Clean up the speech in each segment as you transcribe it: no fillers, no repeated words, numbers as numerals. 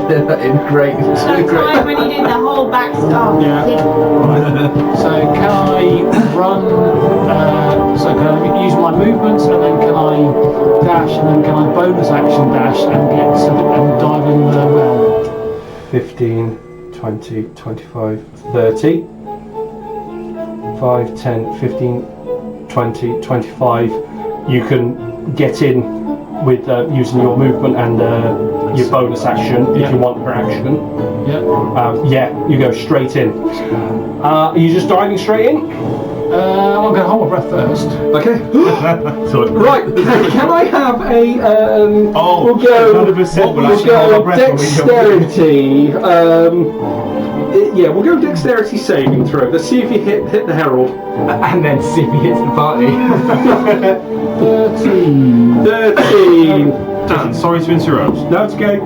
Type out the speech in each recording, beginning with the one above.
Great. That time when you did the whole backstop. Yeah. So can I run? So can I use my movements, and then can I dash, and then can I bonus action dash and and dive in the well? 15, 20, 25, 30. 5, 10, 15, 20, 25. You can get in with using your movement and your bonus action if you want per action. Yeah, you go straight in. Are you just diving straight in? I'm going to hold my breath first. Okay. Right. Can I have a? We'll go. Dexterity. Yeah, we'll go dexterity saving throw. Let's see if you hit the herald. And then see if he hits the party. 13. Dan, sorry to interrupt. No, it's okay.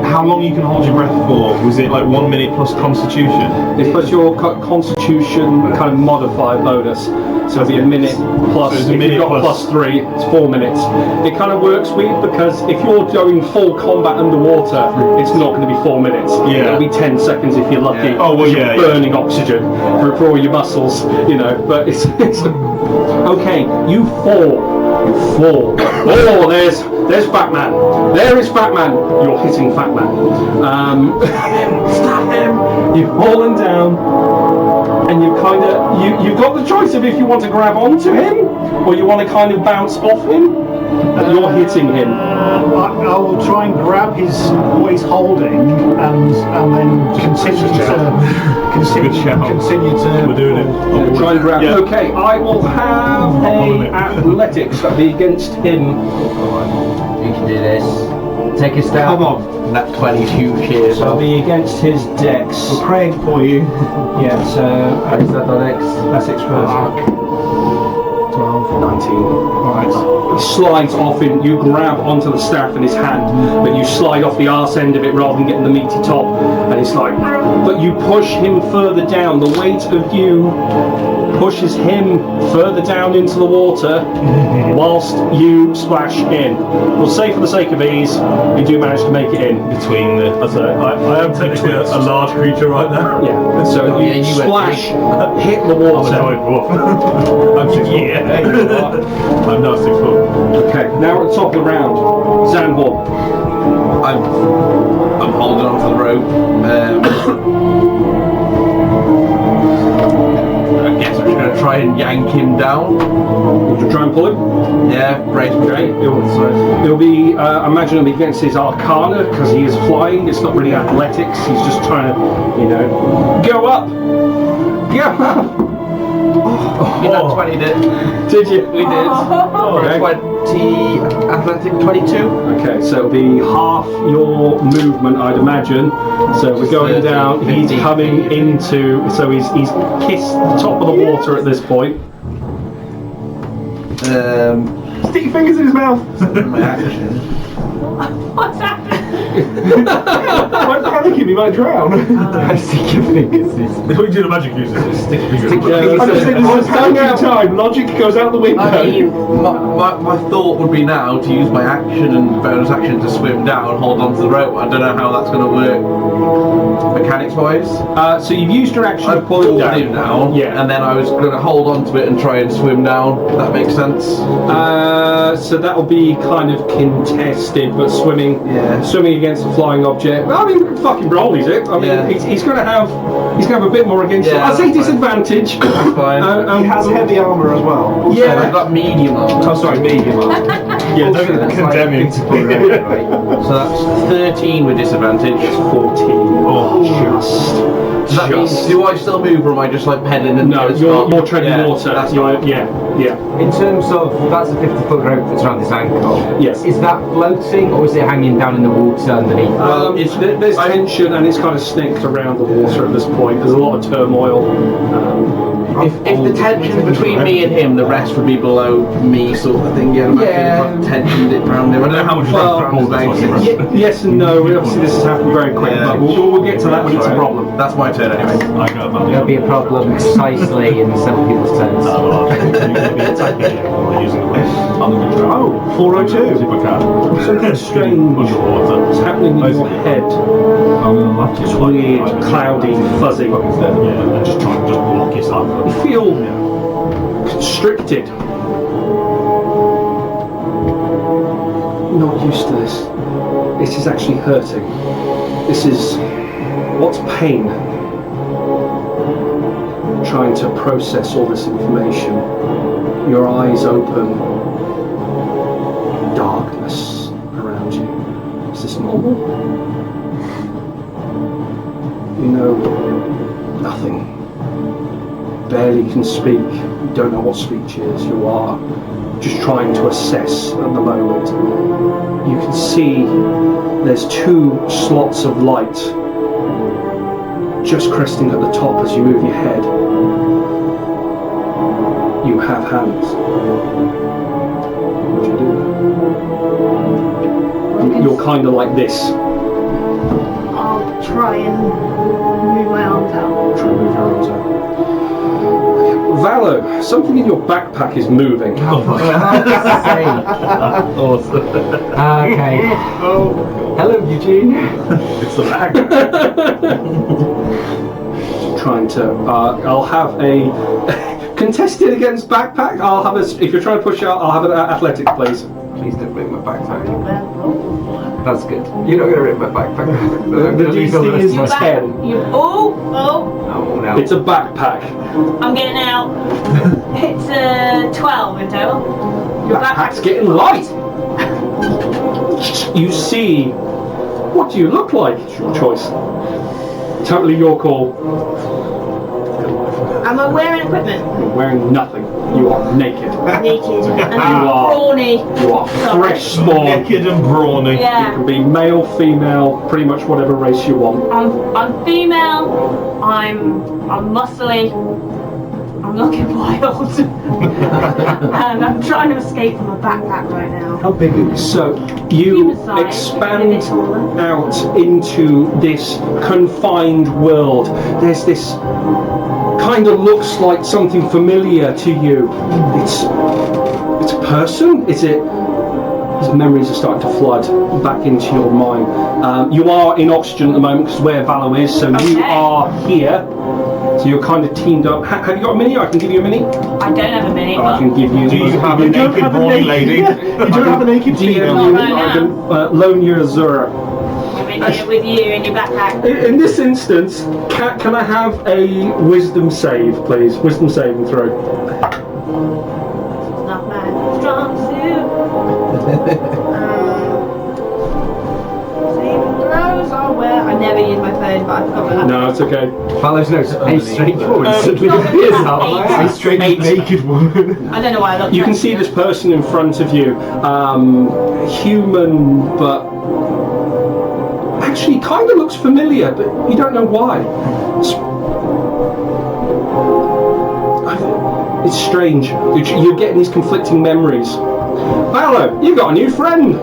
How long you can hold your breath for? Was it like 1 minute plus Constitution? It's plus your Constitution kind of modifier bonus. So it'll be a minute plus. So it's a if minute you've got plus +3, it's 4 minutes. It kind of works weird because if you're doing full combat underwater, it's not going to be 4 minutes. Yeah. It'll be 10 seconds if you're lucky. Yeah. Oh well, you're yeah. burning oxygen for all your muscles, you know. But it's okay. You fall. Oh, there's Fat Man. There is Fat Man. You're hitting Fat Man. Stop him. You've fallen down, and you kind of you've got the choice of if you want to grab onto him or you want to kind of bounce off him. And you're hitting him. I will try and grab what he's holding and then continue to. We're doing it. Try and grab. Yeah. Okay, I will have a athletics that'll be against him. You can do this. Take a step. Come on. That 22 here. So I'll be against his dex. We're praying for you. Yeah, so Is that the next? that's exposure. 12, 19. Right. He slides off in, you grab onto the staff in his hand, but you slide off the arse end of it rather than getting the meaty top. And it's like, but you push him further down. The weight of you pushes him further down into the water whilst you splash in. We'll say for the sake of ease, you do manage to make it in. Between the. I am technically a large creature right now. Yeah, so you splash, hit the water. I'm 6 foot. Yeah. I'm now 6 foot. Okay, now at the top of the round, Zanhor. I'm holding on to the rope. I guess I'm just going to try and yank him down. Would you try and pull him? Yeah, right. Okay. It'll be, I imagine it'll be against his Arcana because he is flying. It's not really athletics. He's just trying to, go up. Go up. You got 20 did. Did you? We did. Okay. 20, athletic 22. Okay, so it'll be half your movement, I'd imagine. So we're going 30, down. 50. He's coming into. So he's kissed the top of the water at this point. Stick your fingers in his mouth. My action. What's happening? Why panicking? He might drown. Stick your fingers. That's what you do the magic users. Just stick your fingers. I'm just thinking, It's panicking time. Logic goes out the window. I mean, my thought would be now to use my action and bonus action to swim down, hold on to the rope. I don't know how that's going to work mechanics wise. So you've used your action to I've pull him pulled down. him down, Yeah. and then I was going to hold on to it and try and swim down. If that makes sense. So that'll be kind of contested, but swimming against a flying object. Well, I mean, we can fucking roll, is it? I mean, he's going to have a bit more against it. Yeah, I'd say that's disadvantage. That's fine. He has heavy armour as well. I've Yeah. got medium armor. Oh, sorry, medium armour. Yeah, don't condemn him to be So that's 13 with disadvantage. 14. Oh, Does that mean, do I still move, or am I just like pedaling and No, you're treading water. That's You're- fine. yeah. In terms of, that's a 50-foot rope that's around his ankle. Yes. Is that floating or is it hanging down in the water underneath? There's tension and it's kind of snaked around the water at this point. There's a lot of turmoil. If the tension's between me and him, the rest would be below me, sort of thing. Yeah. tensioned it around him. I don't know how much background space. Yes and no. Obviously, this has happened very quick, but we'll get to that when it's a problem. That's my turn anyway. I got about There'll be a problem precisely in several people's turns. Oh, 402. Super cat. Something strange is happening in your head. It's weird, cloudy, fuzzy. Yeah, just try and just block yourself. You feel constricted. Not used to this. This is actually hurting. This is what's pain. Trying to process all this information. Your eyes open. Darkness around you. Is this normal? You know nothing. Barely can speak. You don't know what speech is. You are just trying to assess at the moment. You can see there's 2 slots of light just cresting at the top as you move your head. You have hands. What do you do? You're kind of like this. I'll try and move my arms out. Try and move your arms out. Valo, something in your backpack is moving. Awesome. Okay. Hello, Eugene. It's the bag. Trying to. I'll have a contested against backpack. I'll have a. If you're trying to push out, I'll have an athletics, please. Please don't break my backpack. That's good. You're not going to rip my backpack. The DC is 10. Oh, Oh, no. It's a backpack. I'm getting out. It's 12 in total. Your Backpack's getting light. You see. What do you look like? It's your choice. Totally your call. Am I wearing equipment? You're wearing nothing. You are naked. Naked. And You I'm are. brawny. You are fresh spawn. Naked and brawny. You Yeah. can be male, female, pretty much whatever race you want. I'm female. I'm muscly. I'm looking wild. And I'm trying to escape from a backpack right now. How big is So you Human size, expand a bit taller. out into this confined world. There's this kind of looks like something familiar to you. It's a person? Is it? His memories are starting to flood back into your mind. You are in oxygen at the moment because where Valo is, so you Okay. are here. So you're kind of teamed up. Have you got a mini? I can give you a mini. I don't have a minute, I but can give you. Do you have a naked brawny lady? You don't have a naked DM female. Not you. right I can loan you Azura. I'm in here with you in your backpack. In this instance, can I have a wisdom save, please? Wisdom saving throw. Not my strong suit. Saving throws are where I never use my phone, but I've got that. No, it's okay. Follows notes. A strange woman suddenly appears out. A strange naked woman. I don't know why I looked You can at see it. this person in front of you, human, but actually kind of looks familiar, but you don't know why. It's strange. You're getting these conflicting memories. Valo, you got a new friend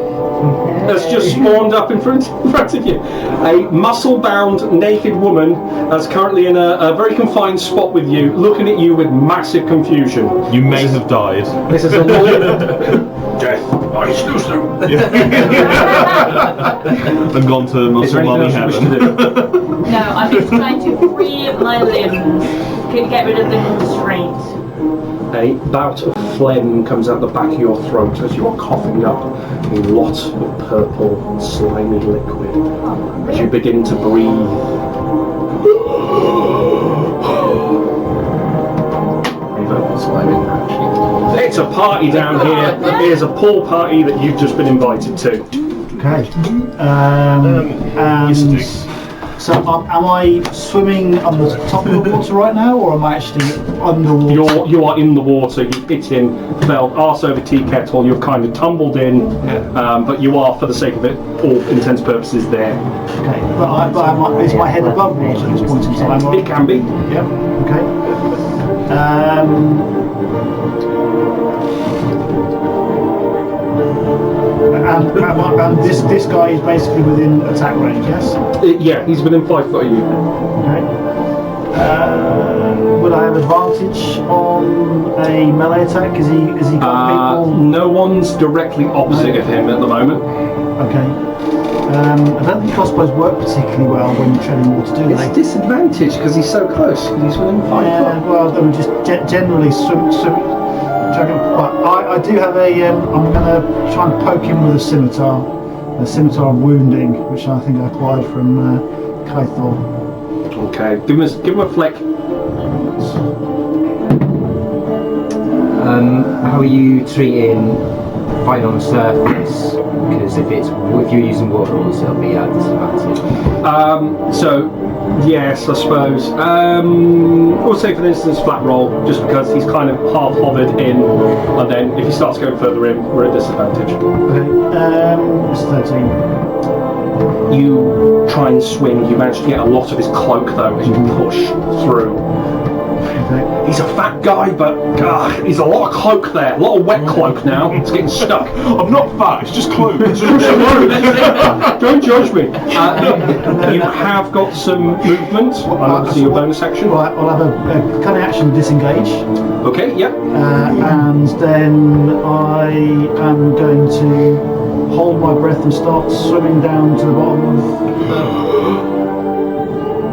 that's just spawned up in front of you. A muscle-bound, naked woman that's currently in a very confined spot with you, looking at you with massive confusion. You may have died. This is a lawyer. Death. I snooze them. And gone to Is there muscle anything mummy else you wish to heaven. do? No, I'm just trying to free my limbs. Get rid of the constraints. A bout of phlegm comes out the back of your throat as you are coughing up a lot of purple, slimy liquid. As you begin to breathe. It's a party down here. It is a pool party that you've just been invited to. Okay. Used to. So am I swimming on the top of the water right now, or am I actually underwater? You are in the water. You've hit in, fell arse over tea kettle. You're kind of tumbled in, but you are, for the sake of it, all intents and purposes there. Okay. Is my head above water at this point in time? Or? It can be. Yep. Okay. And this guy is basically within attack range, yes? Yeah, he's within 5 foot of you. Okay. Would I have advantage on a melee attack? Is he got people? No one's directly opposite of him at the moment. Okay. I don't think crossbows work particularly well when you're treading water, do they? It's disadvantage because he's so close. He's within 5 Yeah, foot. well, they would just generally swim. But I do have a. I'm going to try and poke him with a scimitar of wounding, which I think I acquired from Kythor. Okay, give him a flick. How are you treating fighting on the surface? Because if you're using water rules, it'll be at disadvantage. So, yes, I suppose. We'll say for instance flat roll, just because he's kind of half hovered in, and then if he starts going further in, we're at disadvantage. Okay. It's 13. You try and swing, you manage to get a lot of his cloak though as you push through. Okay. He's a fat guy, but he's a lot of cloak there, a lot of wet cloak now. It's getting stuck. I'm not fat, it's just cloak. Don't judge me. You have got some movement, obviously your bonus action. Right, I'll have a cunning action disengage. Okay, yep. And then I am going to hold my breath and start swimming down to the bottom of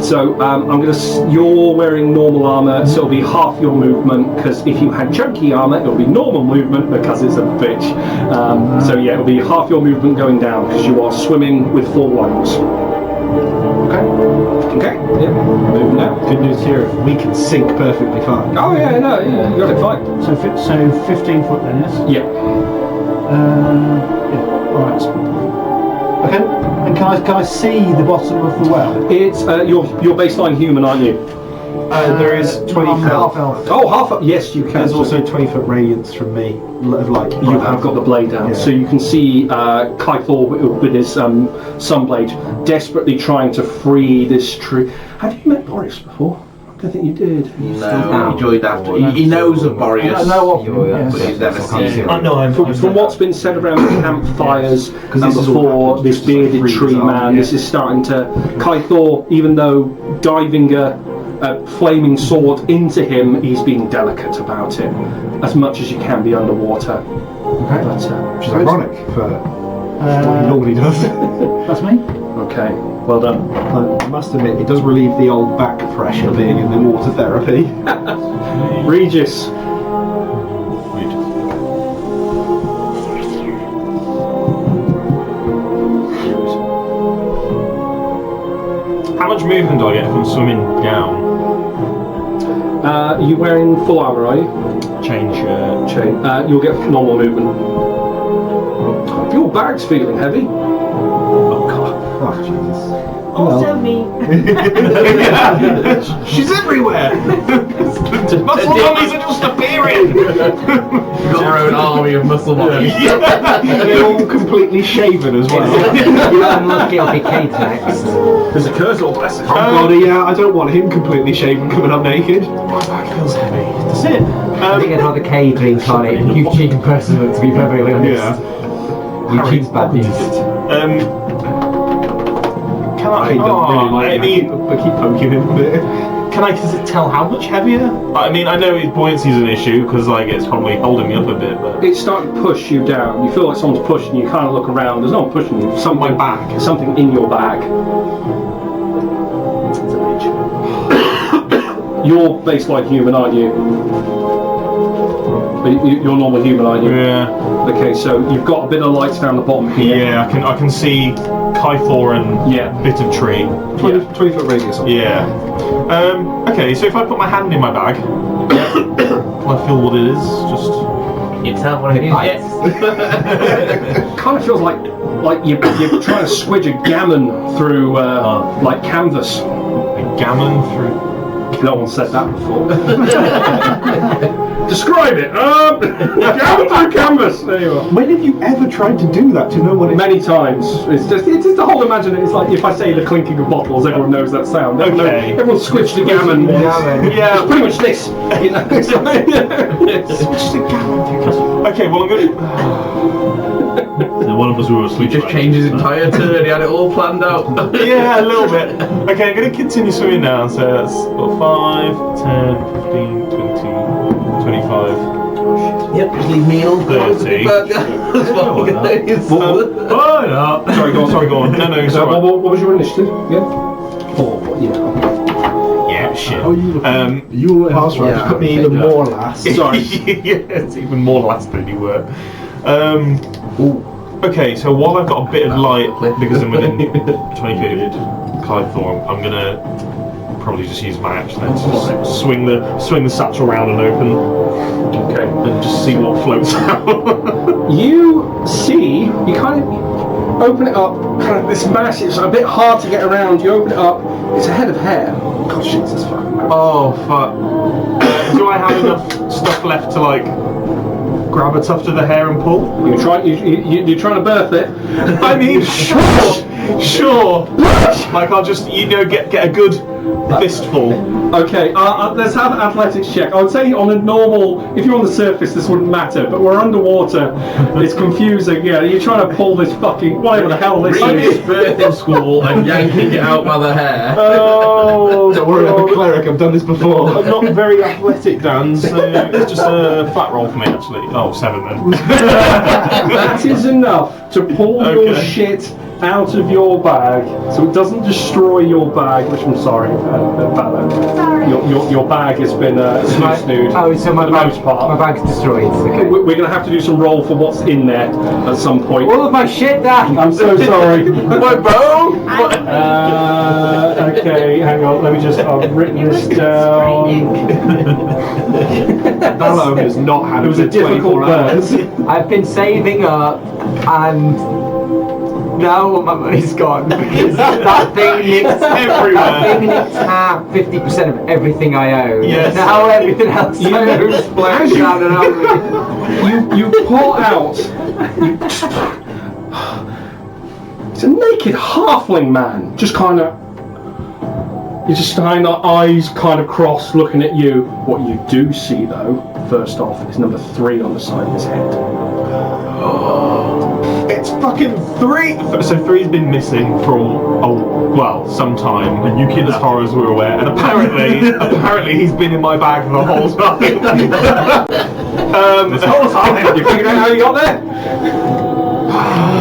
So I'm gonna. You're wearing normal armor, so it'll be half your movement. Because if you had chunky armor, it'll be normal movement because it's a bitch. So yeah, it'll be half your movement going down because you are swimming with 4 lungs. Okay. Yep. Moving down. Good news here, we can sink perfectly fine. Oh yeah, no, yeah, you got it fine. So 15 foot then, yes? Yeah. Yeah. Right. Okay. And can I see the bottom of the well? It's your baseline human, aren't you? There is 20 I'm foot. half elf. Oh, half. Yes, you can. There's also 20 foot radiance from me, of light. You have got the blade down, Yeah. so you can see Kythor with his sunblade desperately trying to free this tree. Have you met Boris before? I don't think you did. No, he joined after. He knows of Boreas. I know of him, Yes. but he's never seen him. I know I'm From what's been said around the campfires and this is all before, happened this just to bearded freeze tree up, man, yeah. this is starting to... Kythor, even though diving a flaming sword into him, he's being delicate about it, as much as you can be underwater. Okay. But, Which is ironic for what he normally does. That's me. okay, well done. I must admit, it does relieve the old back pressure being in the water therapy. Regis. How much movement do I get from swimming down? Are you wearing full armor, are you? Chain shirt. Chain. You'll get normal movement. Your bag's feeling heavy. Oh god. Oh, Jesus. Also me. She's everywhere! Muscle mummies are just appearing! You've got our own army of muscle mummies. They're all completely shaven as well. You unlock it on your K-text. There's a curse, Lord bless it. Oh god, yeah, I don't want him completely shaven coming up naked. My back feels heavy. That's it. I think I'd rather K to incarnate Eugene personally, to be perfectly honest. Yeah. Eugene's bad news. Can I? I don't really like I him. mean, I keep poking him a bit. does it tell how much heavier? I mean, I know his buoyancy's an issue because like it's probably holding me up a bit, but It's starting to push you down. You feel like someone's pushing you. You kind of look around. There's no one pushing you. Something, my back. Something in your bag. You're baseline human, aren't you? But you're normal human, aren't you? Yeah. Okay, so you've got a bit of lights down the bottom here. Yeah, I can see Kythor and Yeah. bit of tree. 20 foot radius on. Yeah. Okay, so if I put my hand in my bag, will I feel what it is? Just You tell what it is. Kind of feels like you're trying to squidge a gammon through like canvas. a gammon through. No one said that before. Describe it. Gammon through canvas. There you are. When have you ever tried to do that to know what it is? Many times. It's just the whole imagination. It's like if I say the clinking of bottles, everyone knows that sound. Okay. Everyone's squidged a gammon. Yeah. It's pretty much this. You know? Okay, well I'm gonna. One of us were He asleep. just changed his entire turn. He had it all planned out. Yeah, a little bit. Okay, I'm going to continue swimming now. So that's 5, 10, 15, 20, 25. Yep, just leave me alone. 30. That's what I'm going to Oh, no. Sorry, go on. No, So sorry. what was your initiative? Yeah. 4. Yeah. Yeah, shit. Oh, you pass right. yeah, Put me I even think more last. Sorry. Yeah, it's even more last than you were. Okay, so while I've got a bit of light, because I'm within 20 feet of Clythorn, I'm gonna probably just use my action then to just swing the satchel round and open. Okay. And just see what floats out. You see, you kind of open it up, kind of this mass, it's a bit hard to get around. You open it up, it's a head of hair. God, shit, this fucking man. Oh, fuck. Do I have enough stuff left to, like, grab a tuft of the hair and pull? You're trying to birth it. I mean, sure. Like, I'll just, get a good fistful. Okay, let's have an athletics check. I would say on a normal, if you're on the surface, this wouldn't matter, but we're underwater. It's confusing. Yeah, you're trying to pull this fucking whatever the hell this Reading is. birthing school and yanking it out by the hair. Oh, Don't worry, I'm a cleric. I've done this before. I'm not very athletic, Dan, so it's just a flat roll for me, actually. Oh, 7 then. that is enough to pull your Okay. shit out of your bag, so it doesn't destroy your bag. Which I'm sorry about that. Sorry. Your bag has been snood Oh, so my for the bag, most part. my bag's destroyed. Okay. We're going to have to do some roll for what's in there at some point. All of my shit, Dan! I'm so sorry. My bone! Okay, hang on. Let me just. I've written this down. Dallo has not had It was a difficult 24 hours. burn. I've been saving up, and now all my money's gone because that thing nicked Everywhere. That thing nicked half, 50% of everything I own. Yes. Now everything else I own is splashed down and out. You pull out. It's a naked halfling man, just kind of. He's just standing there, eyes kind of crossed, looking at you. What you do see, though, first off, is number 3 on the side of his head. It's fucking 3! So 3's been missing for some time, and you kid as far as we're aware, and apparently he's been in my bag the whole time. This whole time, you figured out how you got there?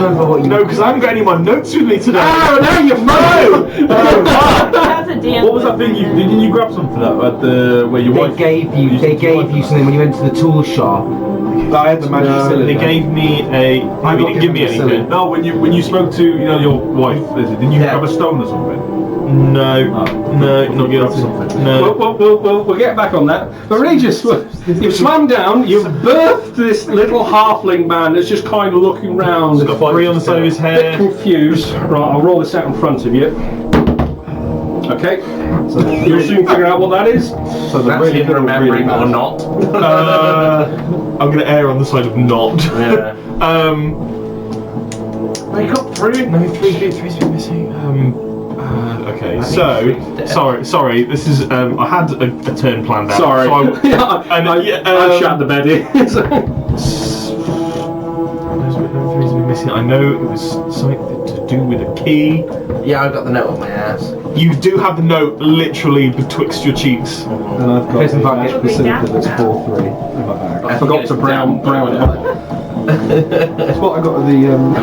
No, because I haven't got any of my notes with me today. Oh, now you know! That's a DM. What was that thing? Didn't you grab something at the where your They wife? gave you something when you went to the tool shop. I had the magic cylinder. They gave me a. I You got didn't give me given the anything. cylinder. No, when you spoke to your wife, didn't you grab a stone or something? No, not good. We'll, No. we'll get back on that. But Regis, you've swam down, you've birthed this little halfling man that's just kind of looking round. He's got 3 on the side of his A bit hair. confused. Right, I'll roll this out in front of you. Okay. You'll soon figure out what that is. So the That's really him good, remembering really or bad. not. I'm gonna err on the side of not. Yeah. Make up 3. No, 3's been missing. Okay, so sorry. This is I had a turn planned out. Sorry. So I shut the bed in. Three's been missing. I know it was something to do with a key. Yeah, I've got the note on my ass. You do have the note literally betwixt your cheeks. And I've got Prison the bucket. magic cylinder that's 4-3 in my bag. I forgot to brown it up. That's what I got at the.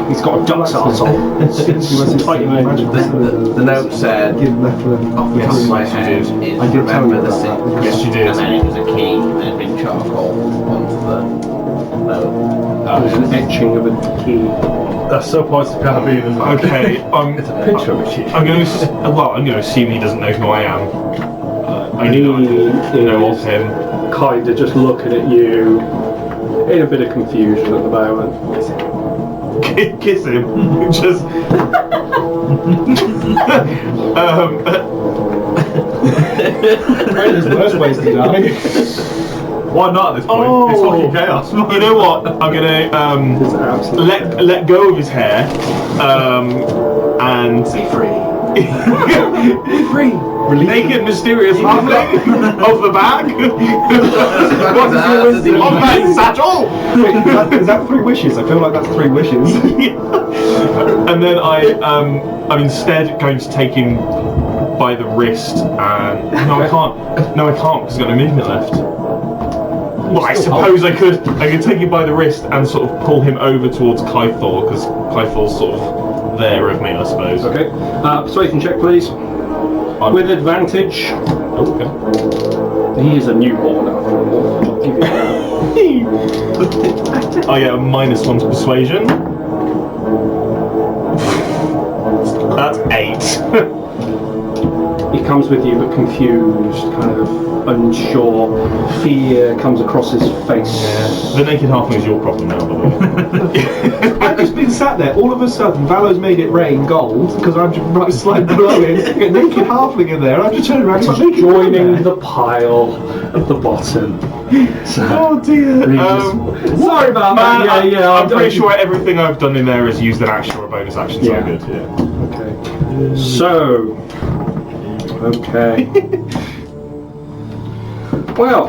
He's got a duck's arsehole. It's tight in there. The note said, Give left for them. off the top of my head, is I did tell remember you the about sin. that. Yes, you did. And then it was a key, and it had been charcoal onto the note. There's an etching of a key. That's so close to kind of being. Okay, It's a picture of a key. I'm going to assume he doesn't know who I am. I He know of is him. kind of just looking at you in a bit of confusion at the moment. Kiss him. Just. There's worse ways to die. Why not at this point? It's fucking chaos. You know what? I'm gonna It's absolutely. let go of his hair, and Be free. be free. naked, mysterious halfling of the bag. What is your wisdom? On that satchel. Wait, is that 3 wishes? I feel like that's 3 wishes. And then I'm instead going to take him by the wrist and no I can't because I've got no movement left. Well, I suppose I could take him by the wrist and sort of pull him over towards Clythor because Clythor's sort of there with me, I suppose. Okay. Persuasion check, please. With advantage. Oh, okay. He is a newborn after all. I'll give you that. I get a -1 to persuasion. That's 8. He comes with you, but confused, kind of unsure. Fear comes across his face. The naked halfling is your problem now, by the way. I've just been sat there, all of a sudden, Valo's made it rain gold, because I'm just right slight blowing, a naked halfling in there, and I'm just turning around and He's joining the pile at the bottom. So, oh dear. sorry about that. I'm pretty sure everything I've done in there is used an action or a bonus action, so Yeah. I'm good, yeah. Okay. So, okay. Well,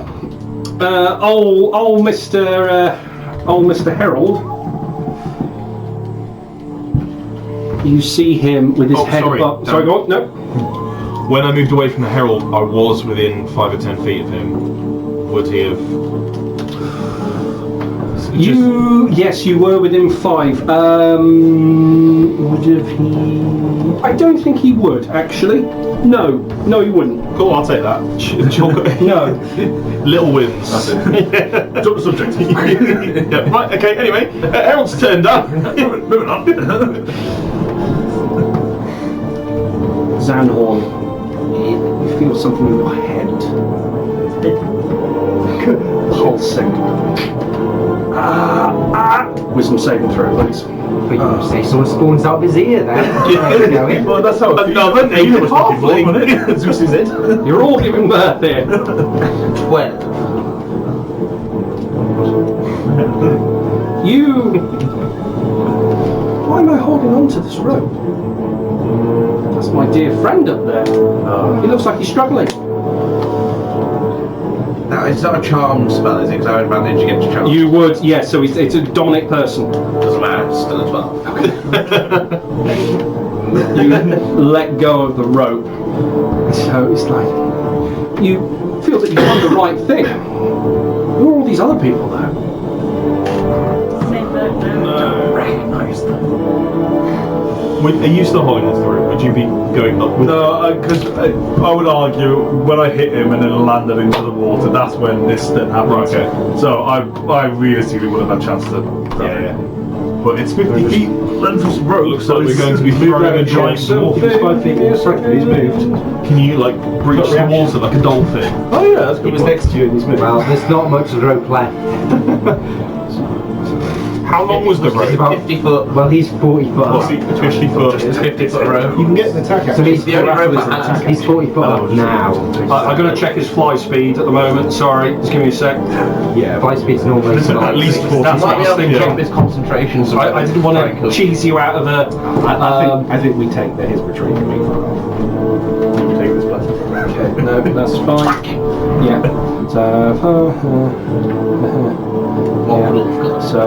old Mr. Harold. You see him with his head sorry. above. Sorry, go on. No. When I moved away from the herald, I was within 5 or 10 feet of him. Would he have? Yes, you were within 5. Would have he? I don't think he would actually. No, he wouldn't. Cool, I'll take that. No. Little wins. That's it. Drop the subject. Yeah, right, okay, anyway. Harold's turned up. Moving on. Zanhorn, you feel something in your head. Pulsing. Wisdom saving throw, please. But you say someone spawns out of his ear then. Well, that's how another naked halfling, wasn't it? Zeus is it. You're all giving birth here. 12. Why am I holding on to this rope? That's my dear friend up there. He looks like he's struggling. Now, it's not a charm spell, is it? Because I have advantage against charm. You would, yes, so it's a Dominic person. Doesn't matter, it's still a 12. You let go of the rope. So it's like, you feel that you've done the right thing. Who are all these other people though? Same boat now. Don't recognise them. Are you still holding on to the rope? Would you be going up with? No, because I would argue when I hit him and then landed into the water, that's when this then happened. Right, okay. So I realistically would have had a chance to. Yeah. But it's 50 feet length of rope. Looks like we're going to be throwing a giant dwarf. He's 5 feet in front of you, he's moved. Can you like breach the water like a dolphin? Oh yeah, that's He good. was next to you and he's moved. Well, there's not much rope left. How long was the It's rope? about 50 foot. Well, he's 40 foot up. 50 foot. 50 foot rope. You can get an attack So action. he's the only rope I have. He's 40 foot up now. I'm going to check his fly speed at the moment. Sorry, just give me a sec. Yeah, fly speed's normally At least 40 That might be able to feet. drop his concentration. So I didn't want to cheese you out of a. I think we take that his retreat can be fine. We take this place. Okay, no, that's fine. Yeah. So, so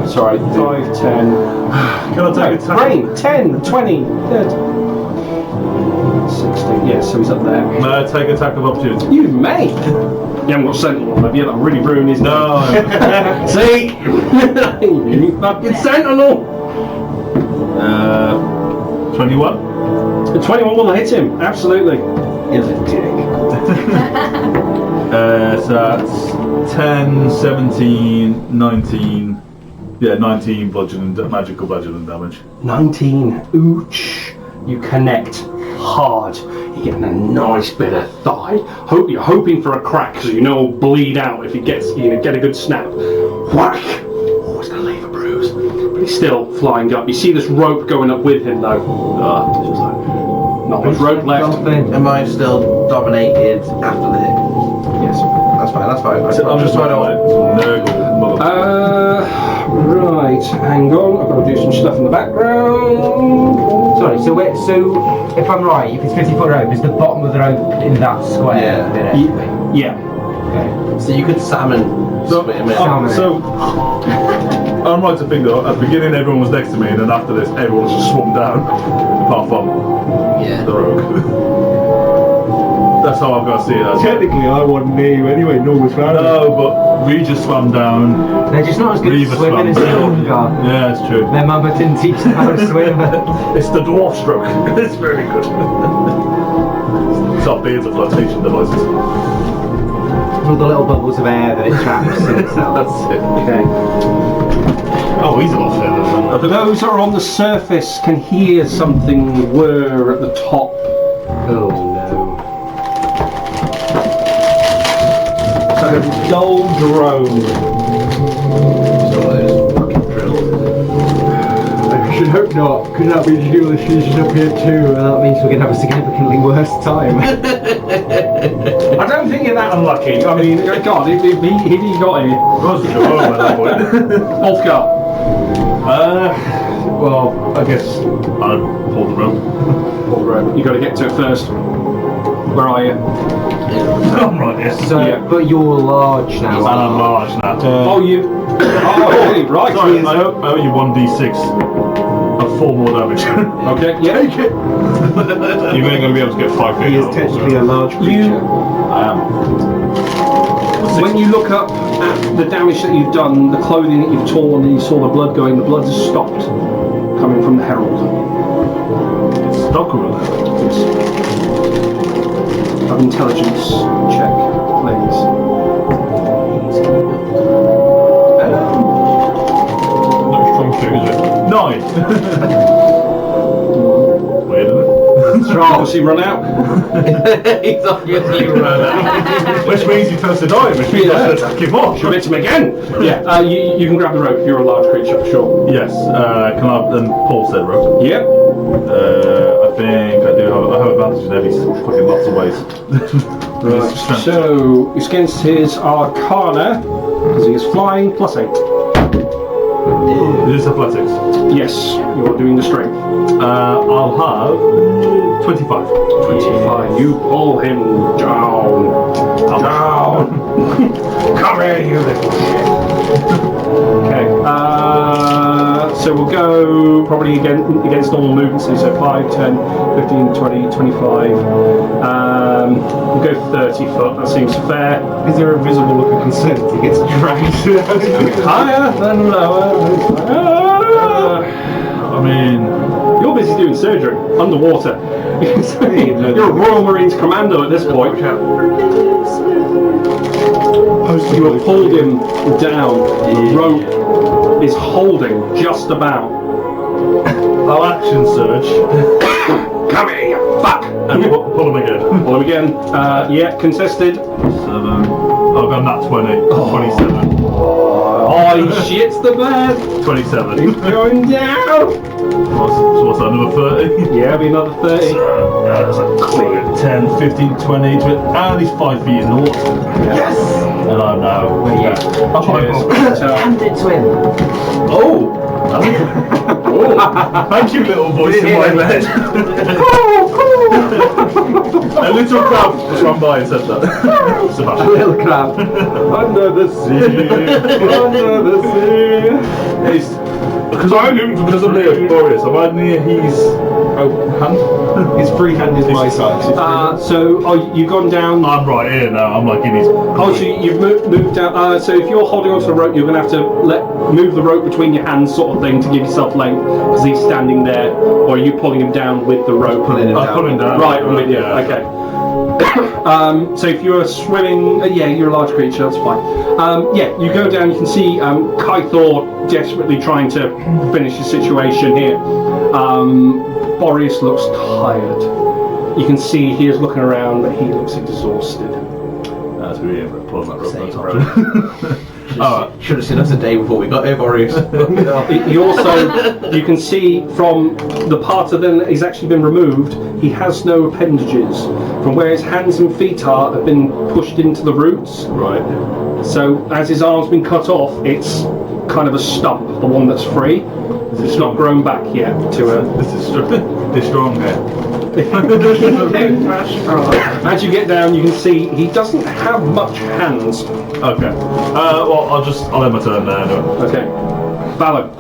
sorry, 5, 10. Can I take a tackle? Rain, 10, 20, 30. 60. Yes, so he's up there. May I take attack of opportunity? You may. You haven't got Sentinel, have you? That'll really ruin his No. See? You fucking Sentinel! 21. 21 will hit him, absolutely. Is a dick. So that's 10, 17, 19. Yeah, 19 magical bludgeoning damage. 19. Ooch. You connect hard. You're getting a nice bit of thigh. You're hoping for a crack so you know it'll bleed out if it gets, get a good snap. Whack! Oh, it's gonna leave a bruise. But he's still flying up. You see this rope going up with him though. It's just like, not much rope left. Am I still dominated after the hit? Yes. That's fine. I'm just trying to like nurgle mother. Right, hang on, I've got to do some stuff in the background. Sorry, so if I'm right, if it's 50 foot rope, is the bottom of the rope in that square? Yeah. bit anyway? Yeah. Okay. So you could salmon swim it. Salmon. So, I'm right to think though, at the beginning everyone was next to me, and then after this, everyone's just swum down, apart from Yeah. the rogue. That's how I've got to see it as. Technically, I wasn't near you anyway, nor was Ryan. No, but we just swam down. They're just not as good Reaver at swimming as swam. you are. Yeah, it's true. Their mama didn't teach them how to swim. It's the dwarf stroke. It's very good. It's our beards of flotation devices. All the little bubbles of air that it traps in itself. That's it. Okay. Oh, he's a lot further than For those that are on the surface can hear something whir at the top. Oh no. It's like a dull drone. Just one of those fucking drills. I should hope not, because that means you're the fusion up here too. That means we're going to have a significantly worse time. I don't think you're that unlucky. I mean, God, if he got here. Rose at that point. Ulfgar. Well, I guess I'd pull the rope. You got to get to it first. Where are you? I'm right here. So, Yeah. but you're large now. And I'm large now. Oh, you. Oh, really? Right. Sorry, I owe you 1d6 of 4 more damage. Okay. Yeah. You ain't gonna be able to get 5 feet. He is technically a large creature. I am. When you look up at the damage that you've done, the clothing that you've torn, and you saw the blood going, the blood has stopped coming from the herald. It's stuck over there. An intelligence check, please. Not strong suit, is it? 9! Weird, isn't it? Does he run out? He's obviously run out. Which means he turns to die, which means I should attack him more. Should hit him again? Yeah, you can grab the rope. You're a large creature, for sure. Yes, can I then pull said rope? Yep. I think I do have advantage in every fucking lots of ways. Right. So, it's against his Arcana, because he is flying, +8. Is this athletics? Yes, you are doing the strength. I'll have 25. 25. You pull him down. Down. Come here, you little shit. Okay. So we'll go probably against normal movement. So 5, 10, 15, 20, 25. We'll go 30 foot. That seems fair. Is there a visible look of consent? He gets dragged. Higher than lower. I mean, You're busy doing surgery underwater. You're a Royal Marines commando at this point. You have pulled him down. The rope is holding just about. I'll action surge Come here, you fuck! and pull him again. Pull him again. Yeah, contested. 7. I've got that 20. 27. Oh, he shits the bed. 27. He's going down. What's that, another 30? Yeah, be another 30. That's a clear 10, 15, 20, and he's 5 feet in the water. Yes! And I'm now. Yeah. Cheers. Hand it to him. Oh! Thank you, little voice in my head. A little crab just ran by and said that. Sebastian. Little crab. Under the sea, under the sea. It's because I'm near Boreas. Am I near his hand? His free hand is my size. You've gone down. I'm right here now. I'm like in his. Oh, so you've moved down. So if you're holding onto the rope, you're going to have to move the rope between your hands, sort of thing, to give yourself length, because he's standing there. Or are you pulling him down with the rope? Pulling him I'm down. pulling down. Right, I'm with you. Okay. So if you're swimming, yeah, you're a large creature. That's fine. Yeah, you go down. You can see Kythor desperately trying to finish the situation here. Boreas looks tired. You can see he is looking around, but he looks exhausted. That's really pulling that rope. Same That's problem. Alright. Should have seen us a day before we got here, Boreas. He also, you can see from the part of them that has actually been removed, he has no appendages. From where his hands and feet have been pushed into the roots. Right. So as his arm's been cut off, it's kind of a stump, the one that's free. It's not grown back yet to a. This is strong here. As you get down, you can see he doesn't have much hands. Okay. Well, I'll end my turn there. Anyway. Okay. Balor.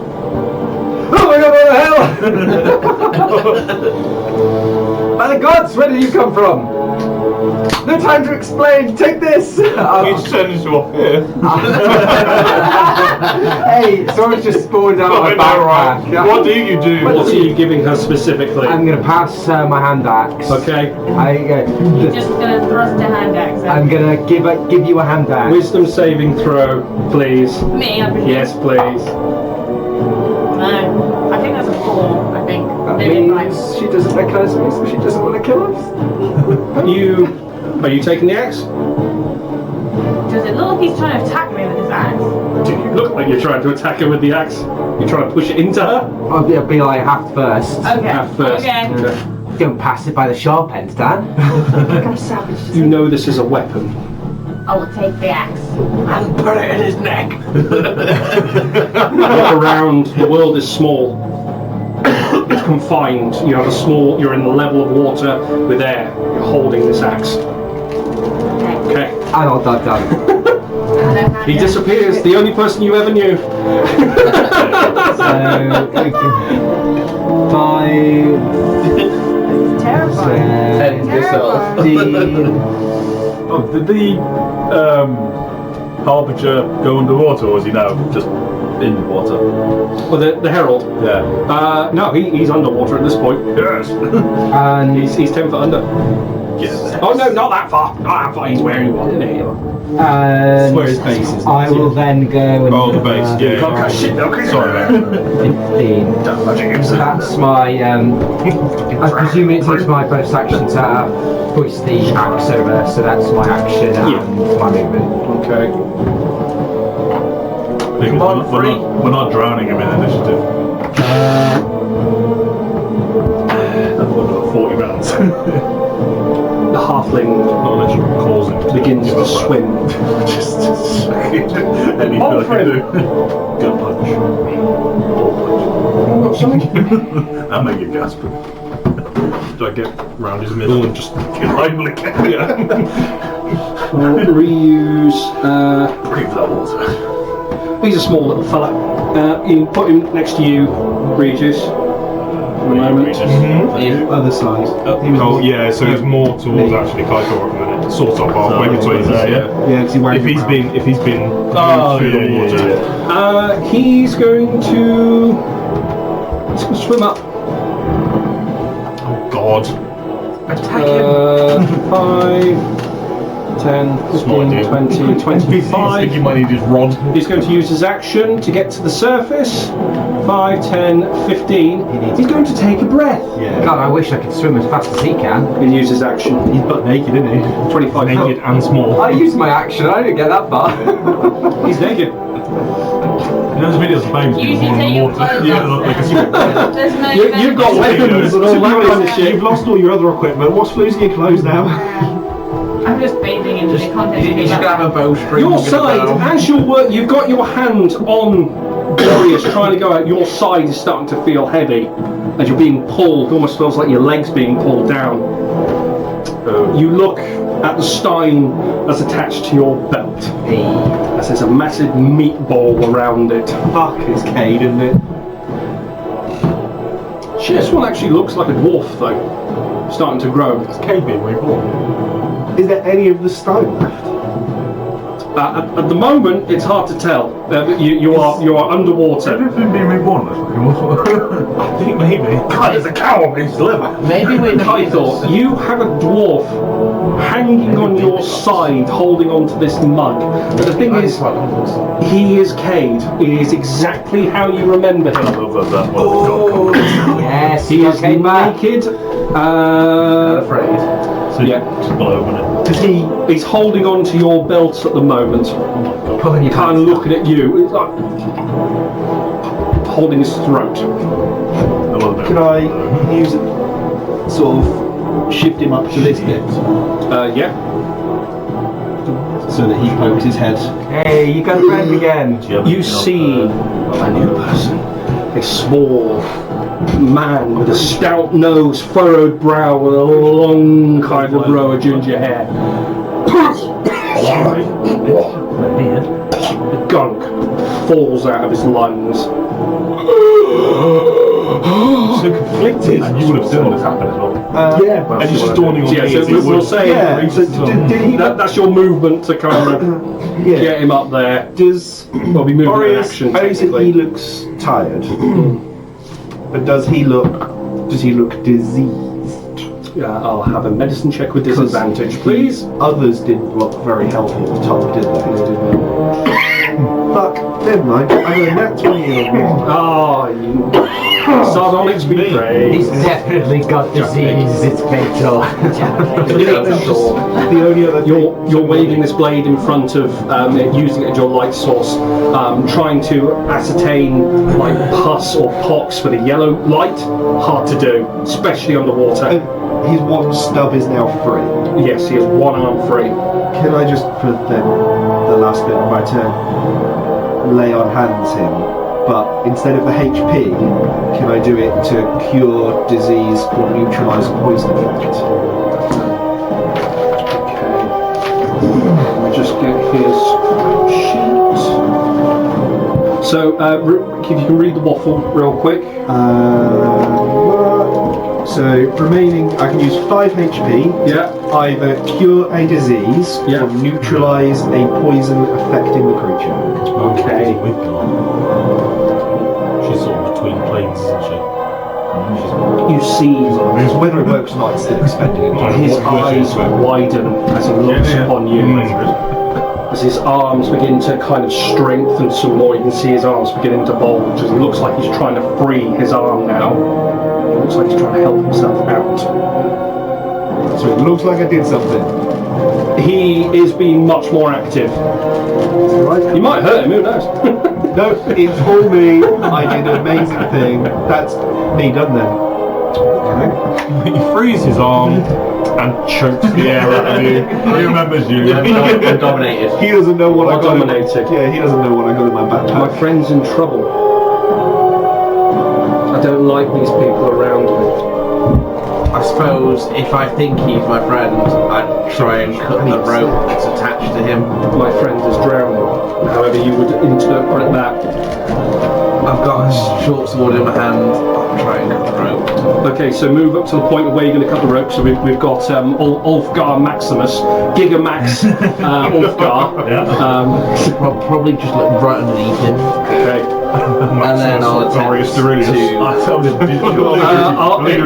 Oh my god, what the hell? By the gods, where did you come from? No time to explain, take this! You just turned into off here. Hey, someone's just spawned out my backpack. What do you do? What are you giving her specifically? I'm gonna pass my hand axe. Okay. You're just gonna thrust a hand axe at I'm gonna give you a hand axe. Wisdom saving throw, please. me. I presume. Yes, please. No. I think that's a 4, I think. That Maybe a 5. means she doesn't recognise me, so she doesn't want to kill us. Are you taking the axe? Does it look like he's trying to attack me with his axe? Do you look like you're trying to attack her with the axe? You're trying to push it into her? I'll be like half first. Okay. Half first. Okay. Don't pass it by the sharp end, Dan. I'm savage. You know this is a weapon. I will take the axe. And put it in his neck. Look around, the world is small. It's confined. You're in a level of water with air. You're holding this axe. Okay. And I'll dive down. He disappears, the only person you ever knew. So, 5, Terrifying. 15. Oh, did the Harbinger go underwater, or is he now just in water? Well, the Herald. Yeah. No, he's underwater at this point. Yes. And He's 10 foot under. Yes. Oh no, not that far. Not that far. He's where he was. There you are. And Where his base is. I will then go and Oh, the base. Yeah. Can't catch shit though, can you? Sorry, mate. 15. That's my I presume it takes my bonus action to push the axe over, so that's my action and my movement. Okay. Because we're not drowning him in initiative. I've got 40 rounds. The halfling Not unless you cause him to begins give to up swim. just anything I can do. Gun punch. That make you gasp. Do I get round his middle and just kindly kick it? We'll reuse. Breathe that water. He's a small little fella. You put him next to you, Regis. For the moment. Other side. Oh yeah, so he's more towards actually Kaito at the minute. Sort of halfway between there, yeah. Yeah, because he whacked If he's been Oh, through the yeah, water. yeah. He's going to swim up. Oh God. Attack him. 5, 10, 15, 20, I think 25. you might need his rod. He's going to use his action to get to the surface. 5, 10, 15. He's going to take a breath. Yeah. God, I wish I could swim as fast as he can. He'll use his action. He's butt naked, isn't he? 25 Naked and small. I used my action, I didn't get that far. He's naked. You know those videos of babies being Usually born in take your water? clothes Yeah, off. like a There's no You've got weapons and all that kind of shit. You've lost all your other equipment. What's losing your clothes now? I'm just bathing in the context You of should that. have a bowstring. Your we'll get a side, bow. as you're you've got your hand on Glorious trying to go out, your side is starting to feel heavy as you're being pulled, almost feels like your legs being pulled down. You look at the stein that's attached to your belt. As there's a massive meatball around it. Fuck, it's Cade, isn't it? This one actually looks like a dwarf though, starting to grow. It's Cade being reborn. Is there any of the stone left? At the moment, it's hard to tell. You are underwater. Everything being reborn, that's fucking awful. I think maybe. God, there's a cow on his liver. Maybe we're I thought you have a dwarf hanging on your side, holding onto this mug. But the thing is, he is Cade. He is exactly how you remember him. I love that one. Yes, He is came back. naked. Afraid. So Yeah. just below, isn't it? Does he? He's holding onto your belt at the moment, Pulling your kind of pants looking at you. It's like holding his throat. I love it. Can I use it? Sort of shift him up to this bit Yeah. so that he pokes his head. Hey, you got a friend again. You see a new person. a small man with a stout nose, furrowed brow, and a long kind of row of ginger hair. Gunk falls out of his lungs. So conflicted. And you would have seen this happen as well. Yeah. And it's just dawning on Yeah, me. so as we'll it's- say Yeah. So did he? that's your movement to kind of Yeah. get him up there. Does Well, we move in Boreas? action. I said technically. he looks tired, but does he look diseased? Yeah, I'll have a medicine check with disadvantage, please. Others didn't look very healthy at the top, did they? Fuck, never mind. I got a nat 20 on one. Oh, you sardonyx be He's praised. definitely got disease, it's fatal. The only other You're waving this blade in front of using it as your light source, trying to ascertain like pus or pox for the yellow light. Hard to do, especially underwater. his one stub is now free. Yes, he has one arm free. Can I just, for the last bit of my turn, lay on hands him? But instead of the HP, can I do it to cure disease or neutralise poison effect? Okay. Let me just get his sheet. So, if you can read the waffle real quick. So remaining, I can use 5 HP Yeah. to either cure a disease Yeah. or neutralise a poison affecting the creature. Okay. She's sort of between planes, isn't she? You see So whether it works or not, it's still expending it. his eyes widen as he looks upon you. As his arms begin to kind of strengthen some more, you can see his arms beginning to bulge as it looks like he's trying to free his arm now. It looks like he's trying to help himself out. So it looks like I did something. He is being much more active. You might hurt him, who knows? No, it's all me. I did an amazing thing. That's me done then. He frees his arm and chokes the air out of you. He remembers you. I'm dominated. He doesn't know what I Or got. dominated. Yeah, he doesn't know what I got in my My backpack. friend's in trouble. I don't like these people around me. I suppose if I think he's my friend, I'd try and cut the rope that's attached to him. My friend is drowning. However you would interpret that. I've got a short sword in my hand. I'll try and cut the rope. Okay, so move up to the point of where you're going to cut the rope. So we've got Ulfgar Maximus, Gigamax Ulfgar. Probably just like right underneath him. Okay. And then I'll Glorious attempt Aurelius. to I told him.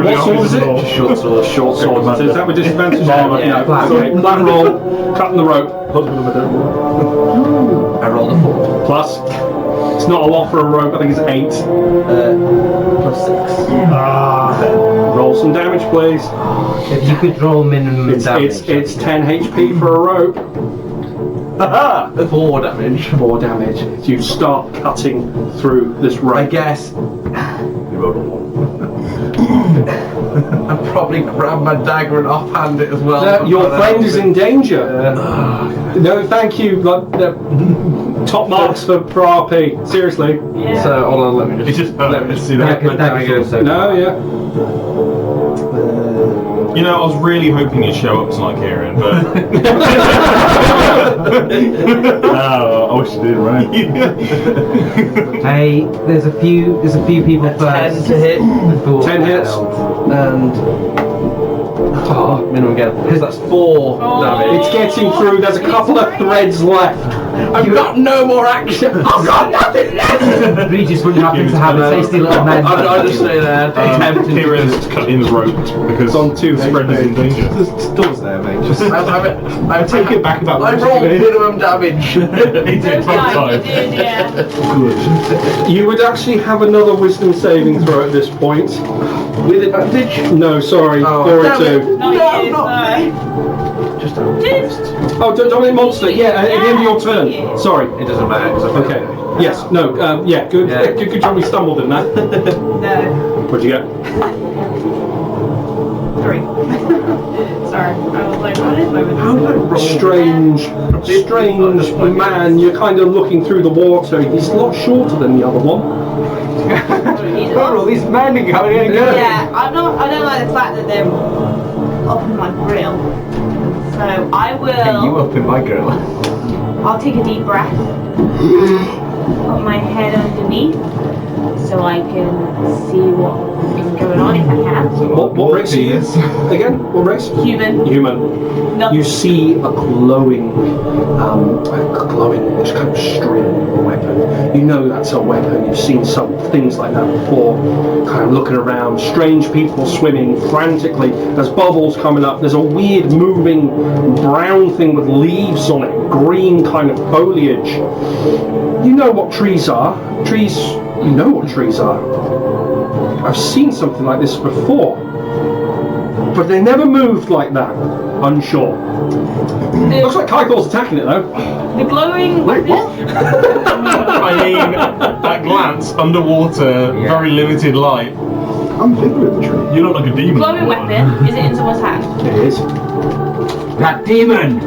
What sword is it? short sword. Short sword. So is that with disadvantage? Yeah, No, flat. okay, flat roll, cutting the rope. I rolled a 4. Plus, it's not a lot for a rope, I think it's 8. Plus 6. Roll some damage, please. If you could roll minimum damage. It's 10 HP for a rope. 4 damage. 4 damage. You start cutting through this I rope. guess I'd probably grab my dagger and offhand it as well. Your friend is in danger. No, thank you. Top marks for RP. Seriously. Yeah. So hold on, let me It's just just let me just see that. Dagger's also No, yeah. You know, I was really hoping you'd show up tonight, Kieran, but I wish you did, right? Hey, there's a few people 10 first. to hit before 10 hits. and minimum again. Because that's 4 damage. It's getting through. There's a couple of threads left. I've got no more action. I've got nothing left. Regis wouldn't happen to have a tasty little man. I'll just stay there. Attempting to Kieran's cutting the rope because on 2 his friend is in danger. There's doors there, mate. Just I take it back about I one rolled minute. minimum damage. He did both Yeah, you times. did, yeah. You would actually have another wisdom saving throw at this point. With advantage? No, sorry. Oh, 42. Not No, you, not sorry. Just a Oh, dominate monster. Yeah, at the end of your turn. Sorry. It doesn't matter. 'Cause I failed. Okay. Yes. No. Yeah. Good. Yeah. Good job. We stumbled in that. No. What'd you get? 3. Sorry. I was like, what is my How did I roll? Strange man. You're kind of looking through the water. He's a lot shorter than the other one. change it Where are all up. these men going? Yeah, I don't like the fact that they're up in my grill. So I will. Hey, you up in my grill. I'll take a deep breath. Put my head underneath so I can see what's going on if I can. What race are you? Again, what race? Human. Human. No. You see a glowing, this kind of string weapon. You know that's a weapon. You've seen some things like that before. Kind of looking around, strange people swimming frantically. There's bubbles coming up. There's a weird moving brown thing with leaves on it, green kind of foliage. You know what trees are. Trees. You know what trees are. I've seen something like this before, but they never moved like that. Unsure. Looks like Kaikor's attacking it though. The glowing weapon. I mean, at glance, underwater, very limited light. I'm bigger with the tree. You look like a demon. Glowing weapon. Is it in someone's hand? It is. That demon!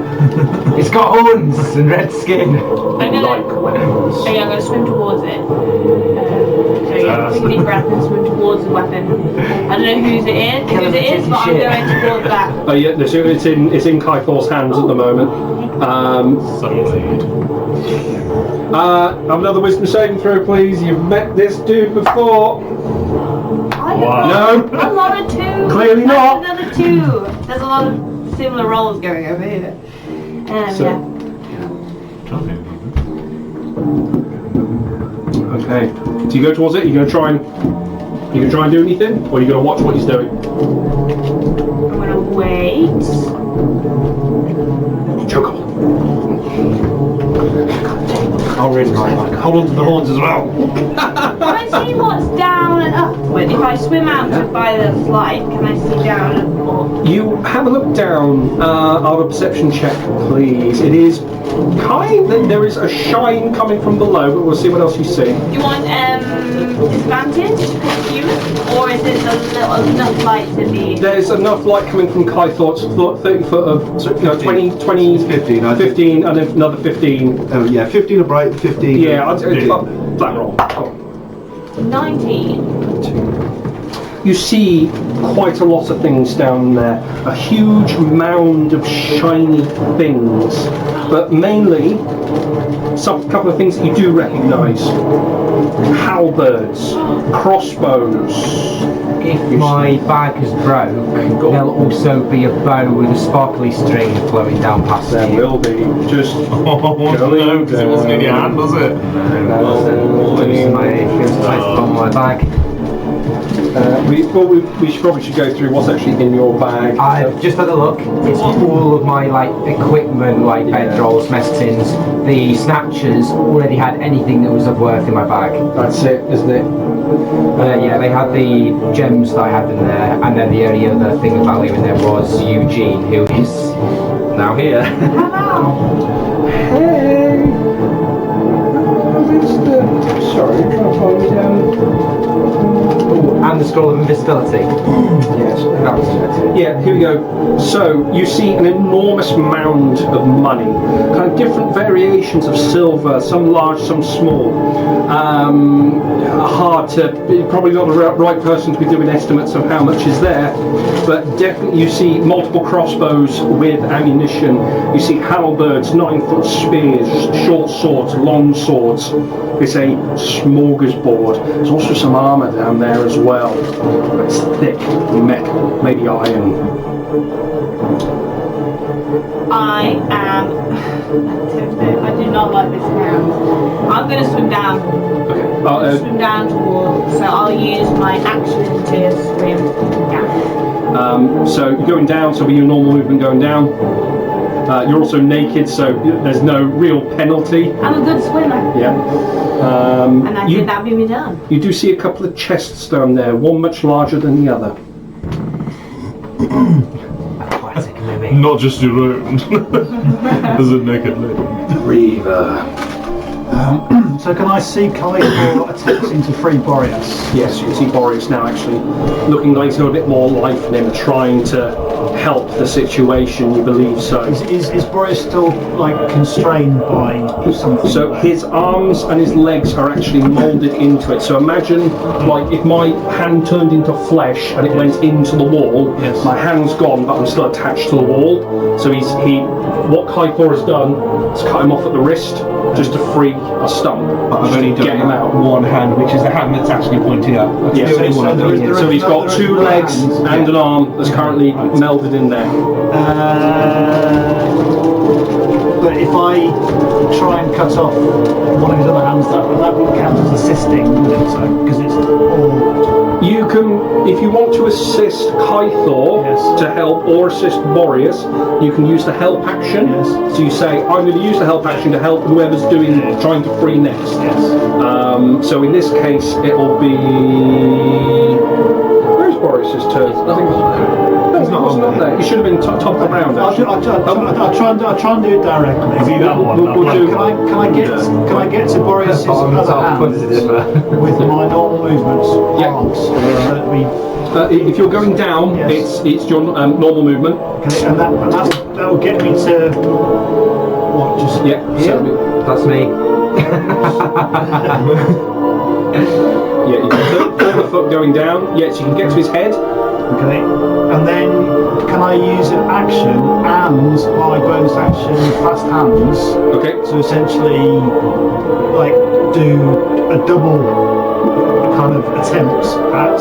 It's got horns and red skin. I'm gonna. Like weapons. Oh yeah, I'm gonna swim towards it. So yeah, take a deep breath and swim towards the weapon. I don't know whose it is, but I'm going towards that. Oh yeah, it's in Kaikor's hands at the moment. Sunblade. Have another wisdom saving throw, please. You've met this dude before. Wow. No. A lot of two. Clearly not. Another two. There's a lot of similar rolls going over here. Yeah. Okay. Do you go towards it? Are you gonna try and do anything, or are you gonna watch what he's doing? I'm gonna wait. Choke on. I'll read mine. Hold on to the horns as well. Can I see what's down and up? If I swim out by the slide, can I see down and up? You have a look down. I'll have a perception check, please. It is there is a shine coming from below, but we'll see what else you see. Do you want disadvantage for you, or is it enough light to be? There's enough light coming from Kaithor's 30 foot of, 20, 15, I think. 15, and then another 15. Oh yeah, 15 are bright, 15. Yeah, I'd flat roll. Go on. 19. You see quite a lot of things down there. A huge mound of shiny things, but mainly some couple of things that you do recognise: halberds, crossbows. If my bag is broke, there'll also be a bow with a sparkly string flowing down past There it. will be just Oh no, because it wasn't in your hand, was it? Placed on my bag. We should go through what's actually in your bag. I've just had a look. It's all of my equipment, like bedrolls, mess tins. The snatchers already had anything that was of worth in my bag. That's it, isn't it? Yeah, they had the gems that I had in there, and then the only other thing of value in there was Eugene, who is now here. Hey! Sorry, I'm trying to find it down. And the scroll of invisibility. Yes. That was it. Yeah, here we go. So you see an enormous mound of money, kind of different variations of silver, some large, some small. Hard to, probably not the right person to be doing estimates of how much is there, but definitely you see multiple crossbows with ammunition. You see halberds, 9-foot spears, short swords, long swords. It's a smorgasbord. There's also some armour down there as well. It's thick, maybe iron. I do not like this hand. I'm going to swim down. Okay. Swim down towards. So I'll use my action to swim down. So you're going down, so it'll be your normal movement going down. You're also naked, so there's no real penalty. I'm a good swimmer. Yeah. And I think that'll be me done. You do see a couple of chests down there, one much larger than the other. Classic movie. Not just your own. There's a naked lady. Reaver. So can I see Kaithor attempting to free Boreas? Yes, you can see Boreas now actually looking like he's got a bit more life in him, trying to help the situation. You believe so? Is Boreas still like constrained by something? So his arms and his legs are actually moulded into it. So imagine like if my hand turned into flesh and it went into the wall. Yes. My hand's gone, but I'm still attached to the wall. So what Kaithor has done is cut him off at the wrist just to free a stump. But I've just only to get done him out. one hand, which is the hand that's actually pointing up. That's Yeah, the only one I've done. so he's got two legs and an arm that's currently melded in there. But if I try and cut off one of his other hands, that would count as assisting, would it? So, because it's all. You can, if you want to assist Kaithor Yes. to help or assist Boreas, you can use the help action. Yes. So you say, I'm going to use the help action to help whoever's trying to free next. Yes. So in this case, it'll be. Where's Boreas's turn? I think He's not on there. He should have been top of the round. I'll Actually. try and do it directly. Is he that one? We'll do- Can I get to Boreas' other hand with my normal movements? Yeah. Arms, so that we, If you're going down, Yes. it's your normal movement. okay, and that will get me to what? Just Yeah. So, That's me. yeah, you can turn the foot going down. Yes, you can get to his head. okay, and then can I use an action and my bonus action fast hands Okay. to essentially like do a double kind of attempt at.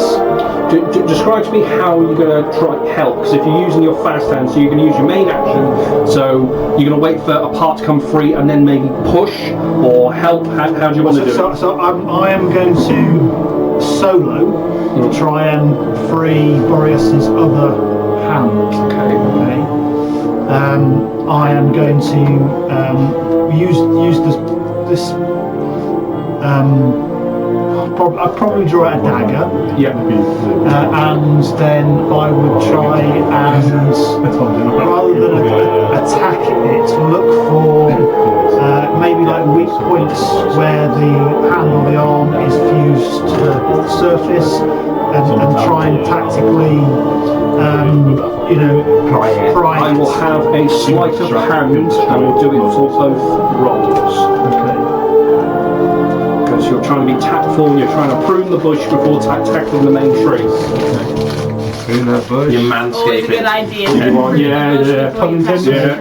Describe to me how you're going to try help, because if you're using your fast hand, so you're going to use your main action, so you're going to wait for a part to come free and then maybe push or help. How do you want to do it? So I am going to solo try and free Boreas's other hand. Okay. I am going to use this. I'd probably draw out a dagger. Yeah. And then I would try and, rather than attack it, look for maybe like weak points where the hand or the arm is fused to the surface, and try and tactically, pry I it. will have a sleight of hand, and we'll do it for both rolls. Okay. Because you're trying to be tactful, and you're trying to prune the bush before tackling the main tree. In that bush. You're Always a good manscaping. idea. Yeah. Pun intended.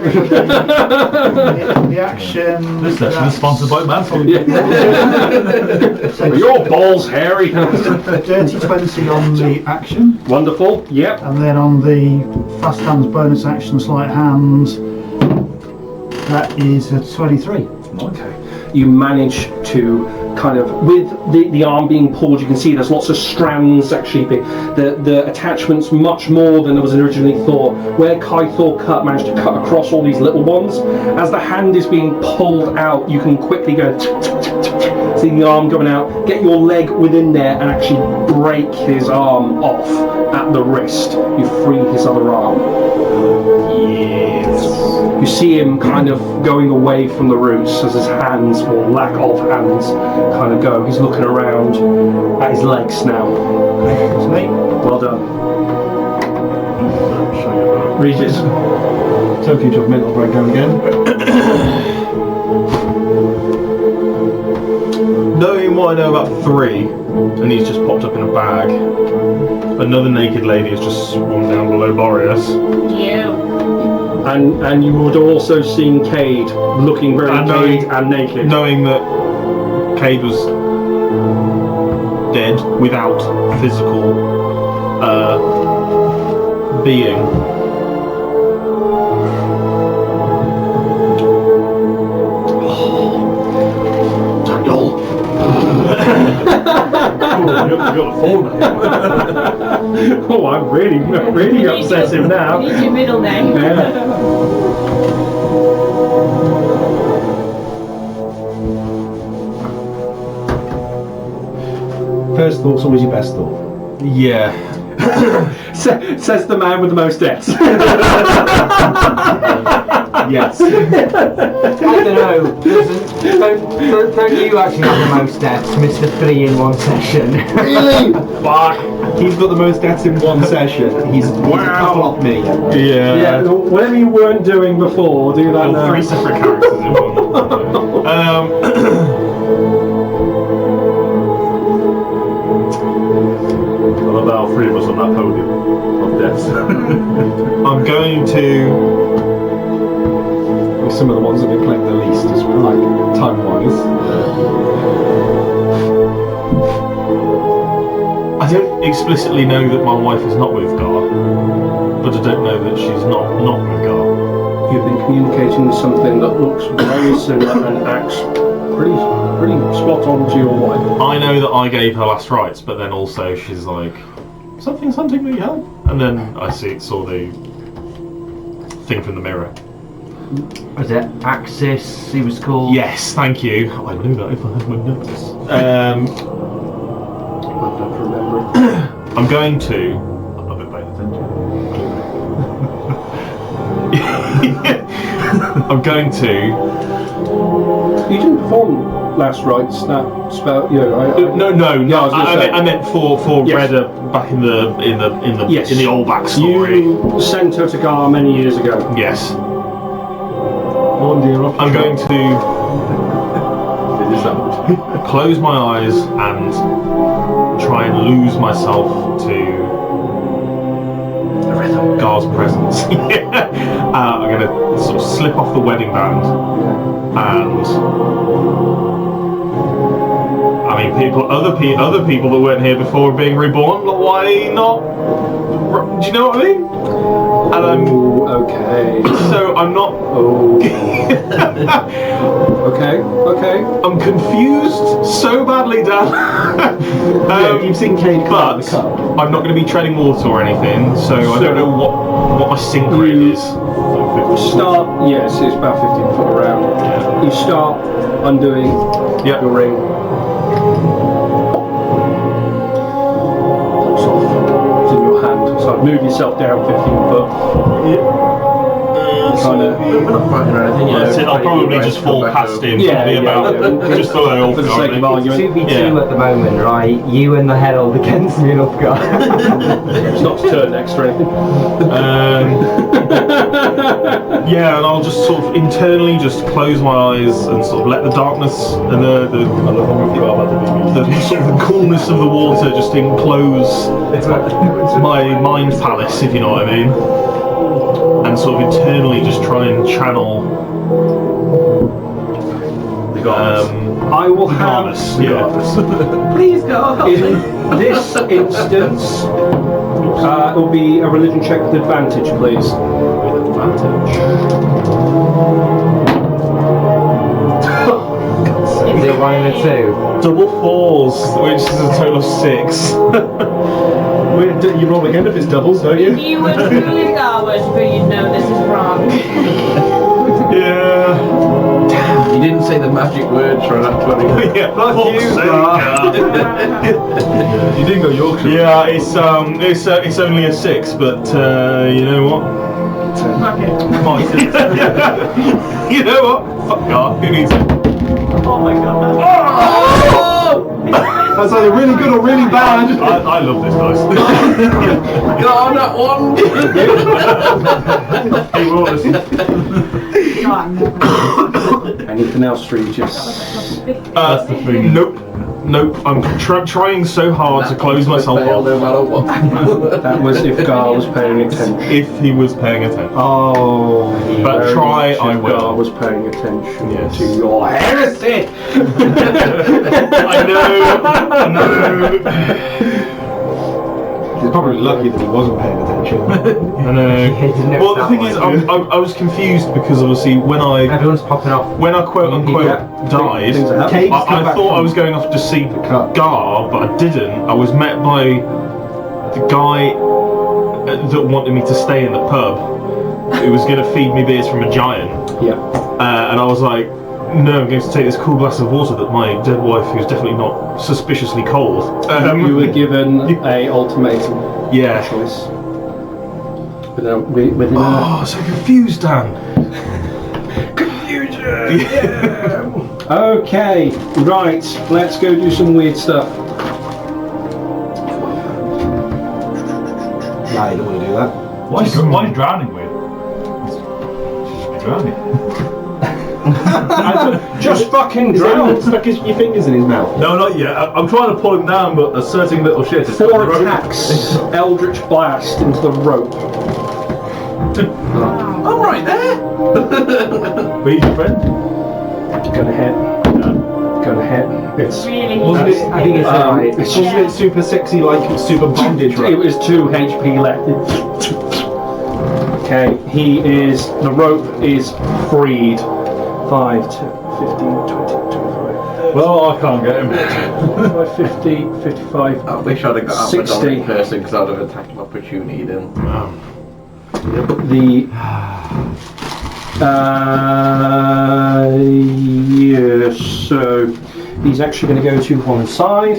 The action. This session is sponsored by Mansfield. Your balls hairy. Dirty 20 on the action. Wonderful. Yep. And then on the fast hands bonus action sleight hands, that is a 23. Okay. You manage to kind of, with the arm being pulled, you can see there's lots of strands actually. The attachment's much more than was originally thought. Where Kaithor managed to cut across all these little ones, as the hand is being pulled out, you can quickly go see the arm going out, get your leg within there and actually break his arm off at the wrist. You free his other arm. You see him kind of going away from the roots as his hands, or lack of hands, kind of go. He's looking around at his legs now. It's me. Well done. Regis. Token of mental breakdown again. Knowing what I know about 3, and he's just popped up in a bag, another naked lady has just swarmed down below Boreas. You. And you would have also seen Cade looking very Cade and naked. Knowing that Cade was dead without physical being. Daniel! You got a phone. Oh, I'm really obsessive now. Need your middle name. First thought's always your best thought. Yeah. Says the man with the most deaths. Yes. I don't know. Don't you actually have the most deaths, Mr. 3 in one session? Really? Fuck. He's got the most deaths in one session. He's a couple off me. Yeah. Whatever you weren't doing before, do that now. 3 separate characters in one. What about 3 of us on that podium of deaths? I'm going to. Some of the ones that have been playing the least as well, like time-wise. I don't explicitly know that my wife is not with Gar, but I don't know that she's not with Gar. You've been communicating something that looks very similar and acts pretty spot on to your wife. I know that I gave her last rites, but then also she's like, something's hunting me, help. And then I saw the thing from the mirror. Was it Axis he was called? Yes, thank you. I knew that if I had my notes. I'm going to. I've not been paying attention. I'm going to. You didn't perform last rites, that spell, right? No. Yeah, I was gonna say. I meant for Yes. Reda back in the Yes. in the old backstory. You sent her to Gar many years ago. Yes. I'm going to close my eyes and try and lose myself to Gar's presence. I'm going to sort of slip off the wedding band and I mean, other people that weren't here before are being reborn. Why not? Do you know what I mean? And I'm okay. So I'm not. Okay. I'm confused so badly, Dan. You've seen Kane come out of the but cup. I'm not going to be treading water or anything, so I don't know what my sync rate is. Start. Yes, it's about 15 foot around. Yeah. You start undoing Yep. your ring. Pops off. It's in your hand. So move yourself down 15 foot. Kind of. We're not fighting or anything, you know. That's it, I'll probably just fall past him. Yeah, Probably about just below. For the sake of argument. 2v2 Yeah. at the moment, right? You and the Herald against me and Upgar. It's not to turn next or anything. Yeah, and I'll just sort of internally just close my eyes and sort of let the darkness and the sort of the coolness of the water just enclose my mind palace, if you know what I mean. And sort of internally just try and channel The gods. I will have. goddess. Yeah. Please go. In this instance, it will be a religion check with advantage, please. Is it 1 and a 2? Double fours, which is a total of 6. You roll again if it's doubles, don't If you? you were truly God worshiper, you'd know this is wrong. Yeah. You didn't say the magic words for an 20. Yeah. Fuck you, You didn't go Yorkshire. Yeah, it's only a 6, but you know what? My 6. You know what? Fuck God, who needs it? Oh my god. That's either really good or really bad. I love this dice. Go on that one! Hey, Wallace. Anything else, Regis? That's the thing. Nope. I'm trying so hard to close myself Fail no off. matter what. That was if Gar was paying attention. If he was paying attention. Oh. But try, I If Gar will. was paying attention Yes. to your heresy. I know. He's probably lucky that he wasn't paying attention. I know. Well, the thing is, I was confused because obviously when I Everyone's popping off. quote unquote died, Things are I happening. thought I was going off to see Gar, but I didn't. I was met by the guy that wanted me to stay in the pub. Who was going to feed me beers from a giant. Yeah. And I was like, No, I'm going to take this cool glass of water that my dead wife, who's definitely not suspiciously cold. You were given a ultimatum Yeah. choice. Within Oh, so confused, Dan. Confusion! Okay, right, let's go do some weird stuff. Nah, you don't want to do that. Why is drowning weird? She's drowning. Just fucking drown! Stuck your fingers in his mouth. No, not yet. I'm trying to pull him down, but a certain little shit is 4 attacks, Eldritch Blast into the rope. I'm right there. But he's your friend. Gonna hit. Gonna hit. It's Really? I think it's wasn't it super sexy, like super bondage, right? It was 2 HP left. Okay, the rope is freed. 5, 10, 15, 20, 25. Well, I can't get him. 50, 55. I wish I'd have got out 60. of the person because I'd have attacked my opportunity then. Yes, so he's actually going to go to one side.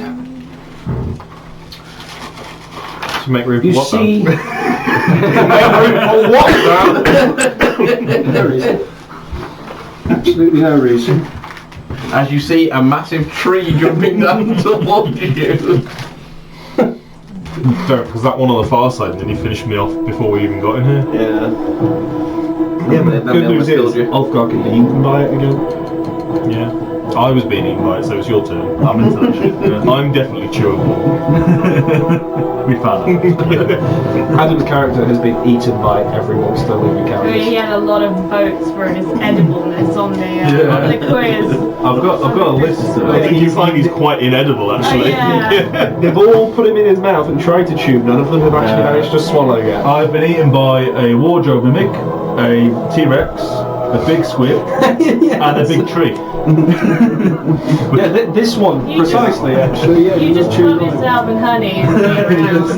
To make room You for what, see. Dan? No reason. Absolutely no reason. As you see, a massive tree jumping down towards you. Don't, because that one on the far side, and then you finished me off before we even got in here. Yeah. Yeah, but then Good news they almost is, killed you. Ulfgar can be eaten by it again. Yeah. I was being eaten by it, so it's your turn. I'm into that shit. Yeah. I'm definitely chewable. We found it. Adam's character has been eaten by every monster living He character. had a lot of votes for his edibleness on the quiz. I've got a list. I think you find he's quite inedible, actually. Yeah. They've all put him in his mouth and tried to chew. None of them have actually managed to swallow yet. I've been eaten by a wardrobe mimic, a T-Rex, a big squid, and a big tree. Yeah, this one You precisely. Actually, yeah, You just chewed put on it. yourself in honey and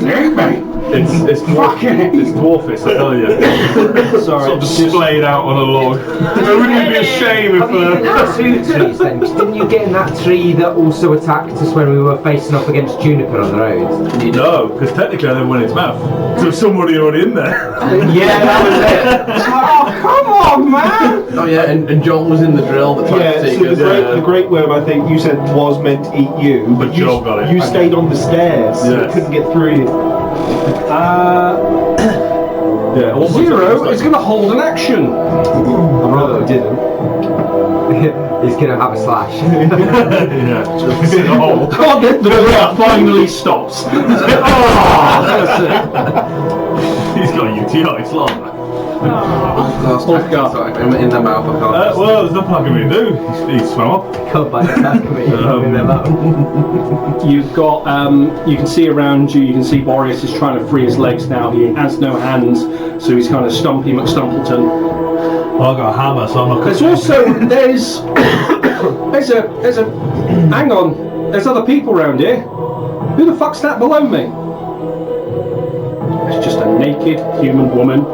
be around. It's dwarfish, I tell you. Sorry, Sort of displayed out on a log. It wouldn't be a shame Have you if. got 2 trees then? 'Cause didn't you get in that tree that also attacked us when we were facing off against Juniper on the road? No, because technically I never went in its mouth. So there's somebody already in there. Yeah, that was it. Oh, come on, man! Oh yeah, and John was in the drill that tried Yeah, to take so us. the great worm, I think you said was meant to eat you, But you, Joel got it. you stayed on the stairs, so it Yes. couldn't get through you. Yeah, almost Zero is going to hold an action. I'd rather I didn't. He's gonna have a slash. Yeah, just in a hole. God, the rope finally stops. He's got a UTI, it's long. Last Oh, attack, God. so I'm in the mouth. I can't. Well, there's nothing I can really do. He swam up. Come by attack me. You've got, you can see around you, you can see Boreas is trying to free his legs now. He has no hands, so he's kind of Stumpy McStumpleton. Well, I've got a hammer, so I'm not. There's also, there's a, hang on, there's other people around here. Who the fuck's that below me? It's just a naked human woman.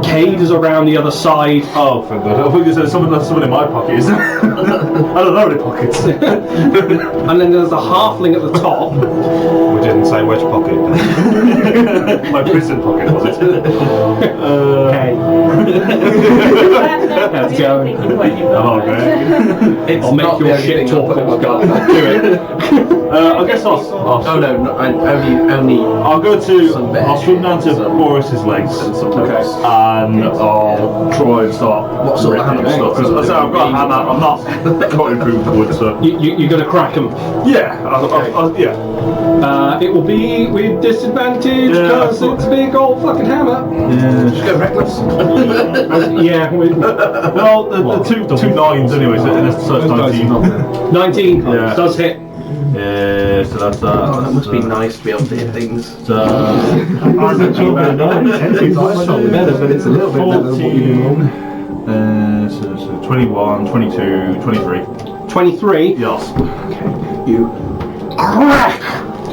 Cade is around the other side. Oh, for God. I thought you said something in my pockets. I don't know any pockets. And then there's a halfling at the top. We didn't say which pocket. My prison pocket, was it? Okay. That's going. Oh, okay. It's I'll make not your the only shit thing talk I'll put in my off, belt. do it. I guess I'll Only. I'll go to. Some I'll swim down to some- Boris's legs. And some Okay. books. And I'll try and start. What sort of ripping hammer? stuff. 'Cause I said I've got a hammer. I'm not cutting through wood, so You're going to crack him. yeah, yeah. It will be with disadvantage Yeah, because it's a big old fucking hammer. Just go reckless. Yeah, Well, the two nines anyway, so it's 19. 19 Yeah. does hit. Yeah, so that's Oh, that must be nice to be able to hit things. So, Better, but it's a little bit better than what you do wrong. so 21, 22, 23. 23. Yes. You crack!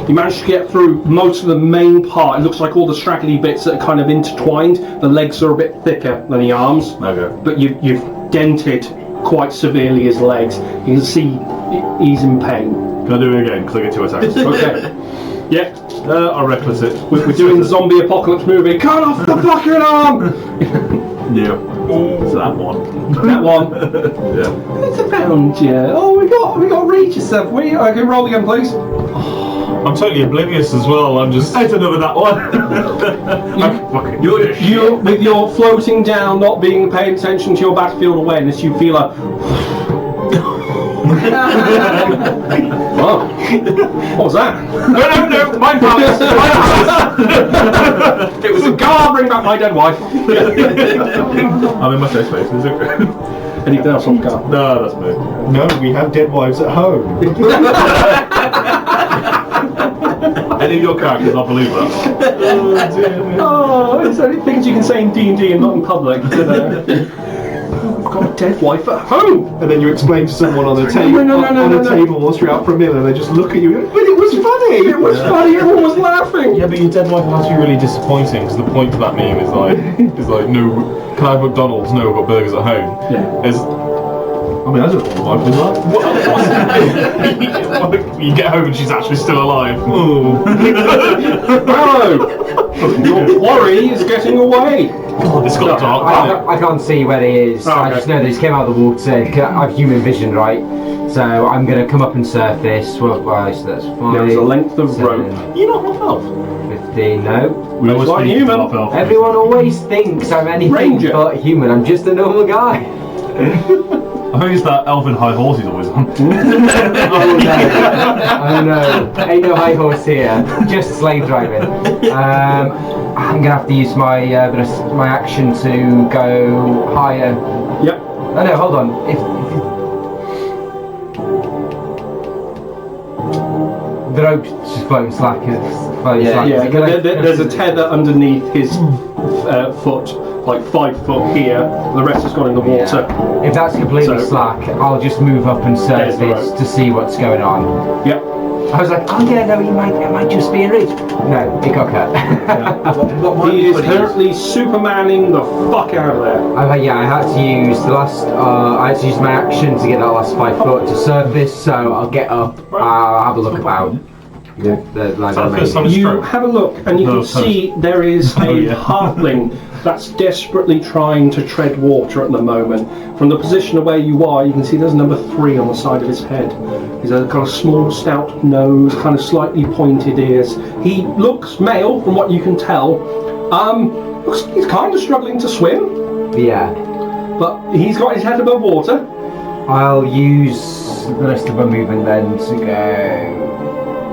You manage to get through most of the main part. It looks like all the straggly bits that are kind of intertwined. The legs are a bit thicker than the arms, Okay. but you've dented quite severely his legs. You can see he's in pain. Can I do it again? Because I get 2 attacks. Okay. Yeah. I reckless it. We're doing zombie apocalypse movie. Cut off the fucking arm! Yeah. So that one. That one. Yeah. It's around, yeah. Oh, we got Regis, have we? Okay, roll again, please. I'm totally oblivious as well. I'm just. It's another that one. You, with your floating down, not being paying attention to your battlefield awareness, you feel a. Oh, what was that? No, mine powers. It was a guard. Bring back my dead wife. I'm in my safe space. Is it? Anything else on the guard? No, that's me. No, we have dead wives at home. Any of your characters, I'll believe that. Oh, it's only things you can say in D&D and not in public. I've got a dead wife at home. And then you explain to someone on the table table whilst you're out for a meal, and they just look at you. But it was funny. It was funny. Everyone was laughing. Yeah, but your dead wife will have to be really disappointing because the point of that meme is like, no, can I have McDonald's? No, I've got burgers at home. Yeah. I mean, I don't know what was that. You get home and she's actually still alive. Hello. Your quarry is getting away. God, this got dark. I can't see where he is. Oh, I okay. just know that he's came out of the water. I have human vision, right? So I'm going to come up and surface. Well, so that's 5. There is a length of 7, rope. You're not half elf. 15, no. We always like speak human. half elf. Everyone always thinks I'm anything Ranger. but human. I'm just a normal guy. I think it's that elfin high horse he's always on. Oh no. Ain't no high horse here. Just slave driving. I'm going to have to use my my action to go higher. Yep. Oh no, hold on. The rope's just floating slack. Yeah. There's a tether underneath his foot, like 5 foot here. The rest has gone in the water. Yeah. If that's completely slack, I'll just move up and There's the surface rope. to see what's going on. Yep. I was like, oh yeah, no, it might just be a ridge. No, it got cut. He is currently Supermaning the fuck out of there. I had to use the last. I had to use my action to get that last 5 foot to surface. So I'll get up. I'll have a look about. The line Is that the first time it's You stroke? have a look and you can see there is a halfling that's desperately trying to tread water at the moment. From the position of where you are, you can see there's number 3 on the side of his head. He's got a small, stout nose, kind of slightly pointed ears. He looks male, from what you can tell. Looks like he's kind of struggling to swim, Yeah. but he's got his head above water. I'll use the rest of my movement then to go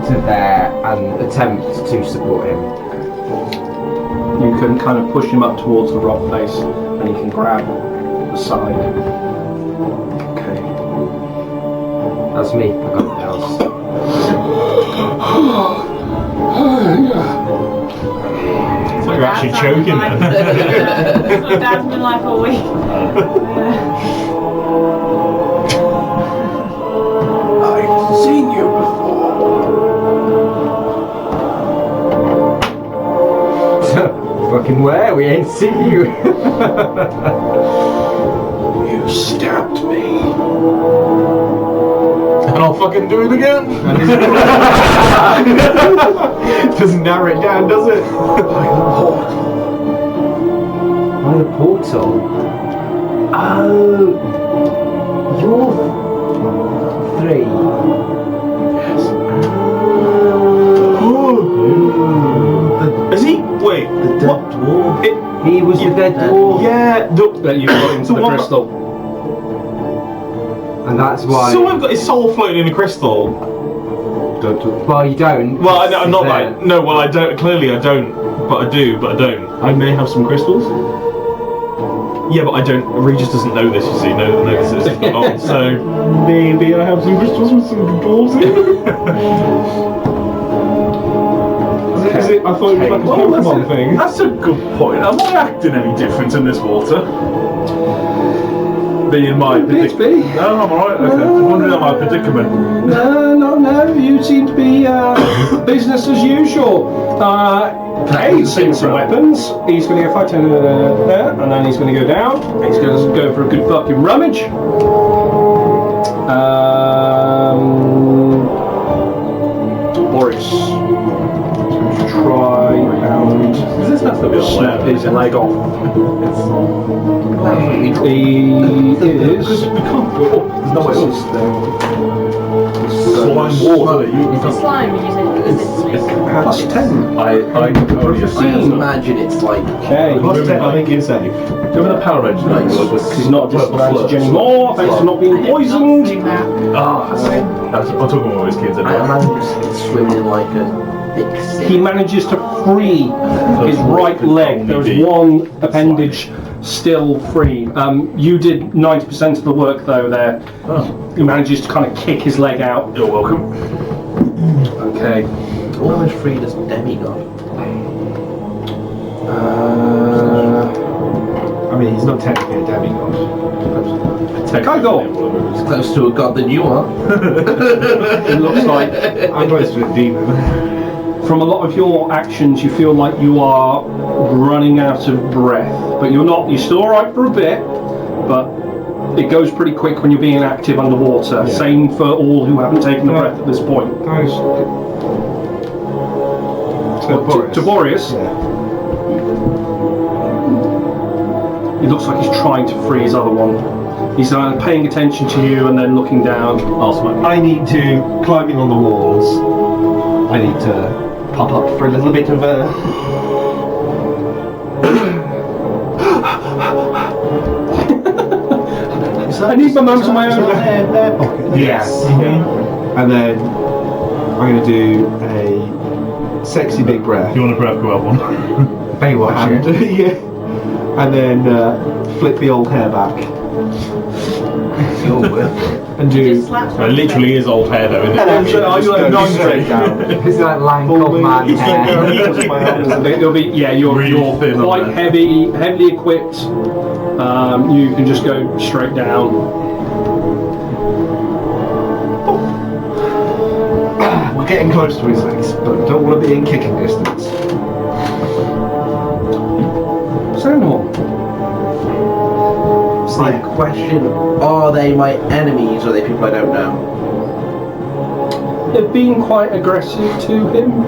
to there and attempt to support him. You can kind of push him up towards the rock face and you can grab the side. Okay. That's me. I got the else. It's like you're actually choking then. That's what Dad's been like all week. I've seen you Fucking where? We ain't seen you. You stabbed me. And I'll fucking do it again. Doesn't narrow it down, does it? By the portal. Oh, you're 3. Is he? Wait. The dead dwarf. He was the dead dwarf. Yeah. That you got into the one- crystal. And that's why. So I've got his soul floating in a crystal. Well, you don't. Well, I'm not There. like. No, well, I don't. Clearly, I don't. But I do. But I don't. I may have some crystals. Yeah, but I don't. Regis doesn't know this. You see, no this is on. So Maybe I have some crystals with some balls in. is it? I thought it was like a Pokemon thing. That's a good point. Am I acting any different in this water? Being my predicament. No, I'm alright. Okay. I'm wondering about my predicament. No. You seem to be business as usual. Okay, he's seen some weapons. He's going to go fight there, and then he's going to go down. He's going to go for a good fucking rummage. Boris. Try and Does this have to be on snap layer? his leg off. He is. We can't go. There's no way else. Slime water. The slime is it Plus 10. I only I imagine it's like. Okay. Plus 10, I think it's safe. Given the Power Rangers, like, He's not disadvantaged anymore, thanks to not being poisoned. doing that. I'm talking about his kids. I imagine it's swimming like a big He manages to free his right leg. There was one appendage still free. You did 90% of the work though there. He manages to kind of kick his leg out. You're welcome. Okay. almost freed as demigod. I mean, he's not technically a demigod. Kaigo! It's close to a god than you are. It looks like I'm close to a demon. from a lot of your actions you feel like you are running out of breath. But you're not, you're still alright for a bit, but it goes pretty quick when you're being active underwater. Yeah. Same for all who haven't taken the breath at this point. Guys. To Boreas, Yeah. he looks like he's trying to free his other one. He's paying attention to you and then looking down. I'll smoke. I need to, climbing on the walls, I need to pop up for a little bit of a... I need my moments on my own. Yes. And then I'm going to do a sexy big breath. You want to grab go up one? Baywatch. And, yeah. And then flip the old hair back. And do... Just slaps It literally is old hair though, isn't it? Are you like a straight down. It's like lying cold man hair. It'll be, yeah, you're Really thin on quite that. heavily equipped. You can just go straight down. We're getting close to his legs, but don't want to be in kicking distance. Sandhorn. My question, are they my enemies or are they people I don't know? They're being quite aggressive to him.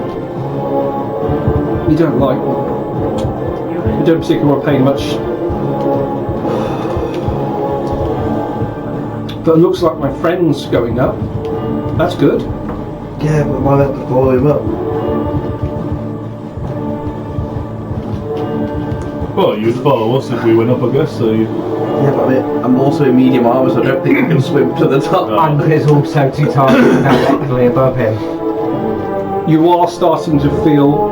You don't like them. You don't particularly want to pay much. But it looks like my friend's going up. That's good. Yeah, but why have to follow him up? Well, you'd follow us if we went up, I guess. So you. Yeah, but I'm also in medium armor, so I don't think I can swim to the top. And there's also two targets directly above him. You are starting to feel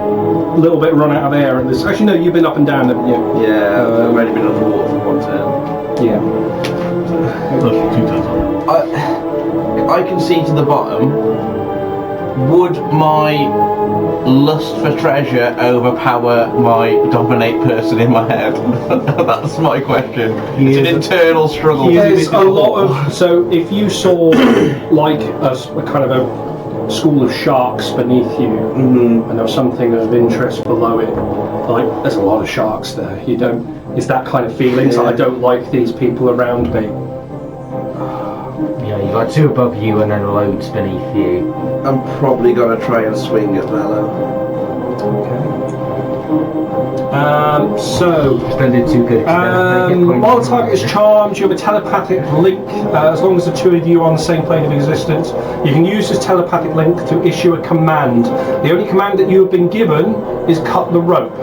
a little bit run out of air in this. Actually, no, you've been up and down, haven't you? Yeah, I've already been underwater for one turn. Yeah. Two turns on. I can see to the bottom. Would my lust for treasure overpower my dominate person in my head? That's my question. It's an internal struggle. There's a lot of. So if you saw like a kind of a school of sharks beneath you, and there was something of interest below it, like there's a lot of sharks there. You don't. It's that kind of feeling. So I don't like these people around me. Yeah, you got two above you and then loads beneath you. I'm probably gonna try and swing at Bella. So. Don't do too good. While the target is charmed, you have a telepathic link. As long as the two of you are on the same plane of existence, you can use this telepathic link to issue a command. The only command that you have been given is cut the rope.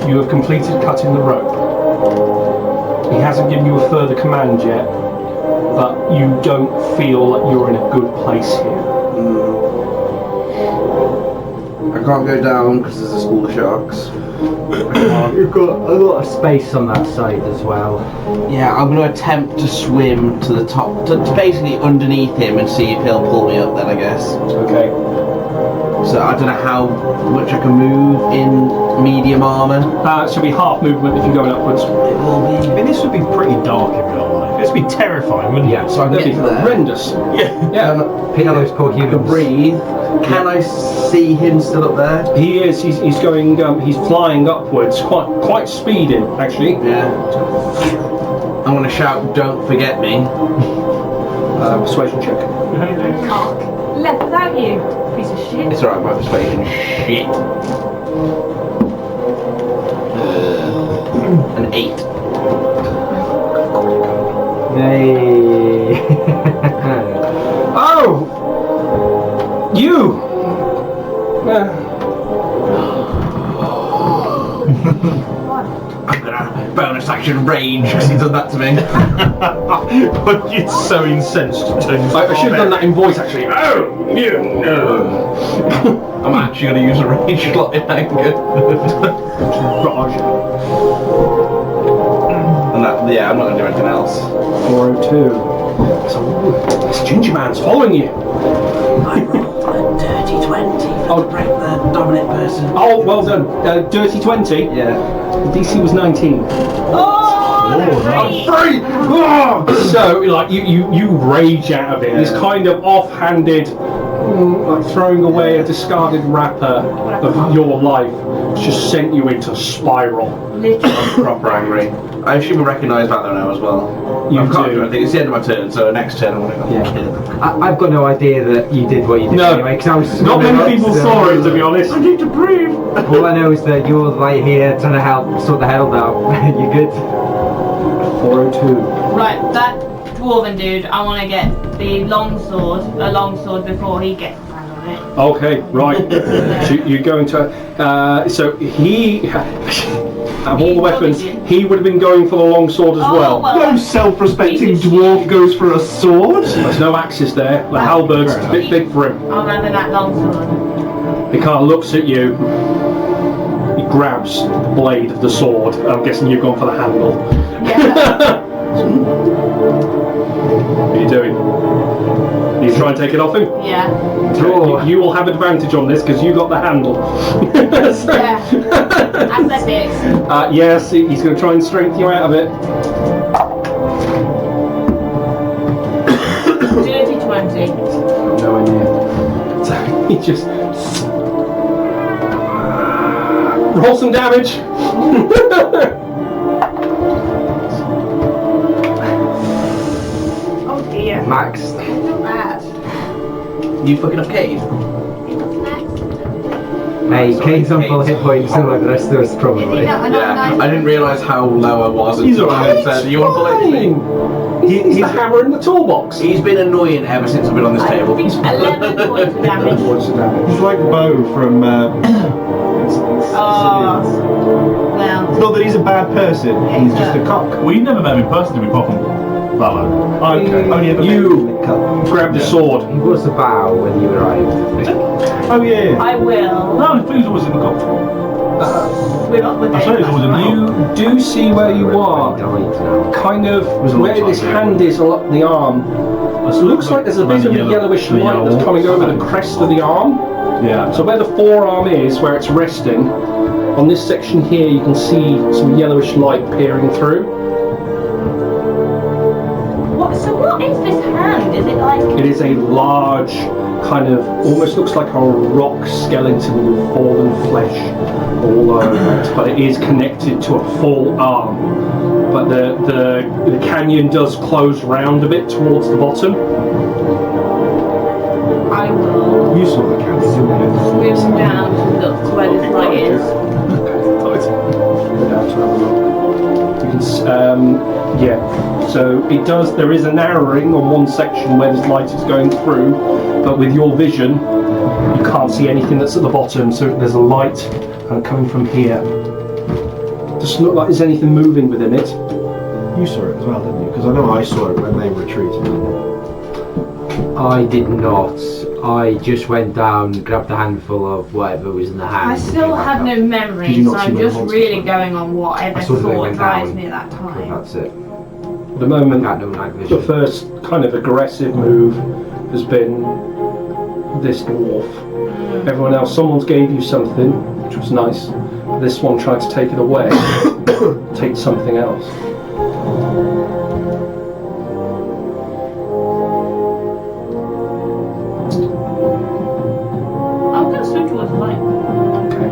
You have completed cutting the rope. He hasn't given you a further command yet, but you don't feel like you're in a good place here. I can't go down because there's a school of sharks. You've got a lot of space on that side as well. Yeah, I'm going to attempt to swim to the top, to basically underneath him and see if he'll pull me up then, I guess. Okay. So I don't know how much I can move in medium armour. It should be half movement if you're going upwards. It will be. I mean, this would be pretty dark in real life. This would be terrifying, wouldn't Yeah. it? So I can That'd get be to there. horrendous. Yeah. Pick those poor I can humans. breathe. Can I see him still up there? He is. He's going. He's flying upwards, quite speeding actually. Yeah. I'm gonna shout, "Don't forget me!" Persuasion check. Cock. Left without you, piece of shit. It's alright, my persuasion. Shit. An 8. Yay! Oh, you. I'm gonna bonus action rage because he done that to me. But it's so incensed. I should have done that in voice actually. Oh, you know. I'm actually gonna use a rage slot in anger. And that, yeah, I'm not gonna do anything else. 402. So this ginger man's following you. I rolled a dirty 20 for Oh. the break the dominant person. Oh, well done. Dirty 20. Yeah. The DC was 19. Oh, nice. Free! So, like, you rage out of it. This kind of offhanded, like throwing away a discarded wrapper of your life just sent you into a spiral. literally. I'm proper angry. I assume I recognise that though now as well. You I can't do. do anything. It's the end of my turn, so next turn I'm gonna go Yeah. kill him. I've got no idea that you did what you did No. anyway, because I was Not many people saw it, to be honest. I need to breathe. All I know is that you're right here trying to help sort the hell out. You good? 402. Right, that dwarven dude, I want to get the a longsword before he gets his hand on it. Okay, right. So you're going to. So he. Of all the weapons, he would have been going for the long sword as well. No self-respecting Piece of dwarf shit. goes for a sword. There's no axes there. The halberd's a bit big for him. I'm having that longsword. He kind of looks at you. He grabs the blade of the sword. I'm guessing you've gone for the handle. Yeah. What are you doing? Are you trying to take it off him? Yeah. Draw. You will have advantage on this because you got the handle. So- Yeah. Athletics. Yes, he's going to try and strengthen you out of it. Dirty 20. Nowhere near. So he just roll some damage. Oh dear. Max. Not bad. You fucking up Cade? Hey, Kate's on full hit points, and like the rest of us probably. Yeah. I didn't realise how low I was. He's until alright. I said, "You want to play me?" He's the hammer in the toolbox. He's been annoying ever since I've been on this I table. think 11 points of damage. What's the damage? He's like Bo from. Oh. Well. Not that he's a bad person. He's just a cock. We never met him in person, did we, Popham? That low. Okay. Only ever You met him in the cup. grab the sword. He was a bow when you arrived, I think. Oh yeah. I will No, his food's always in the cup. swim up with I it. said it was in the You do see where you are. Kind of where this hand is along the arm. It looks like there's a bit of a yellowish light that's coming over the crest of the arm. Yeah. So where the forearm is, where it's resting, on this section here you can see some yellowish light peering through. So what is this hand? Is it like... It is a large, kind of, almost looks like a rock skeleton with fallen flesh all over it, but it is connected to a full arm. But the canyon does close round a bit towards the bottom. I will You saw the candy. swim down to look where this light is. You can, yeah. So it does. There is a narrowing on one section where this light is going through, but with your vision, you can't see anything that's at the bottom. So there's a light kind of coming from here. Doesn't look like there's anything moving within it. You saw it as well, didn't you? Because I know I saw it when they retreated. I did not. I just went down, grabbed a handful of whatever was in the hand. I and still came back have up. no memory, Did you not so see I'm where the just monsters really were? going on I whatever saw that they thought went drives down. me at that And time. that's it. At the moment, Got no night the vision. first kind of aggressive move has been this dwarf. Everyone else, someone's gave you something, which was nice. This one tried to take it away, take something else. I'm going to swim towards the light. Okay.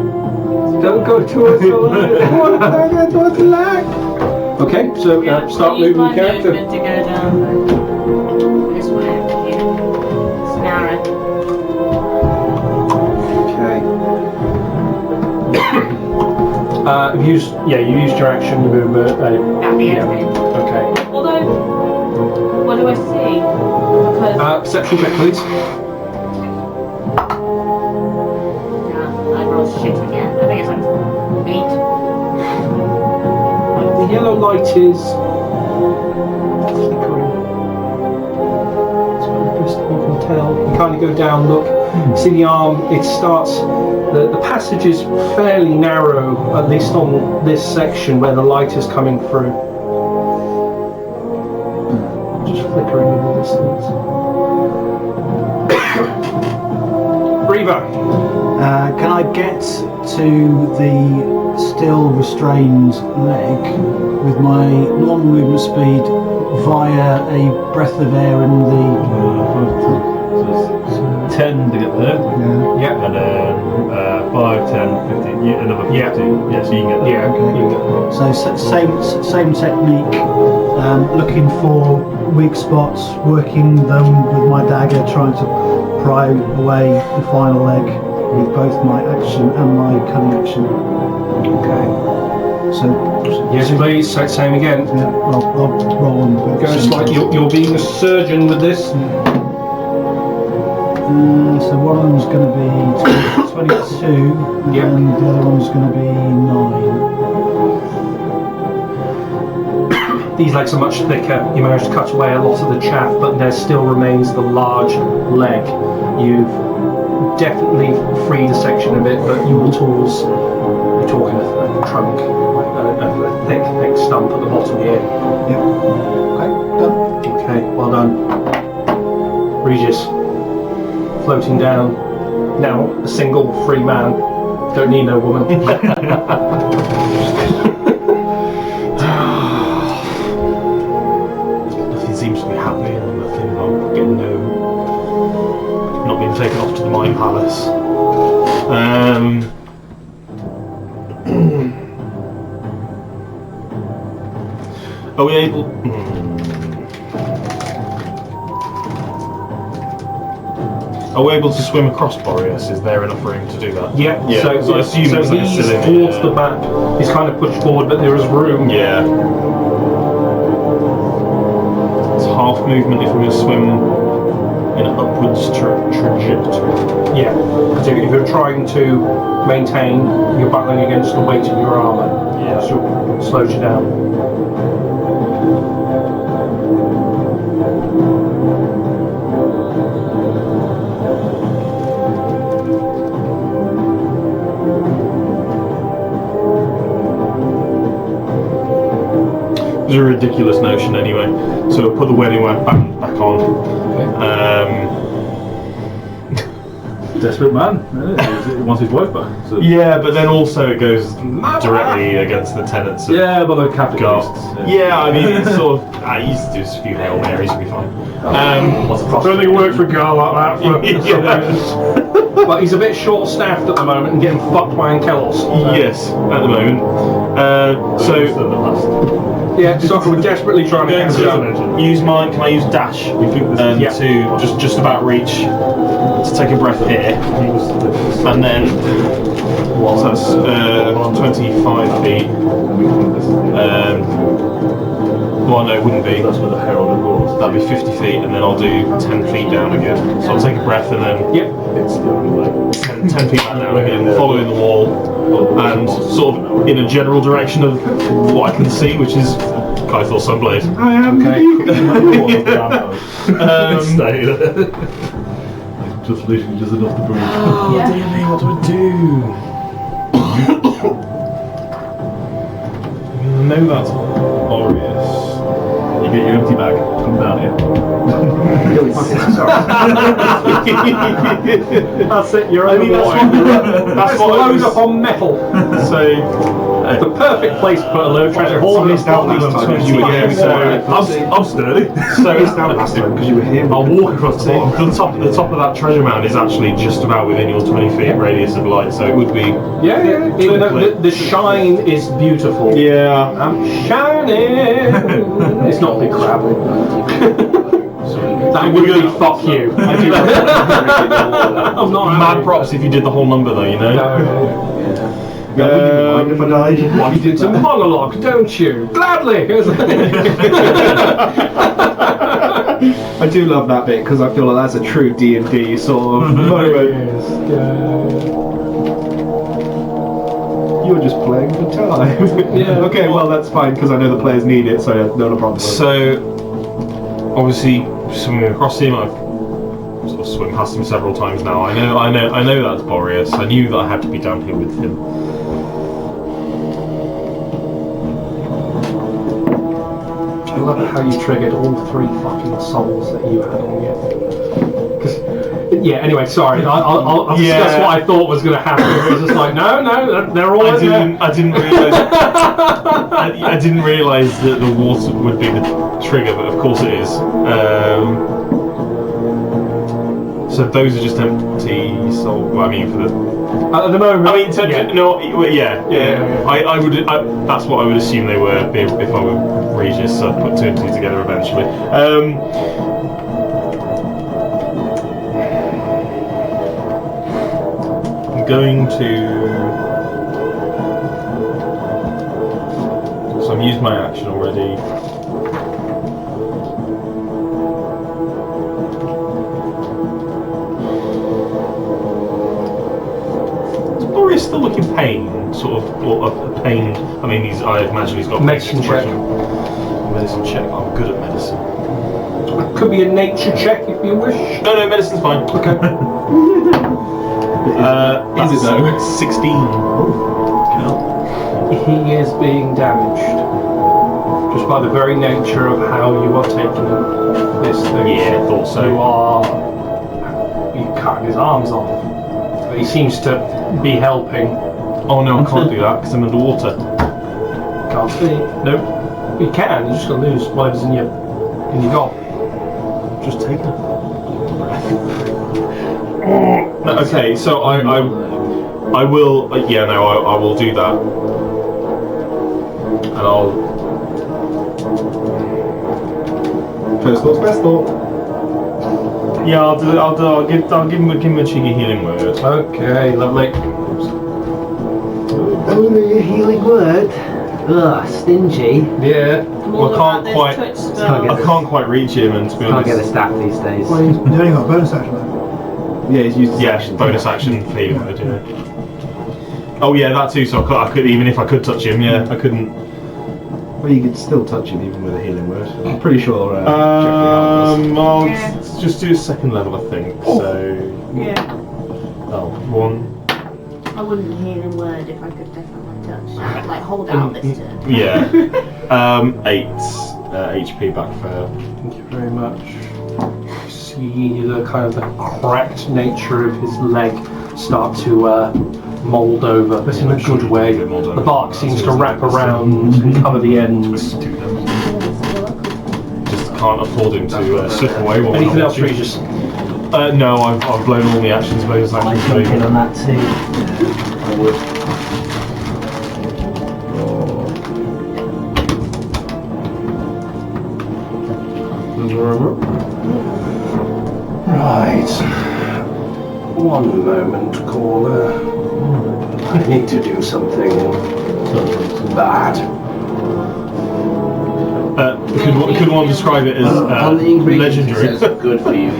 Don't go towards the light. Don't go towards the light. Okay, so start Use moving my the character. movement to go down this way. Here. It's narrow. Okay. You used your action, your movement. At the end. Okay. Although, what do I see? Because Perception check, please. I rolled shit again. I think it's like 8. The yellow light is flickering. It's the best you can tell. You kind of go down, look, see the arm. It starts. The passage is fairly narrow, at least on this section where the light is coming through. Just flickering in the distance. Reva. Can I get to the still restrained leg with my normal movement speed via a breath of air in the... 10 to get there. Yep. And then 5, 10, 15. Yeah, another 15. Yeah, so you can get there. Yeah. So same technique, looking for weak spots, working them with my dagger, trying to pry away the final leg with both my action and my cunning action. Okay. So Yes, please. Same again. yeah, I'll roll on. Go like you're being a surgeon with this. So one of them's going to be 22, Yep. and the other one's going to be 9. These legs are much thicker. You managed to cut away a lot of the chaff, but there still remains the large leg. You've definitely freed a section of it, but your tools, you're talking a trunk, like a thick stump at the bottom here. Yep. Okay, done. Okay, well done. Regis, floating down. Now a single free man. Don't need no woman. Nothing seems to be happening, and nothing. I'm getting not being taken off to the Mind Palace. Are we able? Are we able to swim across Boreas? Is there enough room to do that? Yeah, Yeah, so I assume so it's like a he's cylinder, towards yeah. the back. He's kind of pushed forward, but there is room. Yeah. It's half movement if we're going to swim in an upwards trajectory. Yeah. So if you're trying to maintain, you're battling against the weight of your armour. Yeah. So it slows you down. It's a ridiculous notion anyway. So we'll put the wedding band back on. Desperate man. Yeah, he wants his wife back. So. Yeah, but then also it goes directly against the tenets of Yeah, but the Catholic God. priests. Yeah, I mean, it's sort of. I used to do a few Hail Marys, it'd be fine. I don't think it works for a girl like that. For But he's a bit short-staffed at the moment and getting fucked by Ankelos. Yes, at the moment. Yeah, so we're desperately trying to catch up. Use mine. Can I use dash to just about reach to take a breath here, and then so that's 25 feet. Well, no, it wouldn't be. That's where the herald goes. That'd be 50 feet, and then I'll do 10 feet down again. So I'll take a breath and then It's the only way. 10 feet back down again, following the wall, and sort of in a general direction of what I can see, which is Kythor Sunblade. I am Okay. Stay there. Just literally just enough to breathe. Oh, Yeah. dear me, what do I do? I know that's Boreas. You get your empty bag. Come down here. That's it. You're only That's what I load was- up on metal. So, The perfect place to put a load of treasure. missed out last time because you were here. I'm sturdy. so Missed out last time because you were here. I'll walk across the bottom. The top of that treasure mound is actually just about within your 20 feet radius of light, so it would be. Yeah. The shine is beautiful. yeah. I'm shining. It's not a big crab. That would be fuck you. I'm not Mad props if you did the whole number though, you know? Yeah, would you mind if I died? You did some monologue, don't you? Gladly. I do love that bit because I feel like that's a true D&D sort of moment. You're just playing for time. Yeah. Okay, well that's fine because I know the players need it, so no problem. So, obviously, swimming across him, I've sort of swim past him several times now. I know that's Boreas. I knew that I had to be down here with him. I love how you triggered all 3 fucking souls that you had on you. 'Cause- yeah, anyway, sorry. I'll discuss what I thought was going to happen. It was just like, no, they're all in there. I didn't realize. I didn't realize that the water would be the trigger, but of course it is. So those are just empty souls. Well, I mean, for the. At the moment, I mean, yeah. no, yeah. Yeah. I would. That's what I would assume they were if I were Regis. So I'd put 2 and 2 together eventually. I'm going to. So I've used my action already. Is still looking pain, sort of, or a pain. I mean, I imagine he's got Medicine check. Medicine check. I'm good at medicine. It could be a nature check if you wish. No, medicine's fine. Okay. Is it though? 16. He is being damaged. Just by the very nature of how you are taking this thing. Yeah, I thought so. You cutting his arms off. But he seems to be helping. Oh no, I can't do that because I'm underwater. Can't see. Nope. You can, you're just going to lose whatever's in your gob. Just take it. Okay, so I will. Yeah, no, I will do that, and I'll. First thoughts, best thought. Yeah, I'll give him a cheeky healing word. Okay, lovely. Only a healing word. Ugh, stingy. Yeah. I'm all Well, about can't those quite- twitch spells. Can't I can't quite reach him, and to be Can't get the honest, staff these days. Well, you only got a bonus action though. Yeah, he's used his yeah, action. bonus action for healing word. Yeah. Oh yeah, that too. So I could even if I could touch him, yeah, I couldn't. Well, you could still touch him even with a healing word. I'm pretty sure. Jeffrey I'll Yeah. just do a second level, I think. So, Yeah, 1. I wouldn't hear a word if I could definitely touch. I'd like hold out this turn. Yeah. 8 HP back fail. Thank you very much. See the kind of the cracked nature of his leg start to mould over, but in a good way. The bark seems to wrap around and cover the ends. Just can't afford him to slip away. While Anything we're else, watching. Regis? No, I've blown all the actions, bonus actions. Jump in on that too. I would. Right. One moment, caller. I need to do something bad. Could one describe it as On the ingredients it legendary? says good for you.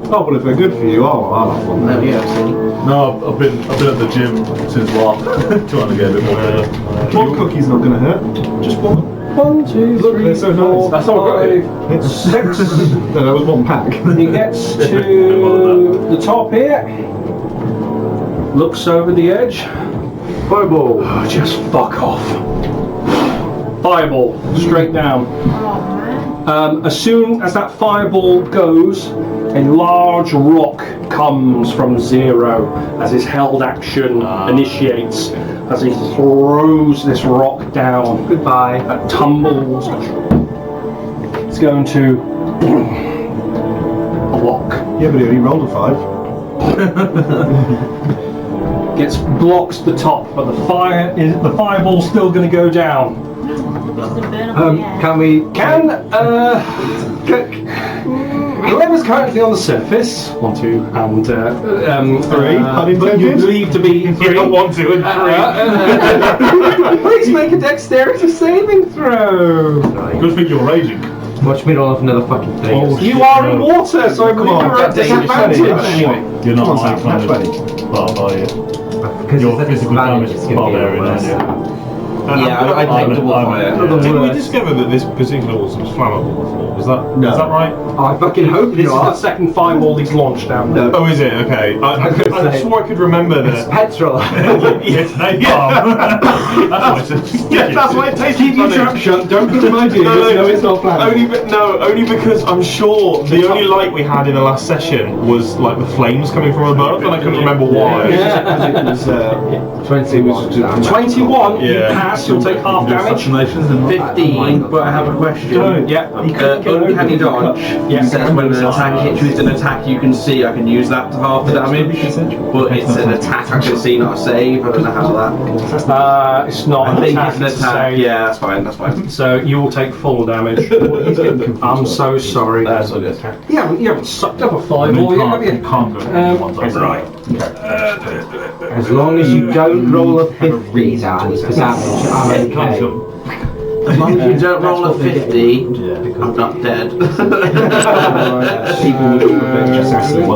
Oh, well, if they're good for you, I'll have one. No, yeah, absolutely. No, I've been at the gym since LARP, trying to get a bit more fit. One cookie's not going to hurt. Just one. 1, 2, Look, 3, they're so 4, nice. That's all good. 6. No, that was one pack. He gets to the top here. Looks over the edge. Fireball. Oh, just fuck off. Fireball, straight down. As soon as that fireball goes, a large rock comes from Zero as his held action initiates. As he throws this rock down, Goodbye. it tumbles. It's going to block. Yeah, but he only rolled a 5. Gets blocked the top, but the fireball's still going to go down. Can we? Whoever's currently on the surface, 1, 2, and 3. But you believe to be 3. 1, 2, and 3. Please make a dexterity saving throw. Good thing you're raging. Watch me roll off another fucking thing. Oh, You are in water, so I believe you're at disadvantage. You're not my Come on, Sam, kind of. Well, Because your it's a physical damage disadvantage, is it's going to be barbarian, worse. aren't you? Yeah, I take double fire. Didn't we discover that this particular was flammable before? Is that right? I fucking hope This is the not. second fireball he's launched down there. Oh, is it? Okay. I swore I could remember that. Petrol. Yes, that's why it tastes Keep your funny. trap shut, don't put them ideas, no, it's not planned. Only because I'm sure the only light we had in the last session was like the flames coming from above, and I couldn't remember why. It was, 21. 21, you Yeah. pass, you'll take half damage. 15, but I have a question. Yeah. Uncanny dodge. Yeah. Says when an attack hits you, it's an attack you can see. I can use that to half the damage. But it's an attack I can see, not a save. I don't know how that. It's not I an think attack, it's an it's a attack. save. Yeah, that's fine. That's fine. So you will take full damage. I'm so sorry. That's all good. You haven't sucked up a fireball yet, have you? Can't go. Right. As long as you don't roll a 50, Dan, for damage, I'm okay. As long as you don't roll a 50, I'm not dead. Was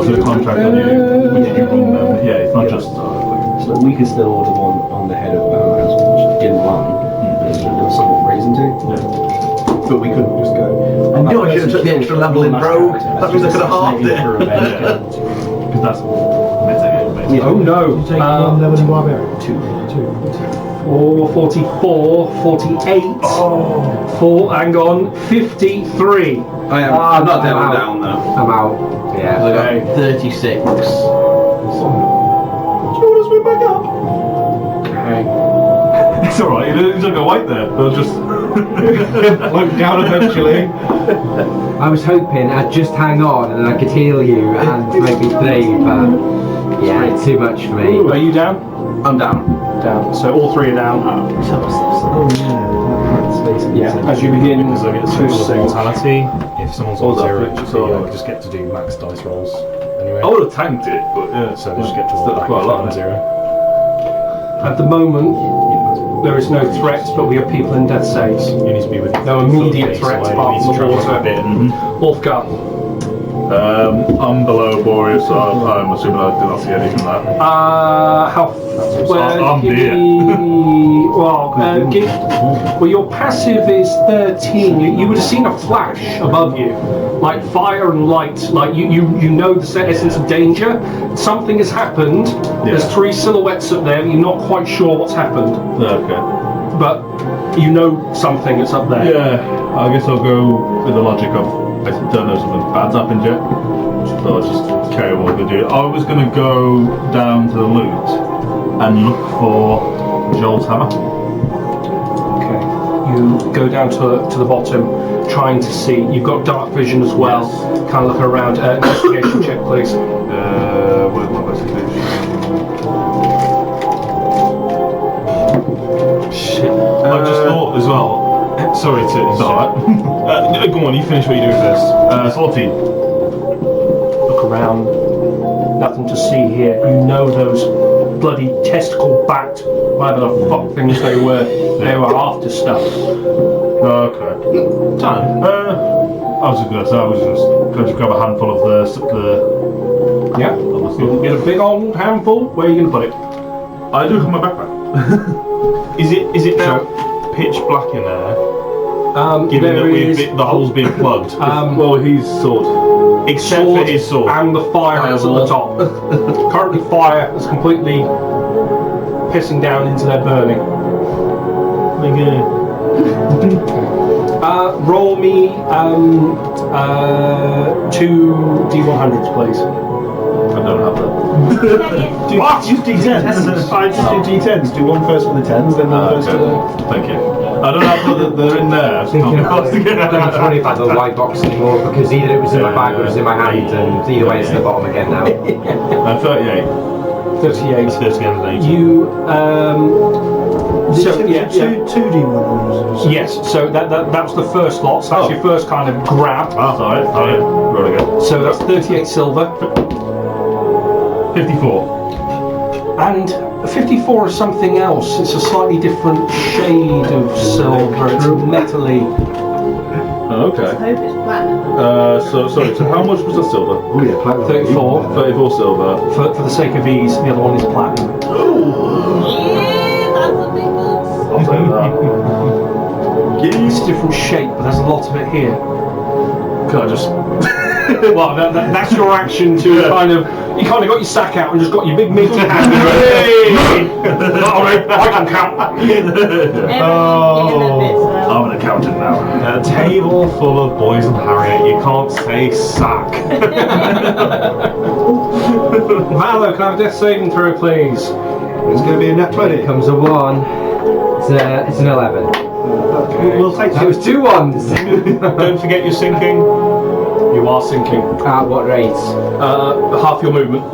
there a contract on you? When did you run them? Yeah, it's not just. So we could still order one on the head of Barrowhouse, which didn't run. There was some reason to. But we couldn't just go. I knew I should have took the extra level in Rogue. That means I could have halved it. Because that's basically. Oh no. Take one level in barbarian. 2. 4, 44, 48, 4, hang on, 53. I'm not dead, I'm down though. I'm out. Yeah. I got 36. It's alright, you don't go white there. They'll just. Float down eventually. I was hoping I'd just hang on and then I could heal you and maybe 3, but yeah, it's too much for me. Are you down? I'm down. Down. So all 3 are down. Oh Yeah. As you begin Because I get to the sing. fatality. If someone's on Hold up, 0 it's HP, all- I just get to do max dice rolls anyway. I would have tanked it, but yeah. So they just get to Still roll back quite a lot. from 0. At the moment, there is no threats, but we have people in death saves. You need to be within No immediate threats apart from the water. Wolfgar. I'm below Boreas, so I'm assuming I did not see anything from that. How? I'm give near. me- well, your passive is 13. You would have seen a flash above you, like fire and light. Like you know the essence of danger. Something has happened. There's 3 silhouettes up there. You're not quite sure what's happened, Okay. but you know something is up there. Yeah, I guess I'll go with the logic of I don't know something bad's happened yet. So I'll just carry on what we're doing. I was going to go down to the loot and look for Joel's hammer. Okay. You go down to the bottom, trying to see. You've got dark vision as well. Kind of looking around. Investigation check, please. Where's my investigation? Shit. I just thought as well. Sorry to. It's alright. Go on, you finish what you're doing first. 14. Look around. Nothing to see here. You know those bloody testicle-backed, whatever the fuck things they were. They were after stuff. Okay. Time. I was just going to say, I was just going to grab a handful of the Yeah. You get a big old handful. Where are you going to put it? I do have my backpack. Is it now pitch black in there? Given there that is the hole's being plugged. Well, he's sword. Except for his sword. and the fire is at the top. Currently, fire is completely pissing down into their burning. Roll me 2 D100s, please. I don't have that. What? Use D10s. I just do D10s. Do one first for the 10s, then one first for the... Thank you. I don't have that. They're in there. I don't worry about the white box anymore because either it was in my bag or it was in my hand, and either way it's in the bottom again now. 38. 38. 38. You so Two D100s. yes. So that was the first lot. So that's your first kind of grab. Ah, sorry. Sorry. Roll again. So that's 38 silver. 54. And 54 is something else. It's a slightly different shade of silver. It's metally. Okay. I hope it's platinum. So how much was the silver? Oh yeah, platinum. 34. 34 silver. For the sake of ease, the other one is platinum. Yeah, that's a big one. I'll take that. It's a different shape, but there's a lot of it here. Can I just... Well, that's your action to kind of... You kind of got your sack out and just got your big meaty hand. Hey! I can count. I'm an accountant now. A table full of boys and Harriet, you can't say sack. Mallow, can I have a death saving throw, please? It's going to be a net 20. Here comes a 1. It's an 11. We'll take It was 2 1s. Don't forget you're sinking. You are sinking. At what rate? Half your movement.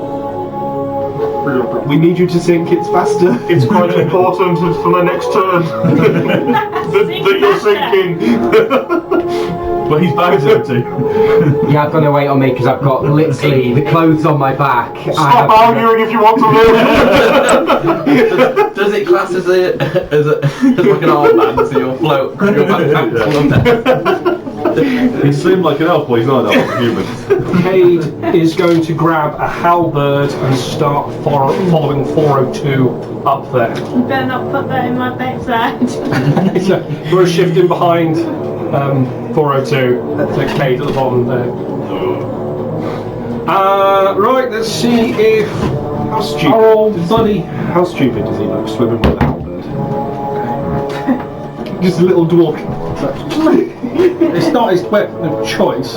We need you to sink. It's faster. It's quite important for the next turn that you're sinking. But he's bags empty. Yeah, I've got to wait on me because I've got literally the clothes on my back. Stop arguing if you want to live. Does it class as like an armband, so you'll float? Your backpack's He seemed like an elf, but he's not an elf, he's human. Cade is going to grab a halberd and start following 402 up there. You better not put that in my backside. So we're shifting behind 402. So Cade at the bottom there. Right, let's see if How stupid? our old buddy. How stupid does he look swimming with a halberd? Just a little dwarf. It's not his weapon of choice.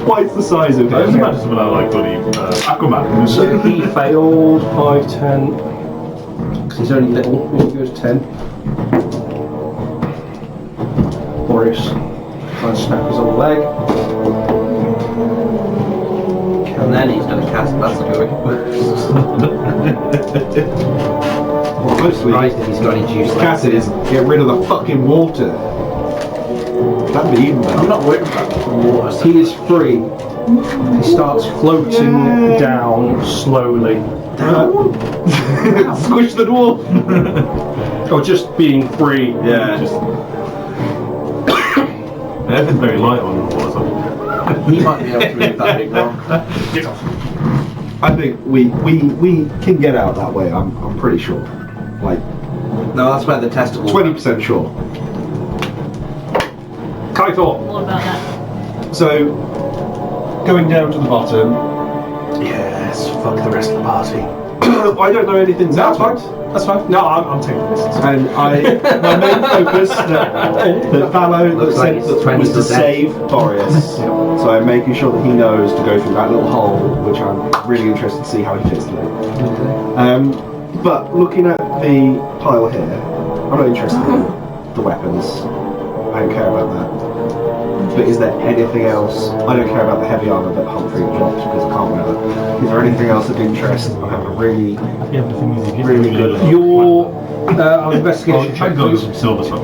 Twice the size of I just him. imagine something like bloody Aquaman. So he failed 5, 10. Because he's only little. Here goes 10. Boris trying to snap his other leg. And then he's going to cast Massacre. Well, mostly, Surprised if he's got any juice left. Cassid is get rid of the fucking water. That'd be even better. I'm not worried about the water. He is free. He starts floating down slowly. Squish the dwarf. Or just being free. Yeah. Everything's very light on water. He might be able to move that big rock. I think we can get out that way. I'm pretty sure. Like No, that's where the testicles. 20% sure. Kaithor. More about that. So going down to the bottom. Yes, fuck the rest of the party. I don't know anything. That's fine. That's fine. No, I'm taking this. And my main focus that Fallow Looks like it's 20 was to to death. save Boreas. So I'm making sure that he knows to go through that little hole, which I'm really interested to see how he fits through. But looking at the pile here, I'm not interested in the weapons. I don't care about that. But is there anything else? I don't care about the heavy armor that Humphrey dropped because I can't wear that. Is there anything else of interest? I have a really good. Your investigation I check, got please. some silver so I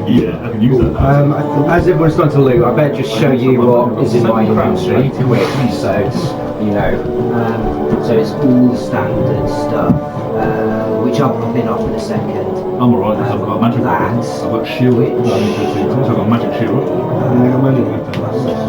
can use that now. As everyone's gone to loot, I better just show you what is in my inventory quick, so you know. So it's all standard stuff, which I'll pop in off in a second. I'm alright because I've got a magic weapon. That, I've got shield. which- that I need to see. So I've got a magic shield.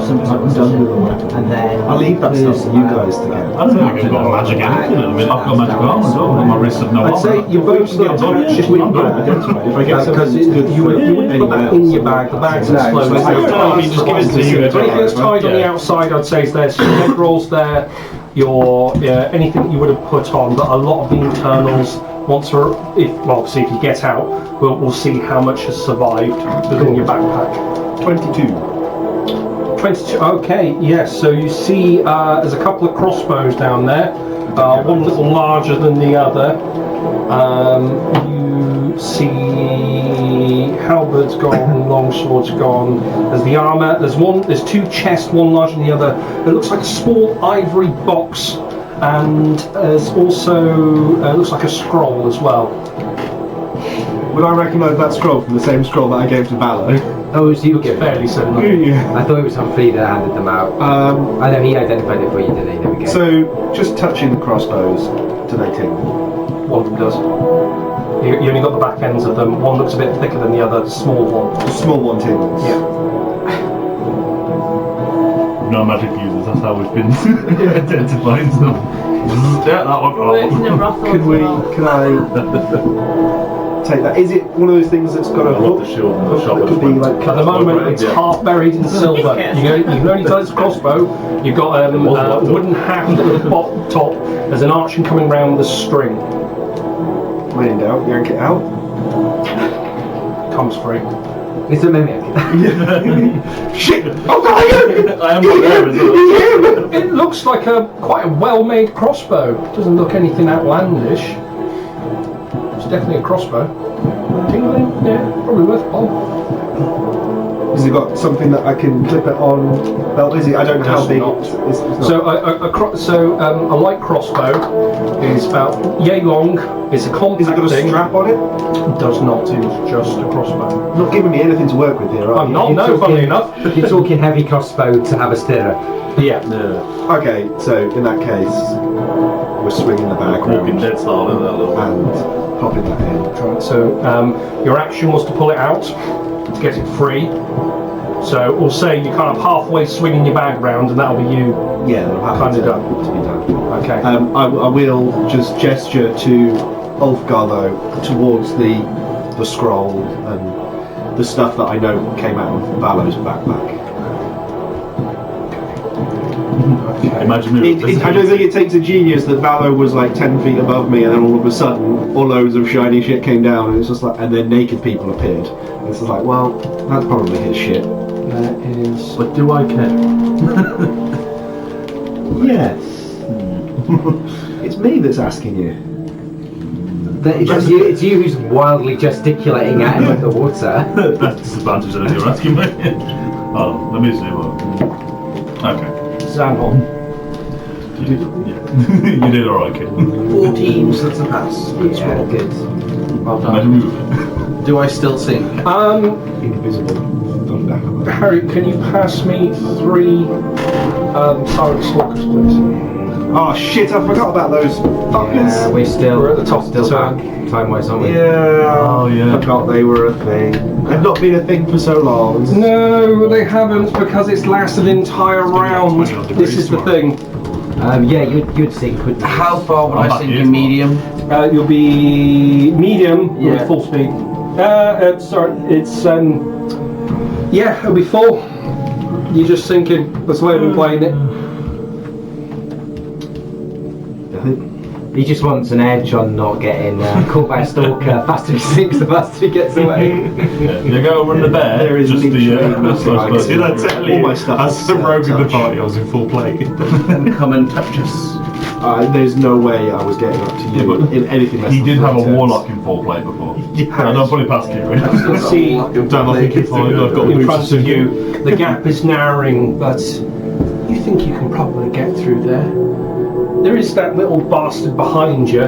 sometimes and then I'll leave that stuff for you guys to get. I don't think I've got a magic anything at the minute. I've got magic armor as well. On my wrist of no armor. I'd say you both still Just leave that. If I get because something you wouldn't put that in your bag. The bag's No, exploded. so it's No, I mean, just give it to you. Anything that's tied on the outside, I'd say is there. So your head rolls there. Your anything you would have put on, but a lot of the internals. Once or if obviously if you get out, we'll see how much has survived within your backpack. 22. 22. Okay, yes. So you see, there's a couple of crossbows down there. One a little larger than the other. You see halberds gone, longswords gone. There's the armour. There's two chests, one larger than the other. It looks like a small ivory box, and there's also looks like a scroll as well. Would I recognise that scroll from the same scroll that I gave to Ballo? Oh, it was you Looks giving fairly it? similar. Yeah. I thought it was Humphrey that handed them out. I know he identified it for you, didn't he? There we go. So, just touching the crossbows, do they tingle? One of them does. You only got the back ends of them. One looks a bit thicker than the other, small one. The small one tingles. Yeah. No magic users, that's how we've been identifying them. Yeah, that one. Works in a brothel as well. Can I take that? Is it one of those things that's got a I love hook? the shield and the Hook shot that could be like At the moment, it's Yeah. half buried in silver. You can only tell it's a crossbow. You've got a wooden haft at the top. There's an arching coming round the string. when in doubt, yank it out. Comes free. It's a mimic. Shit! Oh no! I am not there as well. It looks like quite a well-made crossbow. Doesn't look anything outlandish. It's definitely a crossbow. Tingling? Yeah, probably worth a bomb. Has it got something that I can clip it on? Well, is it? I don't know how Does big not. it's not. So a light crossbow is about yay long. It's a compact Has it got a thing. strap on it? Does not. It's just a crossbow. Not giving me anything to work with here, are I'm you? not. You're No, talking- funnily enough. You're talking heavy crossbow to have a stirrer. Yeah. Okay, so in that case, we're swinging the bag Walking around Dead style, isn't that little? and popping that in. Right, so your action was to pull it out, to get it free. So we'll say you're kind of halfway swinging your bag round, and that'll be you. Yeah, I'm happy Kind of to done. be done. Okay. I will just gesture to Ulfgar though towards the scroll and the stuff that I know came out of Valo's backpack. Imagine me. I don't think it takes a genius that Valo was like 10 feet above me, and then all of a sudden, all loads of shiny shit came down, and it's just like, and then naked people appeared. And it's just like, well, that's probably his shit. That is. But do I care? Yes. It's me that's asking you. It's you who's wildly gesticulating at him with the water. That's disadvantage that you're asking me. Oh, let me see what. Okay. Zanhorn. You did, you did alright, kid. 14, so that's a pass. Yeah, good. Well Imagine done. moving. Do I still sink? Invisible. Thunder. Harry, can you pass me 3 silent stalkers, please? Oh shit! I forgot about those fuckers. Yeah, We're at the top still of the turn. back time-wise, aren't we? Yeah. Oh, yeah. Forgot they were a thing. They've not been a thing for so long. No, they haven't, because it's lasted an entire round. 20 odd This is the degrees thing. Yeah, you'd sink, wouldn't you? How far would I'm I back sink here. in medium? You'll be medium Yeah. with full speed. Sorry, it's yeah, it'll be full. You're just thinking that's the way I've been playing it. He just wants an edge on not getting caught by a stalker. Faster he sinks, the faster he gets away. Yeah. You go run the bear. There is just the. literally nothing I can Did I tell All you? my stuff As is, the rogue in the touch. party, I was in full play. Come and touch us. There's no way I was getting up to Yeah, you but in anything less He than did have a 3 turns. warlock in full play before. I don't put it past you. See Damn, I think it's fine. I've got the in boots front to of sink you, the gap is narrowing, but you think you can probably get through there. There is that little bastard behind you.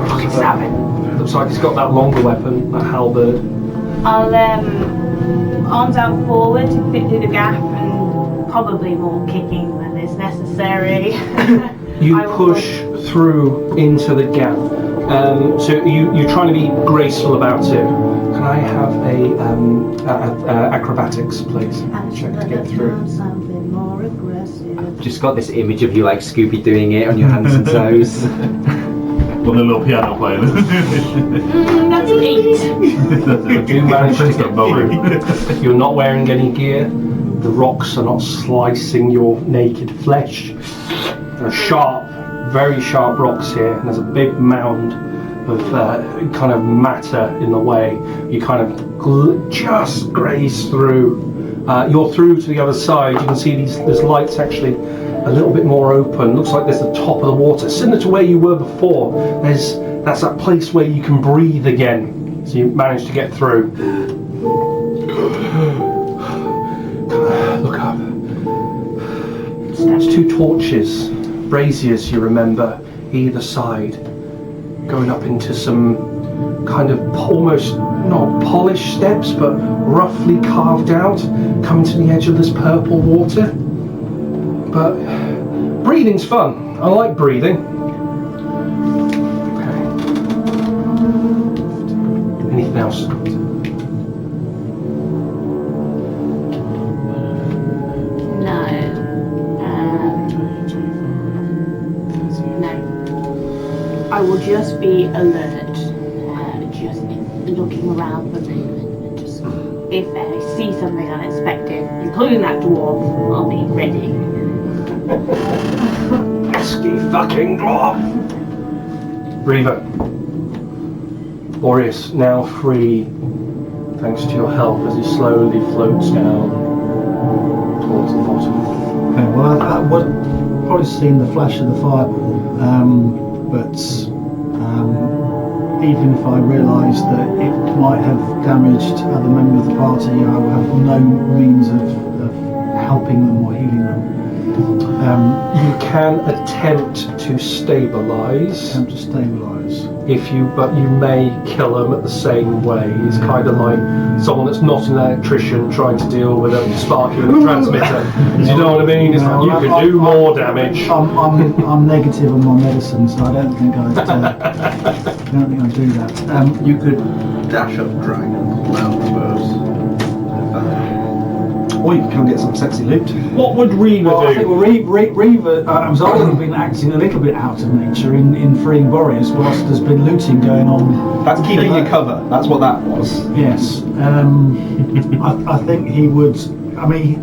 Fucking stab him. Looks like he's got that longer weapon, that halberd. I'll arms out forward to fit through the gap and probably more kicking than is necessary. You I will push through into the gap. So you're trying to be graceful about it. Can I have a acrobatics, please? Check to get through. Something more aggressive. Just got this image of you like Scooby doing it on your hands and toes. With a little piano player. That's an 8. You manage to Just a get moment. through. You're not wearing any gear. The rocks are not slicing your naked flesh. There are sharp, very sharp rocks here, and there's a big mound of kind of matter in the way. You kind of just graze through, You're through to the other side. You can see there's lights actually a little bit more open. Looks like there's the top of the water, similar to where you were before. That's that place where you can breathe again. So you managed to get through. Look up. There's 2 torches, braziers, you remember, either side, going up into some kind of almost not polished steps, but roughly carved out, coming to the edge of this purple water. But breathing's fun. I like breathing. Okay. Anything else? I will just be alert, just looking around for movement. Just if I see something unexpected, including that dwarf, I'll be ready. Pesky fucking dwarf! Reaver. Boreas now free, thanks to your help, as he slowly floats down towards the bottom. Okay, well, I would probably seen the flash of the fireball, but even if I realised that it might have damaged other members of the party, I will have no means of helping them or healing them. You can attempt to stabilise. But you may kill them at the same way. It's kind of like someone that's not an electrician trying to deal with a sparking of a transmitter. Do you know what I mean? It's like you could do more damage. I'm negative on my medicine, so I don't think I'd do that. You could dash up dragon well, I suppose. Or you can come get some sexy loot. What would Reaver Well, I do? think Reaver has already been acting a little bit out of nature in freeing Boreas whilst there's been looting going on. That's keeping your cover. That's what that was. Yes. I think he would, I mean,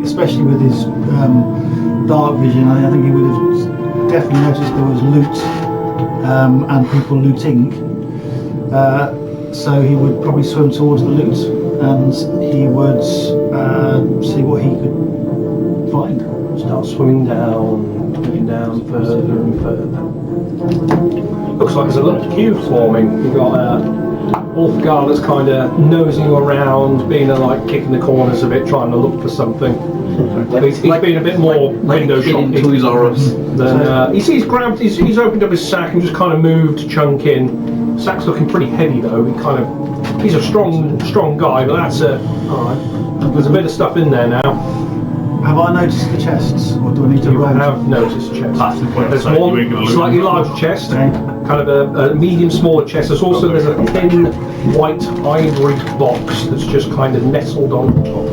especially with his dark vision, I think he would have definitely noticed there was loot and people looting. So he would probably swim towards the loot and he would see what he could find. Start swimming down, moving down further and further. Looks like there's a little queue forming. You've got Ulfgar that's kind of nosing around, being like kicking the corners of it, trying to look for something. He's been a bit more window shopping. Toys R Us. Then he's opened up his sack and just kind of moved to chunk in. Sack's looking pretty heavy though. He's a strong guy, but that's alright. There's a bit of stuff in there now. Have I noticed the chests, or do I need to You roll? have noticed chests. There's So you one ain't gonna lose slightly them. larger chest, Okay. kind of a medium smaller chest. There's a thin white ivory box that's just kind of nestled on top.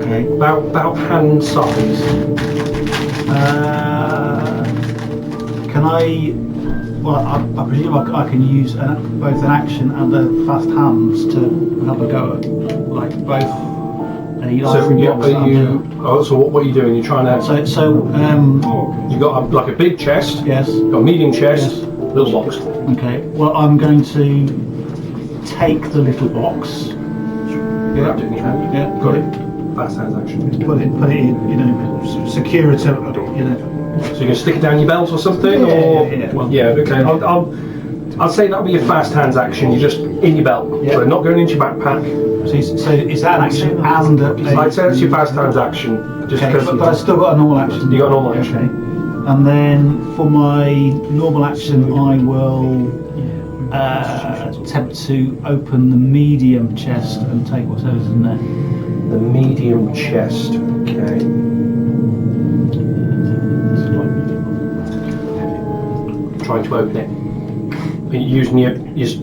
Okay. About hand size. Can I? Well, I presume I can use both an action and a fast hands to have a go at like both. Any So ivory box that I'm doing. so what are you doing? You're trying to. You You got like a big chest. yes. Got a medium chest. Yes. Little box. Okay. Well, I'm going to take the little box. Grabbed it in your hand. Yeah. Got it. Fast hands action. Put it in. Secure it. So you're gonna stick it down your belt or something, Okay. I'll say that'll be a fast hands action. You're just in your belt, so not going into your backpack. So is that an action and I'd say that's your fast hands action. Just Okay, because but I've still got a normal action. you got a normal action. Okay. And then for my normal action, I will attempt to open the medium chest and take whatever's in there. The medium chest. Okay. Trying to open it. Are you using your thieves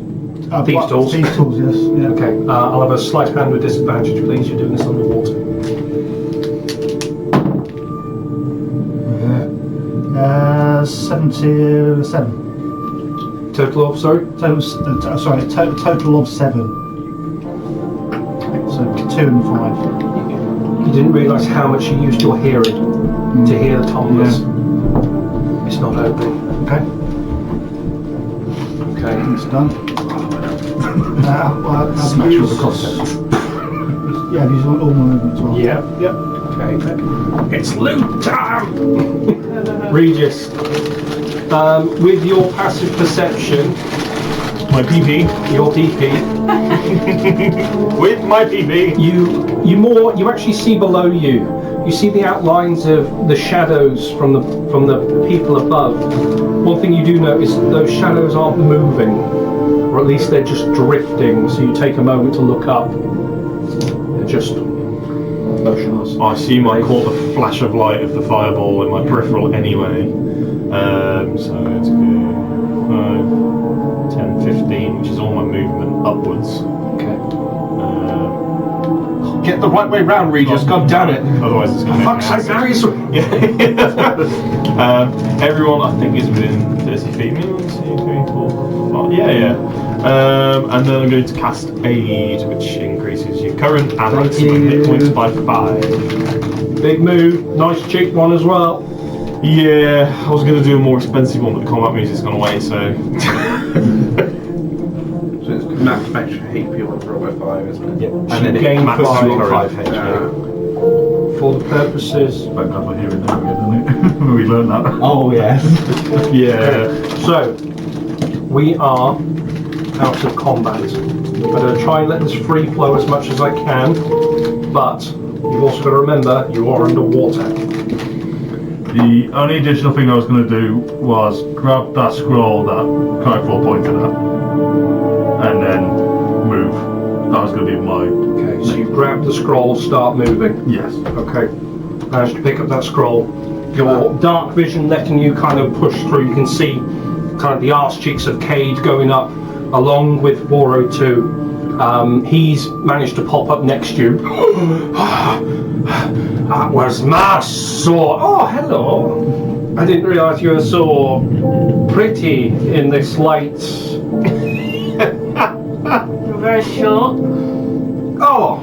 tools? Thieves tools, yes. Yeah. Okay. I'll have a sleight of hand with disadvantage, please. You're doing this underwater. 77. Total of, sorry? Total of 7. So 2 and 5. You didn't realise how much you used your hearing to hear the tumblers. It's not opening. Okay. Okay. It's done. Smash all the contents. Yeah, I've used all my movement as well. Yeah. Yep. Okay. It's loot time! Regis, with your passive perception, My PP. your DP, With my PP. you actually see below you. You see the outlines of the shadows from the people above. One thing you do notice, those shadows aren't moving, or at least they're just drifting. So you take a moment to look up. They're just motionless. I assume I caught the flash of light of the fireball in my peripheral anyway. So it's good. 5, 10, 15, which is all my movement upwards. Okay. Get the right way round, Regis. God damn it. Otherwise it's going to Fuck's sake, now you're everyone I think is within 30 feet. 1, 2, 3, 4, 5. Yeah. And then I'm going to cast Aid, which increases your current and maximum hit points by 5. Big move, nice cheap one as well. Yeah, I was going to do a more expensive one, but the combat music's gone away, so... So it's max extra HP on roll by 5, isn't it? Yep. And And then it gain max five. 5 HP. For the purposes. Thank God we're hearing that again, isn't it? We learned that. Oh, yes. Yeah. So, we are out of combat. I'm going to try and let this free flow as much as I can, but you've also got to remember you are underwater. The only additional thing I was going to do was grab that scroll that Kyfor pointed at, and then move. That was going to be my... Okay, so you grab the scroll, start moving. Yes. Okay, managed to pick up that scroll. Your dark vision letting you kind of push through. You can see kind of the arse cheeks of Cade going up, along with Boro too. He's managed to pop up next to you. That was my sword. Oh, hello. I didn't realise you were so pretty in this light. You're very short. Oh,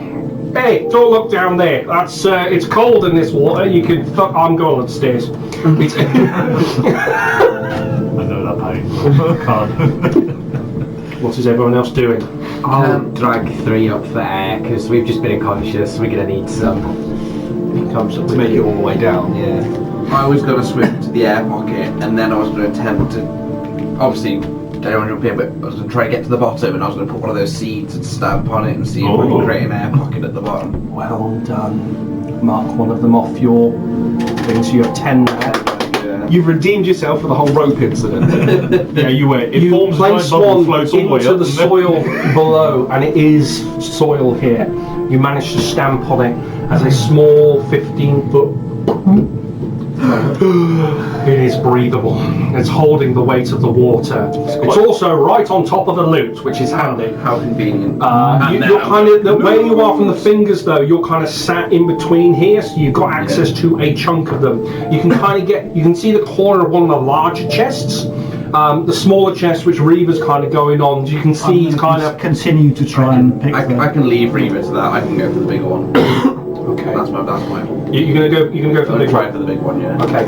hey, don't look down there. That's it's cold in this water. You can. I'm going upstairs. It's- I know that pain. Can't. What is everyone else doing? I'll drag 3 up for air because we've just been unconscious. We're gonna need some. He comes up To make it all the way down, yeah. I was going to swim to the air pocket, and then I was going to attempt to, obviously, don't want to jump in, but I was going to try to get to the bottom, and I was going to put one of those seeds and stamp on it and see if I can create an air pocket at the bottom. Well done. Mark one of them off your thing, so you have 10 now. You've redeemed yourself for the whole rope incident. Yeah, you were. It You forms a place giant bubble, one floats all the way into up. the soil below, and it is soil here. You manage to stamp on it as a small 15-foot. It is breathable. It's holding the weight of the water. It's also right on top of the loot, which is handy. How convenient. You're kind of the way you are from the fingers, though. You're kind of sat in between here, so you've got access to a chunk of them. You can kind of get. You can see the corner of one of the larger chests. The smaller chest, which Reva's kind of going on, you can see he's kind of. Continue to try and pick them. I can leave Reba to that. I can go for the bigger one. Okay. That's my. You're gonna go. You're gonna go for the I'm big trying one. for the big one, yeah. Okay.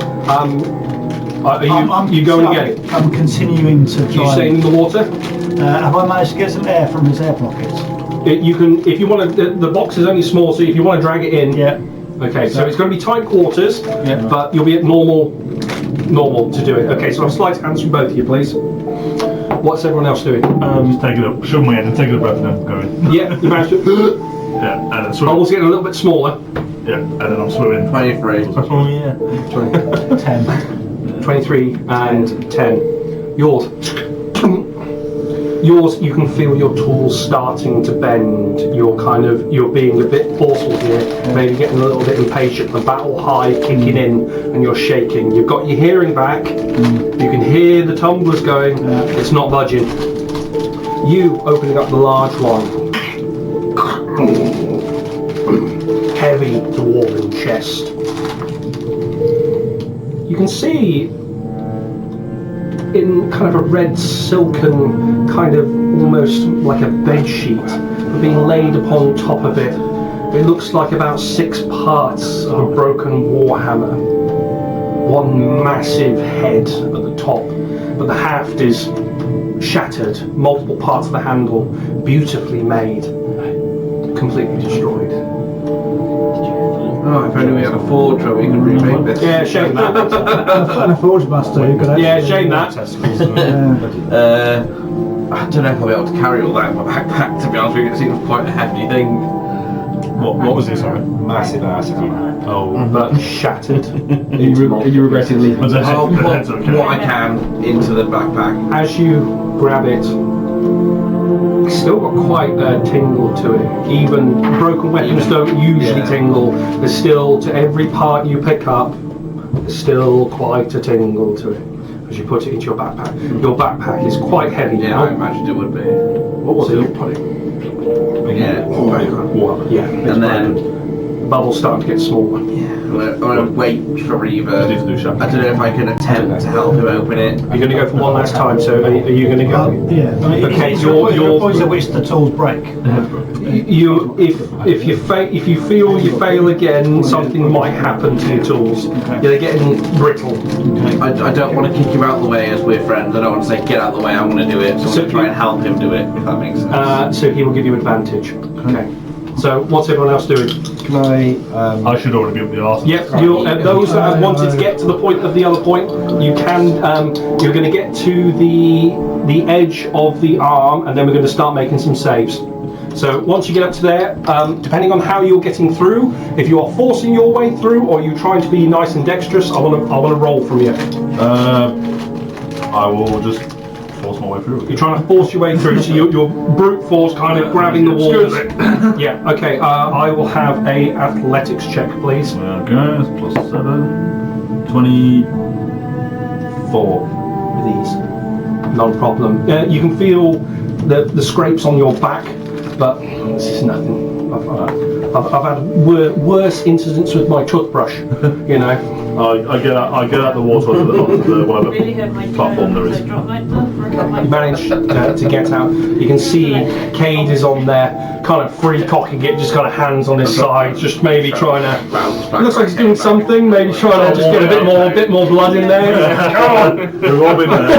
Are you going again? I'm continuing to Are you try. staying in the water? Have I managed to get some air from his air pockets? You can, if you want to. The box is only small, so if you want to drag it in. Yeah. Okay, so it's going to be tight quarters, Yeah. but you'll be at normal to do it. Okay, so I'll slide hands from both of you, please. What's everyone else doing? Just take it up, shove my head and take it a breath and then going. Yeah, you managed to. Yeah, and then swim. Bubbles getting a little bit smaller. Yeah, and then I'm swimming. 23. Oh yeah. 10. 23 and 10. Yours, you can feel your tools starting to bend. You're being a bit forceful here, maybe getting a little bit impatient. The battle high kicking in, and you're shaking. You've got your hearing back. You can hear the tumblers going. It's not budging. You opening up the large one. Heavy dwarven chest. You can see in kind of a red silken kind of almost like a bed sheet being laid upon top of it. It looks like about 6 parts of a broken warhammer. One massive head at the top, but the haft is shattered, multiple parts of the handle, beautifully made. completely destroyed. Oh, if only we had a forge where we could remake this. Yeah, shame that. And a forge master who could Yeah, actually shame that. I don't know if I'll be able to carry all that in my backpack, to be honest with you. It seems quite a heavy thing. What was this? Sorry. Massive ass hammer. Oh. But shattered. Are you regretting leaving? But the I'll head, the put head's okay. what I can into the backpack. As you grab it, it's still got quite a tingle to it. Even broken weapons don't usually tingle. There's still, to every part you pick up, there's still quite a tingle to it as you put it into your backpack. Your backpack is quite heavy Yeah, I now. imagined it would be. What was it? Yeah. Yeah. And then The bubble's starting to get smaller. I'm gonna wait for Reaver. Just do shut. I don't know if I can attempt to help him open it. You're going to go for one last time, so are you going to go? Yeah. I mean, Okay, it's you're- your points at which the tools break. You, if you feel you fail again, something might happen to your tools. They're getting brittle. I don't want to kick you out of the way as we're friends. I don't want to say get out of the way. I'm going to do it. So I'm going to try and help him do it. If that makes sense. So he will give you advantage. Okay. So what's everyone else doing? Can I? I should already be up the arse. Yep. You, those that have wanted to get to the point of the other point, you can. You're going to get to the edge of the arm, and then we're going to start making some saves. So once you get up to there, depending on how you're getting through, if you are forcing your way through or you're trying to be nice and dexterous, I want to roll from you. I will just force my way through. You're trying to force your way through, so you're brute force kind of grabbing the walls. Yeah. Okay. I will have a athletics check, please. Okay, that's plus 7. 24. With ease. No problem. You can feel the scrapes on your back, but this is nothing. I've had worse incidents with my toothbrush, you know. I get out the water onto the whatever Really hurt my platform there toes. is. I dropped my thumb for my You manage to get out. You can see Cade is on there, kind of free cocking it, just kind of hands on his side, just maybe trying to. Looks like he's doing something. Maybe trying to just get a bit more blood in there. Come on. We've all been there.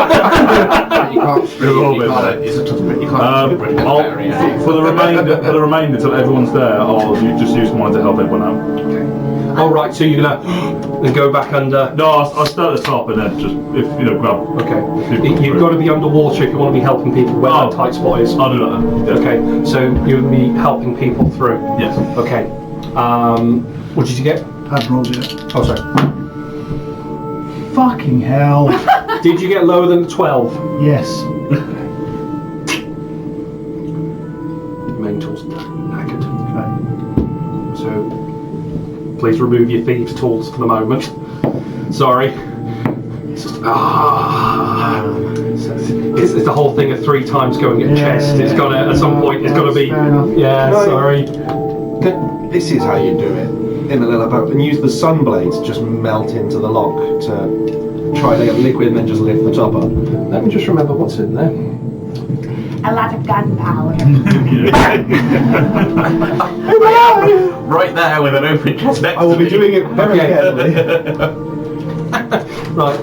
You can't scream. We've all You been can't. there. It's a tough bit. You can't scream. For the remainder till everyone's there, I'll just use mine to help everyone out. All right, so you're gonna then go back under. No, I'll start at the top and then just grab. Okay. You've got to be underwater if you want to be helping people where that tight spot is. I'll do that then. Yeah. Okay, so you'll be helping people through. Yes. Okay. What did you get? I've rolled it. Oh, sorry. Fucking hell. Did you get lower than 12? Yes. Main tools knackered. Okay. So, please remove your thieves' tools for the moment. Sorry. It's just, it's the whole thing of 3 times going at chest. It's got to, at some point, it's got to be. Fair enough. Yeah, sorry. This is how you do it in a little boat, and use the sun blades. Just melt into the lock to try to get liquid, and then just lift the top up. Let me just remember what's in there. A lot of gunpowder. Right there with an open chest next I will to be me. doing it very carefully. Right.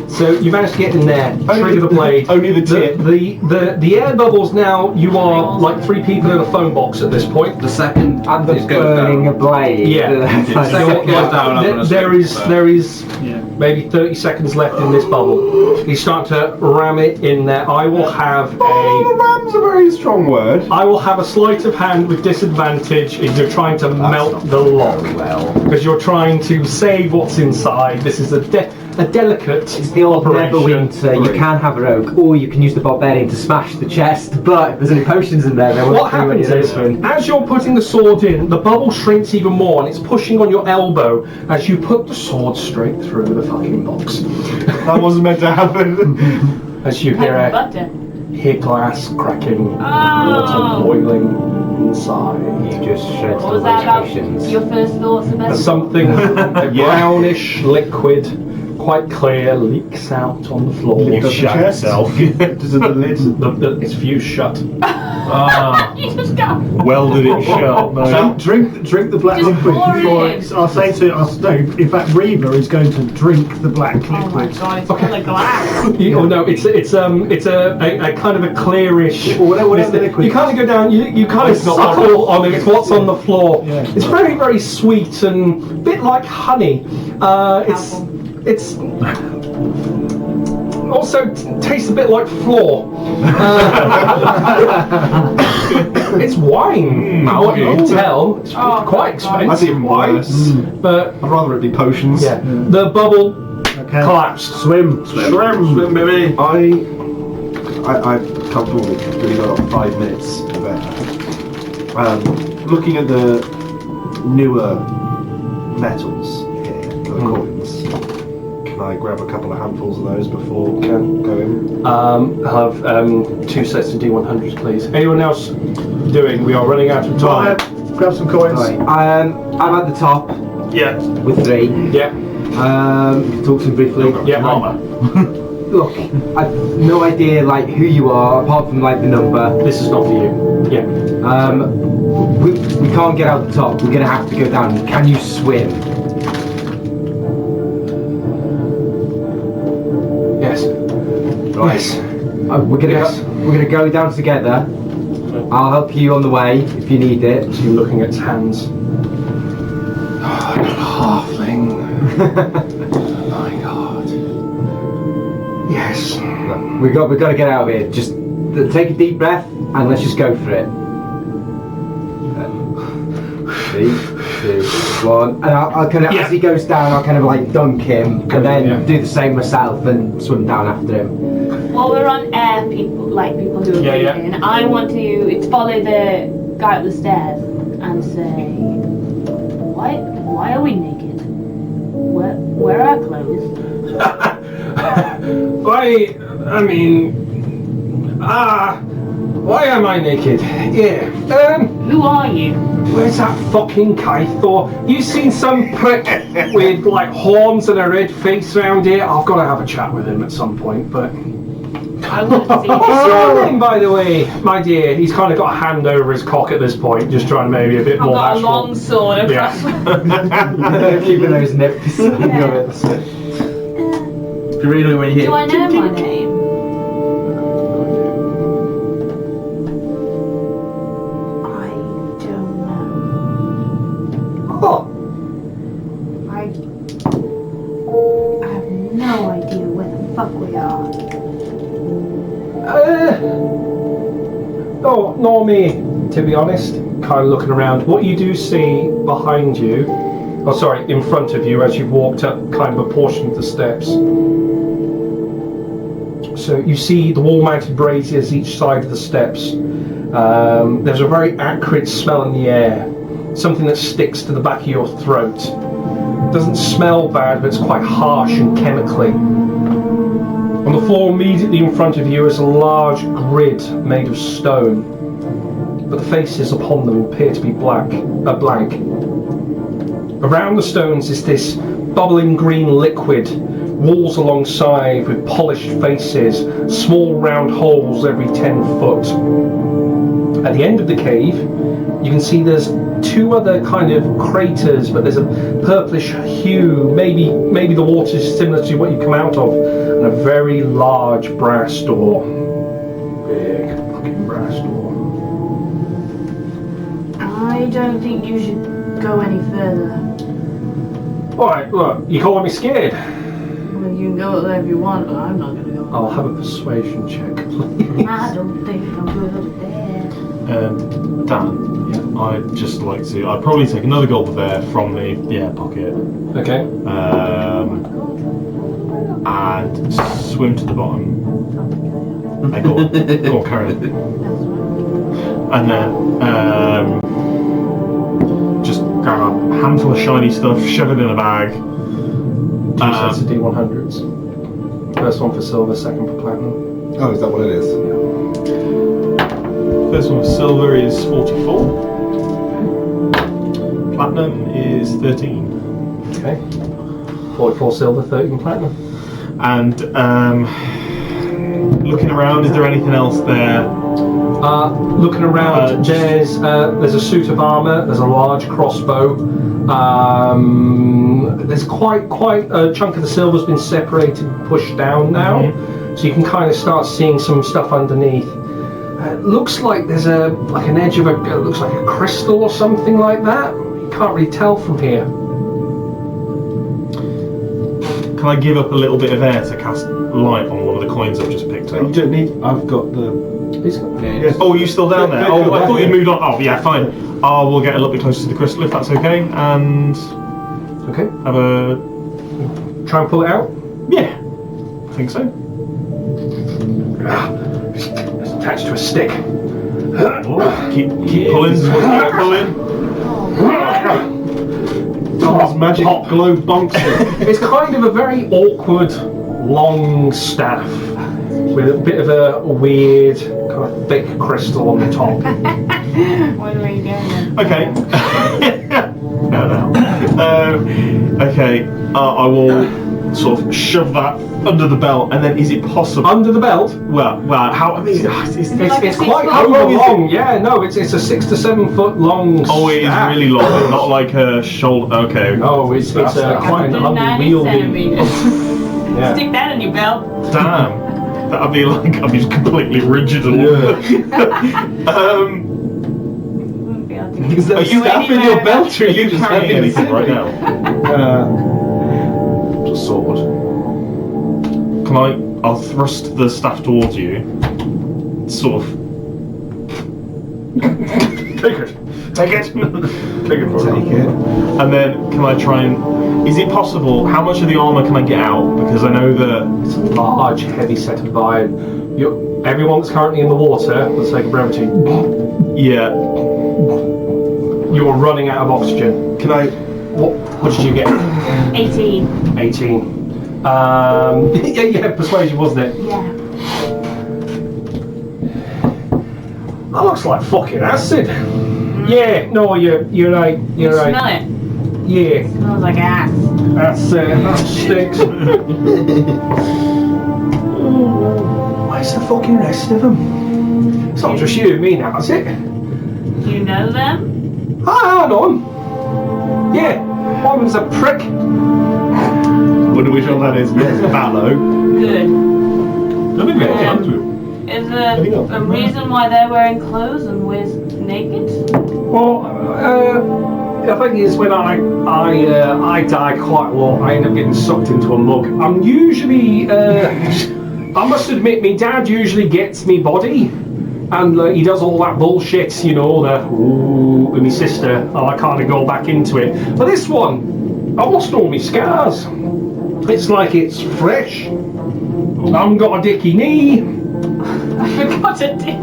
So you managed to get in there, trigger the blade. Only the tip. The air bubbles now. You are like 3 people in a phone box at this point. The second And the it goes burning down. a blade. Yeah. Second goes down, I'm gonna There swim, is so. there is maybe 30 seconds left in this bubble. You start to ram it in there. I will have Ram's a very strong word. I will have a sleight of hand with disadvantage if you're trying to melt the lock. Well, Because you're trying to save what's inside. This is a delicate It's the old operation. Neverwinter. You can have a rogue, or you can use the barbarian to smash the chest. But if there's any potions in there, they won't What do any happens of is, this one. as you're putting the sword in, the bubble shrinks even more and it's pushing on your elbow as you put the sword straight through the fucking box. That wasn't meant to happen. As you hear Butter. glass cracking, Oh. water boiling inside. You just shred What the was that about potions. your first thoughts about Something, a brownish liquid, quite clear, leaks out on the floor. Lift up the Shut chest. yourself. Does the lid? It's fused shut. Ah, You just go. welded it shut. No. Drink the black Just liquid pour it before in. it's. I'll say to us. No, in fact, Reva is going to drink the black Oh my liquid. god, it's full of glass. Oh no, it's a kind of a clearish. Or whatever the liquid. You kind of go down. You kind of suckle on it. It's what's on the floor. Yeah. It's very very sweet and a bit like honey. It's also tastes a bit like floor. It's wine. What you can tell, it's quite expensive. That's even worse. But I'd rather it be potions. yeah, the bubble Okay. collapsed. Swim. Swim, baby. I'm comfortable with really got 5 minutes of air. Looking at the newer metals here, the coins. Can I grab a couple of handfuls of those before going? Have 2 sets of D100s, please. Anyone else doing? We are running out of time. Grab some coins. Right. I'm at the top Yeah. with 3. Yeah. Talk to him briefly. Yeah. Look, I've no idea like who you are apart from like the number. This is not for you. Yeah. We can't get out the top. We're gonna have to go down. Can you swim? Yes. Right. Yes. We're gonna Yes. we're gonna go down together. I'll help you on the way if you need it. So you're looking at its hands. Oh, halfling. My God. Yes. We got to get out of here. Just take a deep breath and let's just go for it. 3, 2, 1. And I'll kind of, as he goes down, I'll kind of like dunk him and then do the same myself and swim down after him. While we're on air, people who are breathing, I want to follow the guy up the stairs and say, why are we naked? Where are our clothes? Why am I naked? Yeah. Who are you? Where's that fucking Kythor? You seen some prick with like horns and a red face around here? I've got to have a chat with him at some point, but... I want to see What's your name, by the way, my dear? He's kind of got a hand over his cock at this point, just trying to maybe a bit I've more got a bashful. long sword across Keeping those nips. Really, when you Do I know my name? I don't know. Oh, I have no idea where the fuck we are. no, nor me, to be honest. Kind of looking around. What you do see behind you, in front of you as you've walked up kind of a portion of the steps. So you see the wall-mounted braziers each side of the steps. There's a very acrid smell in the air, something that sticks to the back of your throat. Doesn't smell bad, but it's quite harsh and chemically. On the floor immediately in front of you is a large grid made of stone, but the faces upon them appear to be blank. Around the stones is this bubbling green liquid, walls alongside with polished faces, small round holes every 10 foot. At the end of the cave, you can see there's 2 other kind of craters, but there's a purplish hue, maybe the water is similar to what you come out of, and a very large brass door. Big fucking brass door. I don't think you should go any further. Alright, look, you calling me scared? Well, you can go there if you want, but I'm not gonna go. I'll have a persuasion check, please. I don't think I'm good at that. Dan, I'd just like to. I'd probably take another gold of air from the air pocket, Okay. and swim to the bottom. Hey, go on, carry on. And then just grab a handful of shiny stuff, shove it in a bag. 2 sets of D100s. First one for silver, second for platinum. Oh, is that what it is? First one for silver is 44. Platinum is 13. Okay. 44 silver, 13 platinum. And looking around, is there anything else there? Looking around, there's a suit of armour, there's a large crossbow. There's quite a chunk of the silver's been separated and pushed down now, so you can kind of start seeing some stuff underneath. Looks like there's like an edge of looks like a crystal or something like that. You can't really tell from here. Can I give up a little bit of air to cast light on one of the coins I've just picked up? You don't need. I've got the. Oh, are you still down there? Oh, I thought you moved on. Oh, yeah, fine. We'll get a little bit closer to the crystal if that's okay. And okay, have a try and pull it out. Yeah, I think so. It's attached to a stick. Keep pulling. Keep pulling. Someone's magic glow bonks it. It's kind of a very awkward, long staff with a bit of a weird, kind of thick crystal on the top. What are we doing then? Okay. Okay. I will sort of shove that under the belt, and then is it possible under the belt? Well, how? I mean, it's quite long. Yeah, no, it's a 6 to 7 foot long. Oh, it is really long, not like a shoulder. Okay. No, it's quite an 90 unwieldy. centimeters. Yeah. Stick that in your belt. Damn. That'd be like I'd be just completely rigid and Wouldn't be able to Is there a staff in your belt, or Are you carrying anything right now? Just sword. I'll thrust the staff towards you. Sort of. Take it. Take it. Take it. And then can I try and? Is it possible? How much of the armor can I get out? Because I know that it's a large, heavy set of iron. Everyone that's currently in the water, for the sake of brevity. Yeah. You're running out of oxygen. Can I? What did you get? 18. 18. Yeah, persuasion, wasn't it? Yeah. That looks like fucking acid. Yeah, no, you're right. You're right. Smell it. Yeah. Smells like ass. That stinks. Where's the fucking rest of them? It's not just you and me now, is it? Do you know them? I know him. Yeah, one was a prick. Wonder which one that is. Yes, Ballo. Good. I think we had fun too. Is there a reason why they're wearing clothes and we're naked? Well, the thing is, when I die quite a lot, I end up getting sucked into a mug. I'm usually, I must admit, my dad usually gets me body, and he does all that bullshit, you know, with my sister, and I kind of go back into it. But this one, I've lost all my scars. It's like it's fresh. I haven't got a dicky knee. I've got a dick.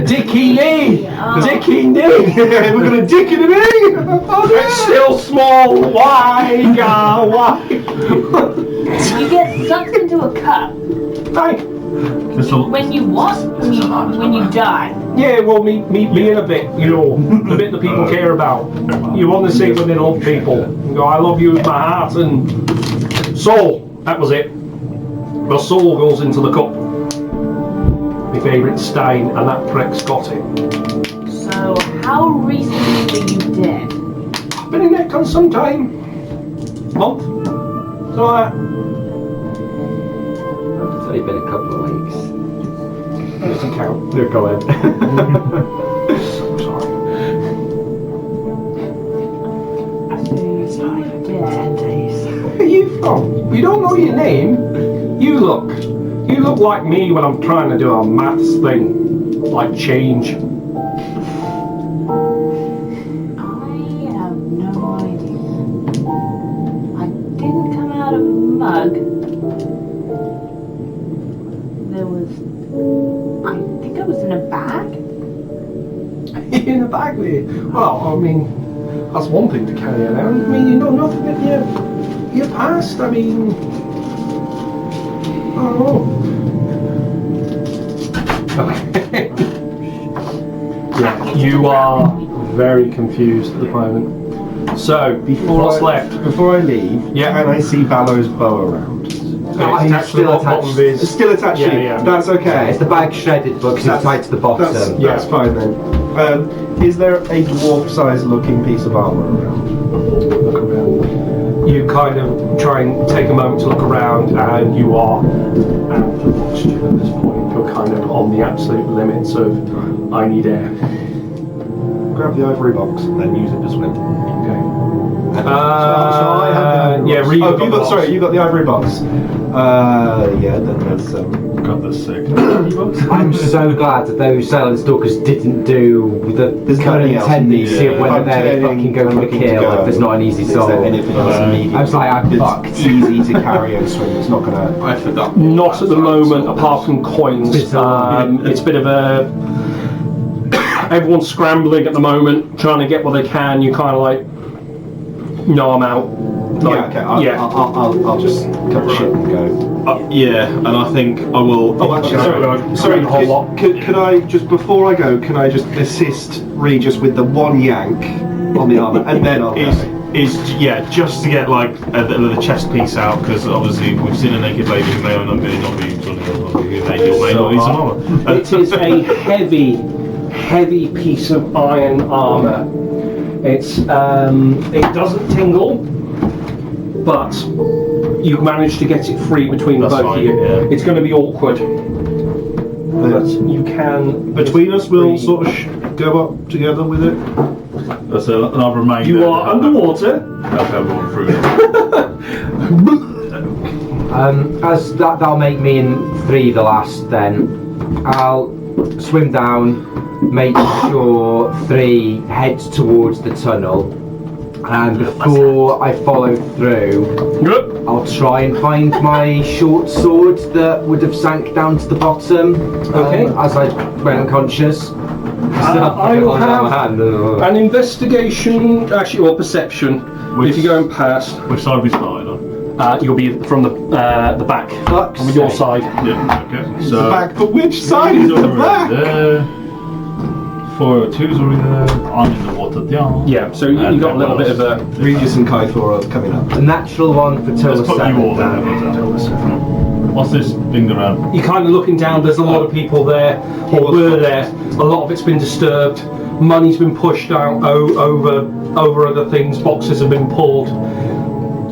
Dicky knee! Oh. Dicky knee! We're gonna dick in the knee. It's still small. Why, God? Why? You get sucked into a cup. Hey. When you what? When you die. Yeah, well, me in a bit, you know, the bit that people care about. You want to see when they love people. You go, I love you with my heart and soul. That was it. The soul goes into the cup. My favourite stain, and that prick's got it. So, how recently were you dead? I've been in that some time. Month. So It's only been a couple of weeks. doesn't count. No, go ahead. Sorry. So, you're dead. You don't know your name. You look like me when I'm trying to do a maths thing, like change. I have no idea. I didn't come out of a mug. There was... I think I was in a bag. In a bag with you. Well, I mean, that's one thing to carry around. I mean, you know nothing of your past. I mean, I don't know. Yeah, you are very confused at the moment. So, what's left? Before I leave, Yeah. can I see Ballow's bow around? It's attached to the bottom of It's his. still attached to you. Yeah. That's Yeah, okay. it's the bag shredded, but because it's tied to the bottom. That's fine then. Is there a dwarf-sized looking piece of armour around? Look around. You kind of try and take a moment to look around, and you are out of oxygen at this point. You're kind of on the absolute limits of I need air. Grab the ivory box and then use it to swim. Okay. So I have the ivory Yeah, box. Reed Oh, got the box. sorry, you got the ivory box. Yeah, then there's Got the sick. I'm so glad that those silent stalkers didn't do the There's current nothing else tendency needed. of whether I'm they turning, fucking go I'm for the looking to kill go. if there's not an easy Is soul. there anything else immediate? I was like, I'm fucked. It's easy to carry and swim. It's not gonna. I forgot. Not at the moment, apart from coins. It's a bit of a. Everyone's scrambling at the moment, trying to get what they can. You kind of like, no, I'm out. Like, Yeah, okay. I'll just cut the shit and go. Yeah, and I think I will. Oh, actually, sorry. The whole lot. Could I just before I go? Can I just assist Regis with the one yank on the armour, and then I'll. Is just to get like the chest piece out, because obviously we've seen a naked lady who may or not be naked or may not need some armor. It is a heavy piece of iron armor. It's it doesn't tingle, but you managed to get it free between That's both fine, of you. yeah. It's going to be awkward, but you can. Between us, we'll sort of go up together with it. That's another reminder. You are underwater. Help everyone through it. As that'll make me in 3 the last. Then I'll swim down, make sure 3 heads towards the tunnel, and before I follow through, I'll try and find my short sword that would have sank down to the bottom. Okay. As I went unconscious. I will have an investigation, actually, or perception. If you're going past, Which side we started on? you'll be from the back, Fuck's on your sake. side. Yeah, okay. The So, back, but which side is he's the already back? there. 402's already there. I'm in the water down. Yeah, so you got a little bit of a. Regis and Kaithor are coming up. A natural one for Let's Tola put you all 7. there. What's this thing around? You're kind of looking down. There's a lot of people there, or were there. A lot of it's been disturbed. Money's been pushed out over other things. Boxes have been pulled.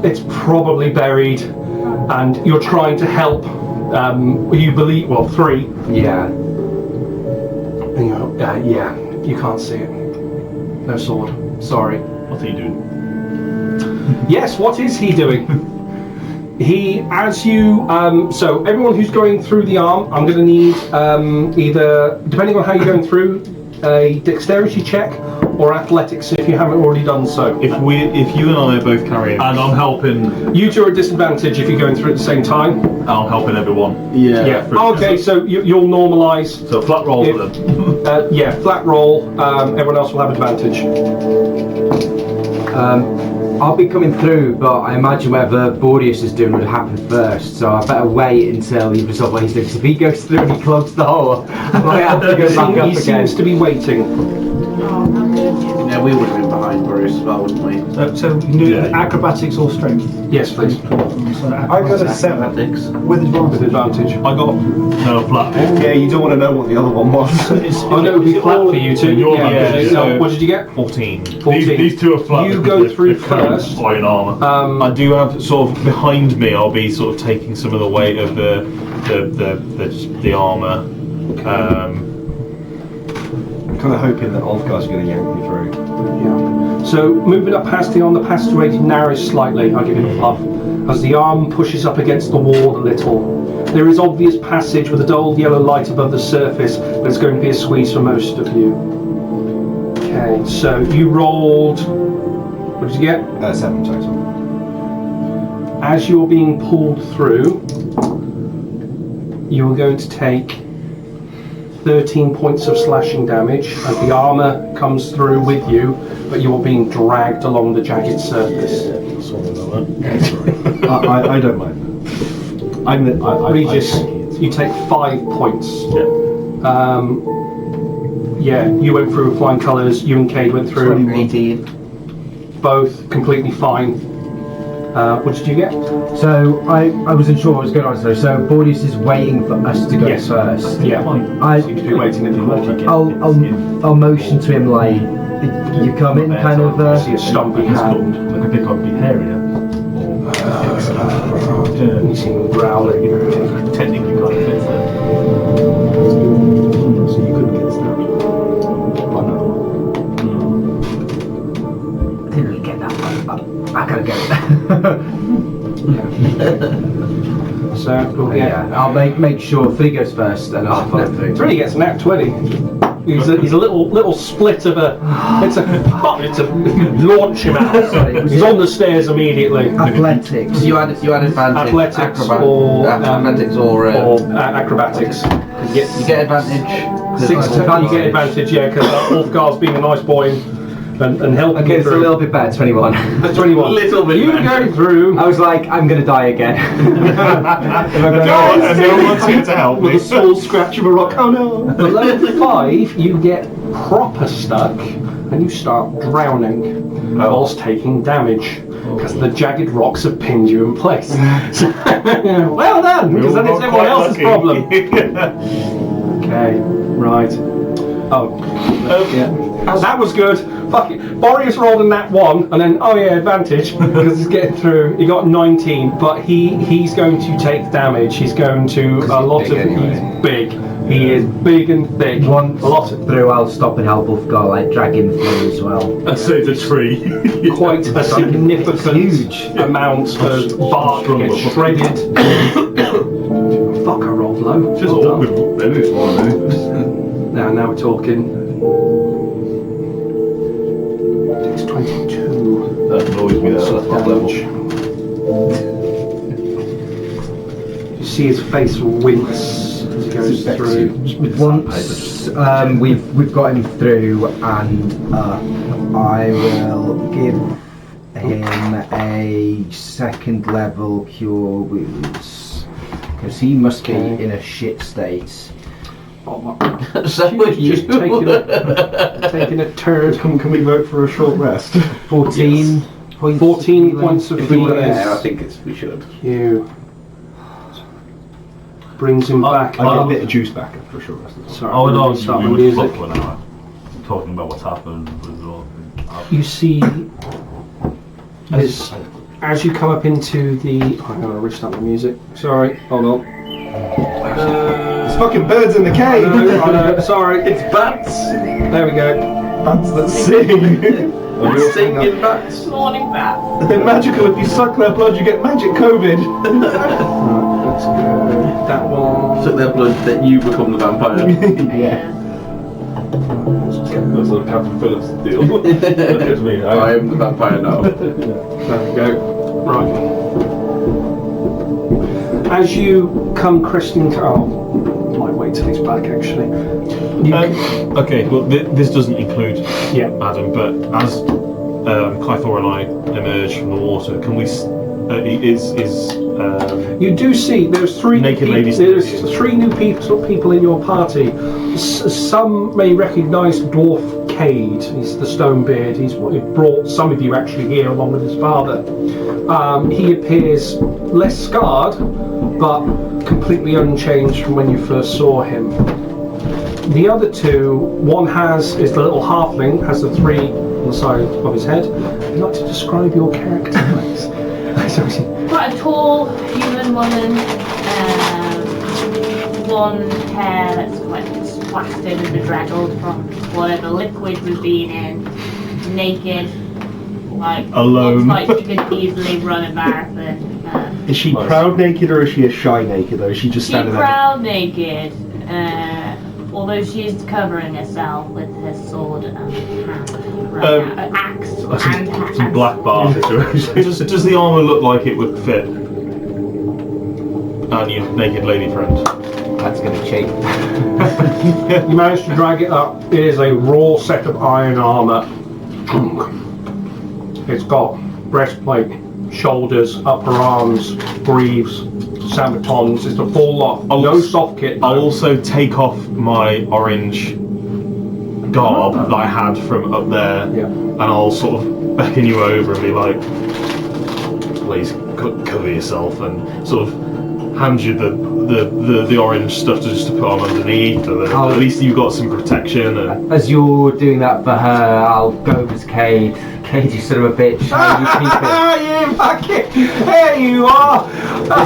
It's probably buried, and you're trying to help. You believe, well, 3. Yeah. And you go, yeah, you can't see it. No sword. Sorry. What's he doing? Yes, what is he doing? He, as you, so everyone who's going through the arm, I'm going to need either, depending on how you're going through, a dexterity check or athletics if you haven't already done so. If you and I are both carrying, And I'm helping. You two are at a disadvantage if you're going through at the same time. I'm helping everyone. Yeah. Okay, so you'll normalise. So flat roll for them. Yeah, flat roll. Everyone else will have advantage. I'll be coming through, but I imagine whatever Boreas is doing would happen first, so I better wait until he resolves what he's doing. 'Cause if he goes through and he closes the hole, I might have to go back up He again. seems to be waiting. Yeah, we would have been behind Bruce as well, wouldn't we? So you can do Yeah. acrobatics or strength. Yes, please. So I got a 7. Athletics. with advantage. With advantage. I got. No, flat. Yeah, you don't want to know what the other one was. Oh no, it would be flat for you two. Your Yeah, advantage, so so- what did you get? 14. 14. These two are flat. You because go they're- through they're carrying first. Iron armor. I do have sort of behind me. I'll be sort of taking some of the weight of the armor. I'm kind of hoping that Olfgar's going to yank me through. Yeah. So moving up past the arm, the passageway narrows slightly. I'll give it a puff as the arm pushes up against the wall a little. There is obvious passage with a dull yellow light above the surface, but it's going to be a squeeze for most of you. Okay, so you rolled. What did you get? 7 total. As you're being pulled through, you are going to take 13 points of slashing damage as the armour comes through with you, but you're being dragged along the jagged surface. I don't mind. Regis, you take 5 points. Yeah, you went through with flying colours, you and Cade went through. 18. both completely fine. What did you get? So I wasn't sure what was going on. So Bordius is waiting for us to go Yes. first. Yeah. Seems to be waiting if you want to get I'll motion to him like you come in, kind of. See a stumpy hand. Like a big old behavior. You see him growling. Technically got it fits there. So you couldn't get snapped. Oh no. I didn't really get that one. I gotta get it. So we'll get. Yeah, I'll make sure 3 goes first, and I'll follow through. 3 gets a nat 20. He's a little split of a. It's a launch him out. He's on the stairs immediately. Athletics. You had advantage. Athletics or athletics or acrobatics. you get advantage. 6 to you get advantage, yeah, because Ulfgar's being a nice boy and helping Okay, you it's a through. little bit better. 21. 21. Little bit You better. go through I was like, I'm gonna die again. And no one's here to help with me. a small scratch of a rock. Oh no! Below 5, you get proper stuck and you start drowning whilst taking damage. Because the jagged rocks have pinned you in place. Well done, because then it's everyone else's problem. Okay, right. Oh, yeah. That was good. Fuck it. Boreas rolled a nat 1, and then, oh yeah, advantage, because he's getting through. He got 19, but he's going to take damage. He's going to, a lot of, he's big. He is big and thick. Once a lot of, through, I'll stop and help Ulfgar, like drag him through as well. So it's a tree. quite a significant huge amount of bark gets shredded. Fuck, I rolled low. Just awkward. Then it's one of those. Now we're talking. It's 22. That annoys me. That's level. You see his face wince as he goes through. Once we've got him through, and I will give him a 2nd level cure wounds because he must be in a shit state. So would you. Just taking a turd. Can we vote for a short rest? 14 points. 14 points of If we were healing. there, I think we should. You brings him back. I get a bit of juice back after a short rest. Sorry, I would argue start we the would music. flip for an hour. Talking about what's happened with all. You see, as you come up into the. I'm going to restart the music. Sorry, hold on. There's fucking birds in the cave! I know, sorry. It's bats. There we go. Bats that sing! Singing bats. Morning bat. They're magical. If you suck their blood, you get magic COVID. Let's go. That one. Suck their blood, then you become the vampire. Yeah. That's what Captain Phillips deal. Look at me. I am the vampire now. There we go. Right. As you come cresting to. Oh, might wait till he's back actually. Okay, well, this doesn't include Yeah. Adam, but as Clythor and I emerge from the water, can we? You do see there's 3 Naked people, ladies. there's 3 new people in your party. Some may recognise Dwarf Cade. He's the Stonebeard. He brought some of you actually here along with his father. He appears less scarred, but completely unchanged from when you first saw him. The other 2, one is the little halfling, has the 3 on the side of his head. Would you like to describe your character, please? Quite a tall human woman, blonde hair that's quite splasted and bedraggled from whatever liquid was being in, naked, like Alone. looks like she could easily run a marathon. Is she proud naked or is she a shy naked or is she just She's standing there? proud naked, although she's covering herself with her sword and axe and Some hand. black bar situation. Does the armour look like it would fit? And your naked lady friend. That's gonna change. You managed to drag it up. It is a raw set of iron armour. It's got breastplate, shoulders, upper arms, greaves, sabatons. It's a full lot. No soft kit. I'll also take off my orange garb that I had from up there, and I'll sort of beckon you over and be like, please cover yourself, and sort of hand you the orange stuff just to put on underneath, and then at least you've got some protection. And as you're doing that for her, I'll go over to Cade. Cade, you son of a bitch. How do you keep it? You fucking... Here you are!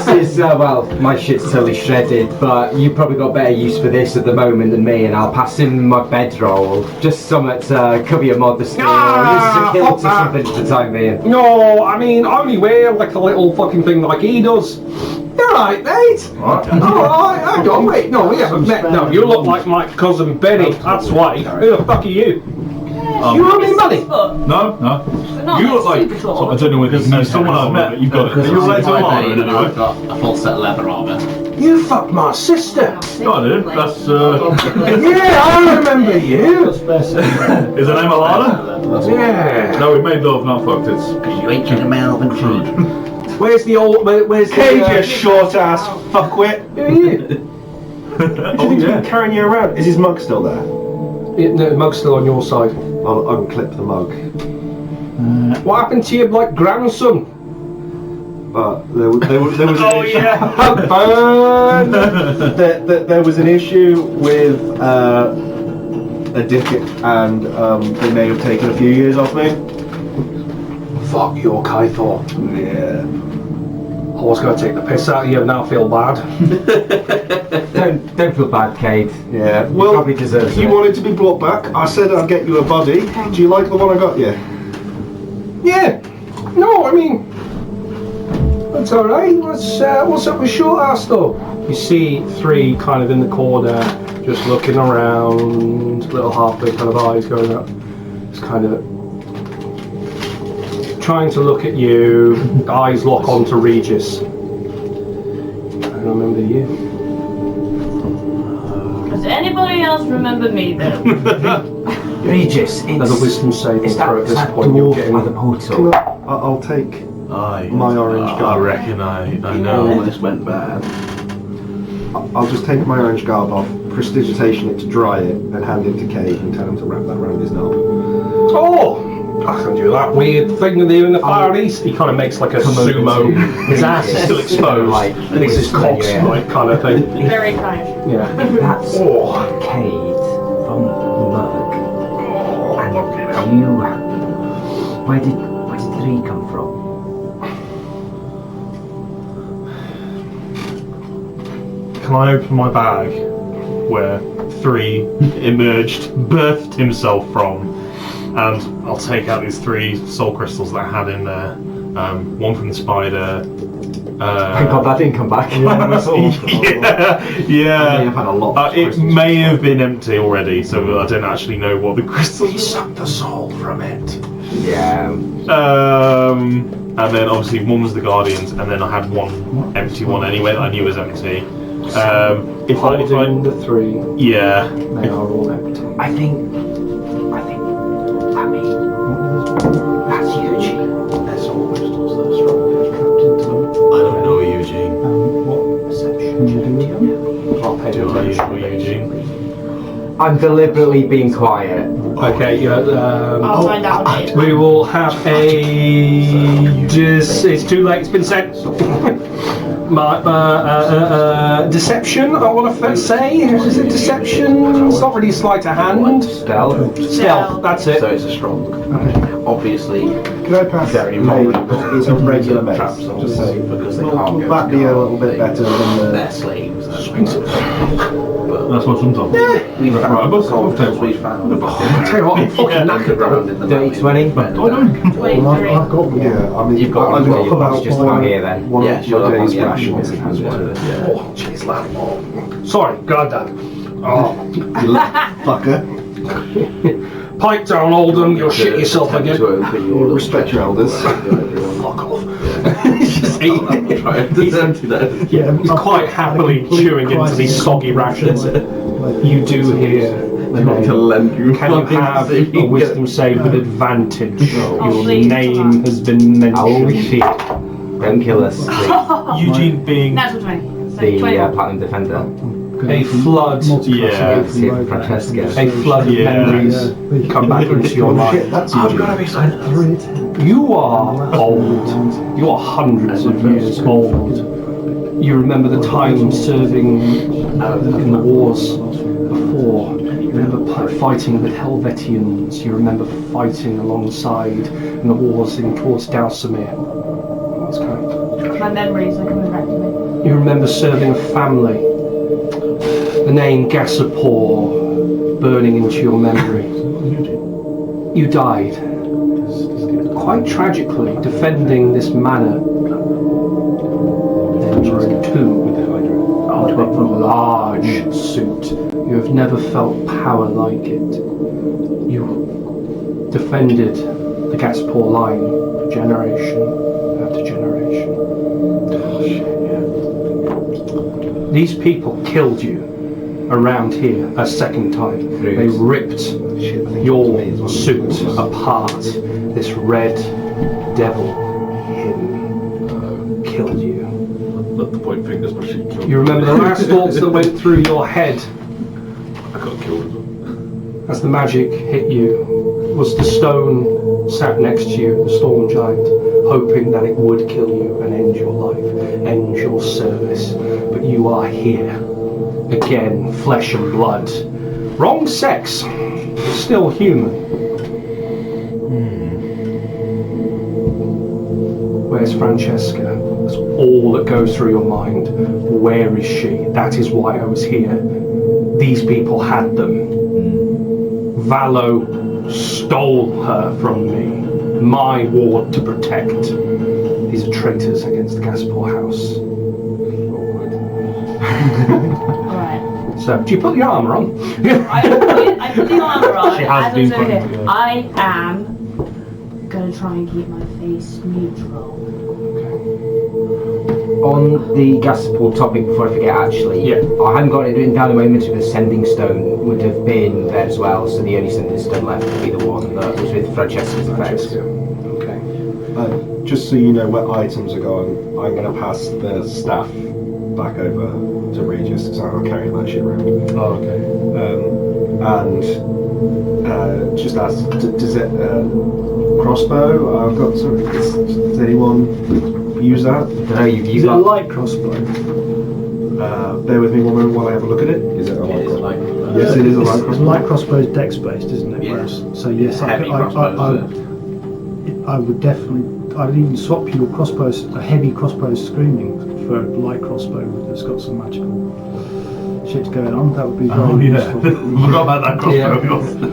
This is, well, my shit's totally shredded, but you've probably got better use for this at the moment than me, and I'll pass in my bedroll. Just something to cover your modesty, or use as a kilt or something for the time being. No, I mean, only wear like a little fucking thing like he does. You're right, mate. Alright, hang on, wait, no, we haven't met. No, you look like my cousin Benny, that's why. Who the fuck are you? You owe me money? No. Not You look like super tall. I don't know whether you know someone I've met. You've got it. You're like to armor anyway. I've got a full set of leather armour. You fucked my sister. No, I didn't. That's Yeah, I remember you. is her name Alana? Yeah. No, we made love, not fucked. It's You ain't getting Melvin food. Where's the old? Where's Cage, the? you short ass fuckwit. Who are you? Do you think he's been carrying you around? Is his mug still there? Yeah, the mug's still on your side. I'll unclip the mug. What happened to your like grandson? But there was an issue. Burn. There was an issue with a dick, and they may have taken a few years off me. Fuck your Kythor. Yeah. I was going to take the piss out of you and now feel bad. Don't feel bad, Cade. Yeah. You Well, probably deserve you it. wanted to be brought back. I said I'd get you a body. Do you like the one I got you? Yeah. No, I mean, that's all right. What's up with short ass though? You see three kind of in the corner, just looking around, little halfway kind of eyes going up. It's kind of trying to look at you. Eyes lock onto Regis. I remember you. Does anybody else remember me though? Regis, Another wisdom saving it's that, throw at this that point. You're dwarf getting by the portal. I'll take my orange I garb. reckon I know. Almost went bad. I'll just take my orange garb off, prestidigitation it to dry it, and hand it to Cade and tell him to wrap that around his knob. Oh! I can do that weird thing with you in the Far East. He kind of makes like a sumo. His ass is still exposed. Like, And it's his cock's like kind of thing. Very kind. Yeah. That's Cade from the mug. And you... Where did the three come from? Can I open my bag where 3 emerged, birthed himself from, and I'll take out these 3 soul crystals that I had in there. One from the spider. Thank God that didn't come back. Yeah. I've had a lot. Of It crystals. may have been empty already, so I don't actually know what the crystals. Suck the soul from it. Yeah. And then obviously one was the Guardians, and then I had one empty one anyway that I knew was empty. If I Holding the 3, yeah. they are all empty. I think that means that's Eugene. There's all crystals that are strongly trapped into them. I don't know Eugene. What perception do you do? I'll pay Do I attention. know Eugene? I'm deliberately being quiet. Okay, yeah. I'll find out later. We will have it's too late, it's been said. Deception, I want to say. Is it deception? It's not really sleight of hand. Stealth. Stealth, that's it. So it's a strong. Obviously, Can I pass very Cade? vulnerable. It's a regular mace. Traps, Just obviously, say. because they Will can't go. that be a little bit better than They're the? slaves. that's what sometimes. We Right, found I've soldiers. We found. I tell you what, I'm fucking knackered, bro. Dirty 20. Yeah, I mean, You've got I've one. got about Just about here then. one Yeah, of sure, my days' yeah. rations as well. Oh, jeez, lad. Sorry, Grandad. Oh, You little fucker. pipe down, Oldham. You'll shit yourself again. Respect your elders. Fuck off. He's Yeah, quite happily chewing into these soggy rations. You do hear the name. Can you have a wisdom save with advantage? Your please. name has been Oh mentioned. shit. Don't kill us. Eugene being That's what I mean. So The 20. Platinum Defender. A flood. Yeah. Francesca. A flood of Yeah. memories come back into your mind. I'm gonna be silent. You are old. You are hundreds of years old. You remember the time serving in the wars before. You remember fighting with Helvetians. You remember fighting alongside in the wars towards Dalsamir. That's correct. My memories are coming back to me. You remember serving a family. The name Gassapor burning into your memory. You died. Quite tragically, defending this manor. Then you entombed into a large suit. You have never felt power like it. You defended the Gaspor line generation after generation. These people killed you around here a second time. They ripped your suit apart. This red devil, him, killed you. Let the point fingers, but she killed You remember the last thoughts that went through your head I got killed as well. as the magic hit you was the stone sat next to you, the storm giant, hoping that it would kill you and end your life, end your service. But you are here, again, flesh and blood. Wrong sex, still human. Where's Francesca? That's all that goes through your mind. Where is she? That is why I was here. These people had them. Valo stole her from me. My ward to protect. These are traitors against the Gaspor house. Alright. So, do you put the armour on? I put the armour on. She has as been I'm over putting here. it on. I am gonna try and keep my face neutral. On the Gasport topic, before I forget, actually, Yeah. I hadn't got it written down in my inventory, but the sending stone would have been there as well, so the only sending stone left would be the one that was with Francesca's effects. Okay. Just so you know where items are going, I'm going to pass the staff back over to Regis because I'm not carrying that shit around. Oh, okay. And just ask, does it crossbow? I've got some. Does anyone use that? I don't know, you've Is used it a that. light crossbow? Bear with me one moment while I have a look at it. Is it a light crossbow? Yes, it is a light Because crossbow. light crossbow is dex based, isn't it? Yes. So yes, Heavy crossbows, I would definitely. I'd even swap your crossbows, a heavy crossbow screaming, for a light crossbow that's got some magical shit going on. That would be very Oh yeah, useful. forgot about that crossbow.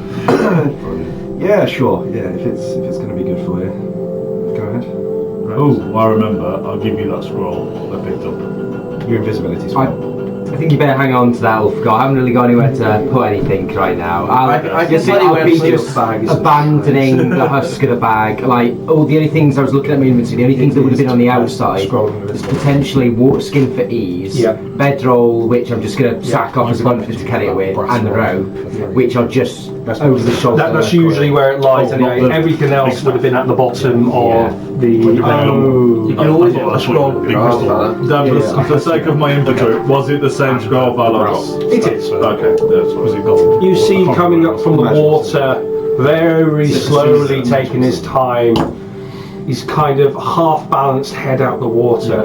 Yeah, sure. Yeah, if it's going to be good for you, go ahead. Oh, I remember. I'll give you that scroll I picked up. Your invisibility spell. I think you better hang on to that, Ulfgar. I haven't really got anywhere to put anything right now. I can tell you I'll where be the just bag is. abandoning the husk of the bag. Like, all the only things I was looking at my inventory, the only things that would have been on the outside is potentially water skin for ease, Yeah. bedroll, which I'm just going to sack off as a bundle to carry it with, and the rope, which I'll just over the shoulder. That's usually where it lies Oh, anyway. not the Everything else big would have been at the bottom of the... You can always I thought put a that's scroll what big across crystal. that. For the sake of my inventory, was it the same scroll Val I got? It is. Okay, that's what was it called? You see coming up from the water, very slowly taking his time, his kind of half-balanced head out the water.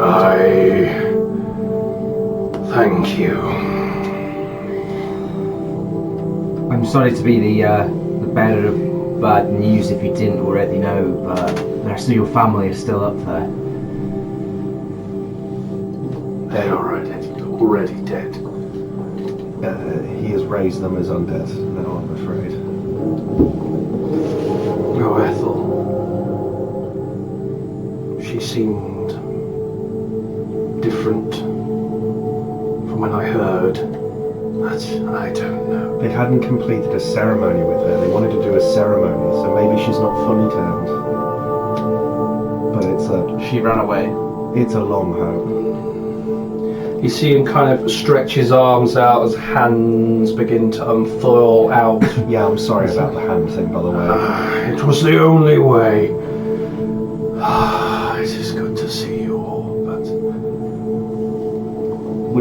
I thank you. I'm sorry to be the bearer of bad news if you didn't already know, but the rest of your family is still up there. They are already dead. He has raised them as undead now, I'm afraid. Oh, Ethel. She seemed different from when I heard. But I don't know. They hadn't completed a ceremony with her. They wanted to do a ceremony, so maybe she's not fully turned. But She ran away. it's a long hope. You see him kind of stretch his arms out as hands begin to unfurl out. Yeah, I'm sorry about the hand thing, by the way. It was the only way. It is good to see you all, but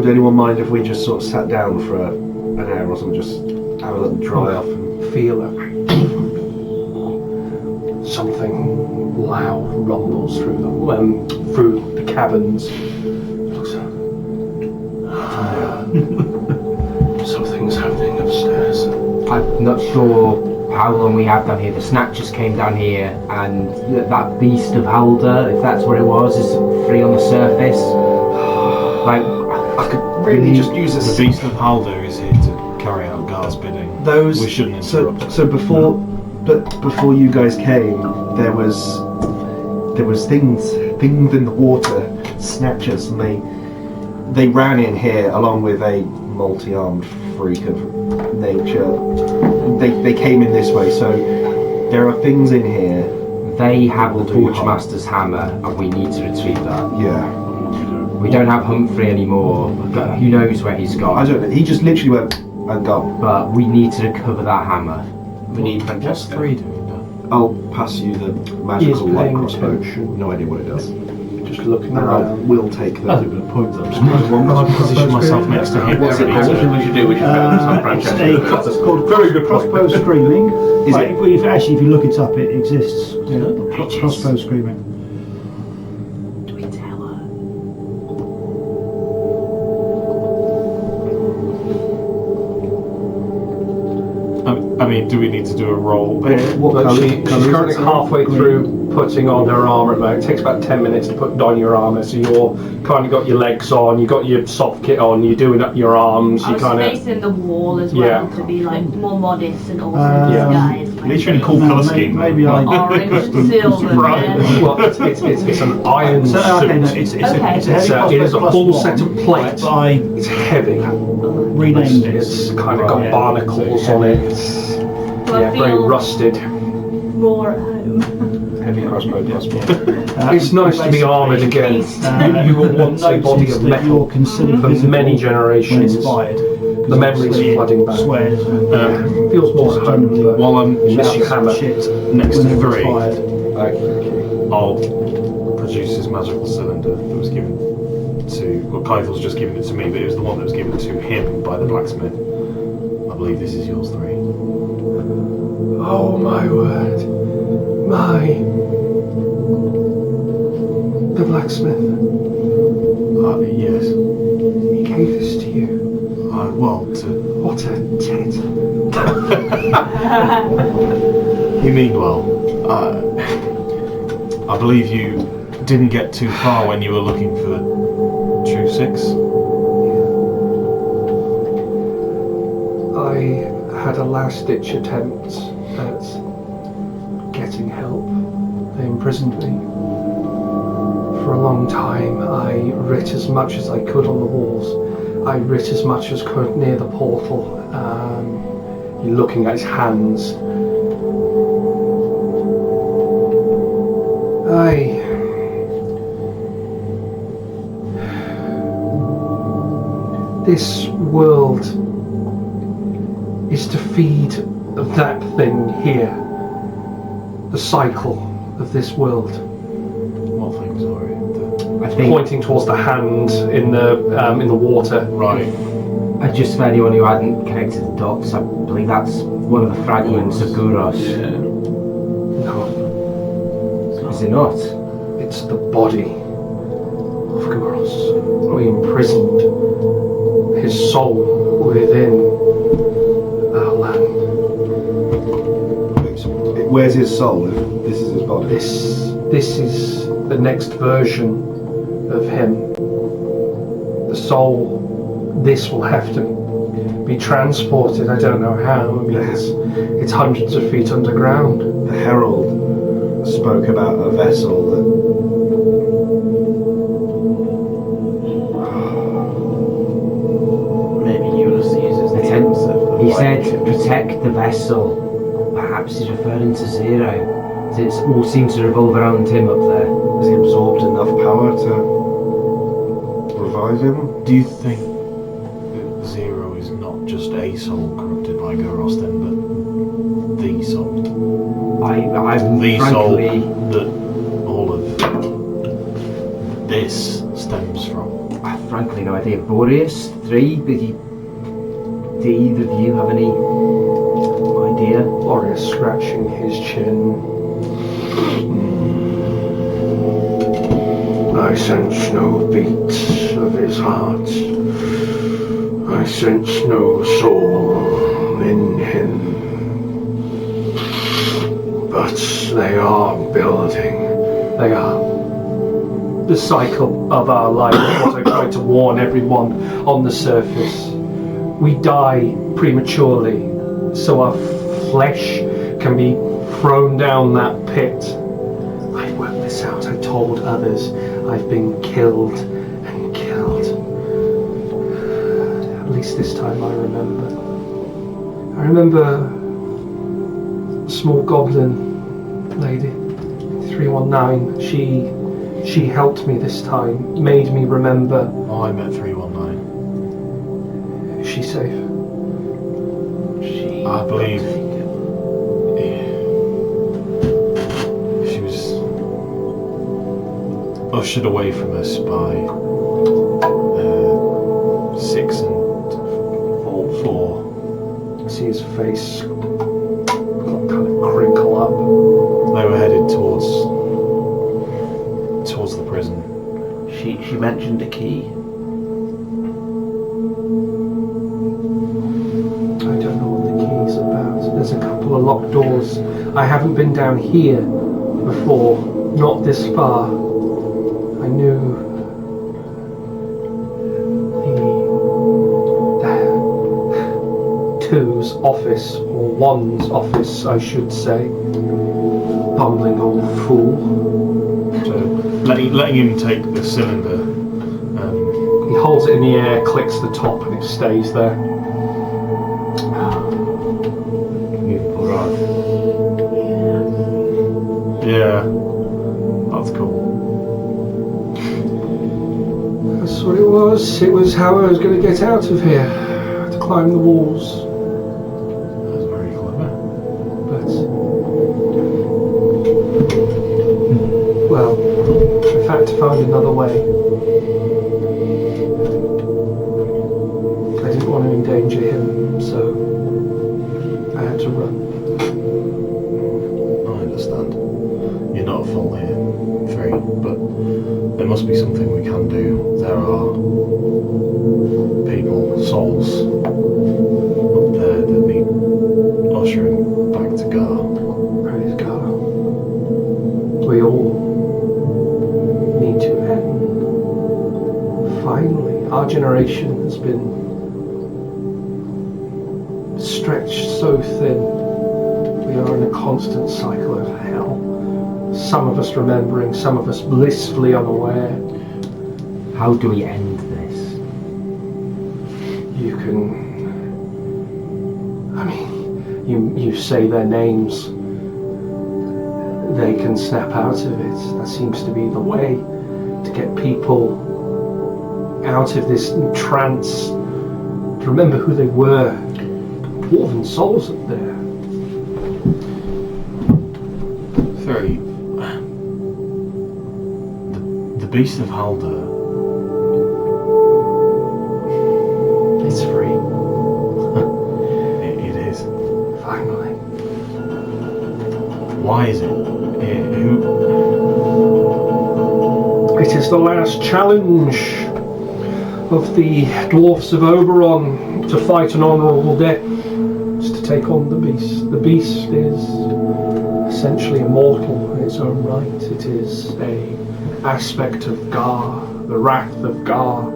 Would anyone mind if we just sort of sat down for an hour or something, just have a little dry off? And Feel it. Something loud rumbles through the caverns. Something's happening upstairs. I'm not sure how long we have down here. The Snatchers came down here, and that beast of Halder, if that's what it was, is free on the surface. Like, I could really just use The this. Beast of Halder is here to carry out Gar's bidding. We shouldn't interrupt. So before you guys came, there was things in the water, Snatchers, and they ran in here along with a multi-armed freak of nature. They came in this way, so there are things in here. they have the Torchmaster's hammer, and we need to retrieve that. Yeah. We don't have Humphrey anymore. But who knows where he's gone? I don't know. He just literally went and gone. But we need to recover that hammer. We need What's Francesca. 3 doing that? I'll pass you the He is magical light paying crossbow. attention. No idea what it does. Just looking And I around. will take the. That's a good point. I'm just going to position myself next to him. What's it called? What we should do? We should focus on It's Francesca. it's called Very good crossbow screaming. Is Like, it? if you look it up, it exists. Crossbow screaming. Do we tell her? I mean, do we need to do a roll? What But colour? she's currently halfway through putting on her armour at the moment. It takes about 10 minutes to put on your armour, so you're kind of got your legs on, you got your soft kit on, you're doing up your arms, I you was kind of. facing the wall as well Yeah. to be like more modest and also Yeah. disguised. At least you're in a cool colour scheme. Maybe I. Orange and silver. Right. man. Well, it's an iron So, okay, no, suit. it's Okay. a heavy It crossbow is a plus full one, set of plates. But I It's heavy. renamed it. It's kind of got Yeah. barnacles on it. It's Do I yeah, very feel rusted. more at home? Heavy crossbow plus one. It's nice to be armoured again. You were once a body notice of that metal you're considered for visible many when generations. it's fired. The memories flooding back. Swears. Feels more home, but While I'm unless you hammer. Shit. next to Whenever it's 3, fired. I'll produce his magical cylinder that was given to. Well, Keithel's just given it to me, but it was the one that was given to him by the blacksmith. I believe this is yours 3. Oh my word. The blacksmith. Yes. He gave this to you. Well, to. What a tit. You mean well? I believe you didn't get too far when you were looking for True 6. I had a last-ditch attempt at getting help. They imprisoned me. For a long time, I writ as much as I could on the walls. I writ as much as could near the portal. You're looking at his hands. This world is to feed that thing here. The cycle of this world. What thing, sorry? I think Pointing towards the hand in the water. Right. just for anyone who hadn't connected the dots, I believe that's one of the fragments of Guros. No, Is it not? it's the body of Guros. We imprisoned his soul within our land. Where's his soul? If this is his body. This is the next version of him. The soul. This will have to be transported. I don't know how. I mean, it's hundreds of feet underground. The herald spoke about a vessel that. Maybe Ulysses is the answer. He said, protect the vessel. Perhaps he's referring to Zero. It all seems to revolve around him up there. Has he absorbed enough power to revive him? Do you think that Zero is not just a soul corrupted by Guros then, but the soul? I'm The frankly, soul that all of this stems from? I frankly no idea. Boreas, 3, do either of you have any idea? Boreas scratching his chin. I sense no beats of his heart. I sense no soul in him. But they are building. They are. The cycle of our life, what I tried to warn everyone on the surface. We die prematurely, so our flesh can be thrown down that pit. I worked this out, I told others. I've been killed and killed. At least this time I remember. I remember a small goblin lady, 319. She helped me this time, made me remember. Oh, I met 319. Is she safe? I believe she was ushered away from us by 6 and 4. See his face kind of crinkle up. They were headed towards the prison. She mentioned a key. I don't know what the key's about. There's a couple of locked doors. I haven't been down here before, not this far. I knew the two's office, or one's office, I should say. Bumbling old fool. So letting him take the cylinder. He holds it in the air, clicks the top, and it stays there. Right. Yeah, that's cool. That's what it was. It was how I was going to get out of here. To climb the walls. That was very clever. But well, in fact, I found another way. I didn't want to endanger him, so I had to run. I understand. You're not at fault here, 3, but there must be something we can do. There are people, souls, up there that need ushering back to Gar. Praise God. We all need to end. Finally, our generation has been stretched so thin. We are in a constant cycle of hell. Some of us remembering, some of us blissfully unaware. How do we end this? You can... I mean, you say their names. They can snap out of it. That seems to be the way to get people out of this trance. To remember who they were. Dwarven souls up there. 3. The Beast of Halder. It's free. It is. Finally. Why is it? Who? It is the last challenge of the dwarfs of Oberon to fight an honourable death. It's to take on the beast. The beast is essentially immortal in its own right. It is a aspect of Gar, the wrath of Gar.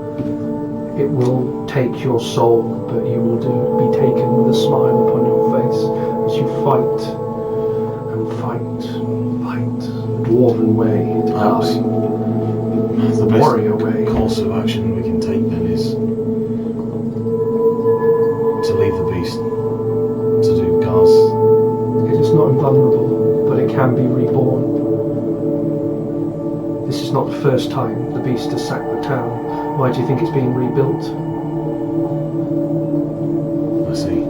It will take your soul, but you will be taken with a smile upon your face as you fight and fight and fight. The dwarven way to Perhaps die. the best Warrior way. course of action we can take then is to leave the beast to do Gar's. It is not invulnerable, but it can be reborn. This is not the first time the beast has sacked the town. Why do you think it's being rebuilt? I see.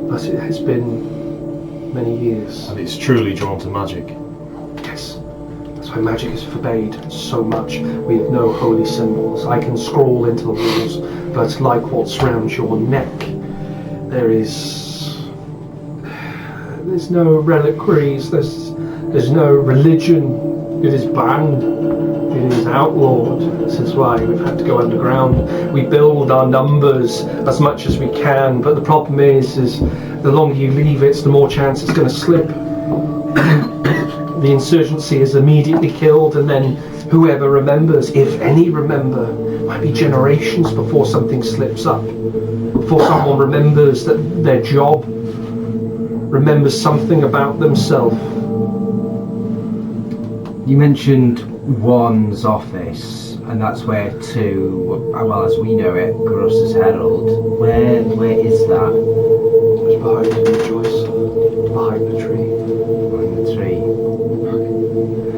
But it has been many years. And it's truly drawn to magic. Yes, that's So magic is forbade so much. We have no holy symbols. I can scroll into the walls, but like what surrounds your neck, there's no reliquaries. There's no religion. It is banned. It is outlawed. This is why we've had to go underground. We build our numbers as much as we can, but the problem is the longer you leave it, the more chance it's going to slip. The insurgency is immediately killed, and then whoever remembers, if any remember, might be generations before something slips up. Before someone remembers that their job, remembers something about themselves. You mentioned one's office, and that's where two, well as we know it, Gross's Herald. Where is that? It's behind you, Joyce. Behind the tree. Behind the tree.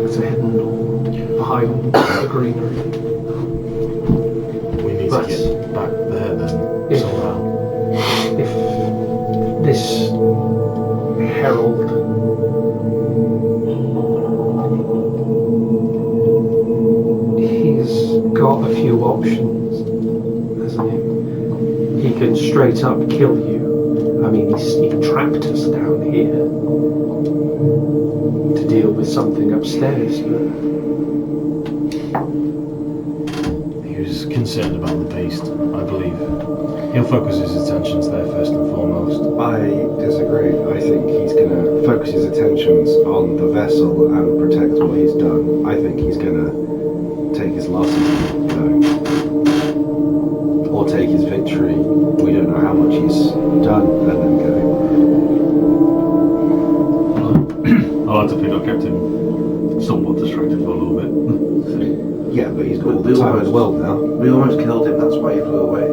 It's a hidden door. Behind the greenery. We need But to get back there then, if- somehow. If this herald he's got a few options, hasn't he? He can straight up kill you. I mean, he trapped us down here to deal with something upstairs, but He was concerned about the beast, I believe. He'll focus his attentions there first and foremost. I disagree. I think he's going to focus his attentions on the vessel and protect what he's done. I think he's going to take his losses and go. Or take his victory. We don't know how much he's done and then go. I'll have to think I kept him somewhat distracted for a little bit. Yeah, but he's got all the time in the world now. We almost killed him, that's why he flew away.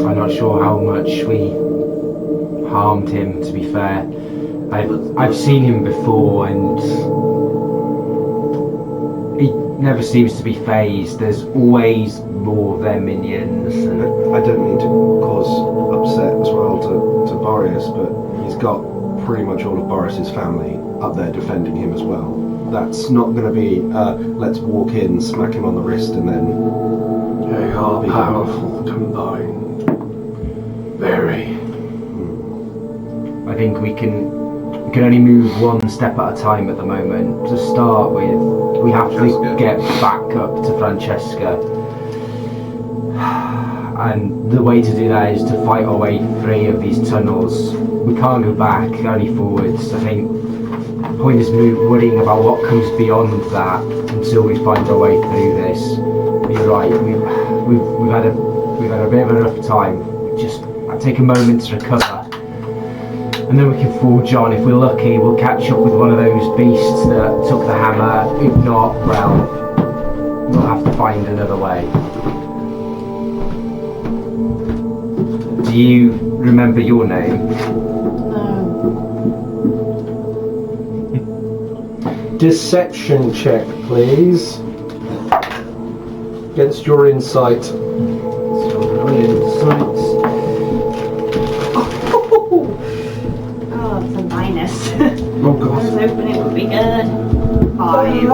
I'm not sure how much we harmed him, to be fair. I've seen him before, and he never seems to be phased. There's always more of their minions. And I don't mean to cause upset as well to Boreas, but he's got pretty much all of Boris's family up there defending him as well. That's not going to be, let's walk in, smack him on the wrist, and then... they are powerful combined. Very. I think we can only move one step at a time at the moment. To start with, we have to get back up to Francesca. And the way to do that is to fight our way free of these tunnels. We can't go back, only forwards. I think the point is worrying about what comes beyond that until we find our way through this. You're right, we've had a bit of a rough time. Just take a moment to recover. And then we can forge on. If we're lucky, we'll catch up with one of those beasts that took the hammer. If not, well, we'll have to find another way. Do you remember your name? Deception check, please. Against your insight. Oh, it's a minus. Oh god. I was hoping it would be good. 5.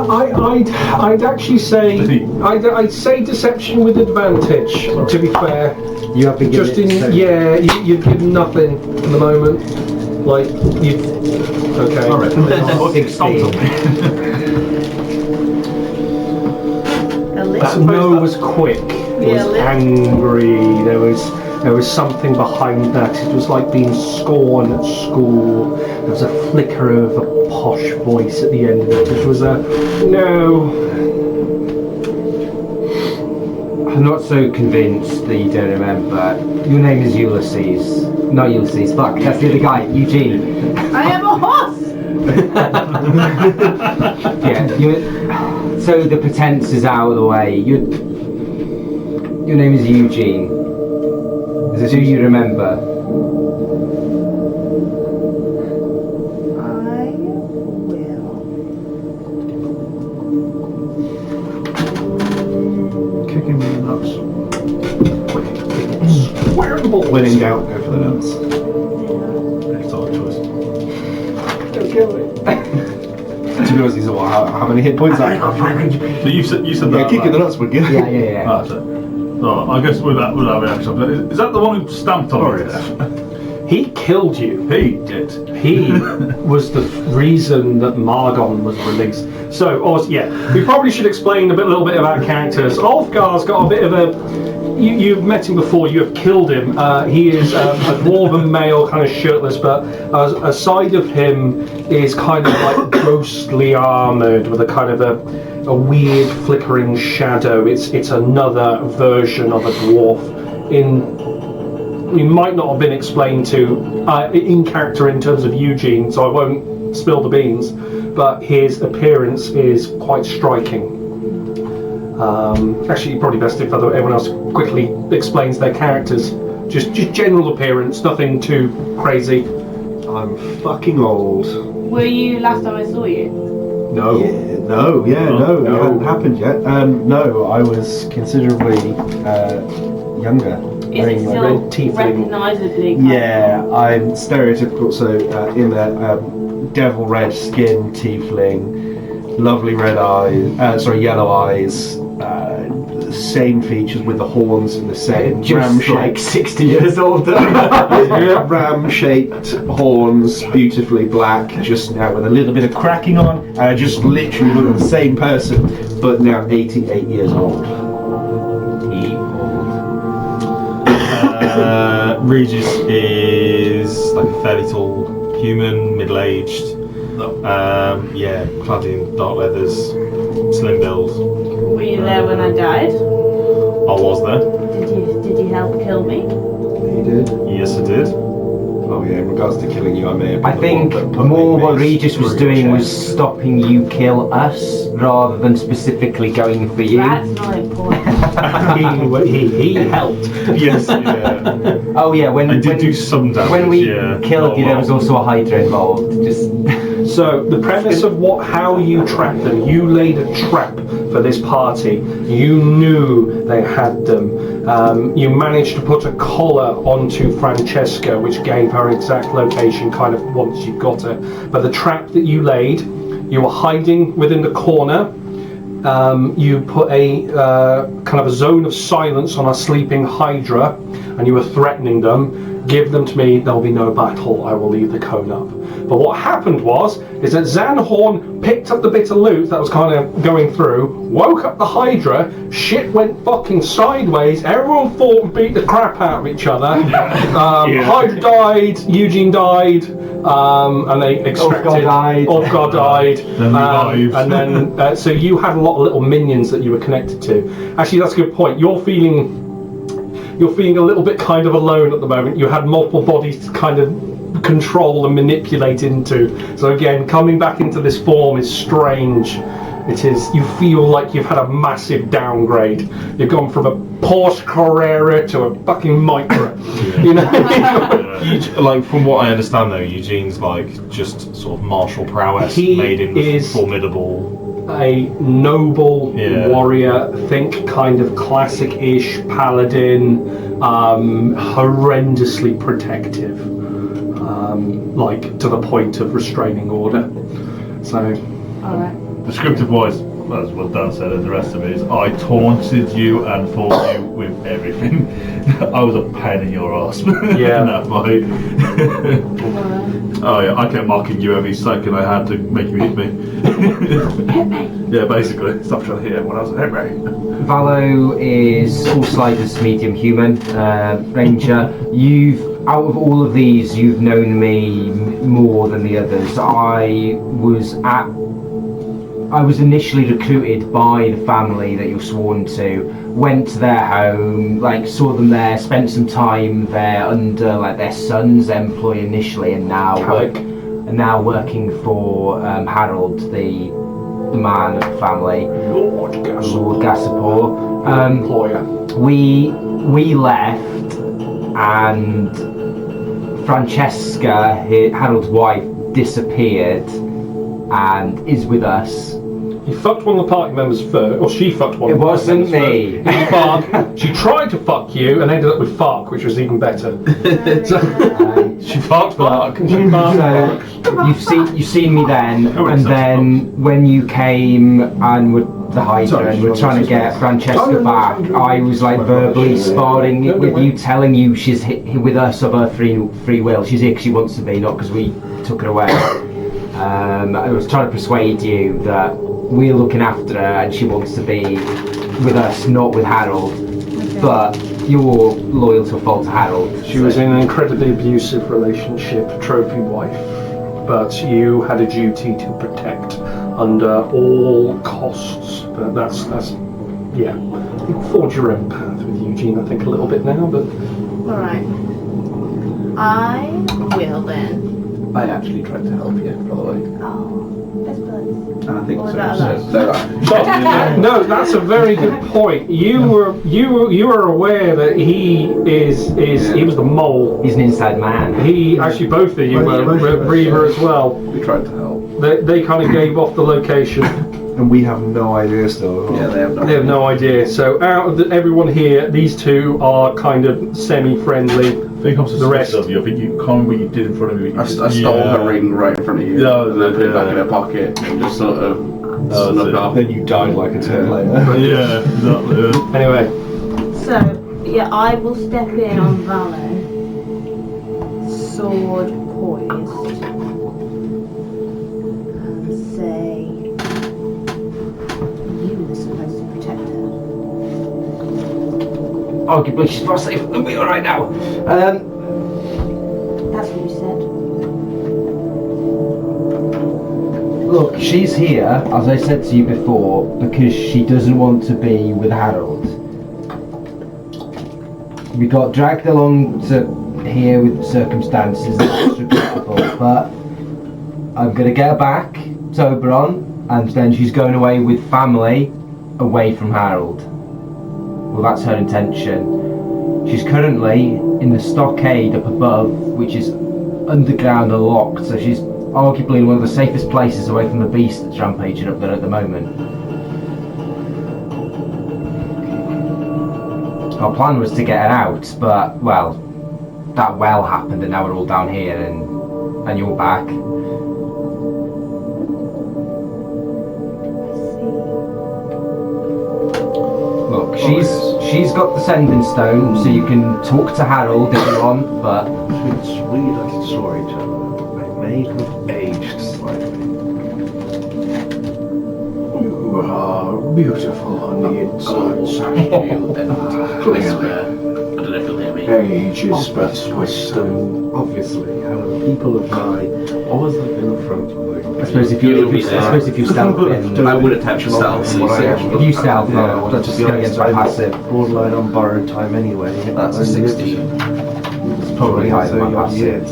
I'd actually say I'd say deception with advantage. To be fair, You have been given just in you've given nothing at the moment. Like you. Okay. Alright, That no was quick. It was angry. There was something behind that. It was like being scorned at school. There was a flicker of a posh voice at the end of it. It was a no. I'm not so convinced that you don't remember. Your name is Ulysses. Not Ulysses, fuck, that's the other guy, Eugene. I am a horse! Yeah, so the pretense is out of the way. Your name is Eugene. Do you remember? I will. Kicking me in the nuts. Where the ball? When in doubt, go for the nuts. Excellent choice. Don't kill it. To be realised he's what, how many hit points? I got 5 HP. So you said Yeah, that. kicking the nuts would give. Yeah. Ah, so I guess with that reaction, is that the one who stamped on you to death? He killed you. He did. He was the reason that Margon was released. So, we probably should explain a little bit about characters. Ulfgar's got a bit of a... You've met him before, you have killed him. He is a dwarven male, kind of shirtless, but a side of him is kind of like ghostly armoured with a kind of a weird flickering shadow. It's another version of a dwarf. He might not have been explained to in character in terms of Eugene, so I won't spill the beans, but his appearance is quite striking. Actually, probably best if everyone else quickly explains their characters. Just general appearance, nothing too crazy. I'm fucking old. Were you last time I saw you? No. No, it hadn't happened yet. No, I was considerably younger. Is it still recognisably? Yeah, I'm stereotypical. So in a devil red skin, tiefling, lovely red eyes. Yellow eyes. Same features with the horns and the same Just like 60 years older. ram-shaped horns, beautifully black, just now with a little bit of cracking on. Just literally look at the same person, but now 88 years old. Regis is like a fairly tall human, middle-aged. Clad in dark leathers, slim build. Were you there when I died? I was there. Did you help kill me? You did? Yes, I did. Oh yeah, in regards to killing you, I may have been I think the one that put more me what in Regis was his doing was chest. stopping you kill us rather than specifically going for you. That's not important. he helped. Yes, yeah. Oh yeah, when I did do some damage. when we yeah. killed you, there was also a Hydra involved. Just So the premise of how you trapped them, you laid a trap for this party. You knew they had them. You managed to put a collar onto Francesca, which gave her exact location kind of once you got her. But the trap that you laid, you were hiding within the corner. You put a kind of a zone of silence on a sleeping Hydra, and you were threatening them. Give them to me, there'll be no battle, I will leave the cone up. But what happened is that Zanhorn picked up the bit of loot that was kind of going through, woke up the Hydra, shit went fucking sideways, everyone fought and beat the crap out of each other. Hydra died, Eugene died, and they extracted... Ulfgar died. Then revived. And then, so you had a lot of little minions that you were connected to. Actually, that's a good point. You're feeling a little bit kind of alone at the moment. You had multiple bodies to kind of control and manipulate into. So again, coming back into this form is strange. It is. You feel like you've had a massive downgrade. You've gone from a Porsche Carrera to a fucking Micra. You know. Like from what I understand, though, Eugene's like just sort of martial prowess He made him is formidable. A noble warrior, think kind of classic-ish paladin, horrendously protective, like to the point of restraining order. So, Alright. Descriptive-wise, as what Dan said, and the rest of it is, I taunted you and fought you with everything. I was a pain in your ass in that fight. Oh yeah, I kept marking you every second I had to make you hit me. Hit me. Yeah, basically. Stop trying to hit everyone else. Hit me. Valo is full sliders, medium human, ranger. Out of all of these, you've known me more than the others. I was initially recruited by the family that you're sworn to, went to their home, saw them there, spent some time there under their son's employ initially, and now working for Harold, the man of the family, Lord Gassapor. Employer. We left, and Francesca, Harold's wife, disappeared and is with us. You fucked one of the party members first, or she fucked one It of the party wasn't members me. first. Fuck. She tried to fuck you and ended up with fuck, which was even better. She fucked Mark. So you've seen me then, and then when you came and were the Hydra and we're trying to get Francesca back, I was like verbally sparring it with you, telling you she's with us of her free will. She's here because she wants to be, not because we took her away. I was trying to persuade you that we're looking after her and she wants to be with us, not with Harold. But you're loyal to a fault to Harold. She was in an incredibly abusive relationship, trophy wife, but you had a duty to protect under all costs. But that's yeah. You forge your own path with Eugene, I think, a little bit now, but... Alright. I will then. I actually tried to help you, by the way. Oh, best buds. I think Or was so. that a So, lie? No, that's a very good point. You were aware that he was the mole. He's an inside man. He actually, both of you were Reaver as well. we tried to help. They kind of gave off the location. And we have no idea still. Yeah, they have They have no idea. So out of everyone here, these two are kind of semi-friendly. I think I'm The rest of you. I think you can't remember what you did in front of me. I stole her ring right in front of you, Yeah, and then put it back yeah. in her pocket, and just sort of Oh, snuck so- off. Then you died like a turn later. Yeah, exactly. Anyway, So, yeah, I will step in on Valor. Sword poised. And say, you were supposed to protect her. Arguably, she's more safe than we are right now. That's what you said. Look, she's here, as I said to you before, because she doesn't want to be with Harold. We got dragged along to here with circumstances that's regrettable, but I'm gonna get her back to Oberon, and then she's going away with family, away from Harold. Well, that's her intention. She's currently in the stockade up above, which is underground and locked, so she's arguably in one of the safest places away from the beast that's rampaging up there at the moment. Our plan was to get her out, but, well, that well happened and now we're all down here and you're back. Look, she's got the sending stone, so you can talk to Harold if you want, but... It's weird that it's saw each other. I may have aged slightly. You are beautiful on the inside. Clearly. I don't know if you'll hear me. Age is but wisdom. Obviously, people of my always have been upfront with I suppose if you stealth in... I would attempt to stealth. If you stealth, Yeah, that's to just be going honest, against my I'm passive. borderline on borrowed time anyway. That's a Only 16. It's probably higher than my 30 passive.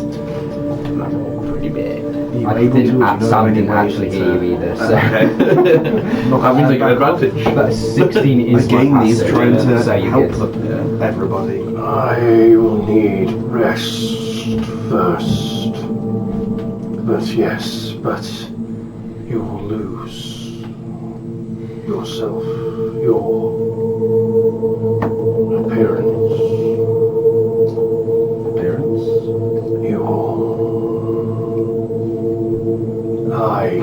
Pretty big. I didn't, Sam didn't actually hear you either, so... I've been taking advantage. But 16 is I gain my these passive, trying to so you help get... them, everybody. I will need rest first. But yes, but you will lose yourself, your appearance. You will. I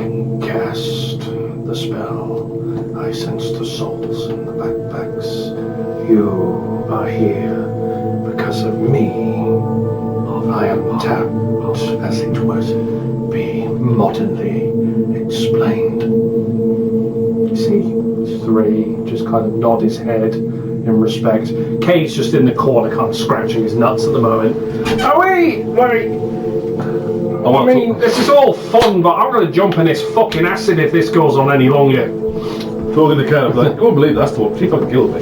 cast the spell. I sense the souls in the backpacks. You are here because of me. I am tapped, as it would be modernly explained. you see three just kind of nod his head in respect. Kate's just in the corner kind of scratching his nuts at the moment. Oh wait, I mean, this is all fun, but I'm going to jump in this fucking acid if this goes on any longer. Talking to Ken, I was like, I won't believe that's the one. She fucking killed me.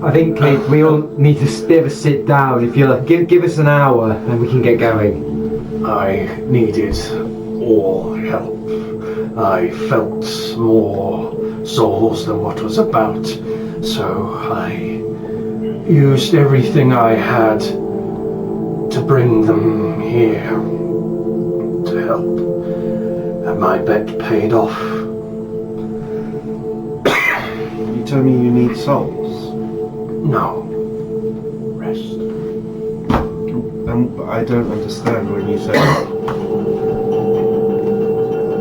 I think, Kate, we all need to bit of a sit down. If you like, give us an hour and we can get going. I needed all help. I felt more souls than what was about, so I used everything I had to bring them here to help. And my bet paid off. You told me you need souls. No. Rest. I don't understand when you say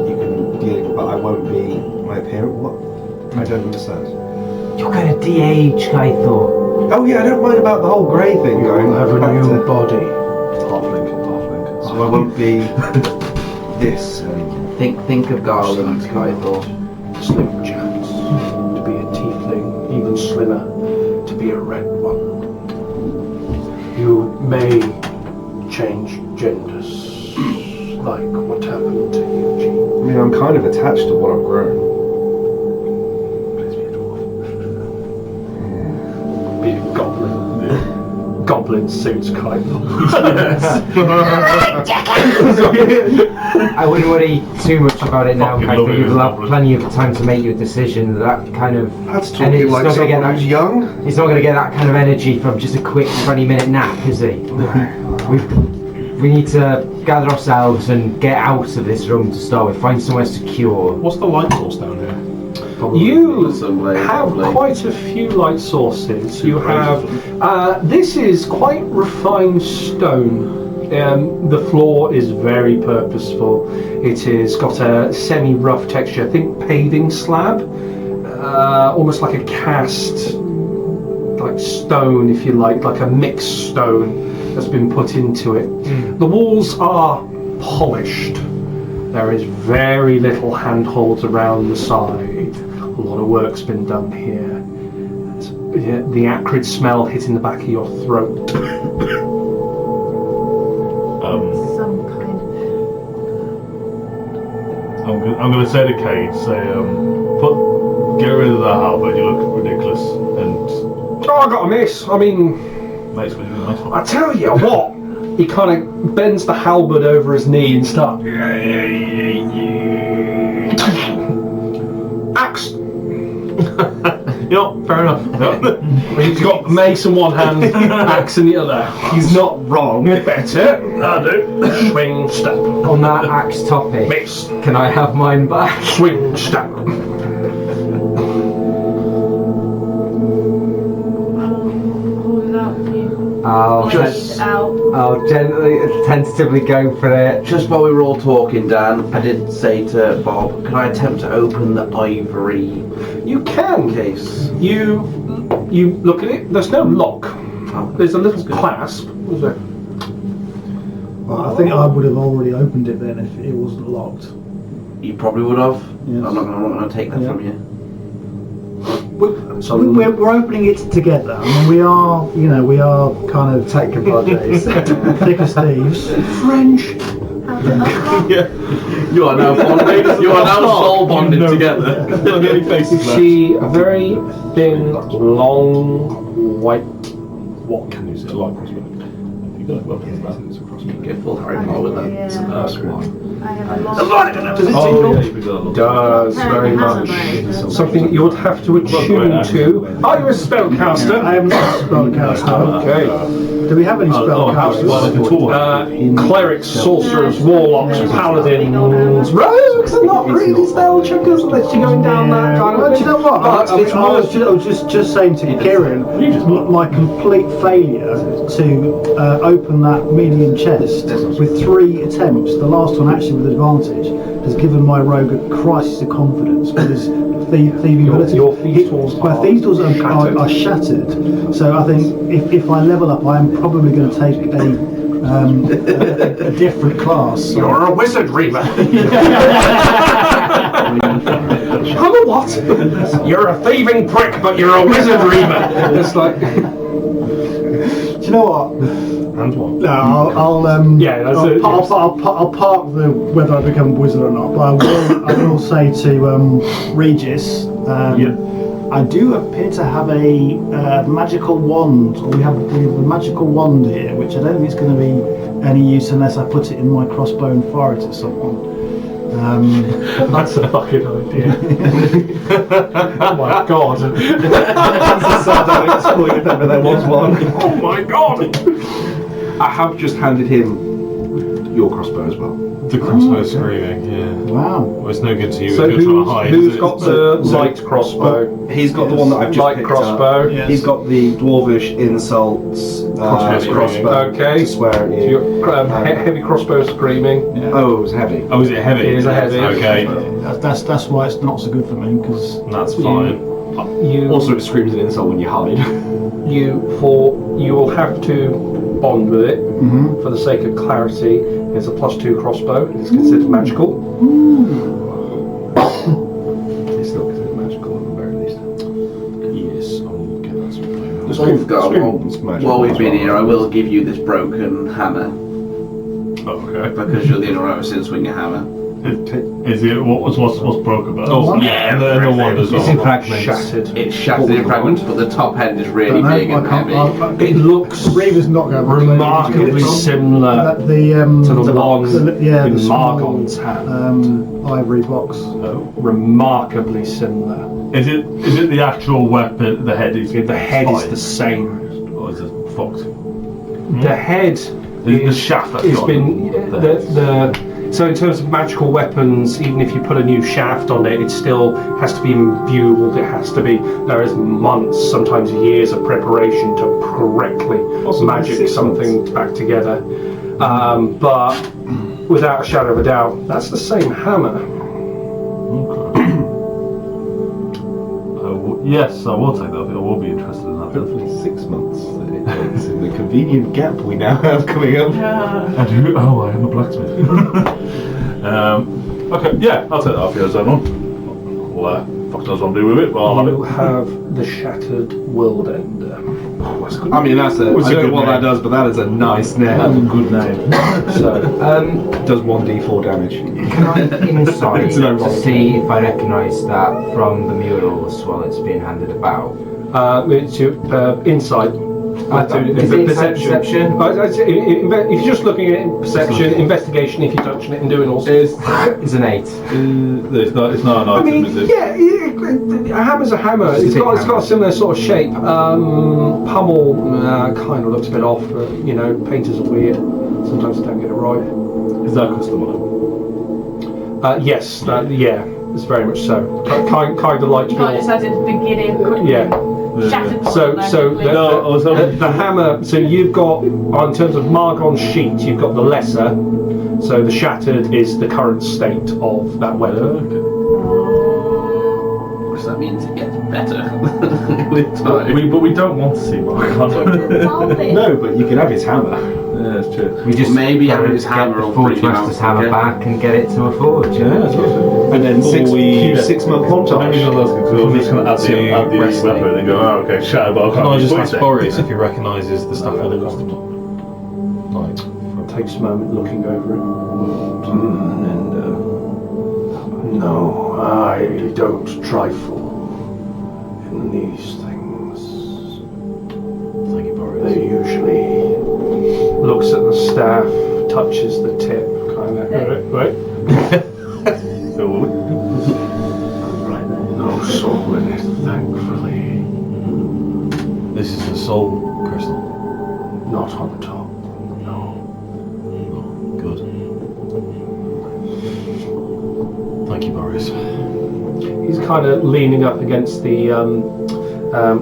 you can deal, but I won't be my parent. What? I don't understand. You're gonna de-age, I thought. Oh yeah, I don't mind about the whole grey thing going. You'll have a back new to- body. So I won't be this anymore. Think of garlands, Kythor. Slim chance to be a tiefling, even slimmer to be a red one. You may change genders, like what happened to Eugene. I mean, I'm kind of attached to what I've grown. Be a goblin. Goblin suits Kythor. I wouldn't worry too much about it now, Fucking Kai, love but it, you'll have Goblin. plenty of time to make your decision. That kind of That's and talking it's like not gonna get someone who's that. young. He's not going to get that kind of energy from just a quick 20-minute nap, is he? We need to gather ourselves and get out of this room to start with. Find somewhere secure. What's the light source down here? You Assembly, have probably. quite a few light sources. You have. This is quite refined stone. The floor is very purposeful. It has got a semi-rough texture. Think paving slab, almost like a cast, like stone, if you like a mixed stone that's been put into it. The walls are polished. There is very little handholds around the side. A lot of work's been done here. The acrid smell hitting the back of your throat. Some kind I'm going to say to Kate, get rid of that halberd, you look ridiculous. And Oh, I got a miss. I mean, mate's going to be a nice one. I tell you what. He kind of bends the halberd over his knee and starts. Axe. Yeah, fair enough. He's got mace in one hand, axe in the other. He's not wrong. Better. I do. Swing, step. On that axe topic, Miss. can I have mine back? Swing, step. hold it out for you. I'll Just out. I'll gently, tentatively go for it. Just while we were all talking, Dan, I did say to Bob, can I attempt to open the ivory You can. case? You look at it. There's no lock. Oh, There's a little that's good. clasp. Is there? Well, I think I would have already opened it then if it wasn't locked. You probably would have. Yes. I'm not going to take that Yeah. from you. We're opening it together. I mean, we are kind of Take apologies. thick as thieves. French. How's it unlocked? You are now bonded. You are now soul bonded together. See a very thin, long, white. What can you say? Like crossbow. You got it, well, You get full Harry Potter with that. Yeah. That's one. I have a lot. Does it Oh, tingle? yeah, we got a lot. Does very much. Something that you would have to attune to. Are you a spellcaster? I am not a spellcaster. Okay. Do we have any spellcasters? Clerics, sorcerers, warlocks, paladins, rogues are not really spell checkers unless you're going down that kind Well, of do you know what? I was thing. just saying to Kieran, my complete failure to open that medium chest with 3 attempts, the last one actually with advantage, has given my rogue a crisis of confidence because thieving ability. Your thieves' tools My thieves' tools are shattered. So I think if I level up, I am probably going to take a different class. You're a wizard reaver. I'm a what? You're a thieving prick, but you're a wizard reaver. It's like, Do you know what? And what? No, I'll Yeah, that's it, yes. I'll park the whether I become a wizard or not, but I will say to Regis, I do appear to have a magical wand. We have a magical wand here, which I don't think is going to be any use unless I put it in my crossbow and fire it at someone. that's a fucking idea. Oh my god. If ever there was one. Oh my god. I have just handed him your crossbow as well. The crossbow screaming, yeah. Wow. Well, it's no good to you So if you're trying to hide. who's is it? got the light crossbow? He's got the one that I've just Light picked crossbow. up. He's got the dwarvish insults crossbow Okay. to swear at So you. you've got, heavy crossbow screaming. Oh, it was heavy. Oh, is it heavy? It is a heavy. Okay, That's why it's not so good for me, because that's fine. You Also, it screams an insult when you hide. you will have to bond with it for the sake of clarity. It's a +2 crossbow. It's considered magical. It's not considered magical at the very least. Yes, I'll get that sort of thing. Wolfgar, Scream's magical while we've as been well. here, I will give you this broken hammer Okay. because you're the only one who's seen swing a hammer. Is it what's broke about? Oh, yeah, and the one as It's in well. fragments. Shattered. It's shattered in fragments, but the top end is really I big and can't. heavy. It looks Reaver's not going to remarkably similar the to the one yeah, in the small, Margon's hand. ivory box. Remarkably similar. Is it the actual weapon? The head is. The head is the same. Or is it fucked? The head The shaft that's has got been so in terms of magical weapons, even if you put a new shaft on it, it still has to be imbued. It has to be. There is months, sometimes years of preparation to correctly magic 6 something back together. But without a shadow of a doubt, that's the same hammer. Yes, I will take that. I will be interested in that. Hopefully 6 months. It's in the convenient gap we now have coming up. And who? Oh, I am a blacksmith. Okay, yeah, I'll take that off you as one. Well, fuck knows what I'm doing with it, but I'll have You it. have the Shattered World Ender. I mean, that's a. I It's a don't good know what name. that does, but that is a nice name. That's a good name. So, Does 1d4 damage. Can I insight It's no to wrong. see if I recognise that from the murals while it's being handed about? it's your insight. Is it inside perception? If you're just looking at it in perception, investigation, if you're touching it and doing all sorts. It's an 8. It's not an I item, mean, is it? yeah, a hammer's a hammer. It's got a similar sort of shape. Pummel kind of looks a bit off, but you know, painters are weird. Sometimes they don't get it right. Is that custom on Yes, yeah, it's very much so. Kind of like You got this as in the beginning. yeah. Shattered So world, the hammer. So you've got, in terms of Margon's sheet, you've got the lesser. So the shattered is the current state of that weapon. So that means it gets better with time. But we don't want to see Margon. No, but you can have his hammer. Yeah, it's true. We just Maybe gotta having his get hammer the will Forge bring him Master's out hammer quicker. back and get it to a forge. Yeah, that's awesome. And then Before we- 6 month I'm just montage. going to ask because I'm just going to add the wrestling. weapon and go, oh, okay, shadow, but I Can can't I just use ask it. Boris if he recognises the stuff in the costume? Like, Takes a moment looking over it. No, I don't trifle in these things. thank you, Boris. They usually Looks at the staff, touches the tip, kind of. Right. no soul in it, thankfully. This is the soul crystal. Not on top. No. Good. Thank you, Boris. He's kind of leaning up against the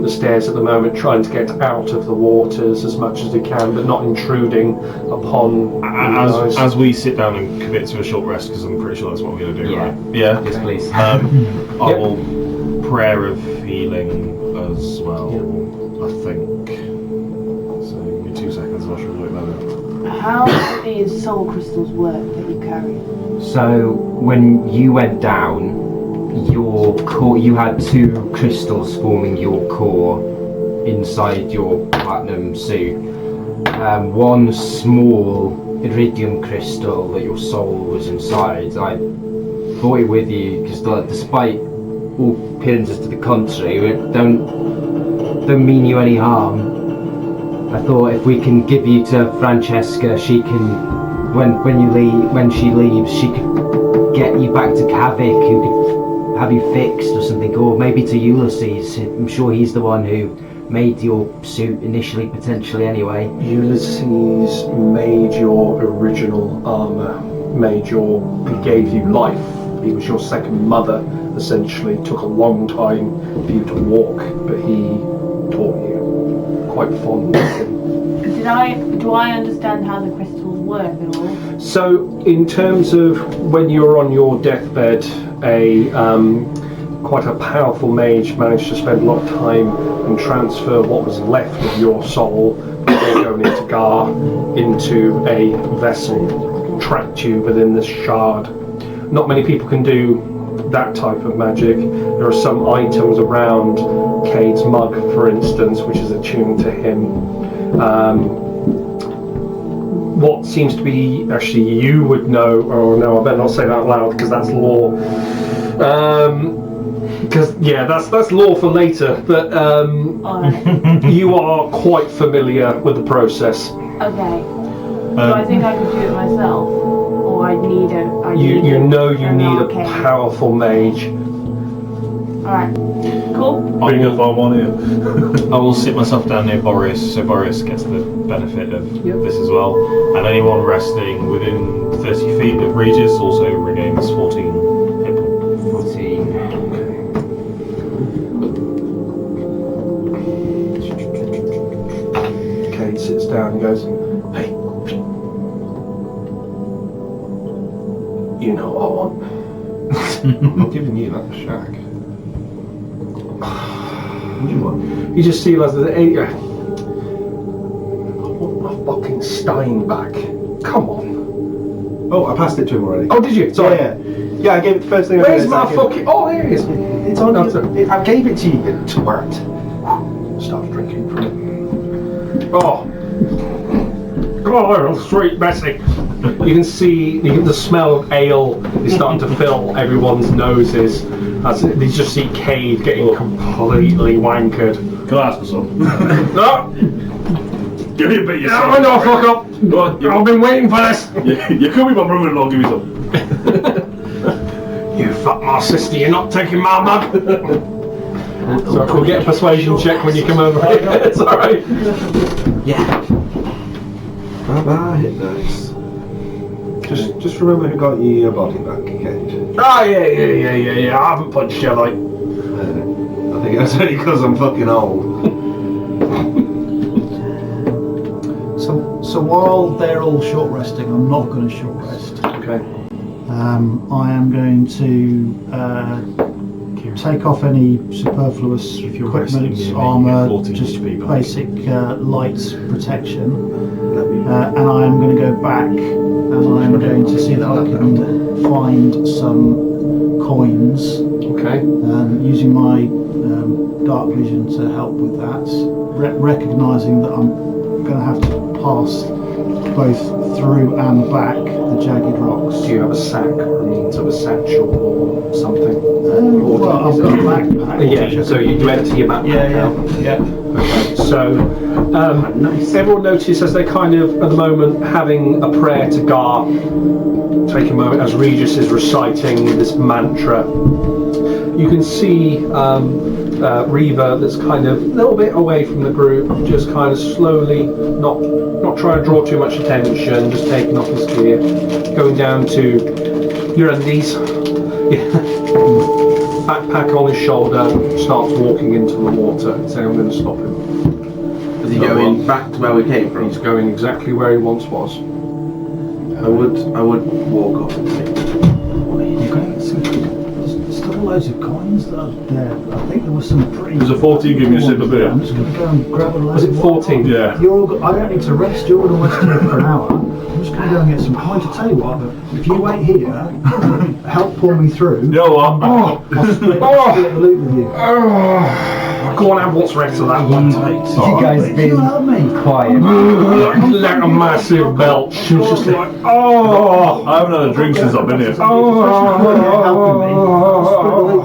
stairs at the moment, trying to get out of the waters as much as he can, but not intruding upon you guys. As we sit down and commit to a short rest, because I'm pretty sure that's what we're going to do, Yeah. right? Yeah. Yes, please. I Yep. will prayer of healing as well. I think. So give me 2 seconds. I should look that up. How do these soul crystals work that you carry? So when you went down, your core, you had 2 crystals forming your core inside your platinum suit. One small iridium crystal that your soul was inside. I brought it with you because, despite all appearances to the contrary, it don't mean you any harm. I thought if we can give you to Francesca, she can, when she leaves, she could get you back to Kavik, who could have you fixed or something, or maybe to Ulysses. I'm sure he's the one who made your suit initially, potentially anyway. Ulysses made your original armour, he gave you life. He was your second mother, essentially. It took a long time for you to walk, but he taught you. Quite fond of him. Do I understand how the crystals work at all? So, in terms of when you're on your deathbed, quite a powerful mage managed to spend a lot of time and transfer what was left of your soul before going into Gar into a vessel, trapped you within this shard. Not many people can do that type of magic. There are some items around Cade's mug, for instance, which is attuned to him. What seems to be, actually you would know, oh no, I better not say that out loud because that's lore. Because that's lore for later, but you are quite familiar with the process. Okay. Do I think I could do it myself? Or I need a... You need a powerful mage. Alright. Cool. Bring up our one here. I will sit myself down near Boreas, so Boreas gets the benefit of this as well. And anyone resting within 30 feet of Regis also regains 14 hit points. 14. Cade sits down and goes, "Hey, you know what I want." I'm not giving you that shack. What do you want? You just see like the I want my fucking Stein back. Come on. Oh, I passed it to him already. Oh, did you? Sorry. Yeah, I gave it the first thing I Where's did. my fucking... Oh, there it is. It's on you. I gave it to you, you twat. Start drinking from it. Oh, sweet Bessie. You can see the smell of ale is starting to fill everyone's noses as they just see Cade getting completely wankered. Can I ask for some? No! Give me a bit yourself. No, no, fuck up! I've been waiting for this! You could be my brother-in-law, give me some. You fuck my sister, you're not taking my mug! So we'll get a persuasion check when you come over. It's alright. Yeah. Bye-bye, hit dice. Just remember who got you your body back, Cade. Oh, yeah. I haven't punched you, like. I think that's only because I'm fucking old. So while they're all short resting, I'm not going to short rest. Okay. I am going to take off any superfluous equipment, armour, just basic light protection, and I am going to go back and I am going to see that I can find some coins. Okay. Using my dark vision to help with that, recognising that I'm going to have to pass both through and back the jagged rocks. Do you have a sack or a means of a satchel or something? Well, I've got a backpack. Yeah, so you empty your backpack out. Yeah. Okay, so everyone notices as they're kind of at the moment having a prayer to Gar. Take a moment as Regis is reciting this mantra. You can see Reva that's kind of a little bit away from the group, just kind of slowly, not trying to draw too much attention, just taking off his gear, going down to your undies. Backpack on his shoulder, starts walking into the water. So I'm going to stop him. Is he going back to where we came from? He's going exactly where he once was. I would walk up and say, There's still loads of coins that are there. I think there was some pretty... There's a 14, give me a sip of beer. I'm just going to go and grab a load. Was it 14? Yeah. You're all, I don't need to rest. You're all resting here for an hour. I'm just going to go and get some coins. To tell you what, if you wait here, help pull me through. Yo, I'm back. I'll split the loot with you. Go on, have what's rest of that one. You guys Can been you help me? quiet. Like a massive belch. She was just like, oh. I haven't had a drink since I've been here. Helping me. I'll split the loot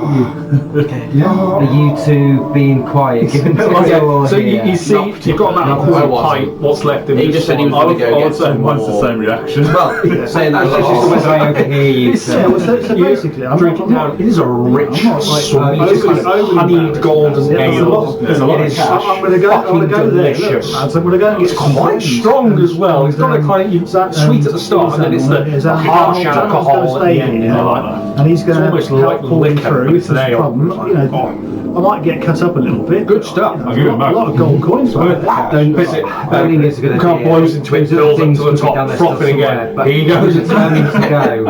with you. Are you two being quiet? Given So you see, you've got about a quarter pint. What's left in He this just said he was one. going to go I get would say some mine's the more. same reaction. Well, saying that, As I overhear you. Yeah, well, so basically, I'm Drink it not, down. It is a rich, I'm not like- sweet, kind of honeyed golden ale. There's a lot of cash. I'm going to go. I'm going to go there. Delicious. I'm going to go. It's quite strong as well. It's got a kind of sweet at the start, and then it's the harsh alcohol at the end. And he's going almost to like help pull me liquor, through. but If there's a problem, I might get cut up a little bit. Good stuff. A lot of gold coins. Then visit. Burning is a good Can't idea. blows into it, There's other builds up things to the could be top, done there frothing somewhere, again. but Here you go. it's burning to go.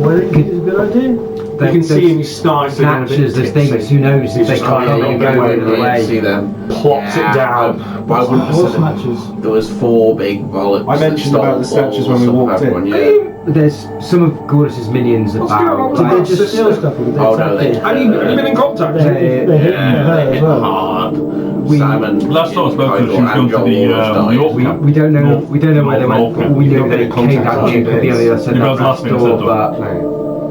Well, it's a good idea. You can see him starting to Snatches, there's things, who knows if they can't let you go the other way. See them. plops it down. Why wouldn't I Horse say matches. there was 4 big bollocks. I mentioned that about the stole statues when we balls walked from in. everyone, yeah. There's some of Gordus's minions about. Did they just steal stuff? Or did they Oh no, take they. it? Have you been in contact? They hit her as well. Hard. We- Simon. Last time I spoke to her, she was going to the York camp. We don't know where they went, but we know that it came down to the other side You of guys last that minute door, said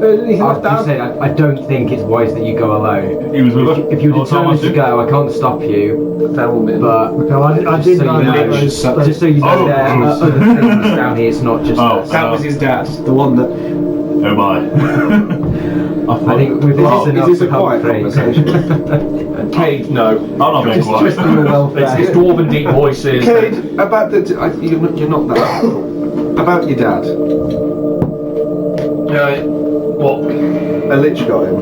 but I have to say, I don't think it's wise that you go alone. He was with her. If you're all the time, determined to I go, I can't stop you, but No, I did so know you know, that just so you know, Oh, there are jeez. other things down here. It's not just Oh, us. That was his dad, the one that. Oh my. I think with this Oh, is enough is this for a quiet conversation. Cade, no. I'm not being quiet. Just for your welfare. It's dwarven deep voices. Cade, about the. You're not that. About your dad. Yeah. What? A lich got him.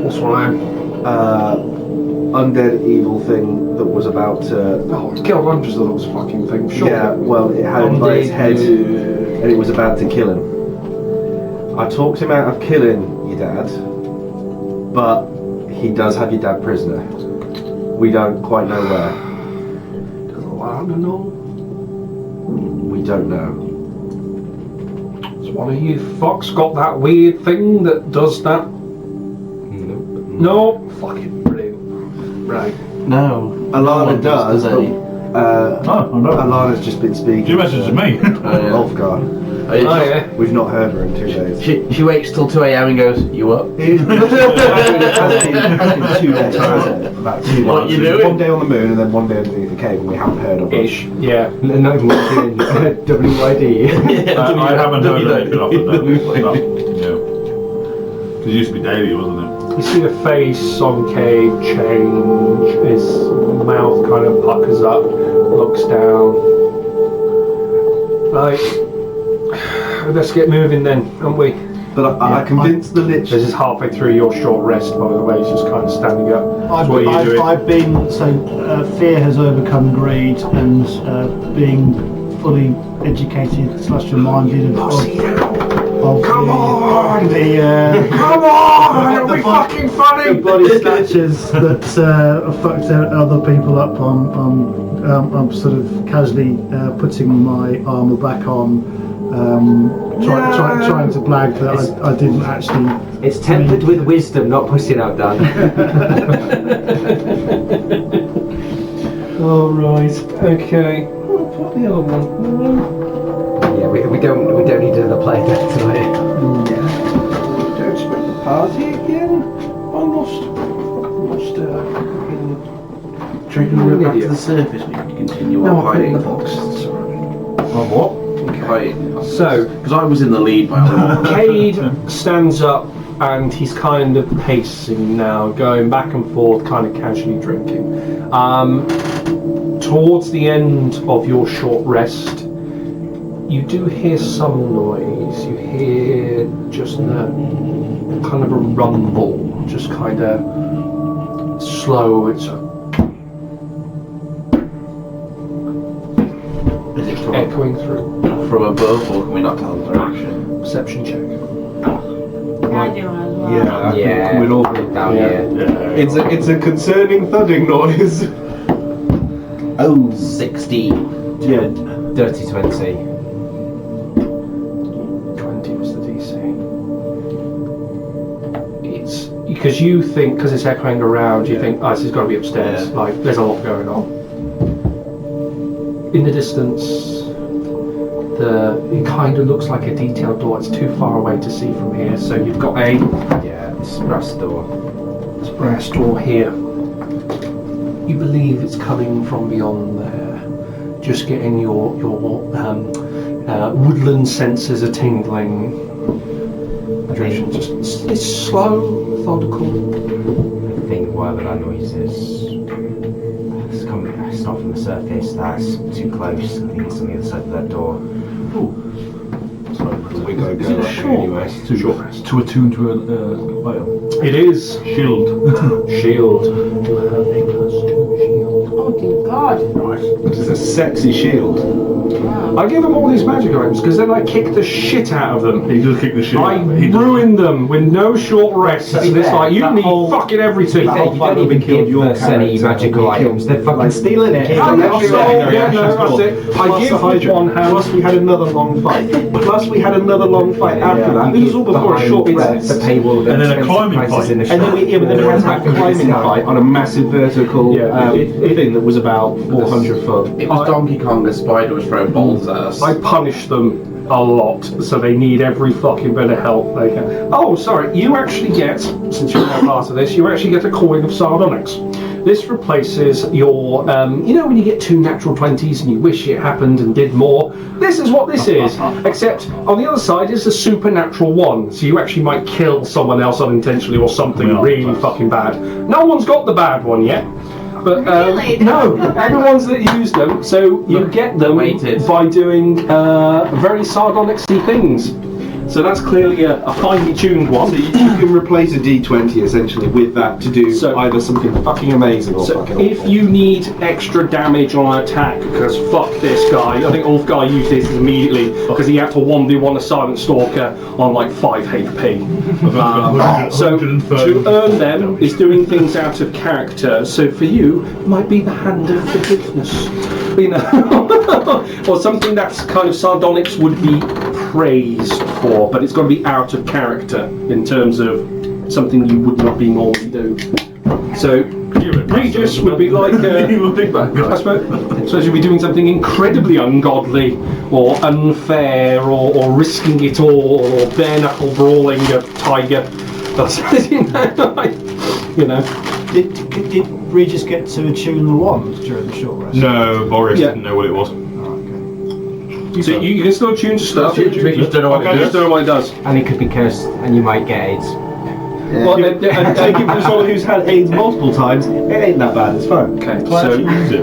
What's wrong? Undead evil thing that was about to. Oh, it's killed hundreds of those fucking things. Sure. Yeah, well, it had him by his head and it was about to kill him. I talked him out of killing your dad, but he does have your dad prisoner. We don't quite know where. Does allow to know? We don't know. Has one of you fucks got that weird thing that does that? No? Fucking brilliant. Right. No. Alana does, but Oh, no. Alana's just been speaking. She messaged me. Ulfgar. Oh, yeah. We've not heard her in 2 days. She wakes till 2 a.m. and goes, "You up?" It has been 2 days, hasn't it? About 2 days. What you doing? One day on the moon and then one day underneath the cave, and we haven't heard of her. Ish. Yeah. Not even doing WYD. I haven't heard anything off of that. WYD. Yeah. Because it used to be daily, wasn't it? You see the face on Cade change, his mouth kind of puckers up, looks down. Right, let's get moving then, aren't we? But I convinced the lich. This is halfway through your short rest, by the way, he's just kind of standing up. So what are you doing? I've been, fear has overcome greed, and being fully educated / reminded of Come on! Come on! It'll be fucking the funny! body snatchers that fucked other people up I'm sort of casually putting my armour back on, trying to blag that I didn't actually. It's tempered with wisdom, not pussing out, Dan. All right, okay. What the other one? Yeah, we don't need another player dead tonight. Don't expect the party again? Trying to go back to the surface, we can continue on fighting. On what? Okay. So, Because I was in the lead by a lot. Cade stands up and he's kind of pacing now, going back and forth, kind of casually drinking. Towards the end of your short rest, you do hear some noise. You hear just a kind of a rumble, just kind of slow. It's echoing through. From above, or can we not tell the direction? Perception check. Can I do one as well? Yeah, I Yeah, think we'll all. down here. It's a concerning thudding noise. Oh, 16. Yeah. Dirty 20. 20 was the DC. It's because you think, because it's echoing around, you think, oh, this has got to be upstairs. Yeah. Like, there's a lot going on. In the distance, it kind of looks like a detailed door. It's too far away to see from here, so you've got a Yeah, it's brass door. brass door here. You believe it's coming from beyond there. Just getting your woodland senses are tingling. Just it's slow, methodical. I think whatever that noise is. It's not from the surface, that's too close. I think it's on the other side of that door. We gotta Is go it a that way short anyway. rest? To attune to a vial. It is. Shield. Shield. Oh dear God. It's a sexy shield. I give them all these magic items because then I kick the shit out of them. He does kick the shit. I out of it. He does- ruin them with no short rests. And it's like, you need fucking everything. You don't even give us any magical items. They're fucking stealing it. Yeah, that's it. I give with one hand. Plus we had another long fight. After that. This was all before a short rest. The paywall And then a climbing fight. And then we had a climbing fight on a massive vertical thing that was about 400 foot. It was Donkey Kong, the spider was throwing balls at us. I punish them a lot, so they need every fucking bit of help they can. Oh, sorry, you actually get, since you're now part of this, you actually get a coin of sardonyx. This replaces your, you know when you get 2 natural 20s and you wish it happened and did more? This is what this is, except on the other side is a supernatural 1, so you actually might kill someone else unintentionally or something really fucking bad. No one's got the bad one yet. But Really? no, everyone's that use them, so you get them by doing very sardonyx-y things. So that's clearly a finely tuned one. So you can replace a D20 essentially with that to do either something fucking amazing or So fucking if awful. you need extra damage on an attack, because fuck this guy, I think Ulfgar used this immediately because he had to 1v1 a Silent Stalker on like 5 HP. So to earn them is doing things out of character. So for you, it might be the Hand of Forgiveness, you know, or something that's kind of sardonyx would be praised for, but it's got to be out of character in terms of something you would not be normally do. So Regis would be like I suppose you'd be doing something incredibly ungodly or unfair or risking it all or bare knuckle brawling a tiger. That's, you know. Did Regis get to attune the wand during the short rest? No, Boris didn't know what it was. So you can still tune to stuff. You just don't know what it just don't know what it does. And it could be cursed, and you might get AIDS. Well, And give it to someone who's had AIDS multiple times, it ain't that bad, it's fine. okay, so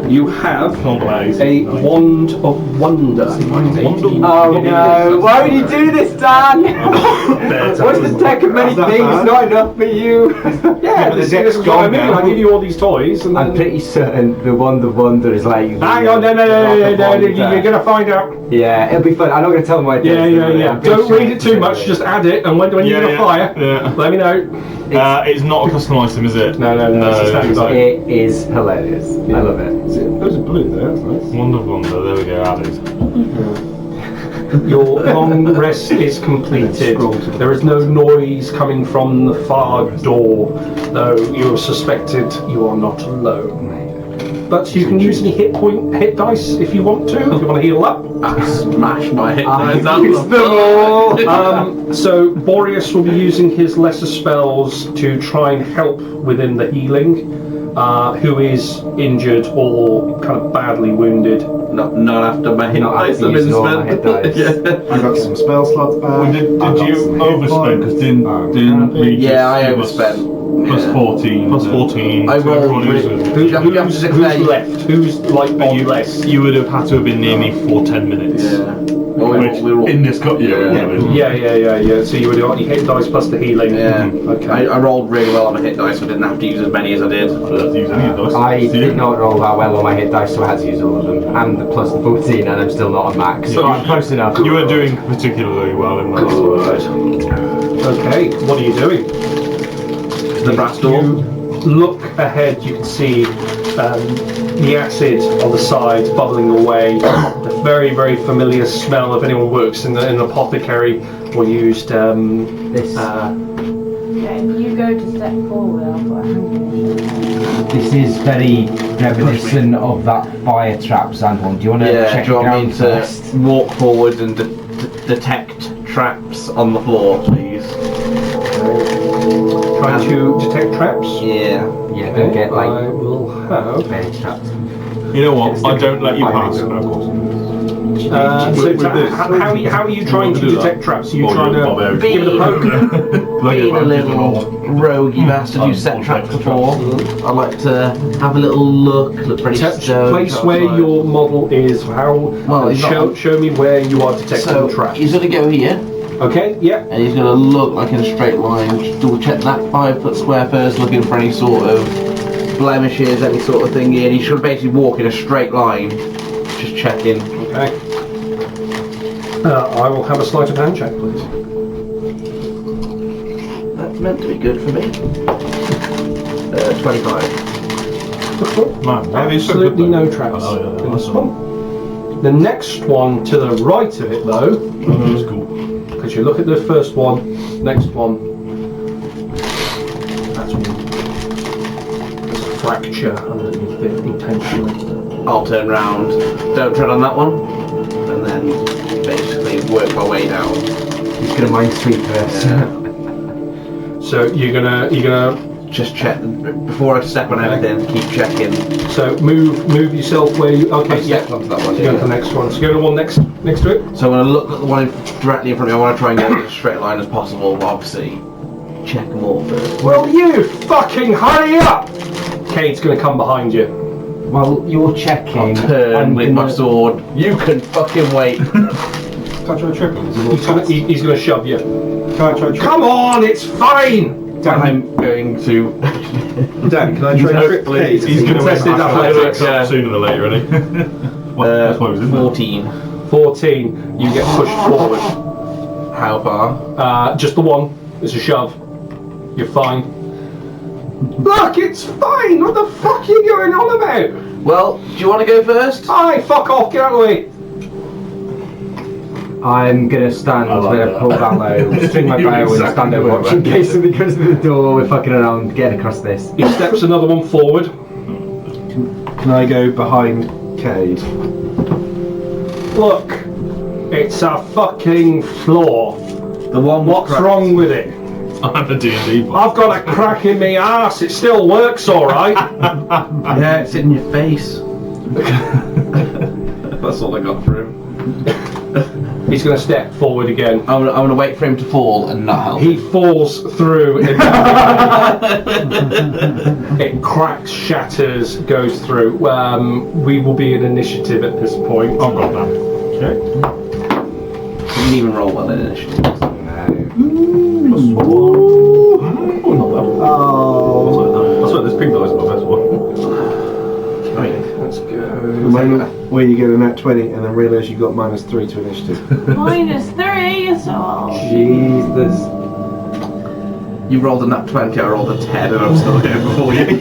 you have a wand of wonder. Oh no! Why would you do this, Dan? What's the tech of many That's things? not bad. Not enough for you. Yeah, this is what I mean. I give you all these toys, and I'm then pretty certain the wand of wonder is like. hang on, no, you're gonna find out. Yeah, it'll be fun. I'm not gonna tell them what it Yeah, is. yeah. Don't read it too much. Just add it, and when you're gonna fire, let me know. It's not a custom item, is it? No. It's a standard item. It is hilarious. I love it. Those are blue there, that's nice. Wonderful, there we go, added. Your long rest is completed. There is no noise coming from the far door, though you are suspected you are not alone. But you can use any hit dice if you want to. If you want to heal up. I smash my hit dice So Boreas will be using his lesser spells to try and help within the healing. Who is injured or kind of badly wounded. Not after my hit Not dice after have been using all my hit dice. spent. I got some spell slots back. Did you overspend? Because didn't Regis Yeah, I give us overspent. Plus 14. Plus 14. I so rolled everyone really- uses- Who's left? Who's like on less? You would have had to have been near me for 10 minutes. Yeah. Well, Which, we were all, in this cut, Yeah. So you would have got your hit dice plus the healing. yeah. Okay. I rolled really well on my hit dice, so I didn't have to use as many as I did. I don't have to use any of those. I did not roll that well on my hit dice, so I had to use all of them. And the plus the 14, and I'm still not on max. So I'm close enough. You were doing particularly well in that. Okay. What are you doing? The brass door. You look ahead. You can see the acid on the side bubbling away. The very, very familiar smell if anyone works in an apothecary or used This, Okay, you go to step forward, I'll put a hand in. this is very reminiscent of that fire trap, Zandon. Do you want to Yeah, check do you want me ground to first? walk forward and detect traps on the floor, please? Trying to detect traps. Yeah. Yeah, don't get I like will have. very trapped. You know what? I don't let you pass. How are you trying to detect traps? Are you trying to give it a poke? Being a little roguey bastard who set traps before, I like to have a little look for any stone. Place where your model is. Show me where you are detecting traps. He's going to go here. Okay, yeah. And he's going to look like in a straight line. Just double check that 5 foot square first, looking for any sort of blemishes, any sort of thing here. He should basically walk in a straight line. Just checking. Okay. I will have a sleight of hand check, please. That's meant to be good for me. 25. Man, Absolutely no traps in this one. The next one to the right of it, though, That's cool. because you look at the first one, next one, that's one. There's a fracture underneath it intentionally. I'll turn round, don't tread on that one, and then basically work my way down. He's gonna mind sweep first. So you're gonna just check before I step on anything. Keep checking. So move yourself where you. Okay, Step onto that one. So go to the next one. So go to the one next to it. So I'm gonna look at the one directly in front of me. I want to try and get in as straight line as possible, but obviously check them all first. Well, you fucking hurry up! Cade's gonna come behind you. Well, you're checking. I'll turn with my sword. You can fucking wait. Can I try triple? He's gonna shove you. Can I try triple? Come on, it's fine! I'm going to. Dan, can I try triple? He's going to Contested athletics. sooner than later, isn't he? That's why he was in there. 14. 14. You get pushed forward. How far? Just the one. It's a shove. You're fine. Look, it's fine! What the fuck are you going on about? Well, do you want to go first? Aye, fuck off, get out of the way! I'm gonna stand, I'm like gonna that. pull that low, string my bow and stand over watch in case somebody comes to the door, we're fucking around, getting across this. He steps another one forward. Can I go behind Cade? Look, it's a fucking floor. The one. What's wrong with it? I'm a D&D boy. I've got a crack in my ass. It still works, all right. Yeah, it's in your face. That's all I got for him. He's going to step forward again. I'm gonna wait for him to fall and not help. He falls through. It cracks, shatters, goes through. We will be in initiative at this point. I've got that. Okay. You didn't even roll well in initiative. Oh. That's why there's pink dice in my best one. Let's go. The moment where you get a nat 20 and then realise you got -3 to initiative. -3, so. Jesus. You rolled a nat 20, I rolled a 10, and I'm still here before you.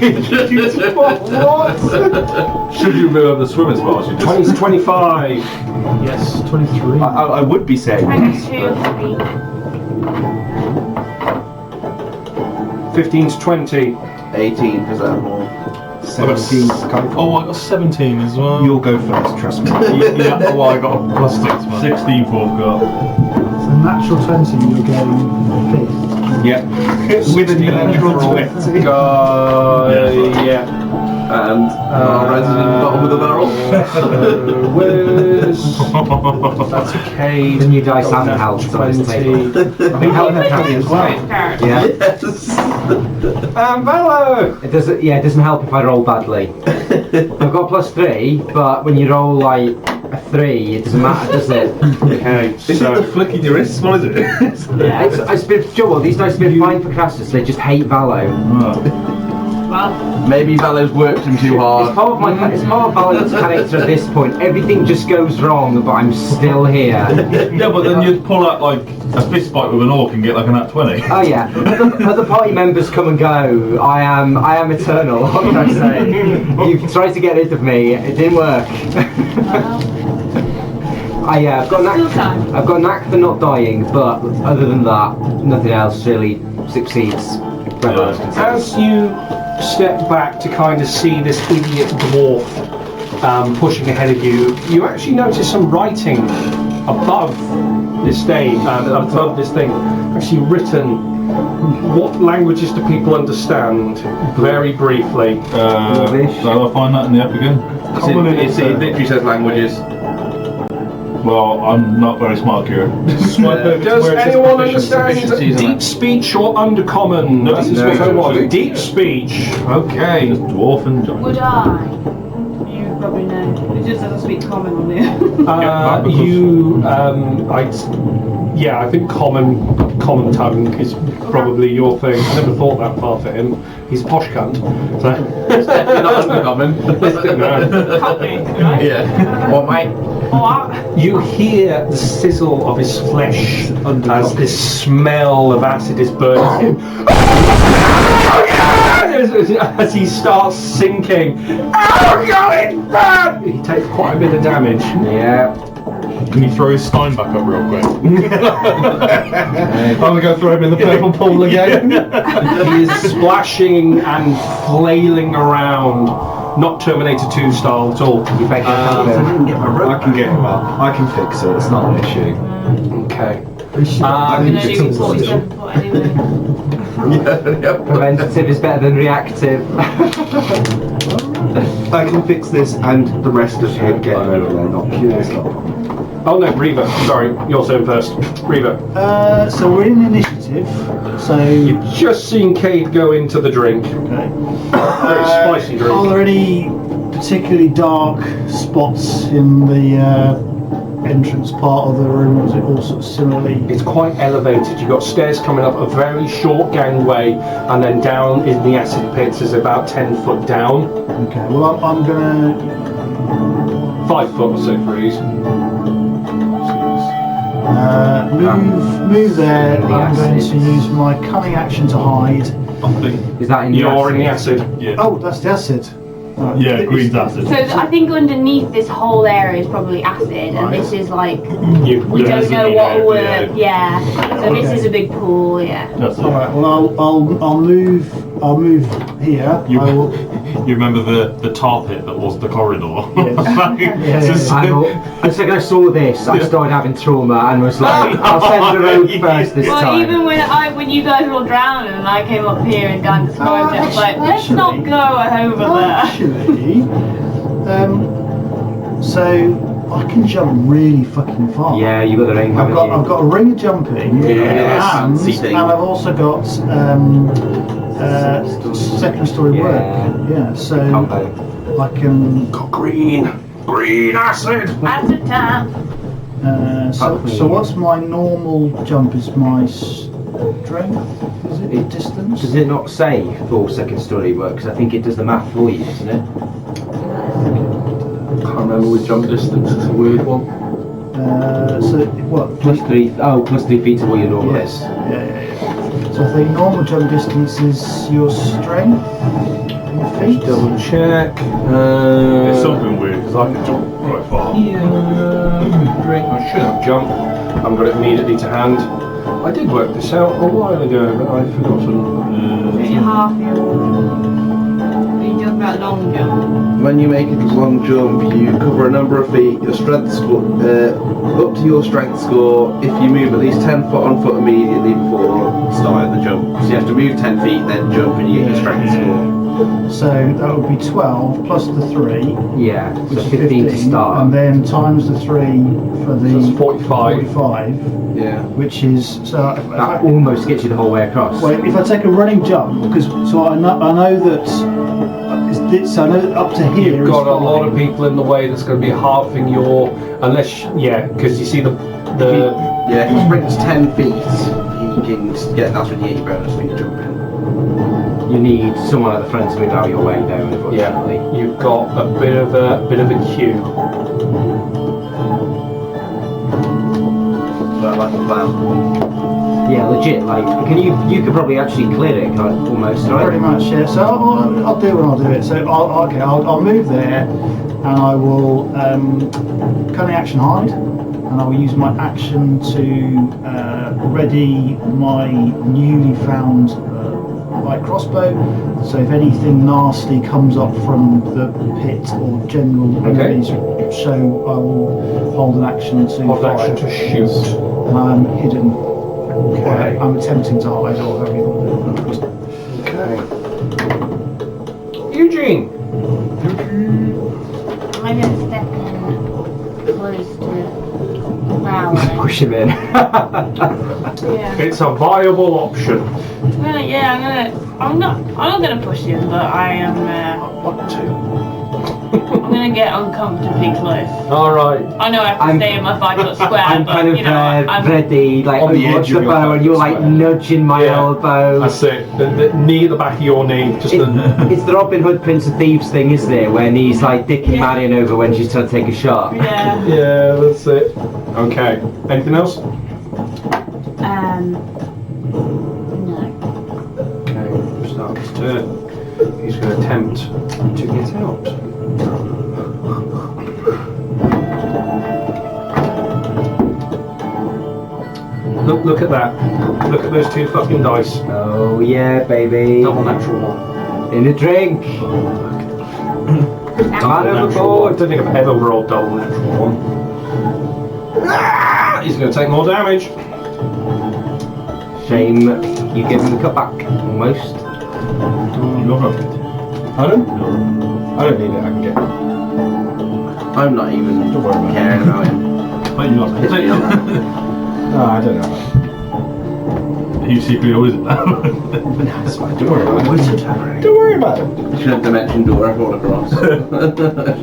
Should you remove the swimming spots? You 20 to 25. Yes, 23. I would be saying 22, 15 to 20. 18, because that more. 17 Skyfall. Oh, I got 17 as well. You'll go first, trust me. Yeah, well, I got a +6, man. 16 4 got. It's a natural 20, you're getting 5th. Yeah. With a natural 20. Yeah. And resident bottom of the barrel. Where's... That's okay. The new dice haven't helped on this table. I think Helen can as well. Yeah. Yes. Bello! It doesn't. Yeah, it doesn't help if I roll badly. I've got +3, but when you roll like a 3, it doesn't matter, does it? Okay, Is it so... the flicking your wrists? What is it? It's been, Joel, these dice have been fine for casters, they just hate Valo. Maybe Valo's worked him too It's hard. part of my, it's part of Valo's character at this point. Everything just goes wrong, but I'm still here. Yeah, but then you'd pull out like a fist fight with an orc and get like a nat 20. Oh yeah, other party members come and go. I am eternal. What can I say? You've tried to get rid of me. It didn't work. I've got a knack for not dying, but other than that, nothing else really succeeds. As you step back to kind of see this idiot dwarf pushing ahead of you, you actually notice some writing above this thing, actually written. What languages do people understand? Very briefly. So I'll find that in the app again. It literally says languages. Well, I'm not very smart, Kira. Does anyone understand deep speech or undercommon? No, This is no, what I no, want. no. Deep speech. Okay. Just dwarf and giant. Would I? You probably know. It just doesn't speak common on there. I think common tongue is probably your thing. I never thought that far for him. He's a posh cunt. So. Not uncommon. No. Copy, right? Yeah. What, mate? You hear the sizzle of his flesh as this smell of acid is burning him. As he starts sinking. Oh, going bad! He takes quite a bit of damage. Yeah. Can you throw his spine back up real quick? I'm gonna go throw him in the purple pool again. He is splashing and flailing around. Not Terminator 2 style at all. You better I can get him up. I can fix it. It's not an issue. Okay. I can only do 47 foot anyway. Preventative is better than reactive. I can fix this and the rest of him getting over there. Not curious. Oh no, Reva. Sorry, your turn first. Reva. So we're in initiative. So You've just seen Cade go into the drink. okay. Very spicy drink. Are there any particularly dark spots in the entrance part of the room, or is it all sort of similarly? It's quite elevated. You've got stairs coming up a very short gangway, and then down in the acid pits is about 10 foot down. Okay. Well, I'm gonna 5 foot or so for ease. move there. I'm going to use my cunning action to hide. Is that in the You're in the acid? acid. Yeah. Oh, that's the acid. Right. Yeah, green's acid. So I think underneath this whole area is probably acid, and this is like we don't know what will work. Yeah. So this is a big pool. Yeah. That's All it. right. Well, I'll move. I'll move here. You, I will. you remember the tar pit that was the corridor? Yes. The second I saw this, I started having trauma and was like, I'll send the road first this Well, time. even when you guys were all drowning and I came up here and Dan described it, I was like, let's not go over there. Actually, so I can jump really fucking far. Yeah, you got the ring. I've got a ring of jumping, and I've also got second story work. Yeah, so I can. Got green acid. Acid time. So what's my normal jump? Is my strength? Is it distance? Does it not say for second story work? Because I think it does the math for you, doesn't it? Can't remember with jump distance. It's a weird one. So what? Plus 3 feet to what your normal Yes. is. Yeah. So I think normal jump distance is your strength in feet. Double check. It's something weird because I can jump quite far. I should have jumped. I haven't got it immediately to hand. I did work this out a while ago, but I've forgotten. Maybe half you jump that long jump. When you make a long jump, you cover a number of feet. Your strength score, up to your strength score. If you move at least 10 foot on foot immediately before starting the jump, so you have to move 10 feet, then jump, and you get your strength score. So that would be 12 plus the 3, Yeah, which so is 15 to start. and then times the 3 for the So it's 45. 45, Yeah. which is so. If That I, almost gets you the whole way across. well, if I take a running jump, because so I know that. So I know that up to here. You've is got a lot fine. of people in the way that's going to be halving your, because you see the Yeah, if he sprints 10 feet, he can get, that's when you get your bonus for your jumping. You need someone at the front to move out your way, though, unfortunately. you've got a bit of a queue. So I like the plan. Yeah, legit. Like, you could probably actually clear it, almost, right? Pretty much, yeah. So I'll do it when I'll do it. So I'll move there, and I will cunning action hide, and I will use my action to ready my newly found light crossbow. So if anything nasty comes up from the pit or general enemies show, I will hold an action to Hold fire. action to shoot. And I'm hidden. Okay. I'm attempting to hide, or however you want to do it. Okay. Eugene. I'm gonna step in close to Wow. Push him in. Yeah. It's a viable option. I'm not gonna push him, but I am. Want to? I'm gonna get uncomfortably close. All right. I know I have to I'm- stay in my 5 foot square, I'm but kind of you know, I'm ready, like on the towards edge the of your bow, and you're like square. nudging my Yeah. elbow. That's it. The knee at the back of your knee. Just the. It's the Robin Hood Prince of Thieves thing, isn't it? When he's like dicking Marion over when she's trying to take a shot. yeah. Yeah, that's it. Okay. Anything else? No. Okay. Stark's turn. He's going to attempt to get out. Look at that. Look at those 2 fucking dice. Oh yeah, baby. Double natural 1. In a drink. Man Natural 1. I overboard. don't think I've ever rolled double natural 1. Ah! He's going to take more damage. Shame you give him the cutback. Almost. You're not. Pardon? I don't need it, I can get it. I'm not even Don't worry about it. caring about him. Wait, you're not. No, I don't know. You secretly always No, it's fine, don't worry about it. Don't worry about it. Should have dimension door all across. Don't have that.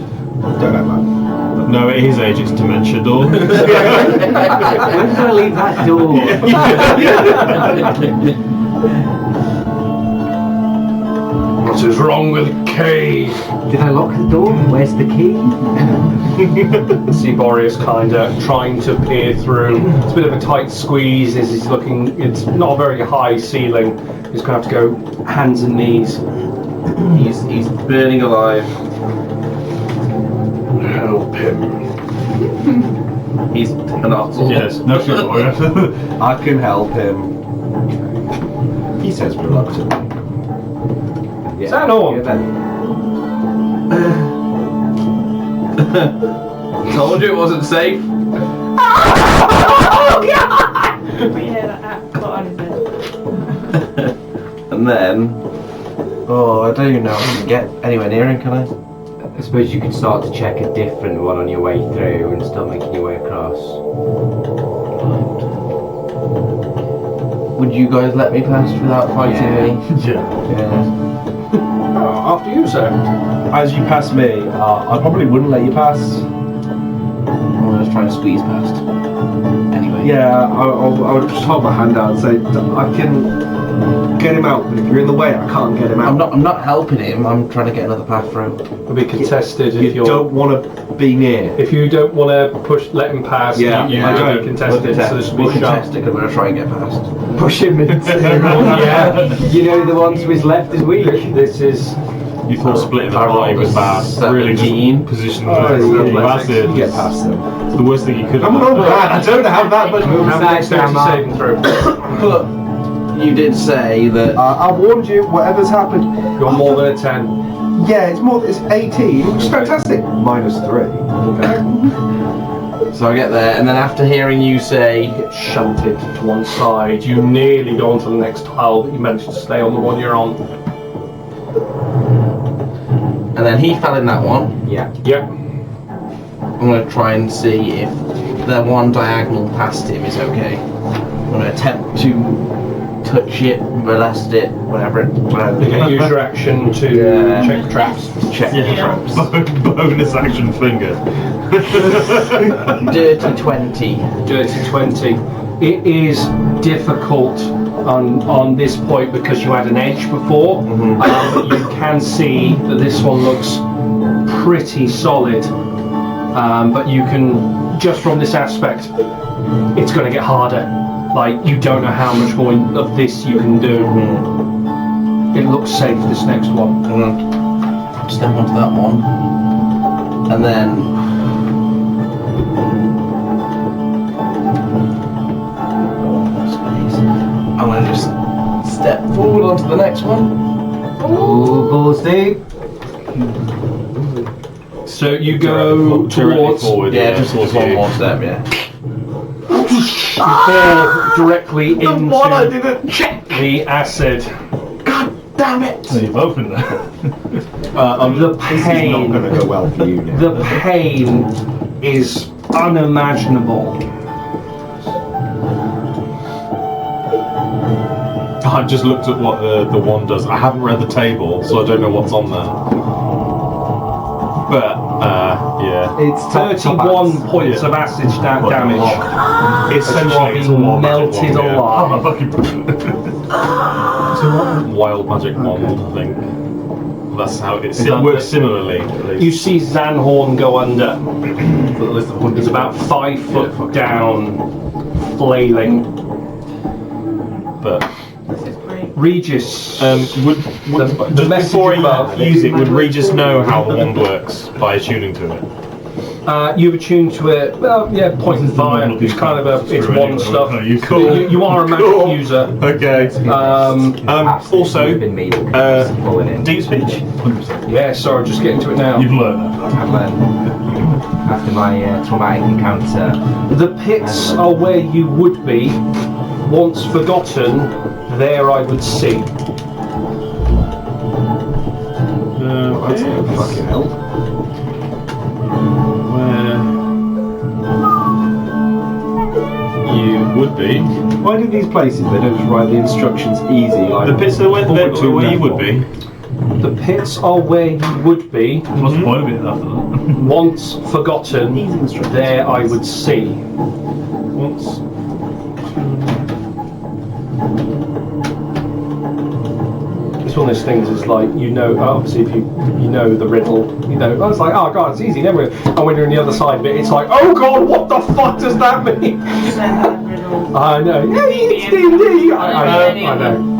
No, at his age, it's dementia door. When did I leave that door? What is wrong with Kay? Did I lock the door? Where's the key? See Boreas kind of trying to peer through. It's a bit of a tight squeeze as he's looking. It's not a very high ceiling. He's going to have to go hands and knees. He's burning alive. Help him. He's an asshole. Yes, no shit, boy. I can help him. He says reluctantly. Yeah. Stand on. Yeah, then. Told you it wasn't safe. Oh god! But yeah, that got on his head. And then, oh, I don't even know if I can get anywhere near him, can I? I suppose you could start to check a different one on your way through and start making your way across. Would you guys let me pass without fighting me? Yeah. Yeah. After you, sir. As you pass me, I probably wouldn't let you pass. I'm just trying to squeeze past. Anyway. Yeah, I would just hold my hand out and say, I can get him out, but if you're in the way, I can't get him out. I'm not helping him. I'm trying to get another path through. It'll be contested if You you're. don't want to be near. If you don't want to let him pass, Yeah, you I will don't. be contested. So this will We'll be shut. contest it because we're going to try and get past. Push him into Yeah. You know the one to his left is weak. This is. You thought splitting the party was bad. Really just 17. position Oh, massive. you get past them. It's the worst thing you could have I'm done. not bad, I don't have that much movement. Have an dexterity saving throw. But you did say that. I warned you, whatever's happened. You're more than a 10. Yeah, it's 18, which is fantastic. -3. So I get there, and then after hearing you say, Get shunted to one side. You nearly go on to the next tile, but you managed to stay on the one you're on. and then he fell in that one. Yeah. Yep. I'm going to try and see if the one diagonal past him is okay. I'm going to attempt to touch it, molest it, whatever it. Okay, use your action to Yeah. check the traps. Check the traps. Bonus action finger. Dirty 20. Dirty 20. It is difficult on this point because you had an edge before, but you can see that this one looks pretty solid. But you can, just from this aspect, it's going to get harder. Like, you don't know how much more of this you can do. It looks safe, this next one. I'm going to step onto that one. And then I'm going to just step forward onto the next one. Ooh, balls deep. So you go towards, forward. Yeah, just one more step, yeah. you fall directly into I didn't check! the acid. God damn it! So you're both in there. The pain. Not going to go well for you now. The pain is unimaginable. I've just looked at what the wand does. I haven't read the table, so I don't know what's on there. But yeah, It's 31 points of acid damage. essentially it's a wild melted magic wand, alive. wild magic wand, I think. That's how it that works similarly. At least. You see Zanhorn go under. It's about 5 foot down, flailing. But Regis, would the just before message above. he use it, would Regis know how the wand works by attuning to it? You've attuned to it. Well, yeah, point and fire. It's kind of it's wand stuff. Cool. You are a magic user. Okay. Also, Been me pulling in. deep speech. Yeah, sorry, just getting to it now. You've learned that. I've learned after my traumatic encounter. The pits are where you would be. Once forgotten, there I would see. That's no fucking help. Where you would be. Why do these places, they don't just write the instructions easy? Like The pits are where you would be. The pits are where you would be. What's the point of it after that? Once forgotten, there I would see. Once. It's one of those things. It's like obviously if you know the riddle, oh, it's like, oh god, it's easy. Never. And when you're on the other side of it, it's like, oh god, what the fuck does that mean? I know. Yeah, it's D&D. I know.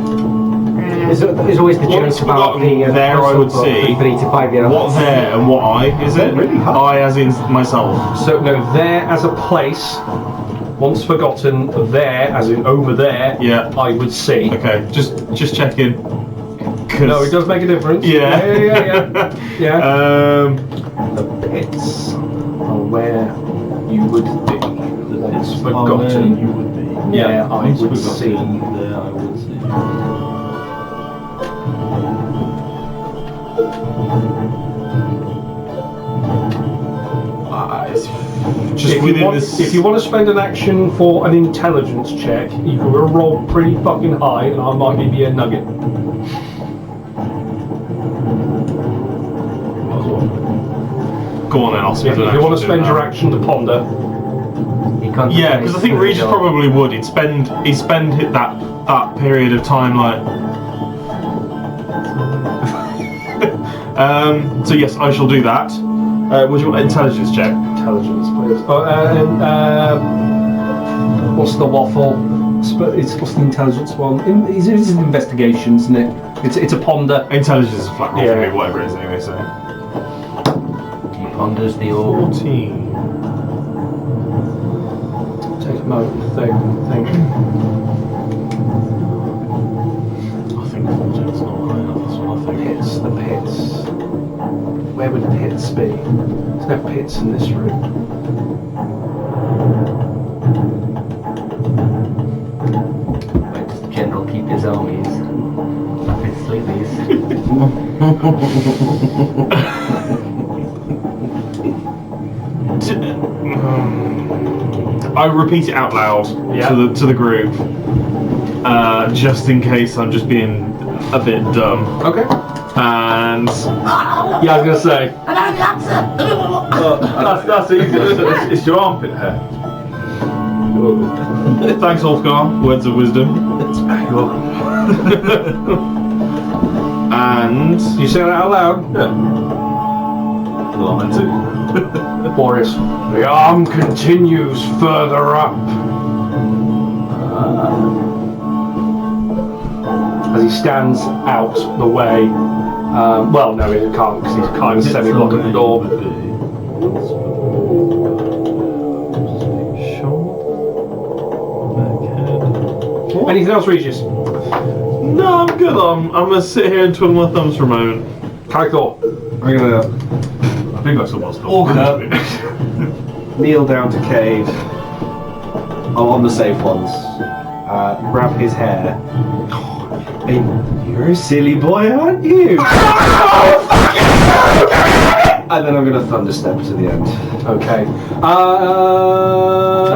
There's always the joke about the there I would see 3 to 5 year olds. what there and what I is it? Really hard. I as in myself. So no, there as a place. Once forgotten, there as in over there. Yeah. I would see. Okay, just checking. No, it does make a difference. Yeah. Yeah. The pits. Are where you would be. Once forgotten, You would be. yeah, I would Forgotten, see. There I would see. Just If within you, want, this. if you want to spend an action for an intelligence check, you can roll pretty fucking high, and I might give you a nugget. Go on then, I'll spend If an you want to action spend doing your that. action to ponder, Yeah, because I think Regis probably would. He'd spend that period of time like. So yes, I shall do that. Would you want an intelligence check? intelligence, please. What's the waffle? What's the intelligence one? It's an investigation, isn't it? It's a ponder. Intelligence is a flat roll for Yeah. me, whatever it is anyway. So. He ponders the orb. 14. Take a moment to think. I think 14's not high enough. That's what I think. The pits. Where would pits be? There's no pits in this room. Where does the general keep his armies? Up his sleepies. I repeat it out loud to the group, just in case I'm just being a bit dumb. Okay. And Yeah, I was gonna say. that's easy. It's your armpit hair. Thanks, Ulfgar. Words of wisdom. And You say that out loud? well, I do. Boris. The arm continues further up. As he stands out the way. Well, no, he can't because he's kind of semi-blocking the door. Anything else, Regis? No, I'm good. I'm gonna sit here and twiddle my thumbs for a moment. Kaikor. I'm gonna I think that's what's walk up, kneel down to Cade. Oh, on the safe ones. Grab his hair. Hey, you're a silly boy, aren't you? And then I'm going to thunderstep to the end. Okay.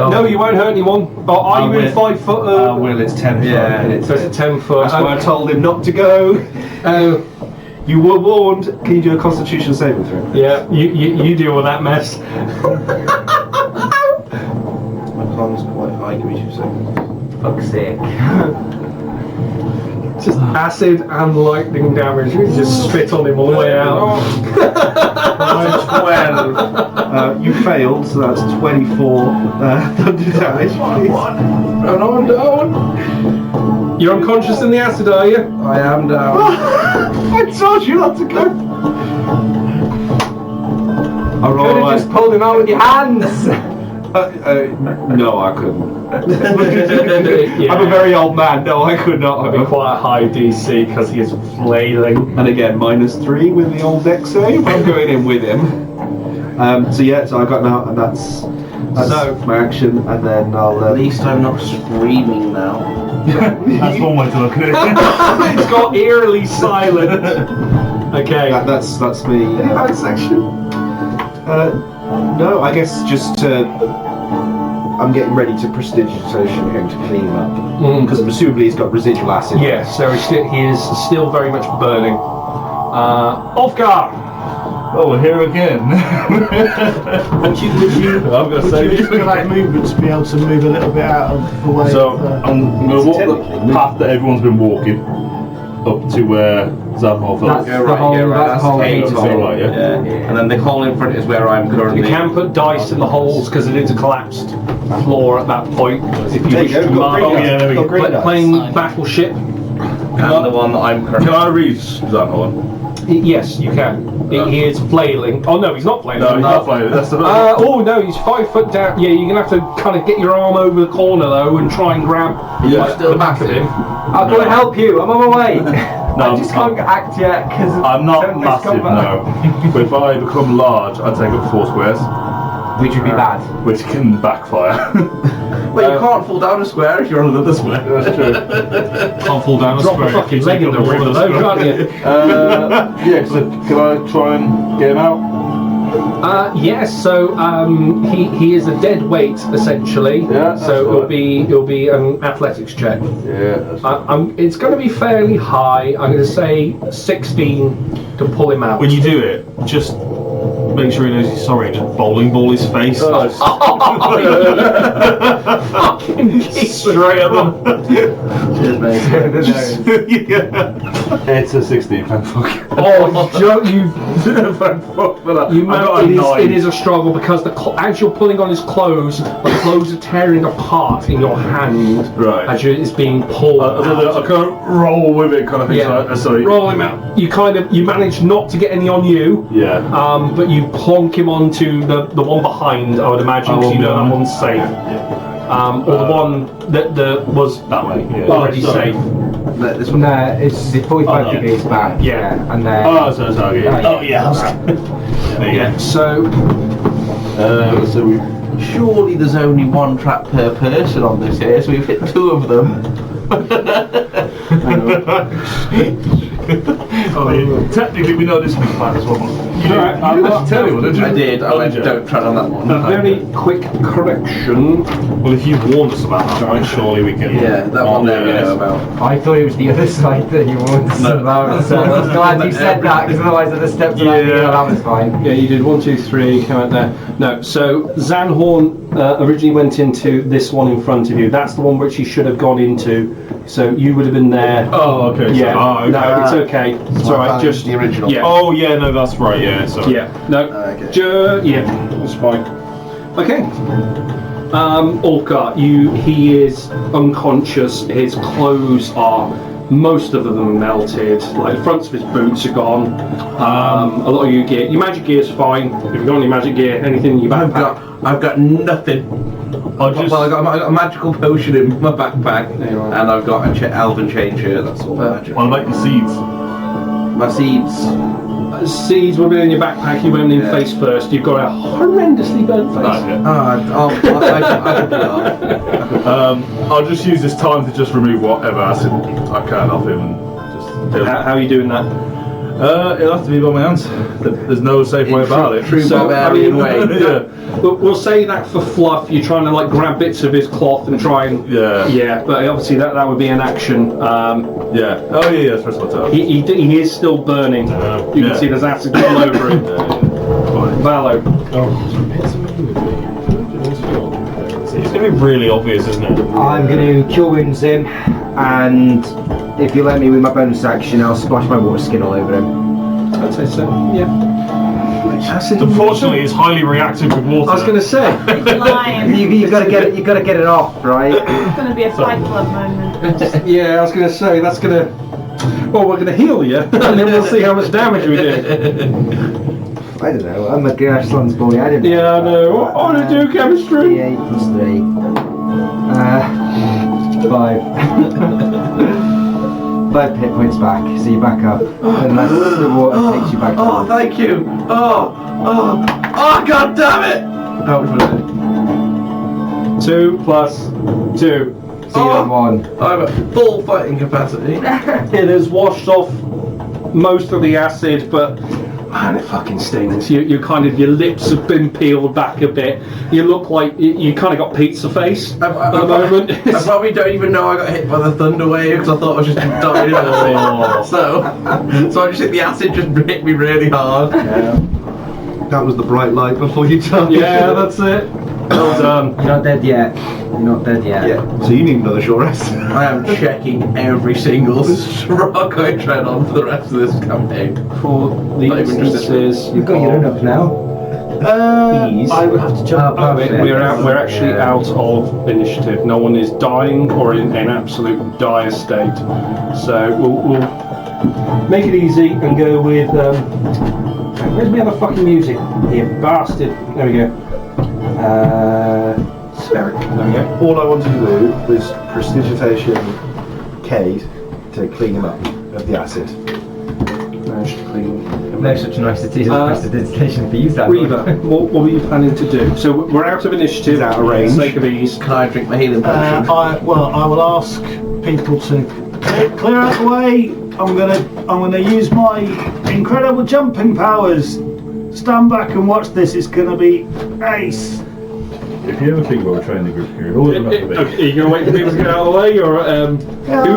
No, you won't hurt anyone. Or are you in 5 foot? Will, it's 10 foot. Yeah, and it's So it's a 10 foot. That's why I told him not to go. You were warned. Can you do a Constitution saving throw? Yeah, you deal with that mess. My con's quite high, give me 2 seconds. Fuck's sake. Just acid and lightning damage. You just spit on him all the way out. 12. You failed, so that's 24 thunder damage. No, I'm down. You're unconscious in the acid, are you? I am down. I told you not to go. I You could have just pulled him out with your hands. no, I couldn't. I'm a very old man. No, I could not. That'd be quite a high DC because he is flailing. And again, -3 with the old deck save. I'm going in with him. So I got now, and that's So- my action, and then I'll. At least I'm not screaming now. That's one way to look at it. It's got eerily silent. Okay. That's me. That's action. No, I guess just I'm getting ready to prestidigitation him to clean him up because presumably he's got residual acid. Yes, so he is still very much burning. Ulfgar! Oh, we're here again. Would you I'm going to say use your like movement to be able to move a little bit out of the way? So of the... I'm going to walk the path that everyone's been walking up to where Zanhor fell. That's the whole, that's the whole cave. cave. Right, yeah. And then the hole in front is where I'm currently. You can put dice in the holes because it is a collapsed floor at that point. If you There wish you go, to we've got mark. green Oh, yeah, there we go. Got green dice. Playing Battleship. And the one that I'm currently. Can I read Zanhor? Yes, you can. He is flailing. Oh no, he's not flailing. No, he's not playing. That's the Oh no, he's 5 foot down. Yeah, you're gonna have to kind of get your arm over the corner though and try and grab still the back of him. I'll go and help you. I'm on my way. No, I just can't act yet because I'm not massive, no. But if I become large, I take up 4 squares, Which would be bad. which can backfire. Well, you can't fall down a square if you're on another square. That's true. Can't fall down a Drop a square. fucking leg in the river though, can't you? Yeah, so can I try and get him out? Yes. So he is a dead weight essentially. Yeah, that's So right. it'll be an athletics check. Yeah. It's going to be fairly high. I'm going to say 16 to pull him out. When you do it, just make sure he knows he's sorry. Just bowling ball his face. Straight at them. Cheers, mate. It's a 16, thank fuck. Oh, you Thank fuck for that. You I got a it 9. is a struggle because as you're pulling on his clothes, the clothes are tearing apart in your hand Right. as it's being pulled out. I can't roll with it, kind of thing. Yeah. Sorry. Roll him out. You manage not to get any on you, Yeah. but you plonk him onto the one behind. I would imagine because you know that one's safe, or the one that was That way. Yeah. already sorry. safe. This one. No, it's the 45 Oh, no. degrees back. Yeah. And then. Oh, so sorry. Oh, Yeah. There you Yeah. So go. So we. Surely there's only one trap per person on this here, so we've hit 2 of them. Technically, we know this week's plan as well. You Right, didn't tell anyone, did you? I did. I went, you? don't tread on that one. a very quick correction. Well, if you warned us about that, right, surely we can. Yeah, that one there we know about. I thought it was the other side that you wanted to No. about. So I was glad you said that because otherwise I'd have stepped on that. Yeah. That was fine. Yeah, you did 1, 2, 3. Come out there. No, so Zanhorn originally went into this one in front of you. That's the one which he should have gone into. So you would have been there. Oh, okay. Yeah. So, oh, okay. No, it's okay. It's all right. Just the original. Yeah. Oh, yeah, no, that's right, yeah, sorry. Yeah. No. Okay. Yeah. That's fine. Okay. Ulka, he is unconscious. His clothes are. Most of them melted. Like the fronts of his boots are gone. A lot of your gear. Your magic gear's fine. If you've got any magic gear, anything in your backpack. I've got nothing. I'll just. Well, I got a magical potion in my backpack, There you are. and I've got a elven chain shirt. That's all magic. What about your seeds? My seeds. Seeds will be in your backpack. You went in Yeah. face first. You've got a horrendously burnt face. Oh, yeah. I can pull it off. I'll just use this time to just remove whatever acid I can off him and just. How are you doing that? It'll have to be by my hands. There's no safe way about it. True barbarian way. Yeah. We'll say that for fluff, you're trying to like grab bits of his cloth and try and Yeah. but obviously that would be an action. Yeah. Oh yeah, that's what I He is still burning. You can see there's acid all over him. Valo. It's going to be really obvious, isn't it? I'm going to Cure Wounds him, and if you let me with my bonus action, I'll splash my water skin all over him. I'd say so. Yeah. Unfortunately, it's highly reactive with water. I was going to say. It's lying. You got to get it. You got to get it off, right? It's going to be a Fight Club moment. Yeah, I was going to say that's going to. Well, we're going to heal you, and then we'll see how much damage we do. I don't know. I'm a Gershland's boy. I don't know. Yeah, I know. What do you do, chemistry? 8 plus 3. 5. 5 hit points back, so you're back up. Unless the water takes you back Oh, down. thank you. Oh, god damn it! That was really 2 plus 2. So you're on 1. I'm at full fighting capacity. It has washed off most of the acid, but man, it fucking stings. You kind of, your lips have been peeled back a bit. You look like you kind of got pizza face at the moment. I probably don't even know I got hit by the thunder wave because I thought I was just dying. So I just think the acid just hit me really hard. That was the bright light before you died. Yeah, that's it. Well done. You're not dead yet. You're not dead yet. Yeah. So you need another short rest. I am checking every single rock I tread on for the rest of this campaign. For the Not even just this instances, You've got your own up now. These. I would have to jump. We're actually out of initiative. No one is dying or in an absolute dire state. So we'll make it easy and go with. Where's my other fucking music? You bastard. There we go. Spheric. There we go. All I wanted to do was prestidigitation Cade to clean him up of the acid. Managed to clean. No such niceties as prestidigitation for you, Sam. Reaver, what were you planning to do? So we're out of initiative. Out of range. For the sake of ease. Can I drink my healing potion? I will ask people to clear out the way. I'm gonna use my incredible jumping powers. Stand back and watch this. It's gonna be ace. If you ever think about training the group here, always remember me. Okay, are you going to wait for people to get out of the way, or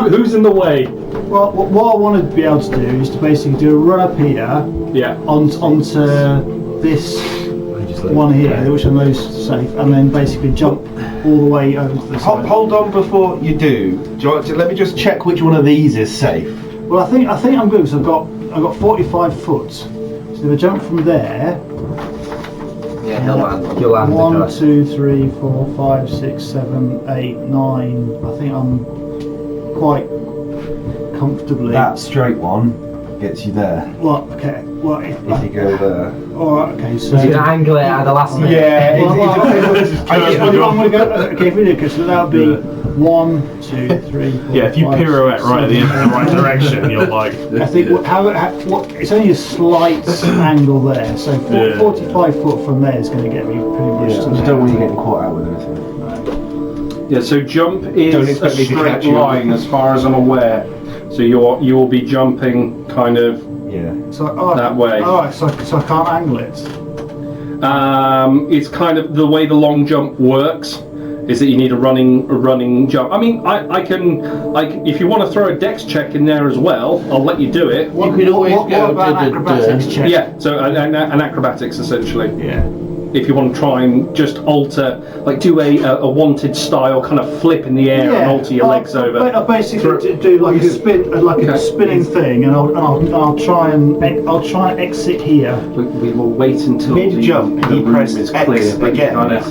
who's in the way? Well, what I want to be able to do is to basically do a run up here Yeah. onto this one here, which I know is safe, and then basically jump all the way over to the side. Hold on before you do. Do you want to, let me just check which one of these is safe. Well, I think I'm good because I've got 45 foot. So if I jump from there. Yeah, he'll land. You'll land. 1, 2, 3, 4, 5, 6, 7, 8, 9. I think I'm quite comfortably. That straight one gets you there. Well, okay. Well, if you go there. Alright, okay, so. You can angle it at the last minute. Yeah, I'm going to go. Okay, if we do, so that would be 1, 2, 3, 4. Yeah, if you 5, pirouette 6, right at the end 7, in the right direction, you're like. I think it's only a slight angle there, so 45 foot from there is going to get me pretty much to I just there. don't want you getting caught out with anything. Yeah. So jump Don't is a expect me to straight catch you. line, as far as I'm aware. So you will be jumping kind of Yeah. So, that way. Alright, so I can't angle it. It's kind of the way the long jump works. Is that you need a running jump? I mean, I can if you want to throw a dex check in there as well, I'll let you do it. You could always What go about to acrobatics check? Yeah, so an acrobatics essentially. Yeah. If you want to try and just alter, like do a wanted style kind of flip in the air and alter your legs over. I'll basically do like a spin, like a spinning thing, and I'll try and exit here. We will wait until Mid-jump, the he room pressed is X clear. But again. kind of,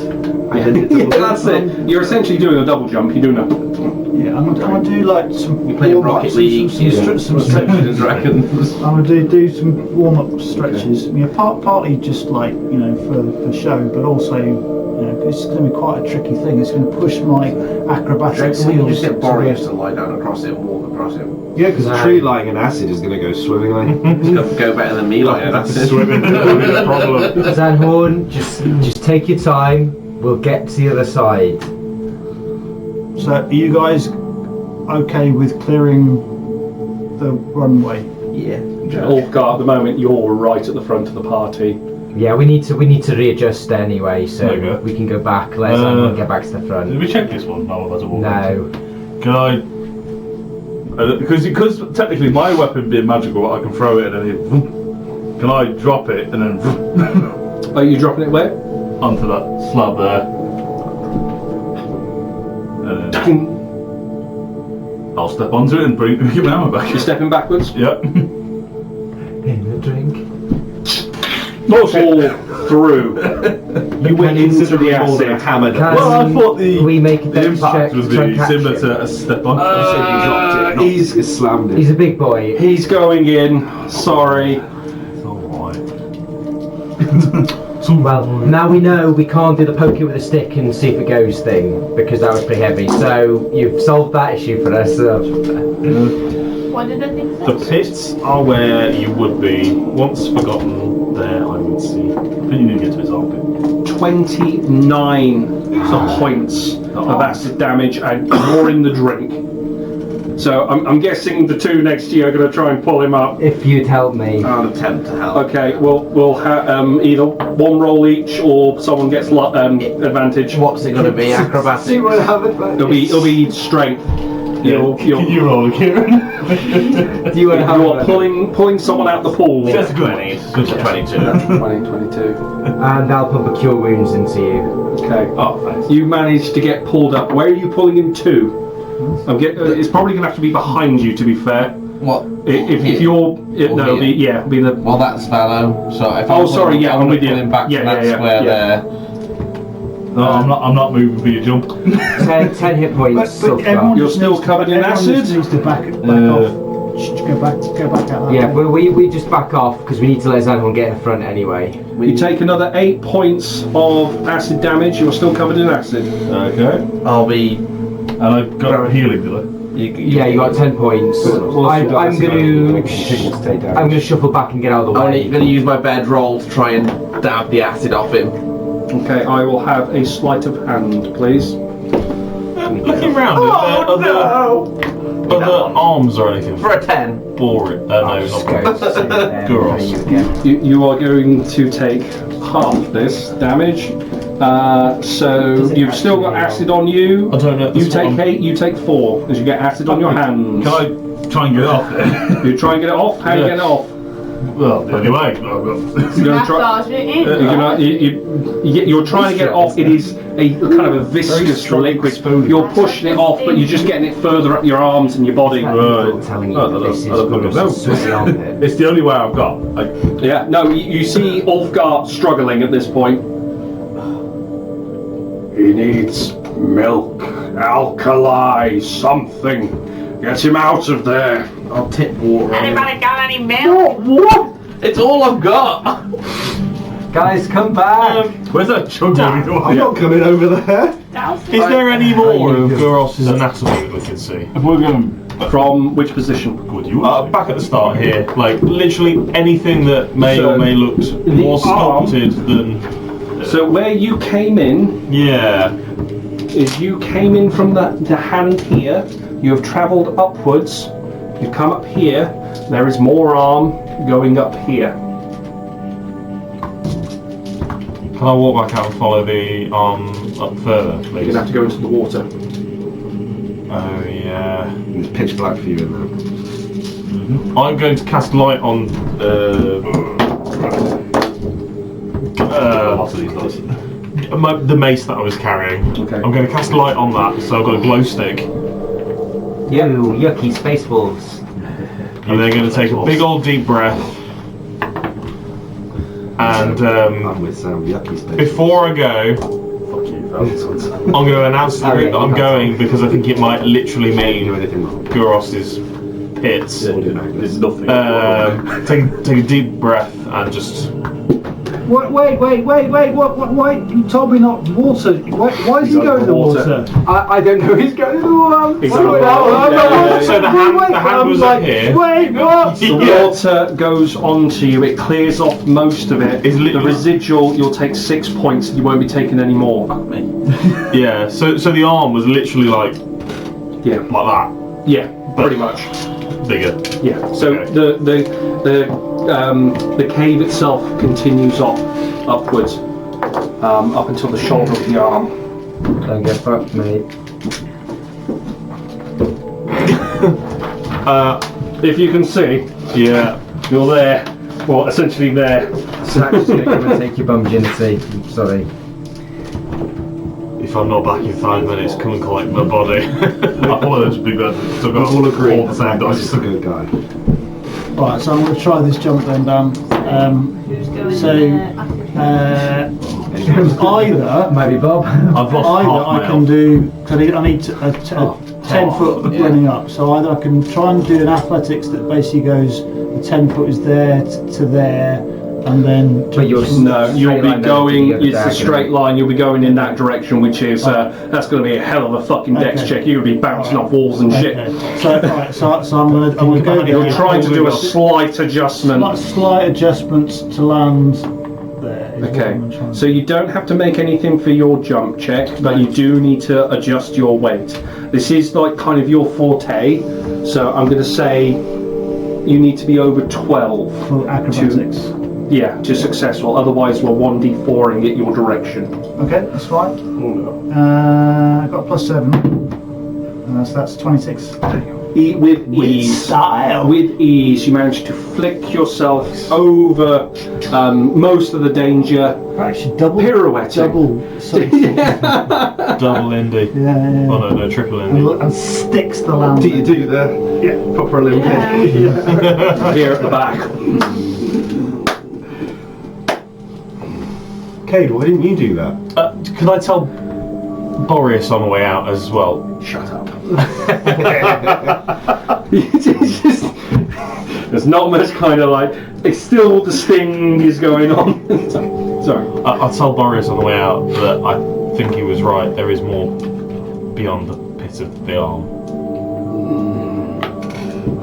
yeah, that's it. You're essentially doing a double jump. You do nothing. Yeah, I'm gonna do like some You play Rocket League, some stretches. Dungeons & Dragons. I'm gonna do some warm up stretches. I mean, partly just like for show, but also it's going to be quite a tricky thing. It's going to push my acrobatic We skills. just get Boreas to lie down across it and walk across it. Yeah, because a tree lying in acid is going to go swimmingly. It's going to go better than me lying in acid. Swimming will be the problem. Zanhorn, just take your time. We'll get to the other side. So, are you guys okay with clearing the runway? Yeah. Ulfgar, at the moment, you're right at the front of the party. Yeah, we need to readjust anyway, so Okay. we can go back. Let's everyone get back to the front. Did we check this one? No, that's a wall. No. Can I? Because technically my weapon being magical, I can throw it and then it. Can I drop it and then Are you dropping it where? onto that slab there? And then I'll step onto it and get my hammer back. You're stepping backwards? Yep. In the drink. Fall through. You went into the acid. hammer. Can Well, I thought we make a the dex check impact was to try and being catch similar him? to a step on. He's slammed it. He's a big boy. He's going in. Sorry. It's alright. Well, now we know we can't do the poke it with a stick and see if it goes thing, because that was pretty heavy. So you've solved that issue for us. What did I think? The pits are where you would be. Once forgotten, there I would see. I think you need to get to his armpit. 29 points of acid damage, and you're in the drink. So I'm guessing the two next to you are going to try and pull him up. If you'd help me. I'll attempt to help. Okay, we'll have either one roll each, or someone gets advantage. What's it going to be? Acrobatics? It'll be strength. You're Can you roll, Kieran? Do you want to help? you're pulling someone out the pool. That's good. 20. Good to 22. 22. And I'll pump a cure wounds into you. Okay. Oh, thanks. You managed to get pulled up. Where are you pulling him to? It's probably going to have to be behind you, to be fair. What? If you're, Or be the. Well, that's Vallow. So if Oh, sorry, yeah, I'm with you. pull him back Yeah, to that yeah, square yeah. there. No, I'm not moving for your jump. 10 hit points. so But far. everyone You're just still needs- covered in everyone just acid? needs to back off. Go back out. That Yeah, way. but we just back off because we need to let everyone get in front anyway. You take another 8 points of acid damage. You're still covered in acid. Okay. I'll be. And I've got healing, do I? Yeah, you got 10 points. I'm gonna shuffle back and get out of the I'm way. going to use my bedroll to try and dab the acid off him. Okay, I will have a sleight of hand, please. Looking round, are there other arms or anything? For a 10. Boring. Just No, go not to see them, Guros. try you again. You are going to take half this damage. So you've still got acid on you. I don't know. You take 8, you take 4, as you get acid on your hands. Can I try and get it off there? You try and get it off? How do you get it off? Well, the only way. You're gonna try. Massage it in. You're trying to get it off. It is a kind of a viscous liquid. You're pushing it off, but you're just getting it further up your arms and your body. People telling you Oh, that no, this is I don't good know. sweaty armpit. It's the only way I've got. Yeah. No, you see Ulfgar struggling at this point. He needs milk, alkali, something. Get him out of there. I'll tip water on him. Anybody got any milk? What? It's all I've got. Guys, come back! Where's that chug going on? I'm not coming over there. Is there any more of Guros' anatomy that we can see? If we're going From which position? Would you? Back at the start here, like literally anything that may or may look more sculpted than. So where you came in Yeah. is you came in from the hand here. You have travelled upwards. You've come up here. There is more arm going up here. Can I walk back out and follow the arm up further, You're please? gonna have to go into the water. Oh yeah. It's pitch black for you in there. I'm going to cast light on lots of these does. the mace that I was carrying. Okay. I'm going to cast light on that, so I've got a glow stick, You yucky space wolves. and they're going to take a big old deep breath. And I'm with Sam Yucky Space. before I go, Fuck you, Valentine's. I'm going to announce to the group that I'm going because I think it might literally Do mean anything wrong. Guros's pits. There's nothing. Take a deep breath and just. Wait! Why? You told me not water. Why is he going in the water? I don't know who's going to the water. So the hand was up here. Wait, what? The water goes onto you. It clears off most of it. Is The literally- residual, you'll take 6 points. You won't be taking any more. Yeah. So the arm was literally like Yeah. that. Yeah, pretty much. Bigger. Yeah. So Okay. the cave itself continues upwards, up until the shoulder of the arm. Don't get fucked, mate. If you can see, Yeah. you're there. Well, essentially there. Zach's just gonna come and take your bum virginity. I'm sorry. If I'm not back in 5 minutes, come and collect my body. One of those big ones. Took We've off all agreed all the same that Zach's dice. a good guy. Right, so I'm going to try this jump then, Dan. Who's going So, either Maybe Bob. I've lost either half my I can health. do, cause I need a 10 foot running up, so either I can try and do an athletics that basically goes, the 10 foot is there to there, and then... But you're No, you'll straight be line going. down to the It's a other straight diagonal. line. You'll be going in that direction, which is that's going to be a hell of a fucking dex Okay. check. You'll be bouncing off walls and shit. Okay. So, right, so I'm gonna go You're there. trying to do a slight adjustment. Slight adjustments to land there. Is what Okay, I'm trying to so you don't have to make anything for your jump check, but you do need to adjust your weight. This is like kind of your forte, so I'm going to say you need to be over 12. for acrobatics. Yeah, to successful. Otherwise, we're 1d4ing it your direction. Okay, that's fine. I got a +7. So that's 26. With ease. Style. With ease, you manage to flick yourself over most of the danger. Actually, double. Pirouetting. Double. Double Indy. Yeah. Oh no, triple Indy. And sticks the land. Do you do the proper Olympic? Here at the back. Cade, why didn't you do that? Could I tell Boreas on the way out as well? Shut up. It's just, there's not much kind of like. It's still the sting is going on. Sorry. I'll tell Boreas on the way out that I think he was right. There is more beyond the pit of the arm.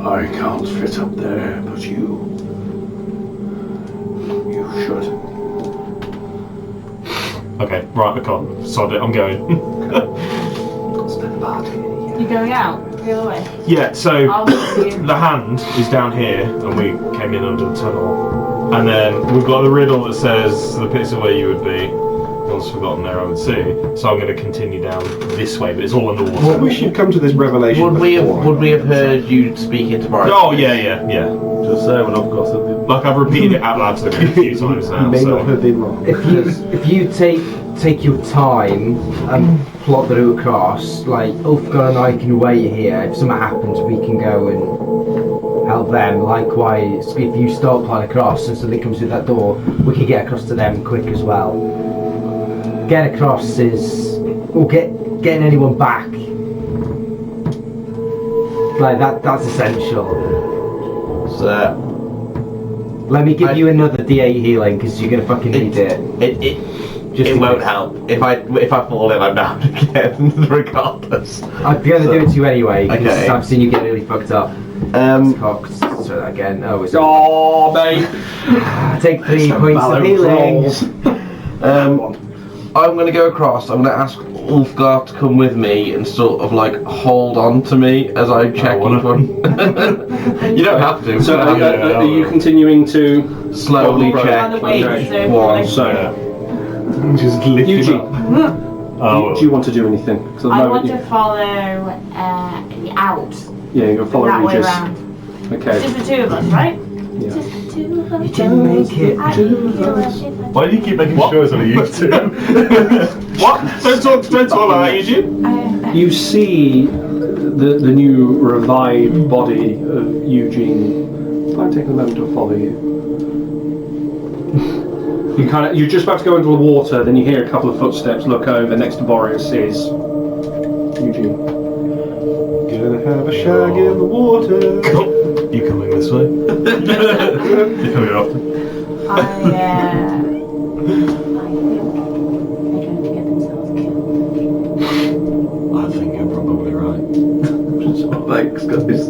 I can't fit up there, but you should. Okay, right, I can't. Sod it, I'm going. You going out the other way? Yeah, so I'll with you. the hand is down here, and we came in under the tunnel. And then we've got the riddle that says the pits are where you would be. Once forgotten there, I would see. So I'm going to continue down this way, but it's all underwater. Well, we should come to this revelation. Would we before. have heard you speak into Boris? Oh yeah. Just say when I've got something. Like I've repeated it out loud to them a few times You now. may So. not have been wrong. If you take your time and plot the route across, like Ulfgar and I can wait here. If something happens, we can go and help them. Likewise, if you start plotting across and something comes through that door, we can get across to them quick as well. Getting across is, or getting anyone back. Like that's essential. So, Let me give you another D8 healing because you're gonna fucking need it. It won't help. If I fall in, I'm down again, regardless. I'm gonna do it to you anyway because Okay. I've seen you get really fucked up. Cocked. So that again. Oh, it's Oh, mate. take 3 points of healing. I'm going to go across. I'm going to ask Ulfgar to come with me and sort of like hold on to me as I'm checking for. You don't have to. So but are you continuing to slowly By check the way, Okay. so one. So, Just lift him Eugene, up. do you want to do anything? 'Cause at the I moment want you- to follow out. Yeah, you're gonna follow that way Regis. round. Okay. It's just the two of us, right? Yeah. Just the two of us. You didn't make it. Why do you keep making What? sure it's only you two? What? Don't talk about that, Eugene. You see the new revived body of Eugene. I'll take a moment to follow you. You're just about to go into the water, then you hear a couple of footsteps. Look over. Next to Boreas is Eugene. Gonna have a shag in the water. You coming this way? You coming up? I think they're going to get themselves killed. I think you're probably right. Thanks, guys.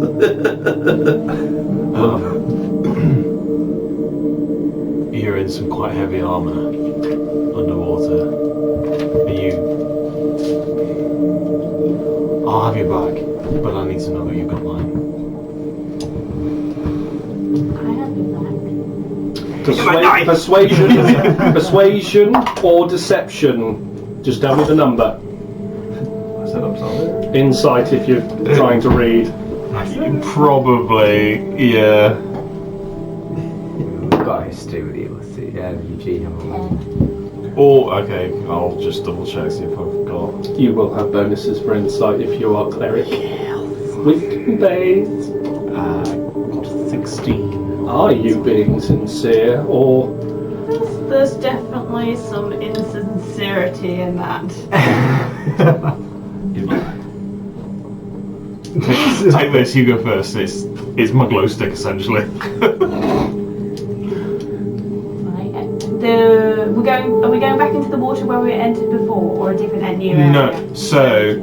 You're in some quite heavy armour underwater. Are you? I'll have your back. But I need to know that you've got mine. I have your back. Persuasion or deception? Just tell me the number. I said I'm sorry. Insight if you're trying to read. Probably, yeah. We've got history with you, let's see. Eugene, haven't we? Oh, okay. I'll just double check, see if I've got. You will have bonuses for insight if you are cleric. Weak-based. Got 16. Are you being sincere or? There's definitely some insincerity in that. Take this, you go first. It's my glow stick essentially. Are we going back into the water where we entered before, or a different new area? No, so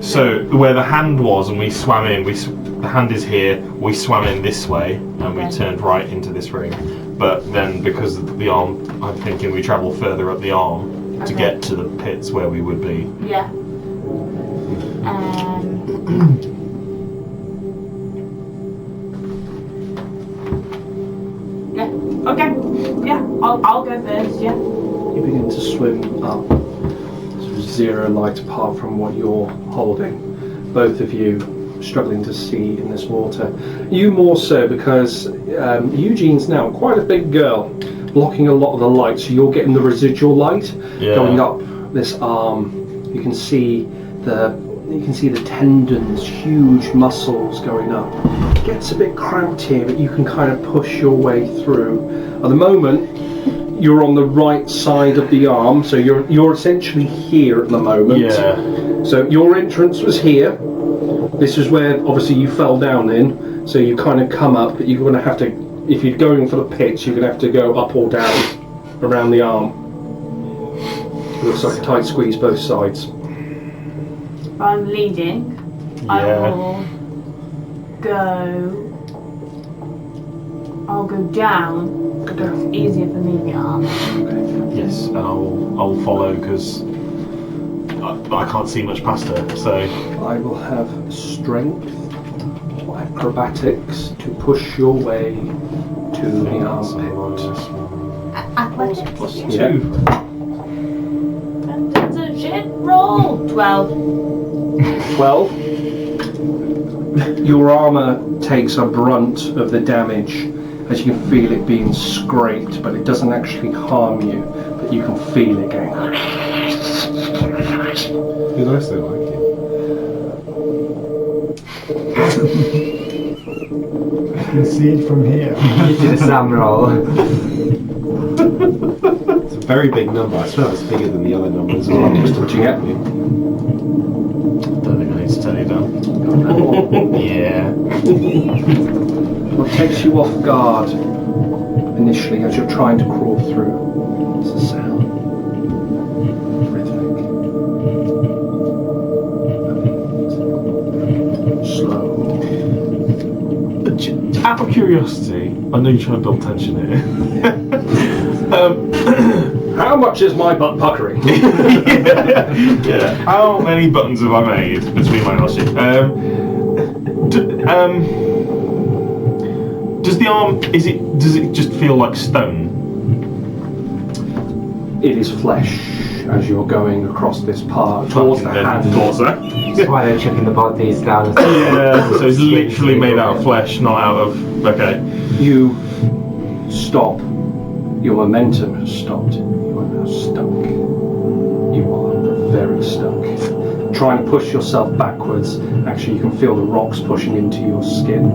where the hand was and we swam in, the hand is here, we swam in this way and we turned right into this ring. But then because of the arm, I'm thinking we travel further up the arm to get to the pits where we would be. Yeah. Yeah. Okay. Yeah. I'll go first. Yeah. You begin to swim up. There's zero light apart from what you're holding. Both of you struggling to see in this water. You more so because Eugene's now quite a big girl, blocking a lot of the light, so you're getting the residual light going up this arm. You can see the tendons, huge muscles going up. It gets a bit cramped here, but you can kind of push your way through. At the moment, you're on the right side of the arm, so you're essentially here at the moment. Yeah. So your entrance was here. This is where obviously you fell down in, so you kind of come up, but you're going to have to, if you're going for the pits, you're going to have to go up or down around the arm. It looks like a tight squeeze both sides. I'm leading. I'll go down because it's easier for me in the arm. Yes, and I'll follow because I can't see much past her. So I will have strength or acrobatics to push your way to the armpit. Athletics. +2. And it's a shit roll. 12. 12. Your armour takes a brunt of the damage as you can feel it being scraped, but it doesn't actually harm you, but you can feel it going. Who knows they like it? I can see it from here. You did a Sam roll. It's a very big number. I swear it's bigger than the other numbers. Just touching it. Don't think I need to tell you that. Yeah. What takes you off guard initially as you're trying to crawl through is the sound. Rhythmic. Slow. Out of curiosity, I know you're trying to build tension here. How much is my butt puckering? Yeah. How many buttons have I made between my last year? Does the arm? Does it just feel like stone? It is flesh as you're going across this part towards the hand. That's why they're chucking the bodies down. Yeah. So it's literally made out of flesh, not out of. Okay. You stop. Your momentum has stopped. You are now stuck. You are very stuck. Try and push yourself backwards. Actually, you can feel the rocks pushing into your skin,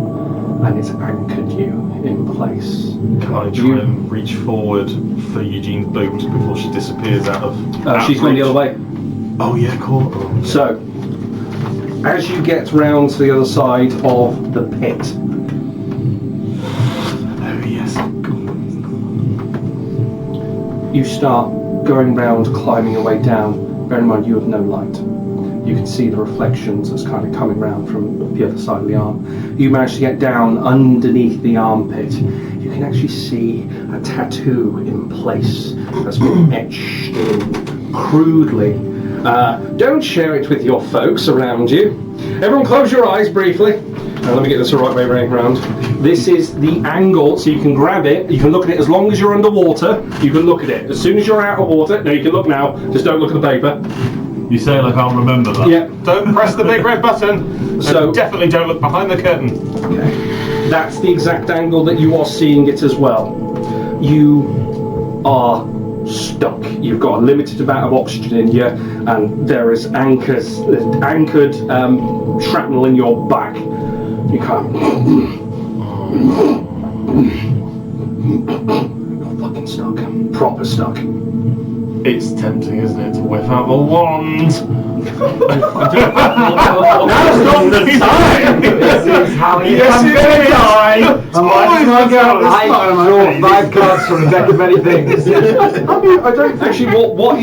and it's anchored you in place. Can I try and reach forward for Eugene's boot before she disappears out of? She's going the other way. Oh yeah, cool. So, as you get round to the other side of the pit, Oh yes. you start going round, climbing your way down. Bear in mind, you have no light. You can see the reflections that's kind of coming round from the other side of the arm. You manage to get down underneath the armpit. You can actually see a tattoo in place that's been etched in crudely. Don't share it with your folks around you. Everyone close your eyes briefly. Now let me get this the right way round. This is the angle, so you can grab it, you can look at it as long as you're underwater, you can look at it. As soon as you're out of water, no, you can look now, just don't look at the paper. You say it like I'll remember that. Yeah. Don't press the big red button. So- And definitely don't look behind the curtain. Okay. That's the exact angle that you are seeing it as well. You are stuck. You've got a limited amount of oxygen in you, and there is anchored shrapnel in your back. You can't. You're fucking stuck. Proper stuck. It's tempting, isn't it, to whip out the wand? Now's not the time! This is how it Yes, I'm it gonna is. die! It's always I the time. draw 5 cards from a deck of many things. I don't think. Actually, what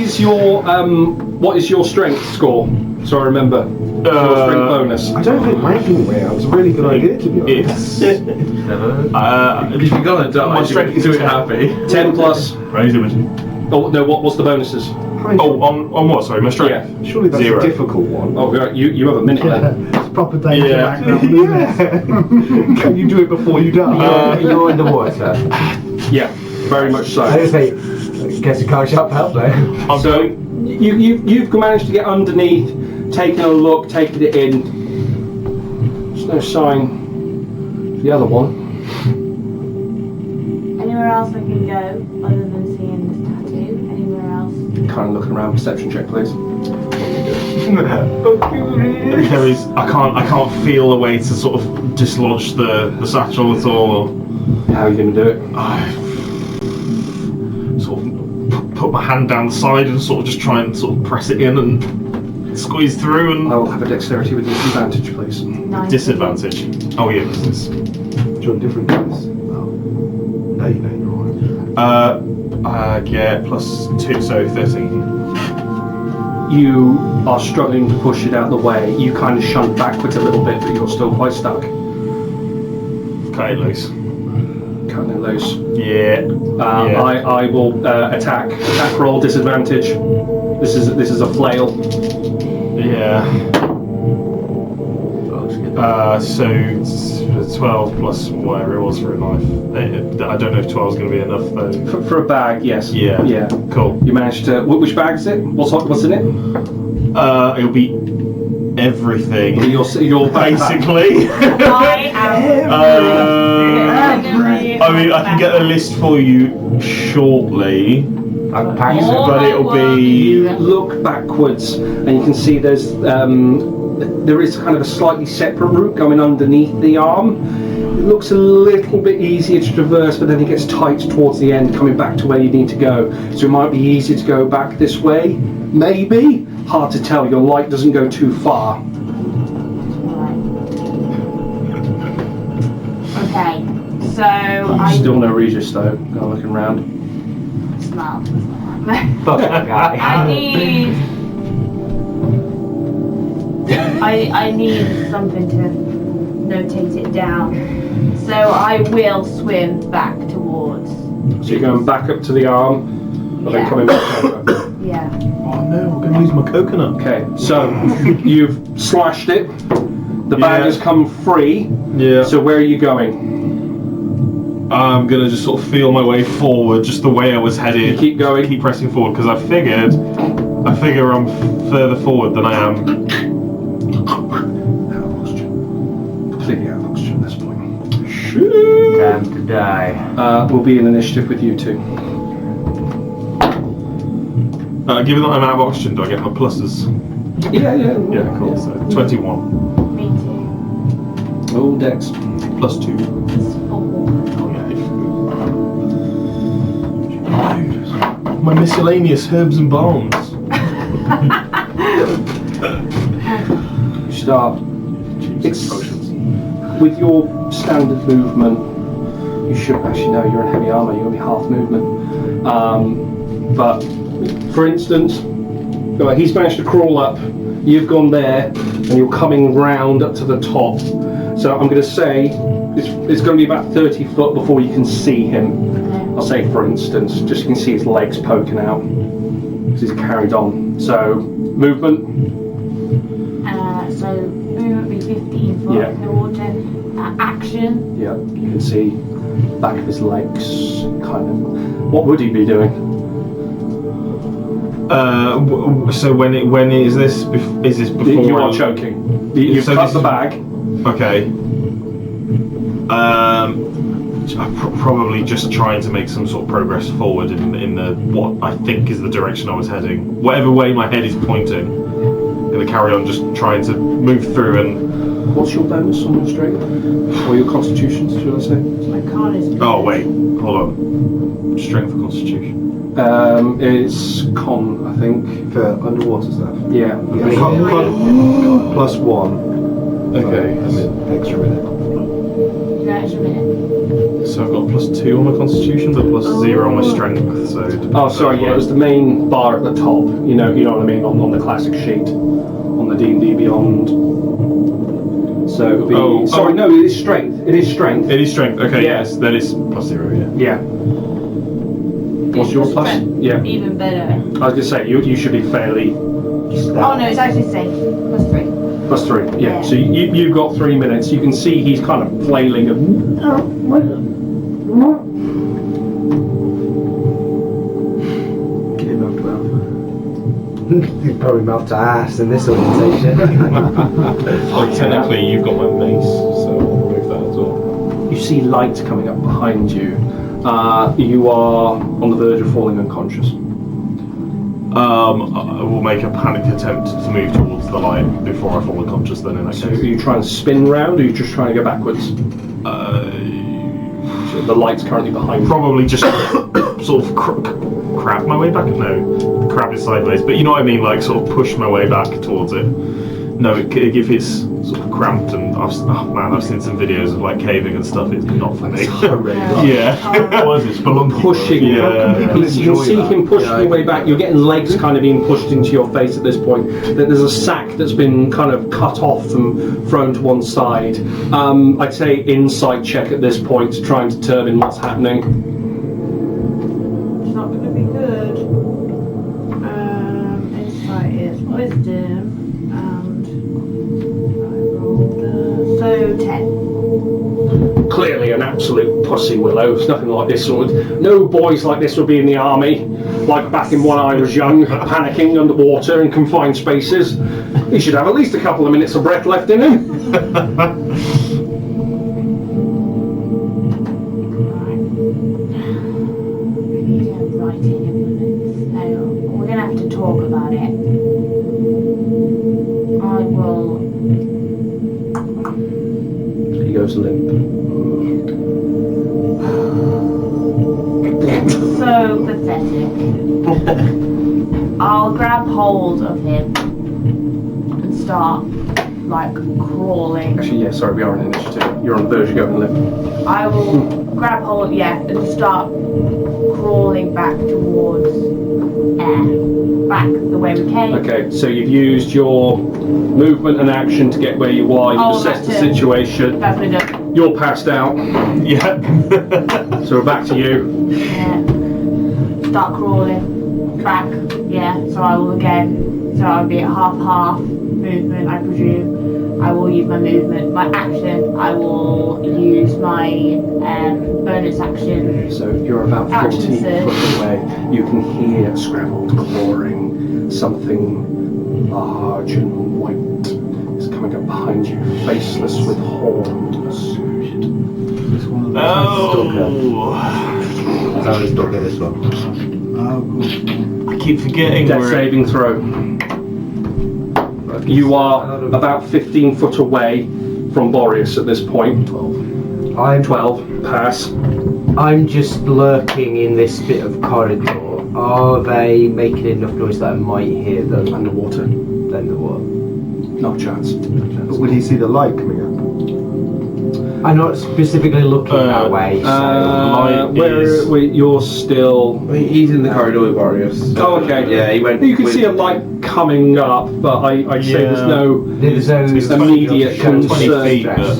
is your strength score? So I remember. Your strength bonus. I don't think wanking way out was a really good idea, to be honest. It's. If you're gonna die, My strength is do it 10. happy. 10 plus. Raise it, would you? Oh no, what's the bonuses? Oh, on what? Sorry, my strength. Yeah. Surely that's 0. a difficult one. Oh, right, you have a minute then. It's proper danger Yeah. background. Can you do it before you die? You're in the water. Yeah, very much so. I didn't say, guess you can't sharp help there. So you've managed to get underneath, taking a look, taking it in. There's no sign. The other one. Anywhere else I can go other than seeing this tattoo? Anywhere else? Kind of looking around. Perception check, please. There is. I can't feel a way to sort of dislodge the satchel at all. How are you going to do it? I sort of put my hand down the side and sort of just try and sort of press it in and squeeze through and. I'll have a dexterity with disadvantage, please. 19. Disadvantage. Oh yeah, because it's. Do you want different dice? No, you don't. Yeah, plus 2, so 13. You are struggling to push it out of the way. You kind of shunt backwards a little bit, but you're still quite stuck. Cut it loose. Cutting it loose. Yeah. Yeah. I will attack. Attack roll disadvantage. This is a flail. Yeah. So it's 12 plus whatever it was for a knife. I don't know if 12 is going to be enough though. For a bag, yes. Yeah. Yeah. Cool. You managed to. Which bag is it? What's in it? It'll be everything. Your Basically. I am. I mean, I can get a list for you shortly, Unpack Oh. but it'll be. You look backwards and you can see there is kind of a slightly separate route going underneath the arm. It looks a little bit easier to traverse, but then it gets tight towards the end, coming back to where you need to go. So it might be easier to go back this way, maybe. Hard to tell. Your light doesn't go too far. Okay, so I Still no Regis though. Kind of looking around. smell. Fuck that guy. I need something to notate it down. So I will swim back towards. So you're going back up to the arm, but then Yeah. coming back over. Yeah. Oh no, I'm going to lose my coconut. Okay, so you've slashed it. The bag Yeah. has come free. Yeah. So where are you going? I'm gonna just sort of feel my way forward, just the way I was headed. Keep going. Keep pressing forward because I figure I'm further forward than I am. Completely out of oxygen at this point. Time to die. We'll be in initiative with you two. Given that I'm out of oxygen, do I get my pluses? Yeah. Yeah, cool. So 21 Me too. Oh, Dex. plus 2. It's 4. My miscellaneous herbs and balms. You start. It's with your standard movement. You should actually know you're in heavy armor. You're gonna be half movement. But for instance, he's managed to crawl up. You've gone there, and you're coming round up to the top. So I'm going to say it's going to be about 30 foot before you can see him. I'll say, for instance, just you can see his legs poking out because he's carried on. So movement. So movement 15 foot Yeah. in the water. Action. Yeah, you can see back of his legs, kind of. What would he be doing? So when is this? Is this before? You are choking. You've So cut this the is- bag. Okay. Probably just trying to make some sort of progress forward in the what I think is the direction I was heading. Whatever way my head is pointing, I'm gonna carry on just trying to move through and. What's your bonus on your strength? Or your constitution, should I say? My card is. Oh wait, hold on. Strength or constitution? It's con, I think. For underwater stuff. Yeah. Plus 1. Okay. And then extra minute. Extra minute. So I've got +2 on my constitution, but +0 on my strength. So. Oh, sorry. Yeah, it was the main bar at the top. You know what I mean, on the classic sheet, on the D&D Beyond. So it would be. No, it is strength. It is strength. It is strength. Okay. Yeah. Yes, that is +0. Yeah. Yeah. What's your plus? Yeah. Even better. I was gonna say you should be fairly. Oh no, it's actually safe. +3. +3. Yeah. Yeah. So you've got 3 minutes. You can see he's kind of flailing and. Get him out to He'd probably mouth to ass in this orientation. Well, technically, you've got my mace, so I'll remove that as well. You see light coming up behind you. You are on the verge of falling unconscious. I will make a panicked attempt to move towards the light before I fall unconscious. Then in that So case. are you trying to spin round, or are you just trying to go backwards? So the light's currently behind you. Probably just sort of crab my way back. No, crab is sideways, but you know what I mean. Like sort of push my way back towards it. No, if it's sort of cramped and I've seen some videos of like caving and stuff. It's not for me. Yeah. What is it? Spelunky? Pushing. Yeah. You can see him pushing your way back. You're getting legs kind of being pushed into your face at this point. There's a sack that's been kind of cut off and thrown to one side. I'd say insight check at this point to try and determine what's happening. It's not going to be good. Insight is wisdom, and I rolled so 10. Clearly an absolute pussy, Willow. It's nothing like this sort of. No boys like this would be in the army. Like back in when I was young, panicking underwater in confined spaces. He should have at least a couple of minutes of breath left in him. We're gonna have to talk about it. I will. He goes limp. So pathetic. I'll grab hold of him and start like crawling. Actually, yeah, sorry, we are on initiative. You're on the verge of going limp. I will grab hold, and start crawling back towards air. Back the way we came. Okay, so you've used your movement and action to get where you are. You've assessed the that's it. situation. That's been done. You're passed out. Yeah. So we're back to you. Yeah. Start crawling back. Yeah. So I will again. So I'll be at half movement, I presume. I will use my movement, my action. I will use my bonus action. So you're about Action 14 surge. foot away. You can hear scrabbled clawing. Something large and white is coming up behind you, faceless with horns. Oh. I was stuck in this one. Oh, cool. I keep forgetting. Death we're- saving throw. You are about 15 foot away from Boreas at this point. I'm 12. Pass. I'm just lurking in this bit of corridor. Are they making enough noise that I might hear them? Underwater. Then the what? No chance. But would he see the light coming up? I'm not specifically looking that way. So You're still. He's in the corridor with Boreas. Oh, okay. Yeah, he went. You can see a light coming up, but I'd say there's no there's no immediate 20 concern. feet, but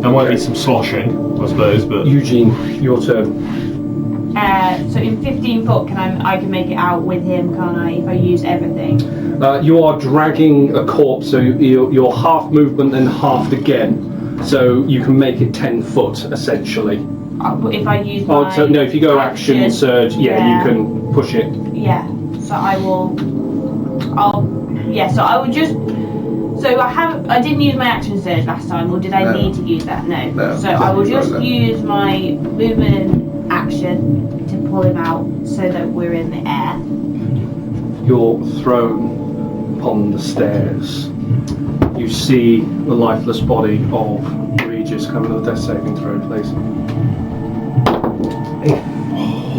there might be some sloshing, I suppose. But Eugene, your turn. So in 15 foot, I can make it out with him, can't I? If I use everything. You are dragging a corpse, so you're half movement and half again. So you can make it 10 foot essentially. If I use Oh, my so no, if you go action surge, you can push it. Yeah. So I will. So I would just. So I didn't use my action surge last time, or did I need to use that? No. So I will just use my movement action to pull him out, so that we're in the air. You're thrown upon the stairs. You see the lifeless body of Regis. Come with a death saving throw, please.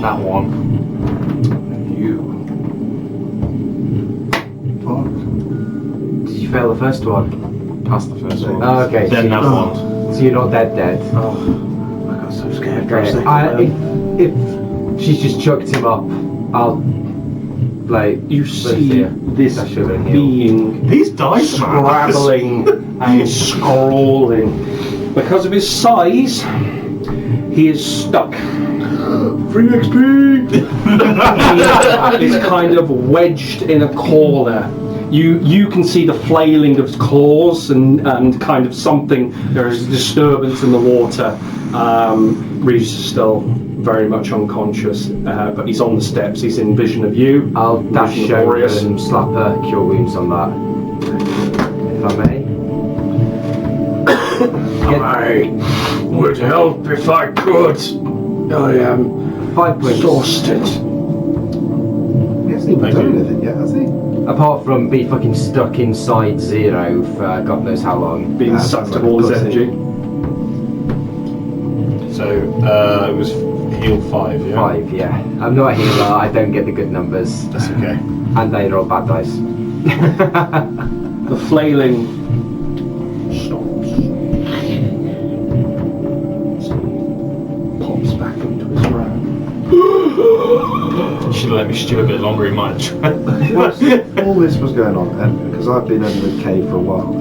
That one. You. Did you fail the first one? That's the first one. Oh, okay. Then that one. So you're not dead. Oh, I got so scared. for a Okay. second. If she's just chucked him up, I'll You see this being He's died, scrabbling and scrawling. Because of his size, he is stuck. Free XP! He is kind of wedged in a corner. You can see the flailing of his claws and kind of something. There is a disturbance in the water. Regis is still very much unconscious, but he's on the steps. He's in vision of you. I'll dash Vision of over Boreas. and slap a cure wounds on that. If I may. I would help if I could. I am 5 points. exhausted. He hasn't even done anything yet, has he? Apart from be fucking stuck inside zero for God knows how long. Being sucked of all his energy. So, it was heal 5, yeah? 5, yeah. I'm not a healer, I don't get the good numbers. That's okay. And they roll bad dice. The flailing stops. Pops back into his round. You should have let me stew a bit longer, he might have Whilst all this was going on, and because I've been in the cave for a while,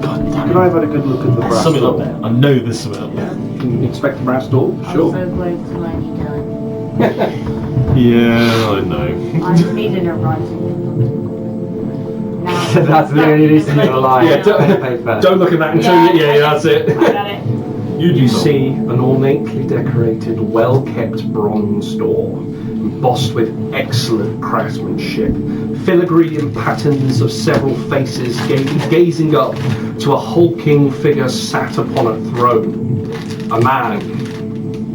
could I have had a good look at the There's brass something up door? there. I know there's something up there. You can expect the brass door, I'm sure. so close to any time. Yeah, I know. I needed a writing. Now That's the only reason you're alive. Yeah, don't look at that until that's it. I got it. You see an ornately decorated, well-kept bronze door, embossed with excellent craftsmanship, filigree and patterns of several faces gazing up to a hulking figure sat upon a throne. A man,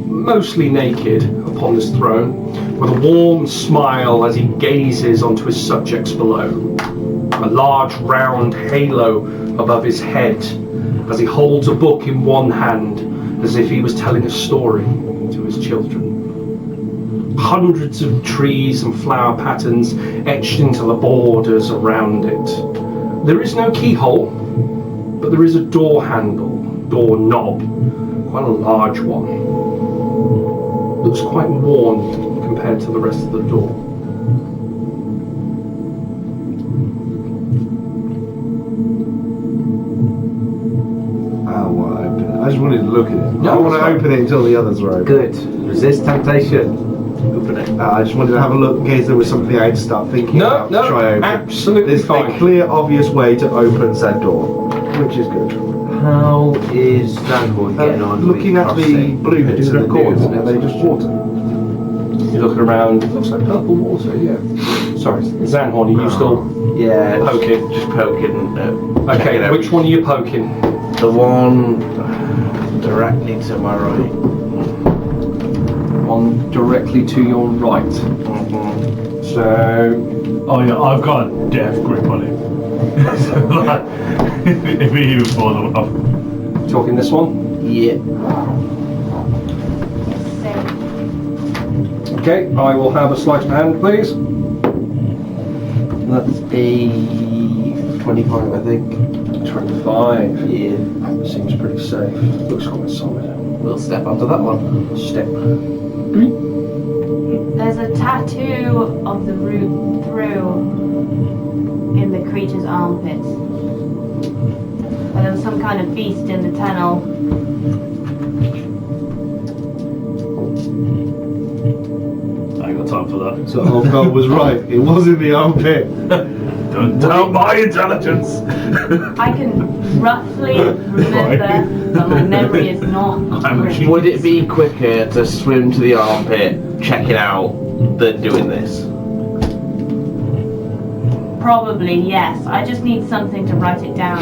mostly naked, upon this throne, with a warm smile as he gazes onto his subjects below. A large round halo above his head, as he holds a book in one hand, as if he was telling a story to his children. Hundreds of trees and flower patterns etched into the borders around it. There is no keyhole, but there is a door handle, door knob, quite a large one. Looks quite worn compared to the rest of the door. I just wanted to look at it. No, I want to it's fine. open it until the others are open. Good. Resist temptation. Open it. I just wanted to have a look in case there was something I'd start thinking about to try open. Absolutely There's fine. a clear, obvious way to open said door, which is good. How is Zanhorn getting on? Looking with at the crossing? blue bits in the corner, are they just water? You're looking around, it looks like purple water, yeah. Sorry, Zanhorn, are you still Yeah, poking? just poking. Okay, which one are you poking? The one directly to my right. One directly to your right. Mm-hmm. So, Oh yeah, I've got a death grip on it. So, like, if we even fall off. talking this one? Yeah. Okay, I will have a sleight of hand, please. That's a 25, I think. 25. Yeah. Seems pretty safe. Looks quite solid. We'll step onto that one. Step. There's a tattoo of the root through in the creature's armpits. But there was some kind of beast in the tunnel. I ain't got time for that. So Olfgar was right. It was in the armpit. Don't doubt my intelligence. I can roughly remember, but my memory is not I'm a great. genius. Would it be quicker to swim to the armpit, check it out, than doing this? Probably, yes. I just need something to write it down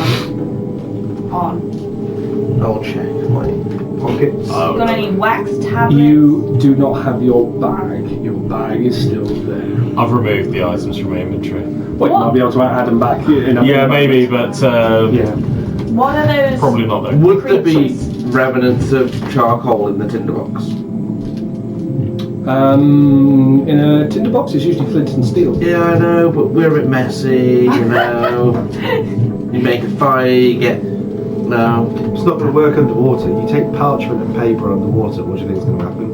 on. I'll check my Pockets. You got any wax tablets? You do not have your bag. Your bag is still there. I've removed the items from my inventory. Well, you might be able to add them back. In a Yeah, maybe, but Yeah. What are those? probably not though. Would there be creatures? remnants of charcoal in the tinderbox? In a tinderbox, it's usually flint and steel. Yeah, I know, but we're a bit messy, you know. You make a fire, you get... No. It's not going to work underwater. You take parchment and paper underwater, what do you think is going to happen?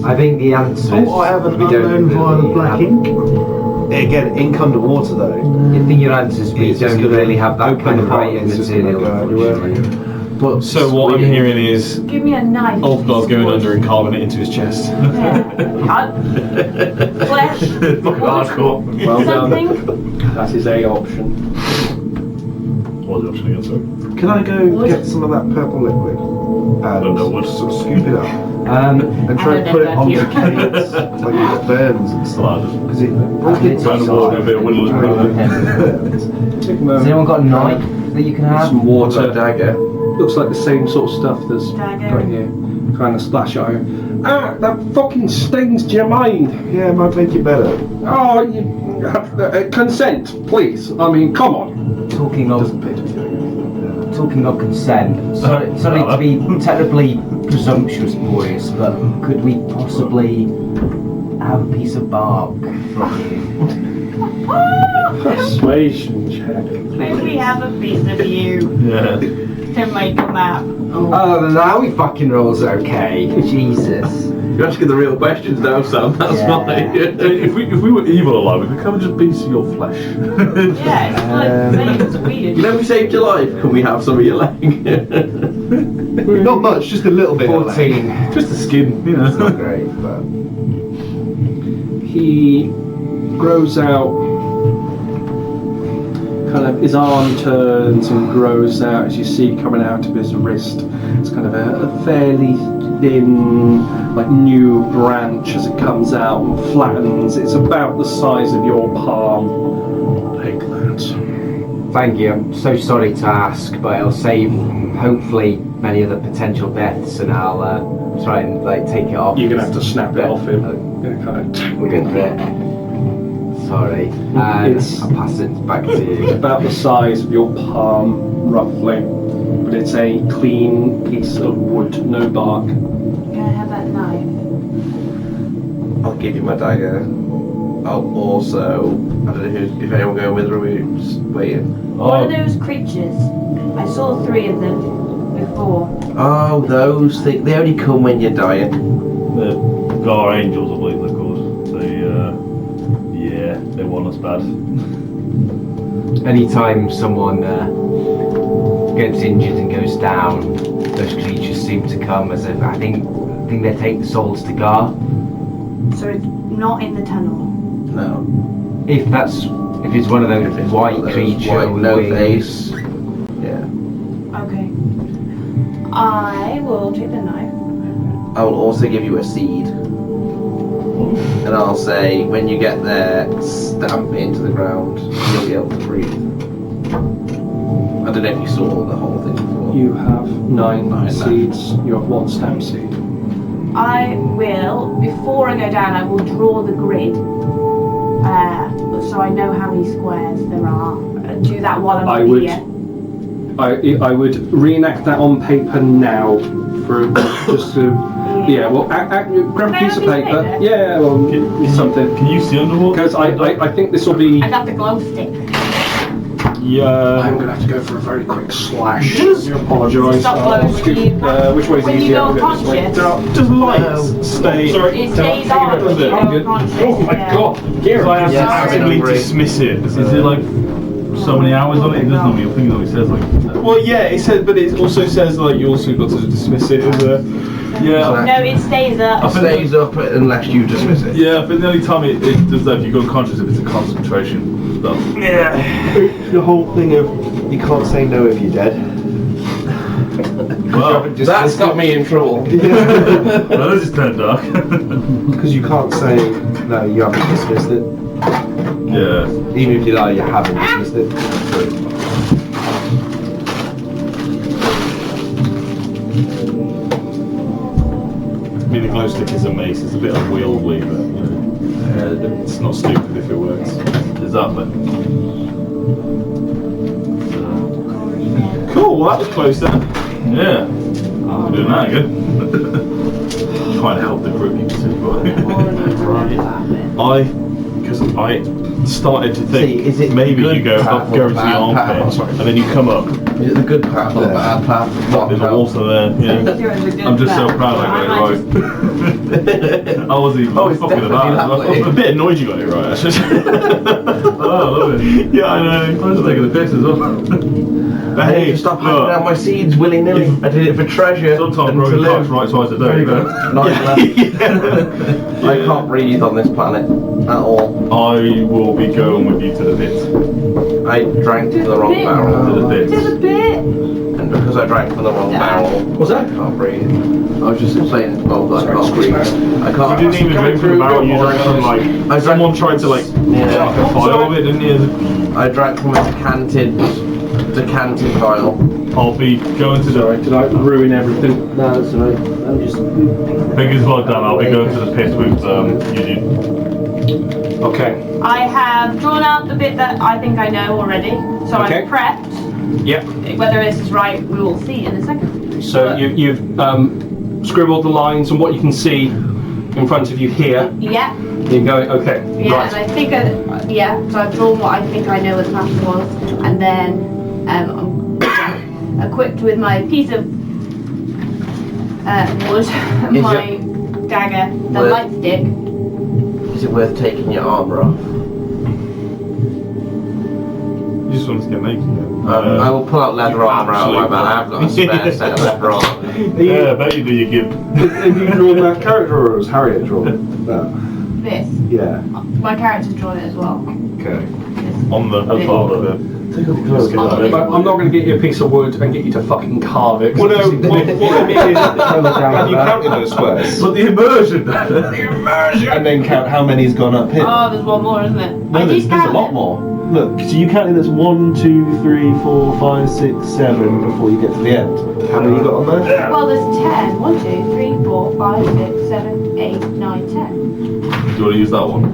I think the answer is Oh, I have an we don't unknown violet really black have- ink. Again, ink underwater though. I think your answer is we It's just don't gonna really have that open kind the of pot, writing it's just gonna material. go everywhere. unfortunately. But So what I'm hearing is Give me a knife. Ulfgar's going under and carving it into his chest. Flesh. Hardcore. Well done. Something. That is a option. What was the option again, sorry? Can I go Wood? get some of that purple liquid and don't know, wood. sort of scoop it up and I try don't and put it know on the about you. cans like it burns and stuff? Because it Kind of water, a bit of woodland. Take a Has moment. anyone got a knife that you can have? Some water. dagger. Looks like the same sort of stuff that's Dagger. right here. Kind of splash at you. Ah, that fucking stings to your mind. Yeah, it might make it better. Oh, you have, consent, please. I mean, come on. Talking Doesn't of pay to be doing talking of consent. Sorry to be terribly presumptuous, boys, but could we possibly have a piece of bark from you? Persuasion check. Maybe we have a piece of you Yeah. to make a map. Oh, now he fucking rolls okay. Jesus. You're asking the real questions now, Sam. That's Yeah. fine. If we were evil alive, we could come and just piece of your flesh. Yeah, it's like the same as Swedish. You know we saved your life. Can we have some of your leg? Not much, just a little bit. 14. Just the skin, you It's not know. great, but He grows out, kind of his arm turns and grows out as you see coming out of his wrist. It's kind of a fairly thin, like new branch as it comes out and flattens. It's about the size of your palm. Take that. Thank you. I'm so sorry to ask, but it'll save hopefully many other potential deaths, and I'll try and take it off. You're gonna have to snap it off him. Uh, Kind of We're good for it. Sorry. And It's- I'll pass it back to It's you. about the size of your palm, roughly. But it's a clean piece of wood, no bark. Can I have that knife? I'll give you my dagger. I'll also... I don't know if anyone going with her or we're just waiting. What are those creatures? I saw 3 of them before. Oh, those things. They only come when you're dying. The Gar Angels, I believe they're called. They want us bad. Anytime someone gets injured and goes down, those creatures seem to come as if I think they take the souls to Gar. So it's not in the tunnel. No. If it's one of those white Those creatures white, with no wings. face. Yeah. Okay. I will take the knife. I will also give you a seed. And I'll say, when you get there, stamp it into the ground. You'll be able to breathe. I don't know if you saw the whole thing before. You have 9 Nine. seeds. You have 1 stamp seed. I will, before I go down, I will draw the grid. So I know how many squares there are. Do that while I'm I up would- here. I would reenact that on paper now for just to well grab a piece of paper. Yeah, well something. Can you see underwater? Because I think this will be. I got the glow stick. Yeah. I'm gonna have to go for a very quick slash. I apologise. Stop glowing when you- Which way is when you easier? go I'll go this way. unconscious. Does lights stay? Sorry. It stays on when you go unconscious. Oh my yeah. god! Here I have to Yes, actively I'm dismiss it. Is it like so many hours on it? It doesn't mean it says like. Well, yeah, it says, but it also says like you also got to dismiss it as a. Yeah. No, it stays up. It stays up unless you dismiss it. Yeah, but the only time it does that if you go unconscious if it's a concentration stuff. The whole thing of you can't say no if you're dead. Well, That's got me in trouble. well, this is turned dark. Because you can't say no, you haven't dismissed it. Yeah. Even if you lie, you haven't dismissed it. I mean, the glow stick is a mace. It's a bit unwieldy, but it's not stupid if it works. Exactly. Cool, well that was close then. Yeah. We're doing that good. Trying to help the group, you see, Because I started to think See, is it maybe good you go path up, or go into the bad armpit, path? and then you come up. Is it the good path or the bad path? There's the water there. Yeah. I'm just so proud I got it right. I wasn't even Oh, it's fucking about definitely as that well. way. I'm a bit annoyed you got it right, actually. Oh, I love it. Yeah, I know. I was taking the piss as well. I need to stop handing out my seeds willy-nilly. I did it for treasure Sometimes and to growing live. parts right twice a day. But Not I can't breathe on this planet at all. I will be going with you to the pit. I drank from the wrong To barrel. the pit. To the bit. And because I drank from the wrong barrel, What's that? I can't breathe. I was just saying, well, I can't breathe. I You can't. didn't even drink from the barrel, you drank from like... I Someone tried to like... Yeah. Like a file of it, didn't you? I drank from a decanted vial. I'll be going to the... Sorry, did I ruin everything? No, that's alright. I'm just... Fingers well done, I'll be going to the pit with you. Okay. I have drawn out the bit that I think I know already. So Okay. I've prepped. Yep. Whether this is right, we will see in a second. So you've scribbled the lines and what you can see in front of you here. Yeah. You're going, okay, Yeah, right. and I think, so I've drawn what I think I know what the pattern was, and then I'm equipped with my piece of wood, my dagger, the Wood. light stick. Is it worth taking your armour off? You just want to get naked. I will pull out leather armour out of my bag. I've got a spare set of leather armour. Yeah, I bet you do, you give. Have you drawn that character or has Harriet drawn that? This. Yeah. My character's drawn it as well. Okay. On the part of it. But I'm not going to get you a piece of wood and get you to fucking carve it. Well, no, what I mean is, have you counted those squares? But the immersion! And then count how many's gone up here. Oh, there's one more, isn't it? No, there's a lot more. Look, so you counting that's 1, 2, 3, 4, 5, 6, 7 before you get to the end. How many you got on there? Well, there's 10. 1, 2, 3, 4, 5, 6, 7, 8, 9, 10. Do you want to use that one?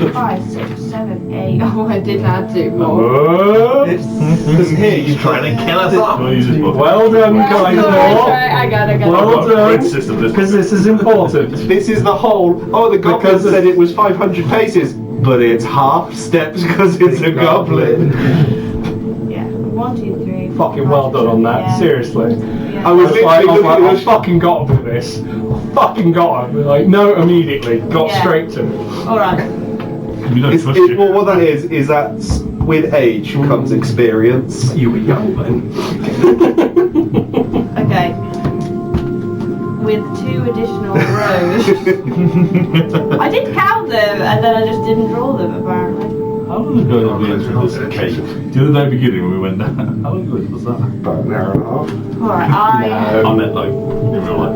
4, 5, 6, 7, 8. Oh, I didn't add 2 more. Because here you're Trying to kill us off. Do you want to use this one? Well done, Sorry, guys. I got it. Well done. Great system, this. Because this is important. This is the whole. Oh, the goblin Because- said it was 500 paces, but it's half steps because it's a goblin. Yeah. 1, 2, 3. 4, Fucking 5, well done on 6, that. yeah. Seriously. Yeah. I was literally like, looking at I this- fucking got to this. Fucking got to. Like, no, immediately. Got Yeah. straight to it. Alright. We don't trust you. Well, what that is that with age comes experience. You were young then. Okay. With 2 additional rows. I did count them, and then I just didn't draw them, apparently. How long ago did we enter this cave? The other day beginning when we went down. How long ago was that? About an hour and a half. Alright, I meant like in real life.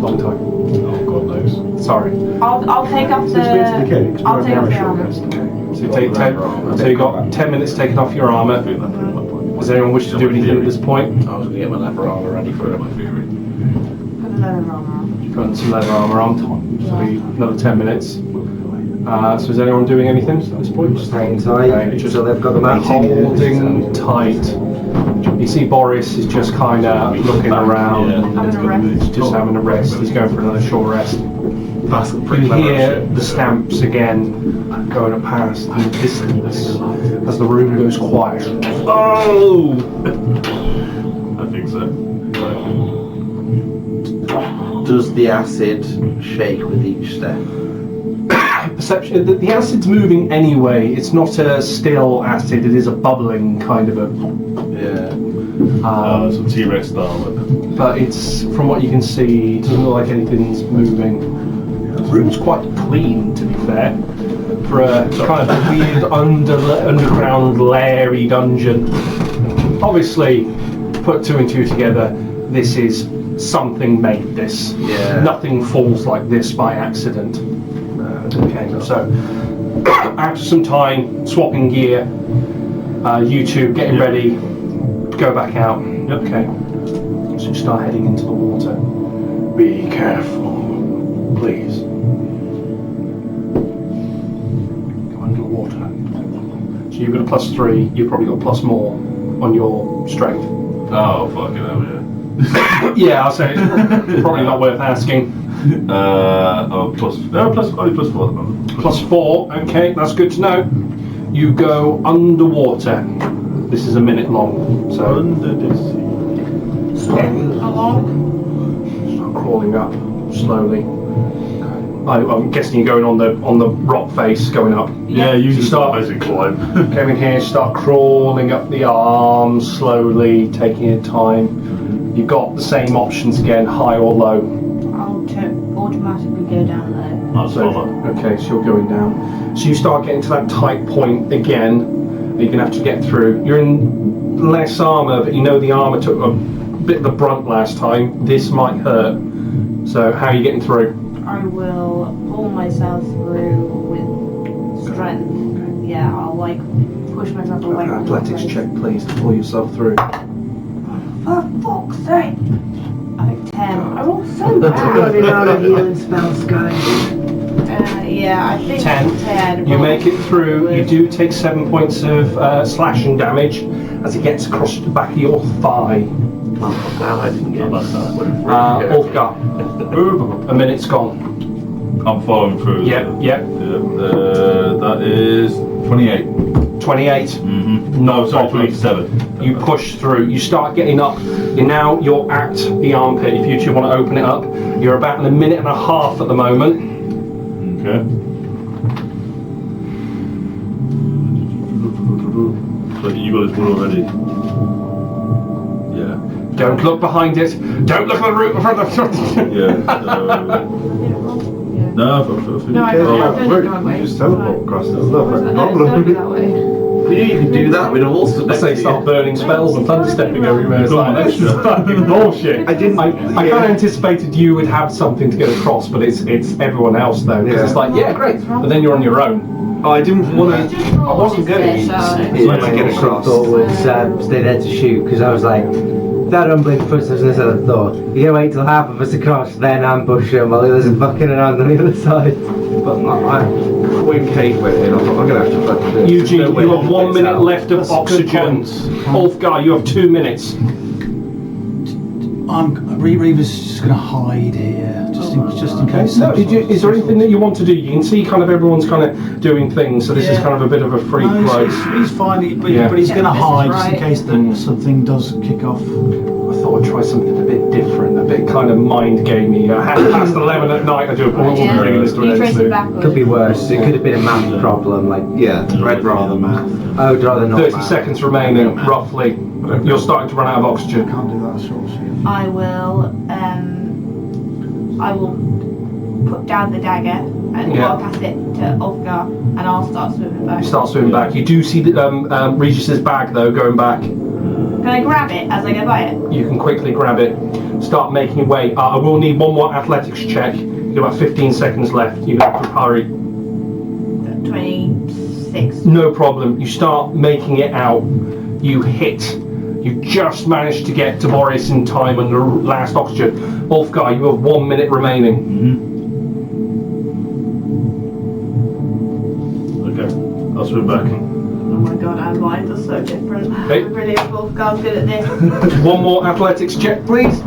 Long time. Oh, God knows. Sorry. I'll take off the. Since we entered the cave, it's I'll about take an off hour the short armor. rest. So you take 10. So you got 10 minutes taking off your armour. Does anyone wish to do anything at this point? I was going to get my leather armour ready for it. Put the leather armor on. Putting some leather armour on. So another 10 minutes. So is anyone doing anything at this point? Just hang tight until they've got the meeting. Holding tight. You see Boris is just kind of looking around. Having a rest. He's just having a rest. He's going for another short rest. That's You pretty clever hear shit. the stamps again going past in the distance as the room goes quiet. Oh! I think so. Does the acid shake with each step? Perception. The acid's moving anyway. It's not a still acid. It is a bubbling kind of a. Yeah. Some T-Rex style. but it's, from what you can see, it doesn't look like anything's moving. The room's quite clean, to be fair, for a kind of a weird underground lair-y dungeon. Obviously, put 2 and 2 together, this is something made this. Yeah. Nothing falls like this by accident. Okay, so after some time swapping gear, you two getting ready, go back out. Okay. So you start heading into the water. Be careful, please. Go under the water. So you've got a +3, you've probably got plus more on your strength. Oh, fucking hell, yeah. Yeah, I'll say it's probably not worth asking. Plus 4 at the moment. +4, okay, that's good to know. You go underwater. This is a minute long, so Under the sea. Along. start crawling up slowly. I'm guessing you're going on the rock face, going up. Yeah, you So start basically climb. Coming here, start crawling up the arms slowly, taking your time. You've got the same options again, high or low. I'll automatically go down low. That's So, fine. okay, so you're going down. So you start getting to that tight point again that you're going to have to get through. You're in less armour, but you know the armour took a bit of the brunt last time. This might hurt. So how are you getting through? I will pull myself through with strength. Yeah, I'll like push myself away. from the Athletics place. check, please, to pull yourself through. For fuck's sake! Oh, 10. I rolled so bad. healing spells, guys. Yeah, I think 10. 10. You make it through. You do take 7 points of slashing damage as it gets across the back of your thigh. I didn't get Ulfgar, a minute's gone. I'm following through. Yep. That is 28. 28. Mm-hmm. No Sorry, problem. 27. You push through. You start getting up. You're at the armpit. If you two want to open it up, you're about in a minute and a half at the moment. Okay. So you got this one already. Yeah. Don't look behind it. Don't look at the root in front of the. Yeah. No, No, I don't know that way. Just teleport across. There's no No, fucking it's not problem. that way. You can do that with also I say start burning spells and thunderstepping everywhere. It's like, this is fucking bullshit. I didn't. I kind of anticipated you would have something to get across, but it's everyone else though. Because Yeah. it's like, yeah, great, but then you're on your own. Oh, I didn't want to. I wasn't going to My initial thought was stay there to shoot, because I was like, that rumbling footsteps, and I thought, you're gonna wait till half of us across, then ambush them while the others are fucking around on the other side. But when Kate went in, I thought I'm going to have to fucking do it. Eugene, There's no way you have 1 it's minute out. left of That's a good oxygen. point. Ulfgar, you have 2 minutes. Reaver's just going to hide here, just in case. No, is there anything that you want to do? You can see kind of everyone's kind of doing things, so this is Yeah. kind of a bit of a free No, place. he's fine, but, Yeah. but he's going to This is hide just in right. case that something does kick off. I thought I'd try something a bit different, a bit kind of mind gamey. 11:30 at night, I do a portal Yeah. bringing this to an You end trace it soon. backwards. Could be worse. It could have been a math problem, like, Yeah, I'd rather math. I would rather not. 30 math. seconds remaining, roughly. You're starting to run out of oxygen. Can't do that short shoot. I will put down the dagger and Yeah. pass it to Ulfgar, and I'll start swimming back. You start swimming back. You do see the, Regis's bag though going back. Can I grab it as I go by it? You can quickly grab it, start making your way. I will need one more athletics check. You've got about 15 seconds left. You're going to have to hurry. 26. No problem. You start making it out. You hit. You just managed to get to Boris in time on the last oxygen. Ulfgar, you have 1 minute remaining. Okay. I'll swim back. Oh my god, our minds are so different. Hey. Brilliant, Ulfgar's good at this. One more athletics check, please.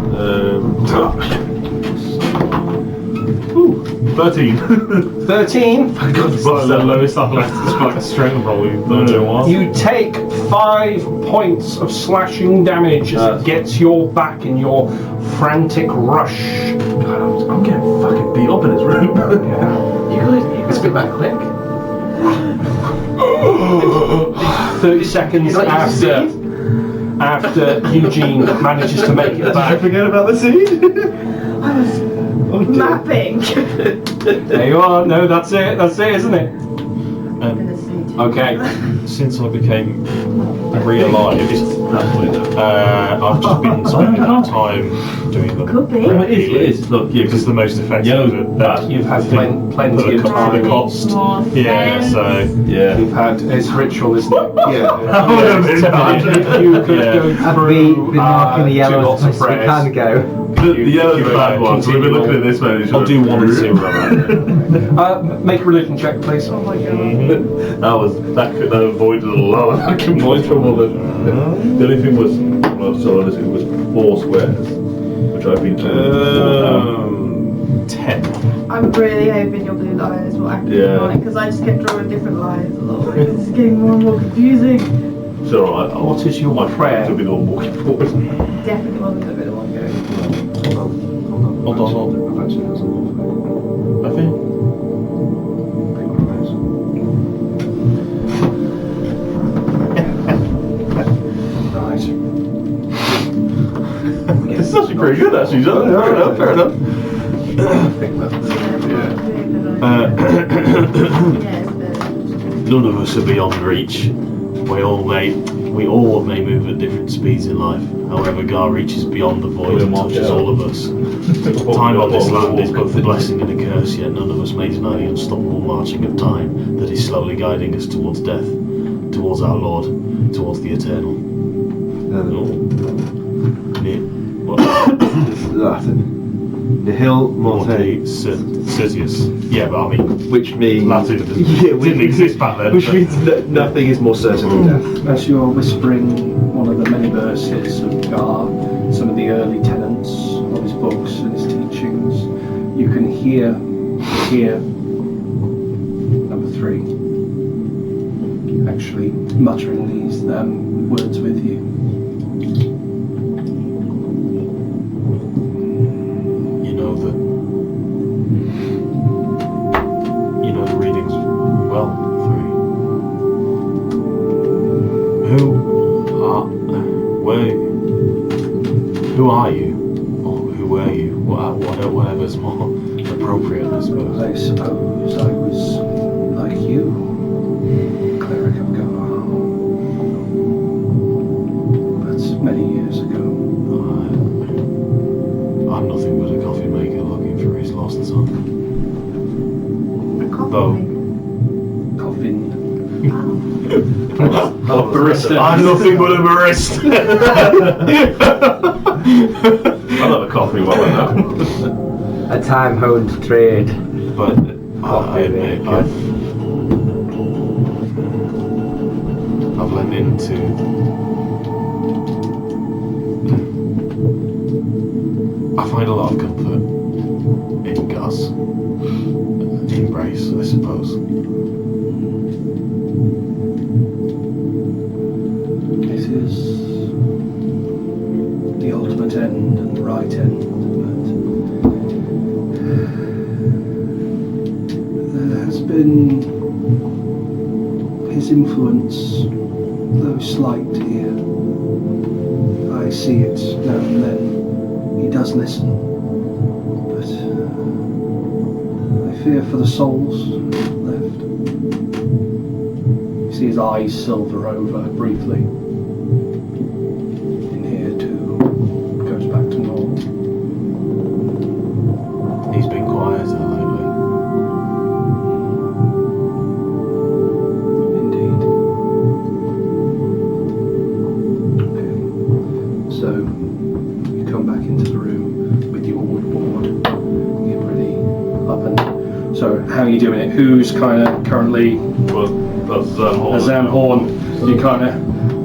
13. 13. That's the lowest athletics, like a strength roll. You take 5 points of slashing damage as it gets your back in your frantic rush. God, I'm getting fucking beat up in this room. You guys spit back quick. 30 seconds Is that you after after Eugene manages to make it back. Forget about the seed. I was mapping. There you are. No, that's it. That's it, isn't it? Okay. Since I became realised, I've just been spending that time doing them. Could be. It is. Look, Yeah, because it's the most effective. Yellow's You've had plenty of For time. the cost. More Yeah, sense. so yeah. You've had it's ritual, isn't it? Yeah. That would have been bad. You could Yeah. go I've through been marking the two yellow lots as of best we prayers. can go. The yellow's the bad one, so we've been looking at this man. I'll do 1 and 0. Make a religion check, please. Oh my god. that avoided a lot of fucking more trouble than the only thing was, well, so honestly, it was 4 squares, which I've been told 10. I'm really hoping your blue lines will actually Yeah. on it because I just kept drawing different lines along. It's getting more and more confusing. It's alright. What is your prayer? To be the one walking forward. Definitely wasn't a bit of one going. Hold on. I've actually got some more for you. I think. Right. It's actually pretty good, actually. Fair enough, fair enough. I think that's None of us are beyond reach. We all may move at different speeds in life. However, Gar reaches beyond the void and touches all of us. Time on this land is both a blessing and a curse, yet none of us may deny the unstoppable marching of time that is slowly guiding us towards death, towards our Lord, towards the eternal. Nihil Morte, Certius. Yeah, but I mean, which means Latin didn't exist back then. which means nothing is more certain than death. As you're whispering one of the many verses of Gar, some of the early tenets of his books and his teachings, you can hear number 3 actually muttering these words with you. You know the readings well, 3. Who are you? Or who were you? Whatever's more appropriate, I suppose. I suppose I was like you, cleric of Gar. But many years ago. I'm nothing but a coffee maker looking for his lost son. A coffee Though. Coffin. Barista. I'm nothing but a barista. I'll have a coffee while I'm out. A time-honed trade. But I admit, I've lent into I find a lot of comfort in Gus. Embrace, I suppose. It is the ultimate end and the right end, but there has been his influence, though slight here. I see it now and then. He does listen, but I fear for the souls left. You see his eyes silver over briefly. In here too, goes back to normal. He's been quieter lately. Indeed. Okay. So you come back into the room with your wood board. Get ready up and. So how are you doing it? Who's kind of currently? Well, that's Zanhorn. Zanhorn. You kind of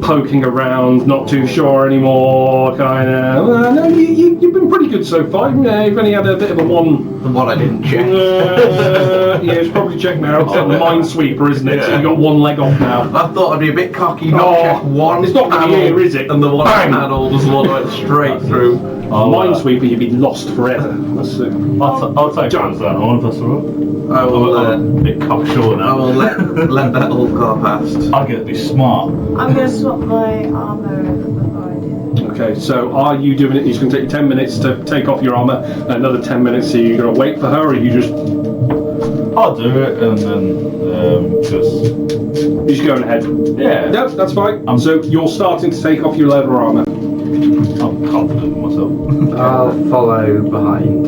poking around, not too sure anymore. Kind of. No, you've been pretty good so far. You've only had a bit of a one. The one I didn't check. Yeah, it's probably checked now. It's like the minesweeper, isn't it? So you've got one leg off now. I thought I'd be a bit cocky, not Oh, check one. it's not gonna be panel, here, is it? And the one Bang! panel was the one that went straight through. Minesweeper, you'd be lost forever. That's it. I'll take Zanhorn if that's alright. I will. I'm a bit cocksure I now. will let that all go past. I'll get to be smart. I'm going to swap my armor and my Okay, so are you doing it? It's going to take you 10 minutes to take off your armour, another 10 minutes, so you're going to wait for her, or you just... I'll do it, and then, because... You're just going ahead? Yeah. No, that's fine. So you're starting to take off your leather armour. I'm confident in myself. I'll follow behind,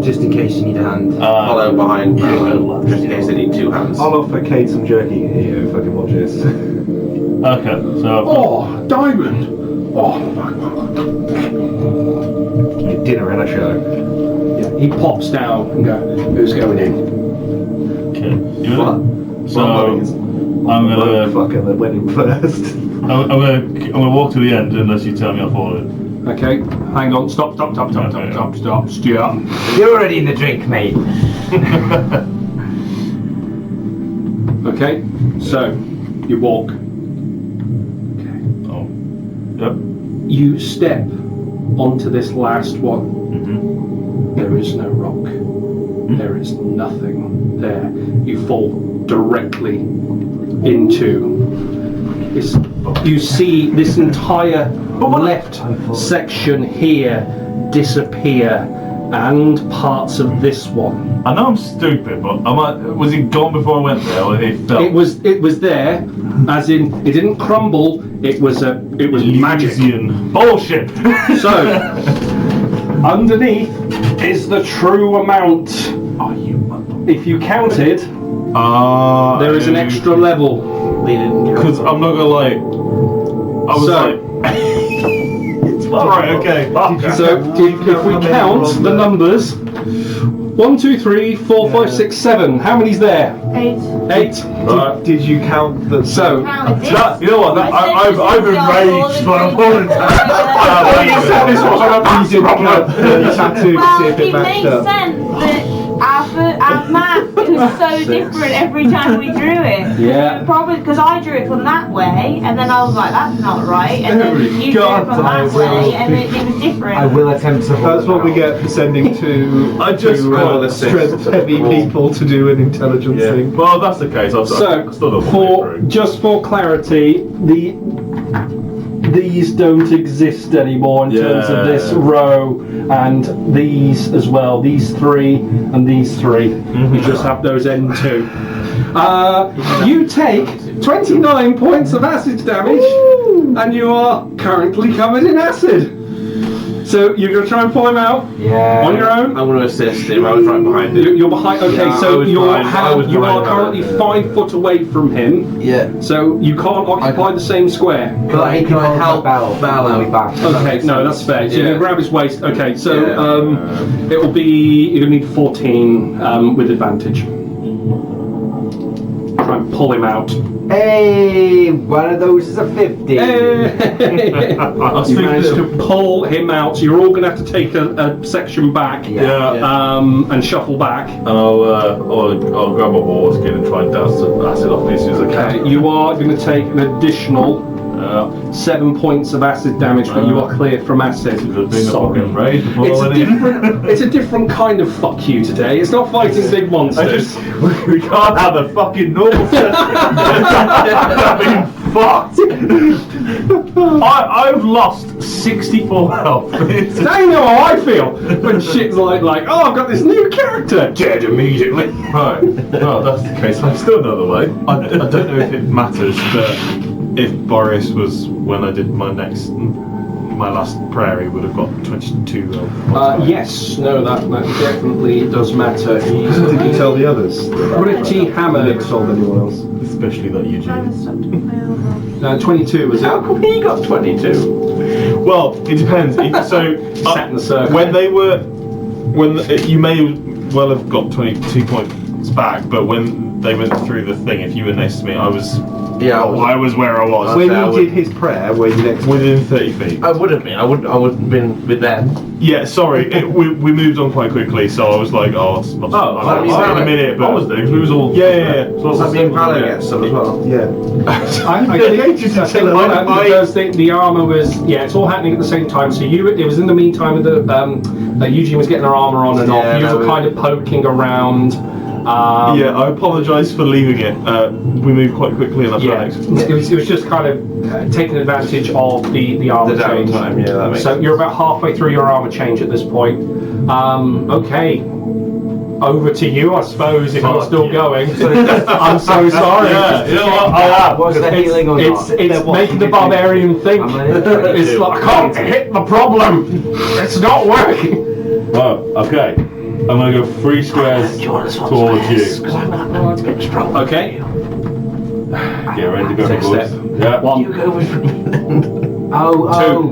just in case you need a hand. Follow behind, just in case they need two hands. I'll offer Kate some jerky here if I can watch this. Okay, so... Oh, diamond! Oh, Your dinner and a show. yeah, he pops down and goes, who's going in? Okay. You What? ready? So, I'm gonna... Fucker that went in first. I'm gonna walk to the end unless you tell me I'll follow it. Okay, hang on, stop. You're already in the drink, mate. Okay, so you walk. Oh. Yep. You step onto this last one. Mm-hmm. There is no rock. There is nothing there. You fall directly into this. You see this entire left section here disappear, and parts of this one. I know I'm stupid, but was it gone before I went there, or it fell? It was there, as in it didn't crumble. It was magic. Elysian bullshit. So underneath is the true amount. If you counted, there is an extra level. Because I'm not gonna lie, I was right, okay. So if we count the numbers, 1, 2, 3, 4, 5, 6, 7. How many's there? 8. Did you count the... So, you know what? I've enraged my opponent. You had to see Well, if it it matched makes up. sense that our map was so different every time we drew it. Yeah. So probably because I drew it from that way, and then I was like, that's not right, and then you drew it from that way, and it was different. I will attempt to hold That's what we get for sending two strength-heavy people to do an intelligence thing. Well, that's the case. I've still So, just for clarity, these don't exist anymore in terms of this row, and these as well. These 3 and these 3. You just have those end 2. You take 29 points of acid damage, and you are currently covered in acid. So you're going to try and pull him out on your own? I'm going to assist him. I was right behind him. You're behind. Okay, Yeah, so you are currently 5 foot away from him. Yeah. So you can't occupy the same square. Can I help Bell out? Okay, no, that's fair. So you're going to grab his waist. Okay, so Yeah. it will be, you're going to need 14 with advantage. Try and pull him out. Hey, one of those is a 50. You managed to pull him out, so you're all going to have to take a section back and shuffle back. And I'll grab my water skin and try and douse the acid off me as soon as I can. Okay, you are going to take an additional 7 points of acid damage, but you are clear from acid. Sorry. It's a different kind of fuck you today. It's not fighting big monsters. We can't have a fucking normal I've been fucked. I've lost 64 health. Now you know how I feel when shit's like, oh, I've got this new character. Dead immediately. Right. Well, that's the case. I'm still another way. I don't know if it matters, but if Boris was when I did my last prayer, he would have got 22 Yes, no, that definitely does matter. He's Did you tell the others? pretty hammered. Nick told anyone else? Especially that Eugene. 22 was it? How come he got 22? Well, it depends. So Sat in the circle. you may well have got 22 points back, but when they went through the thing, if you were next to me, I was where I was. When you did his prayer, were you next? Within 30 feet. I would have been. I would have been with them. Yeah, sorry. We moved on quite quickly, so I was like, I'll in a minute. But I was there because we was all. Yeah. So does that mean Valor gets some as well? Yeah. I think because the armour was it's all happening at the same time. So it was in the meantime that Eugene was getting her armour on and off. You were kind of poking around. Yeah, I apologise for leaving it. We moved quite quickly and I Yeah, it was just kind of taking advantage of the armor change. downtime, yeah, that makes So sense. you're about halfway through your armor change at this point. Okay, over to you, I suppose, if you're still going. I'm so sorry. Yeah, you know what? I am. Was there healing or not? It's making the barbarian think. It's like, I can't hit the problem. It's not working. Oh, okay. I'm gonna go 3 squares towards you. Okay. Get ready to go Take a for step. Yeah. One. You go with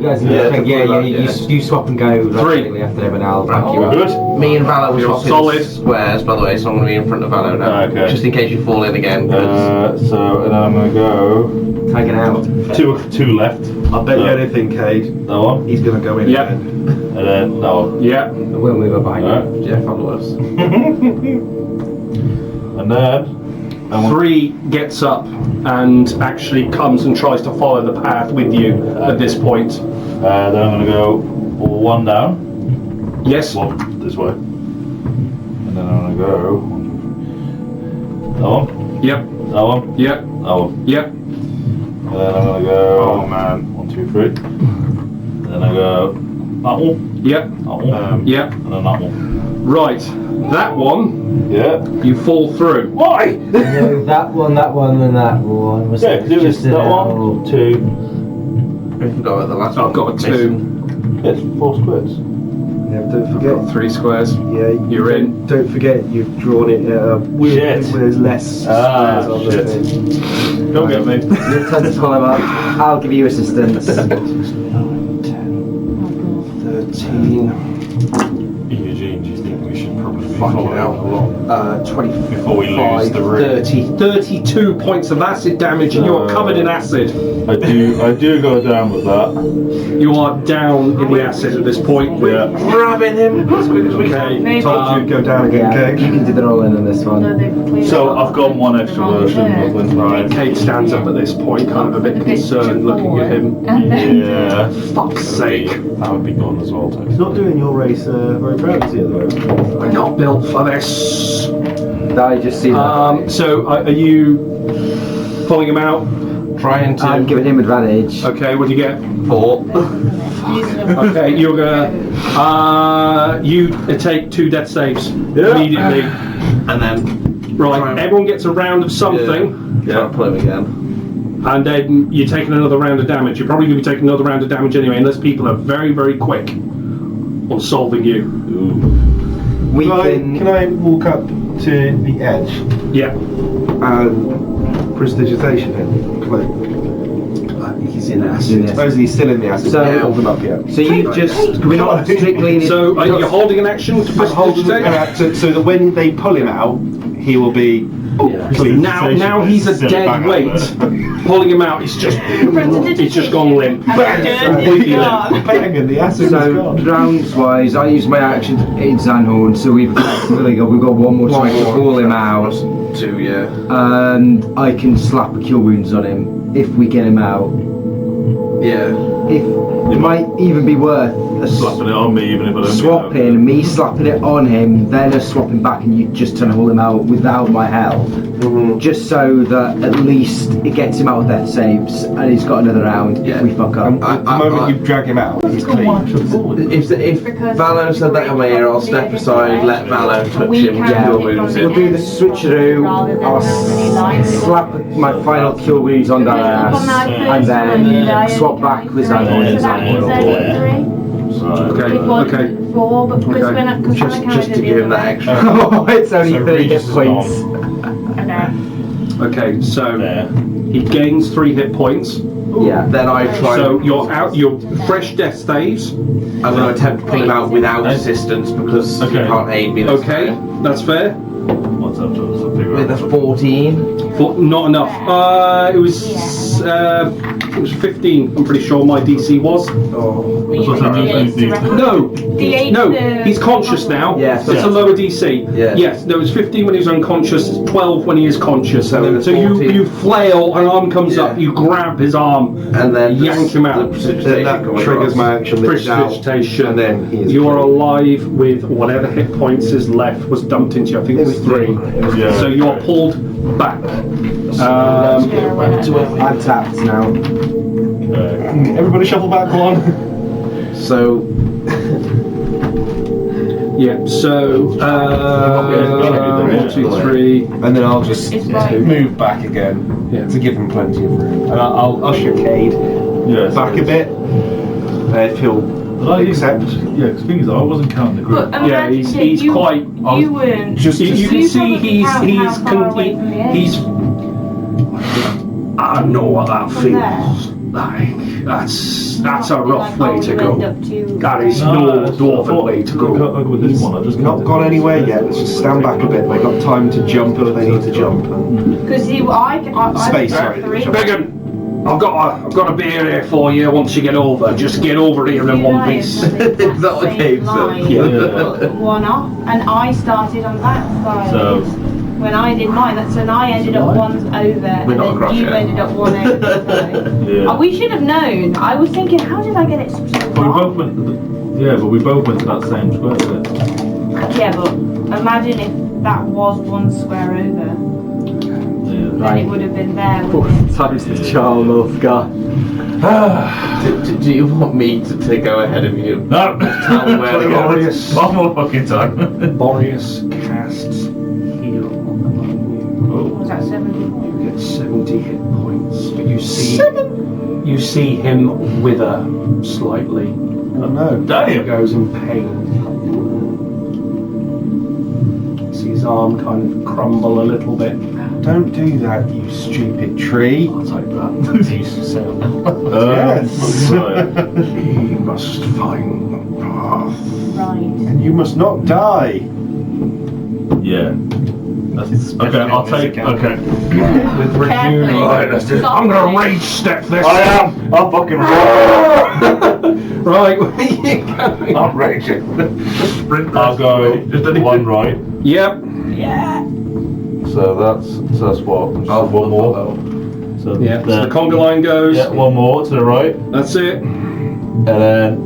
guys, you swap and go directly after him and I'll back you up. Good. Me and Valor were You're swapping solid. squares, by the way, so I'm going to be in front of Valor now. Okay. Just in case you fall in again. 'cause- So, and then I'm gonna go Tag it out. 2 left. I'll bet you anything, Cade. That one. He's going to go in Yeah. again. And then that one. Yeah. We'll move up behind you. Alright. Yeah, followers. And then 3 gets up and actually comes and tries to follow the path with you at this point. then I'm gonna go 1 down. Yes. Well, this way. And then I'm gonna go that one. Yep. That one. Yep. That one. Yep. And then I'm gonna go. Oh man. 1, 2, 3. And then I go that one. Yep. That one. Yep. And then that one. Right. That one, Yeah. you fall through. Why? No, that one, and that one. Was Yeah, it do just that a one. 2. We forgot about the last I've one. got a 2. It's 4 squares. Yeah, don't I've forget. got 3 squares. Yeah, You're in. Don't forget you've drawn it Shit. where there's less Ah, squares on the shit. thing. Don't get me. You'll tend to pull him up. I'll give you assistance. 13, Eugene, do you think we should probably be Fucking following hell. along 25, before we lose the room? 32 points of acid damage and you are covered in acid. I do go down with that. You are down in the acid at this point. Yeah. Grabbing him as quick as we can. Okay. Maybe. Told you to go down again, Yeah, you Cade. can do the roll in on this No, one. they've clearly So got I've got 1 extra the wrong version word. of Lynn's Ride. Kate stands up at this point, kind of a bit concerned, looking at him. Yeah. Fuck's sake. That would be gone as well, too. He's not doing your race very proud, is he, at the moment? I'm not built for this. I just see that. So are you pulling him out? Trying to. I'm giving him advantage. Okay, what do you get? 4. Okay, you're gonna you take 2 death saves immediately. And then. Right, everyone gets a round of something, Yeah. Pull him again. and then you're taking another round of damage. You're probably gonna be taking another round of damage anyway, unless people are very, very quick on solving you. We Can I walk up to the edge Yeah. and prestidigitation him? He's in acid. Yes. Suppose he's still in the acid. So- Don't hold him up yet. So you just we're not strictly. So are you holding an action to I'm holding prestidigitate? so that when they pull him out, he will be. Now he's a dead weight. Pulling him out, he's just gone limp. Completely limp. Bang, and the acid is So gone. rounds wise, I use my action to aid Zanhorn, so we've effectively got 1 more try to pull him out, 2, yeah. and I can slap cure wounds on him if we get him out. Yeah. If it might even be worth a Slapping it on me, even if I don't. swapping, me slapping it on him, then a swapping back, and you just trying to hold him out without my help, just so that at least it gets him out of death saves, and he's got another round if we fuck up. At the moment you drag him out, he's clean. If Valo said that in my ear, I'll step aside, let Valo touch We him, can get your take wounds on We'll in. do the switcheroo. Rather than I'll have many lines. slap my final cure wounds on that ass, and then swap back with Zanhorn and Zanhorn. Okay, okay. 4, but because Okay. we're not, because Just to give him that extra. Oh, it's only So 3 hit Regis is points. Okay. Okay, so There. he gains 3 hit points. Yeah. Then I try. So you're out. You're fresh death saves. I'm going to attempt to pull him out without assistance because he Okay. can't aid me. This Okay, time. that's fair. What's up, Joe? So figure With a out. 14. 14. but not enough. It was 15. I'm pretty sure my DC was. No, he's conscious now. Yes. So it's a lower DC. Yes. Yes, there was 15 when he was unconscious, 12 when he is conscious. So then you flail, an arm comes up, you grab his arm, and then yank him out. That triggers my action. Prestidigitation. And then he is you are alive with whatever hit points is left was dumped into you. I think it was 3. Yeah. So you are pulled back. I'm tapped now. Everybody shuffle back one. So yeah. So 1, 2, 3. And then I'll just It's right. move back again to give him plenty of room. And I'll usher Cade back a bit. If he'll accept. Yeah, because the thing is, I wasn't counting the group. But Yeah, imagine he's you, quite. You weren't. You can see probably count how far away from the edge. he's. I know what that From feels like. That's a rough way to go. That is No, no dwarven way to go. I'll go with this one. I just Not gone anywhere yet. Let's just stand back a bit. They've got time to jump if they need to jump. Because I Space, sorry. Megan, I've got a beer here for you. Once you get over, just get over here in one piece. Is that what Cade said? Yeah. One off, and I started on that side. So when I did mine, that's when I ended up ones over, We're and not across then you yet. ended up one over. yeah. We should have known. I was thinking, how did I get it so But we wrong? both went. But we both went to that same square bit. Yeah, but imagine if that was one square over, then it would have been there. wouldn't it? Times the charm of God. Do you want me to go ahead of you? No. Tell me where to go. Boreas, One more fucking time. Boreas casts heal. Was that 70? You get 70 hit points, but you see him wither slightly. Oh no. He Damn. goes in pain. See his arm kind of crumble a little bit. Don't do that, you stupid tree. I'll take that. He used to say Yes. Right. He must find the path. Right. And you must not die. Yeah. That's okay. I'll take. Okay. With Carefully. Right, let's do it. I'm gonna rage step this. I am. I'll fucking roll. Right, where are you going? I'm raging. I'll go one right. Yep. Yeah. So that's what? Oh, one more. So Yeah. So then- the conga line goes. Yeah, one more to the right, That's it. and then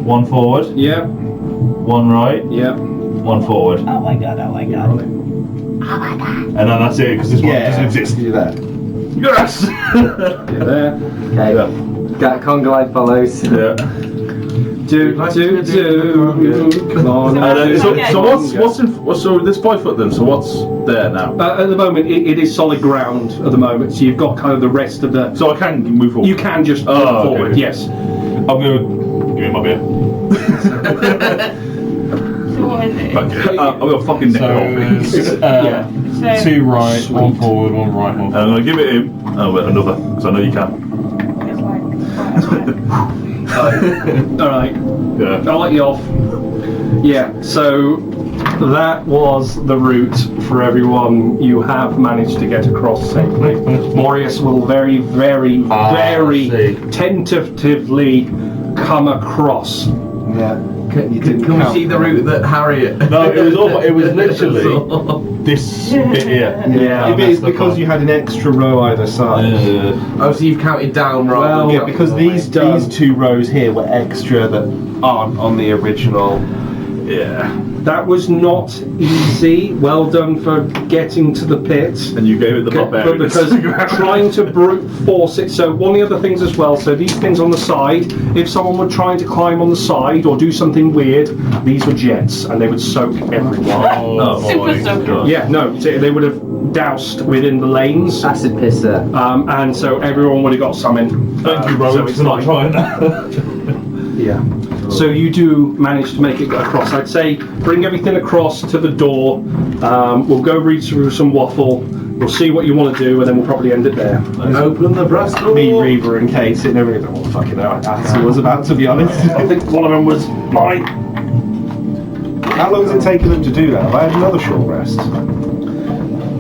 one forward, Yep. one right, Yep. one forward, Oh my god, oh my god. and then that's it because this one doesn't exist. Do that. Yes. You're there. Okay. That conga line follows. Yeah. Do. Come on. So what's in? So this 5 foot then. So what's there now? At the moment, it is solid ground at the moment, so you've got kind of the rest of the. So I can move forward. You can just move Oh, okay. forward, yes. I'm gonna give me my beer. So what is it? I'm gonna fucking nick it Yeah. So, 2 right, 1 forward, 1 right, 1 forward. I'm gonna give it him. Oh, wait, another, because I know you can. it's like, Alright, Yeah. I'll let you off. Yeah, so that was the route for everyone. You have managed to get across safely. Boreas will very, very, very tentatively come across. Yeah. Can we see the route that Harriet? No, it was literally this bit here. Yeah. Maybe it's because you had an extra row either side. Oh, so you've counted down rather Well, than yeah, counting because the these way. 2 rows here were extra that aren't on the original. Yeah. That was not easy. Well done for getting to the pit. And you gave it the But barbarians. because trying to brute force it, so one of the other things as well, so these things on the side, if someone were trying to climb on the side or do something weird, these were jets and they would soak everyone. Super soaker. Yeah, no, they would have doused within the lanes. Acid pisser. And so everyone would have got some in. Thank you, so Rowan, it's for not fine. trying that. Yeah. So you do manage to make it across. I'd say bring everything across to the door. We'll go read through some waffle. We'll see what you want to do, and then we'll probably end it there. Open the brass door. Me, Reaver, and Kate sitting over there. Oh, fucking hell, I was about to be honest. I think one of them was mine. How long has it taken them to do that? Have I had another short rest?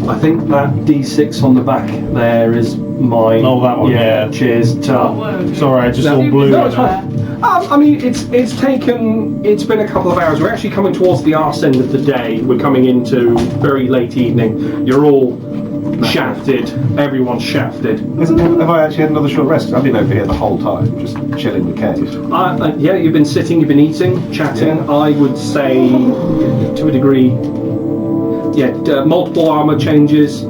I think that D6 on the back there is mine. Oh, that one. Yeah. Cheers. Sorry, I just all blew. No, it's fine. I mean, it's been a couple of hours. We're actually coming towards the arse end of the day. We're coming into very late evening. You're all shafted. Everyone's shafted. Have I actually had another short rest? I've been over here the whole time, just chilling the cave. Yeah, you've been sitting, you've been eating, chatting. Yeah. I would say, to a degree, multiple armor changes.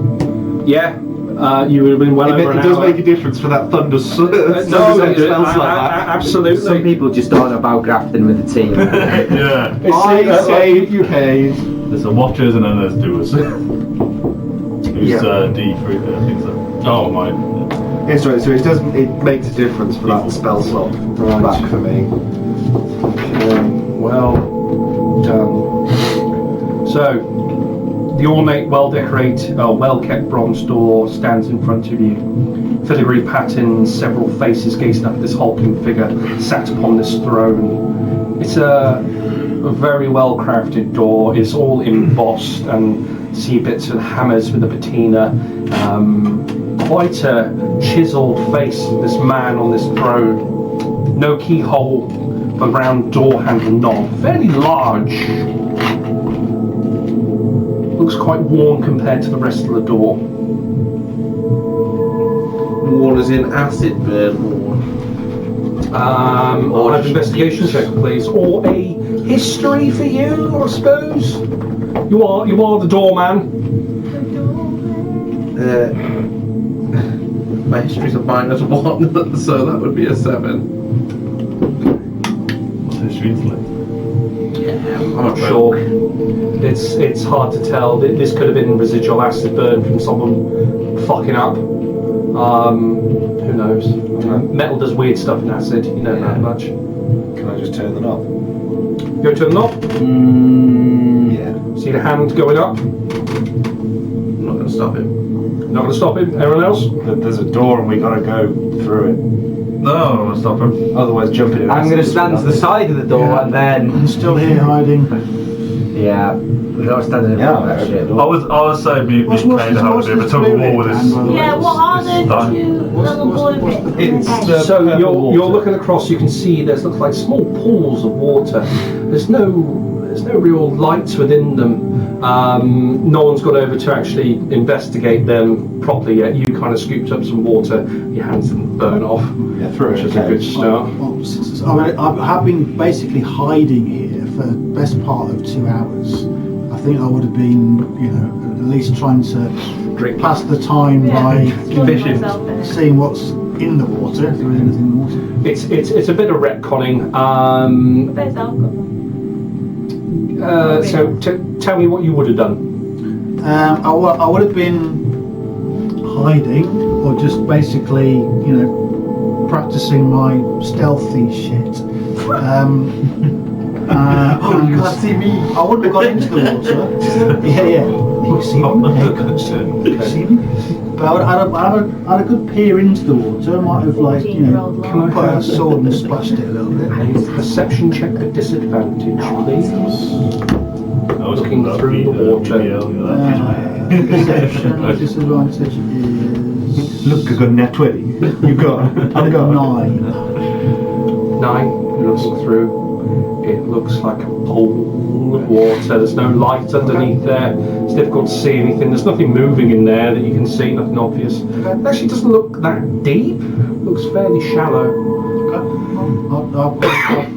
Yeah, you would have been well over an It does hour. make a difference for that thunder. Absolutely. Some people just aren't about grafting with the team. Yeah. I say you cave. There's the watchers and then there's doers. Who's D3? I think so. Oh my. It's right. So it makes a difference for that spell slot back for me. Well done. So, the ornate, well-kept bronze door stands in front of you. Filigree patterns, several faces gazing up at this hulking figure sat upon this throne. It's a very well-crafted door. It's all embossed and see bits of hammers with a patina. Quite a chiseled face of this man on this throne. No keyhole, but round door handle knob. Fairly large. Looks quite worn compared to the rest of the door. Worn as in acid burn worn. I'll have an investigation check, please, or a history for you, I suppose. You are the doorman. My history's a -1, so that would be a 7. What's history intellect? I'm not sure. It's hard to tell. This could have been residual acid burn from someone fucking up. Who knows? Metal does weird stuff in acid. You know that much. Can I just turn the knob? Go to the knob. Yeah. See the hand going up. I'm not going to stop him. Not going to stop him. Everyone else? There's a door and we gotta go through it. No, I'm gonna stop him. Otherwise, jumping in. I'm going to stand to the side of the door and then. I'm still here hiding. Yeah, we're not standing in front of that shit. I was saying me What's Kane to have a bit of a tug of war with his. Yeah, what are the two little boy bits? So you're looking across. You can see looks like small pools of water. There's no real lights within them. No one's gone over to actually investigate them properly yet. You kind of scooped up some water. Your hands didn't burn off. Yeah, through Which it. is a good start. I have been basically hiding here for the best part of 2 hours. I think I would have been, at least trying to pass the time by seeing what's in the water, if there is anything in the water. It's a bit of retconning. Where's alcohol? So tell me what you would have done. I would have been hiding, or just basically, practicing my stealthy shit. You can't see me. I wouldn't have gone into the water. Yeah. You see me? You see me? But I would have had a good peer into the water. I might have, put a sword and splashed it a little bit. Perception check at disadvantage, please. I was Looking through the water. Perception disadvantage is. Look, I got a net 20. You got. I've got 9. 9. You're looking through. It looks like a pool of water. There's no light underneath there. It's difficult to see anything. There's nothing moving in there that you can see. Nothing obvious. It actually doesn't look that deep. It looks fairly shallow.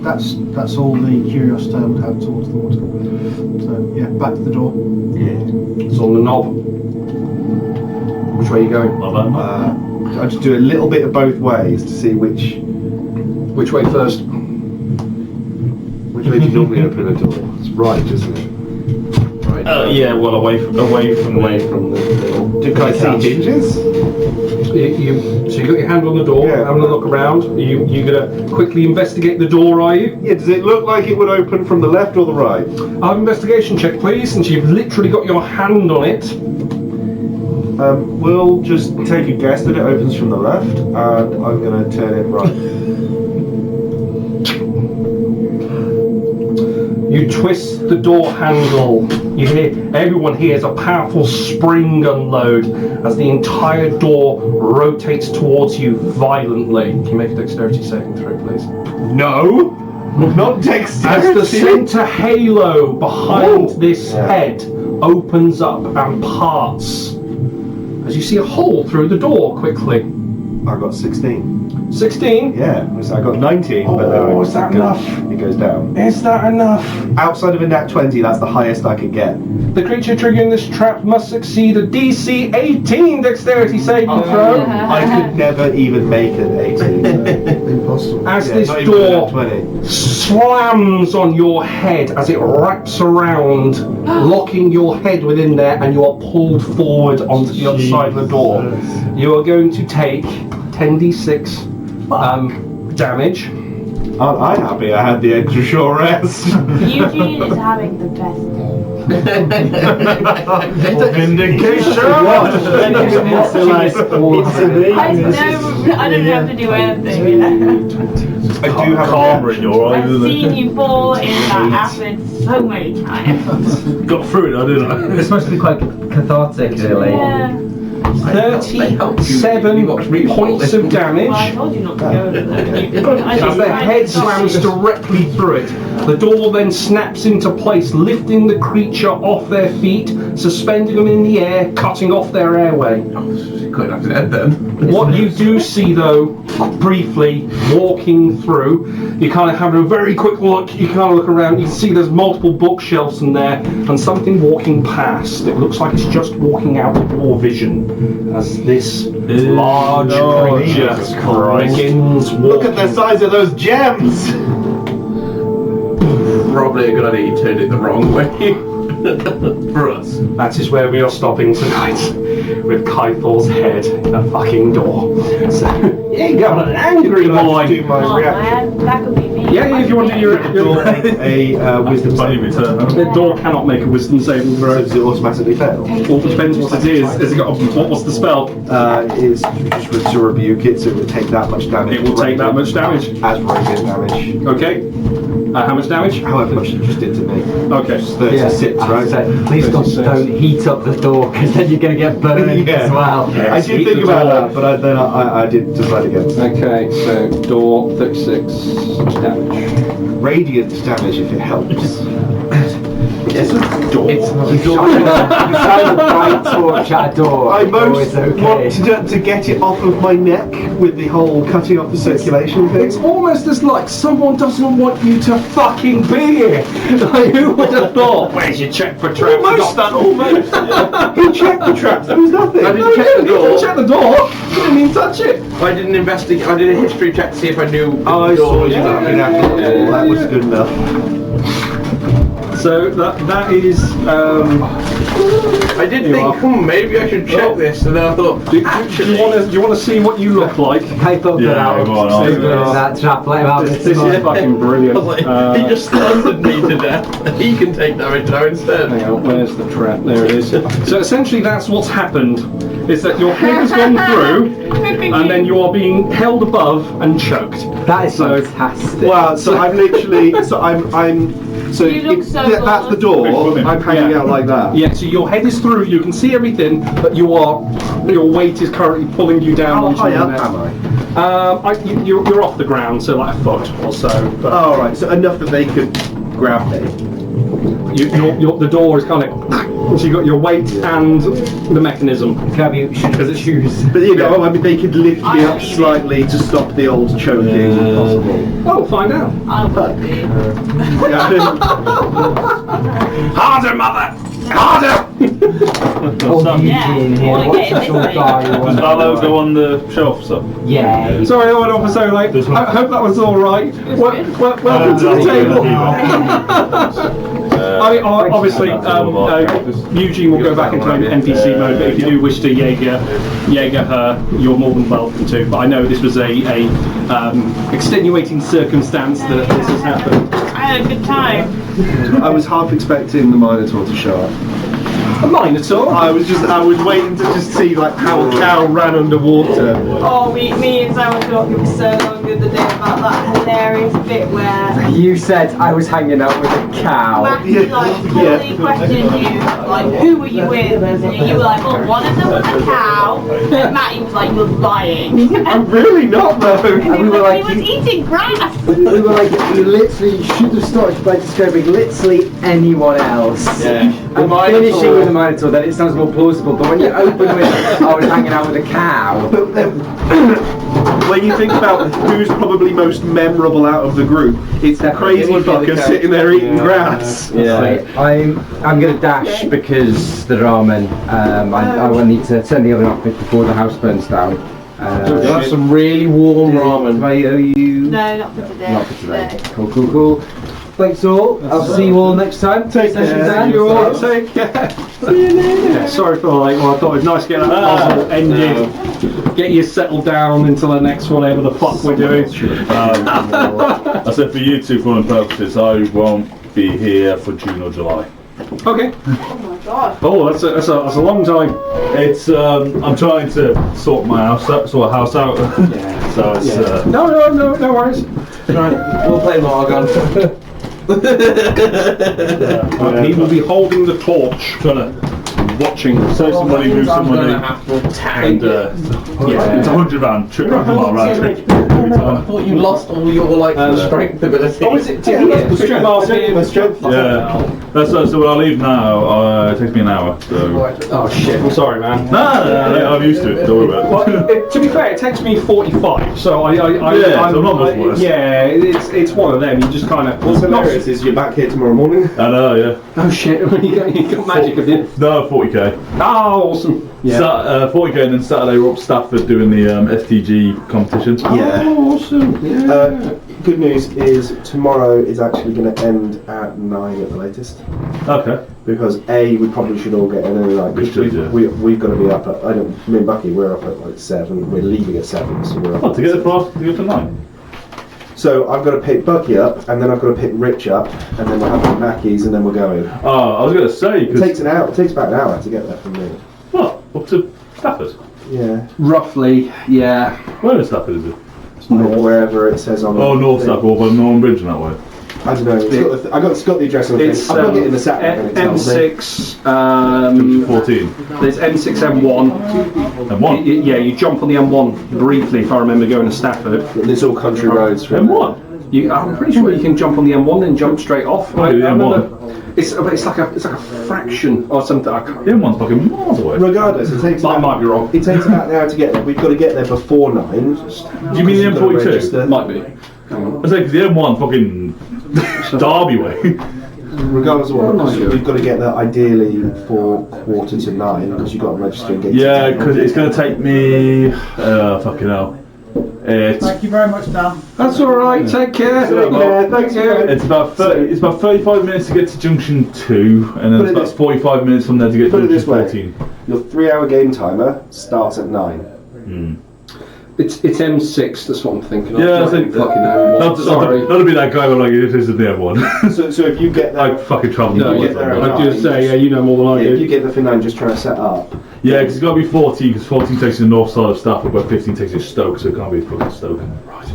That's all the curiosity I would have towards the water. So yeah, back to the door. It's on the knob. Which way are you going? I just do a little bit of both ways to see which way first? way do you normally open a door. It's right, isn't it? Right. Yeah, well, away from the Can I see hinges? So you got your hand on the door, having a look around. You gonna quickly investigate the door, are you? Yeah. Does it look like it would open from the left or the right? I'll have an investigation check, please, since you've literally got your hand on it. We'll just take a guess that it opens from the left, and I'm going to turn it right. You twist the door handle. You hear, everyone hears a powerful spring unload as the entire door rotates towards you violently. Can you make a dexterity saving throw, please? No! Not dexterity! As the center halo behind this head opens up and parts, as you see a hole through the door quickly. I got 16. 16? Yeah, so I got 19, but then is that enough? It goes down. Is that enough? Outside of a nat 20, that's the highest I could get. The creature triggering this trap must succeed a DC 18 dexterity saving throw. I could never even make an 18. Impossible. As Yeah, this not even a door nat 20. slams on your head as it wraps around, locking your head within there, and you are pulled forward onto the other side of the door. You are going to take 10d6 damage. Aren't I happy I had the extra short rest? Eugene is having the best day. Vindication! I don't have to do anything, you know. I do have Karma in your eyes, I've isn't seen it? you fall in that acid so many times. Got through it, didn't I? It's supposed to be quite cathartic, really. Yeah. 37 points of damage. Well, I told you not to go there. As the head slams directly through it, the door then snaps into place, lifting the creature off their feet, suspending them in the air, cutting off their airway. Quite have to end then. What you do see, though, briefly walking through, you kind of have a very quick look. You kind of look around. You see there's multiple bookshelves in there, and something walking past. It looks like it's just walking out of your vision as this large creature begins walking. Look at the size of those gems! Probably a good idea you turned it the wrong way. For us. That is where we are stopping tonight, with Kythor's head in the fucking door. So, you got an angry boy. Do my Come on, reaction. man, that could be me. Yeah, if you want to do your A wisdom Funny saving return. the door cannot make a wisdom saving throw. Does it automatically fail? All depends what it is. Has it got what's the spell? It's just to rebuke it, so it will take that much damage. It will take that much damage. As radiant damage. Okay. How much damage? However much it just did to me. Okay. It's 36, right? Please don't heat up the door, because then you're going to get burned as well. I did think about that, but then I did decide against it. Okay, so door 36 damage. Radiant damage if it helps. It's a door. You shine a bright torch at a door. I most it's okay. want to get it off of my neck with the whole cutting off the circulation thing. It's almost as like someone doesn't want you to fucking be here. Like, who would have thought? Where's your check for traps? Almost. Who checked the traps? There was nothing. I didn't check the door. Check the door. You didn't even touch it. I didn't investigate. I did a history check to see if I knew. I saw you laughing after all. That was good enough. So that is. I did think, maybe I should check this, and then I thought, Do you want to see what you look like? I thought Yeah, that go on, I'll do it. that trap, let him out. This is fucking brilliant. he just thundered me to death. He can take damage now instead. Hang on, where's the trap? There it is. So essentially that's what's happened, is that your head has gone through, and then you are being held above and choked. That is So- fantastic. Well, so I'm literally, so You look so that's the door. I'm hanging Yeah. out like that. Yeah, so your head is through, you can see everything, but your weight is currently pulling you down How onto high your up neck. am I? You're off the ground, so like a foot or so. But Oh, right, so enough that they could grab me. the door is kind of. So you got your weight and the mechanism. Because it's shoes. But you know, I mean, they could lift me up slightly to stop the old choking possible. Oh, we'll find out. I would be. Harder, mother! Harder! Oh, Yeah, Eugene here. wanna What's get the it short this way. guy you Does want? Arlo go on the shelf, so? Yeah. Sorry, I went off so late. I hope that was all right. Welcome to the table. I mean, obviously, Eugene will go back into NPC mode, but if you do wish to Jaeger her, you're more than welcome to. But I know this was a extenuating circumstance that this has happened. I had a good time. I was half expecting the Minotaur to show up. Mine at all. I was waiting to just see like how a cow ran underwater. Oh, me and Sam were talking for so long the other day about that hilarious bit where You said I was hanging out with a cow. Matty like totally questioned you, like who were you with? And you were like, well, one of them was a cow. And Matty was like, you're lying. I'm really not though. And we were like, he was eating grass. We were like, you literally should have started by describing literally anyone else. Yeah. And finishing with a Minotaur, then it sounds more plausible. But when you open with, I was hanging out with a cow. But then, when you think about who's probably most memorable out of the group, it's the crazy fucker sitting there eating grass. Yeah. I'm gonna dash because the ramen. I will need to send the other outfit before the house burns down. That's some really warm ramen. Do I owe you? No, not for today. Not for today. Cool. Thanks all. I'll see you all next time. Take care. You all take care. Yeah, sorry for the late one. I thought it was nice to get that puzzle ended. Get you settled down into the next one, whatever the fuck we're doing. I said for you two, for purposes, I won't be here for June or July. Okay. Oh my god. Oh, that's a long time. It's I'm trying to sort my house out. So it's No worries. Right, we'll play Margon. He will be holding the torch, trying to watching. save some money, move some money, and it's £100 trip round trip. I thought you lost all your strength ability. Oh, is it? The strength. Yeah. So when I leave now, it takes me an hour. So. Oh shit! I'm sorry, man. No, I'm used to it. Don't worry about it. Well, to be fair, it takes me 45. So I'm not much worse. Yeah, it's one of them. You just kind of. What's hilarious is you're back here tomorrow morning. I know, yeah. Oh shit! you got magic, have you? No, 40k. Oh, awesome. Yeah. 40k, and then Saturday we're up Stafford doing the STG competition. Yeah. Oh, awesome. Yeah. Good news is tomorrow is actually going to end at 9 at the latest. Okay. Because we probably should all get in early. Like we've got to be up at. Me and Bucky, we're up at like 7. We're leaving at 7, so we're up. To get for 9. So I've got to pick Bucky up, and then I've got to pick Rich up, and then we'll have the Mackies, and then we're going. Oh, I was going to say it takes an hour. It takes about an hour to get there from me. What? Up to Stafford? Yeah. Roughly, yeah. Where in Stafford is it? Wherever it says on. North Stafford, or by Northern Bridge in that way. I don't know. It's got the address on the thing. I've got it in the sat nav. M6. 14. There's M6, M1. M1? Yeah, you jump on the M1 briefly if I remember going to Stafford. There's all country roads. M1? I'm pretty sure you can jump on the M1 and jump straight off. Oh, the M1. It's like a fraction or something. The M1's fucking miles away. Regardless, it takes. I might be wrong. It takes about an hour to get there. We've got to get there before 9. Do you mean the M42? Might be. It's like the M1 fucking Derby way. Regardless of what, we've got to get there ideally for 8:45 because you've got to register and get. Yeah, because it's going to take me. Fucking hell. Thank you very much, Dan. That's all right. Take care. Thanks. It's about 35 minutes to get to Junction 2, and then it's about 45 minutes from there to get to Junction 14. Your 3-hour game timer starts at 9. It's M6. That's what I'm thinking. Yeah, I think. Fucking hell. Not to be that guy, but like it is the M1. So if you get there, I fucking travel. I was just say, yeah, you know more than I do. If you get there for 9, just try to set up. Yeah, because it's got to be 14, because 14 takes you to the north side of Stafford, but 15 takes you to Stoke, so it can't be fucking Stoke. Right.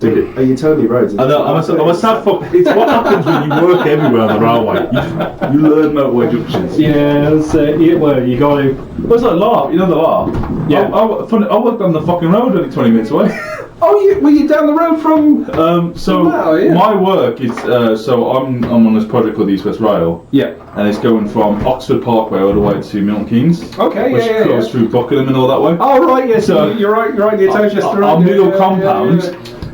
Are you telling me roads? I know, I'm a sad fuck. It's what happens when you work everywhere on the railway. You learn motorway junctions. Yeah, that's it. Yeah, well, you got to. Well, it's like LAR, you know the LAR? Yeah. I worked on the fucking road only 20 minutes away. Oh, were you down the road from? My work is so I'm on this project called East West Rail. Yeah. And it's going from Oxford Parkway all the way to Milton Keynes. Okay, which goes through Buckingham and all that way. Oh right, yeah. So you're right. The Manchester. Our middle compound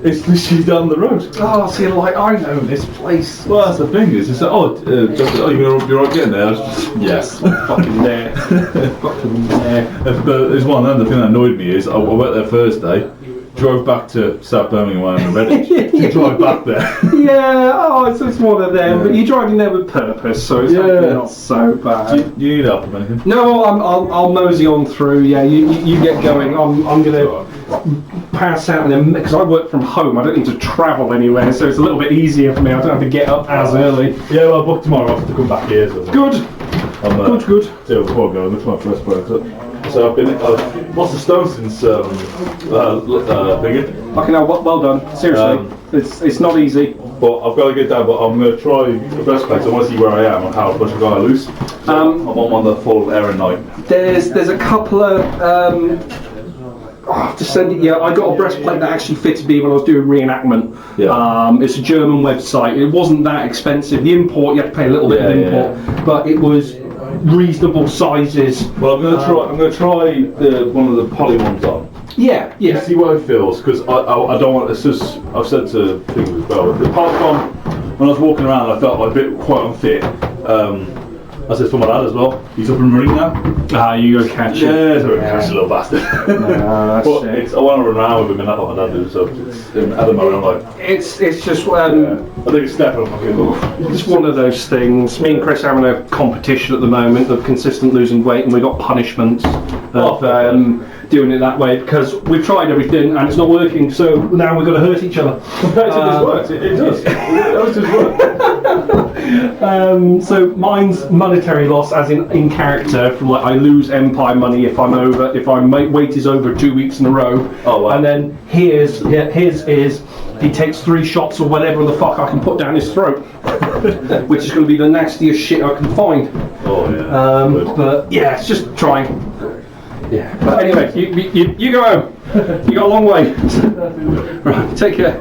is literally down the road. Oh, see, like I know this place. Well, that's the thing is, it's like, you're right getting there. Yes. Fucking there. Fucking there. There's one. And the thing that annoyed me is I went there Thursday. Drove back to South Birmingham when I'm ready to drive back there. Yeah, it's one of them, but you're driving there with purpose, so it's not so bad. Do you need help with anything? No, I'll mosey on through. Yeah, you get going. I'm gonna pass out, and then because I work from home, I don't need to travel anywhere, so it's a little bit easier for me. I don't have to get up as early. Yeah, well, I booked tomorrow off to come back here. So good. Good. Yeah, before I go, this is my first breakfast. So I've lost a stone since thinking. Fucking hell, well done. Seriously, it's not easy. But I've got to get down. But I'm going to try the breastplate. So I want to see where I am and how much I've got to lose. I'm on one of the full Aaron night. There's a couple of to send it. Yeah, I got a breastplate that actually fitted me when I was doing reenactment. Yeah. It's a German website. It wasn't that expensive. The import, you had to pay a little bit of import, but it was reasonable sizes. Well, I'm going to try one of the poly ones on. Yeah. See what it feels, because I don't want. It's just I've said to people as well. Apart from when I was walking around, I felt like a bit quite unfit. I said for my dad as well. He's up in Marine now. You go catch him. Yeah, so catch the little bastard. But I want to run around with him, and that's what my dad do. So it's at the moment, I'm like, it's just I think it's stepping up. It's one of those things. Me and Chris are having a competition at the moment of consistent losing weight, and we got punishments of doing it that way because we've tried everything and it's not working. So now we've got to hurt each other. Competitive works. It does. It does work. So mine's monetary loss, as in character. From like I lose empire money if my weight is over 2 weeks in a row. Oh wow. And then his is he takes 3 shots or whatever the fuck I can put down his throat, which is going to be the nastiest shit I can find. Oh yeah. But yeah, it's just trying. Yeah. But anyway, you go home. You got a long way. Right. Take care.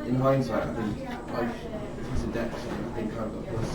In hindsight, I think it's a dex, I think I've got plus.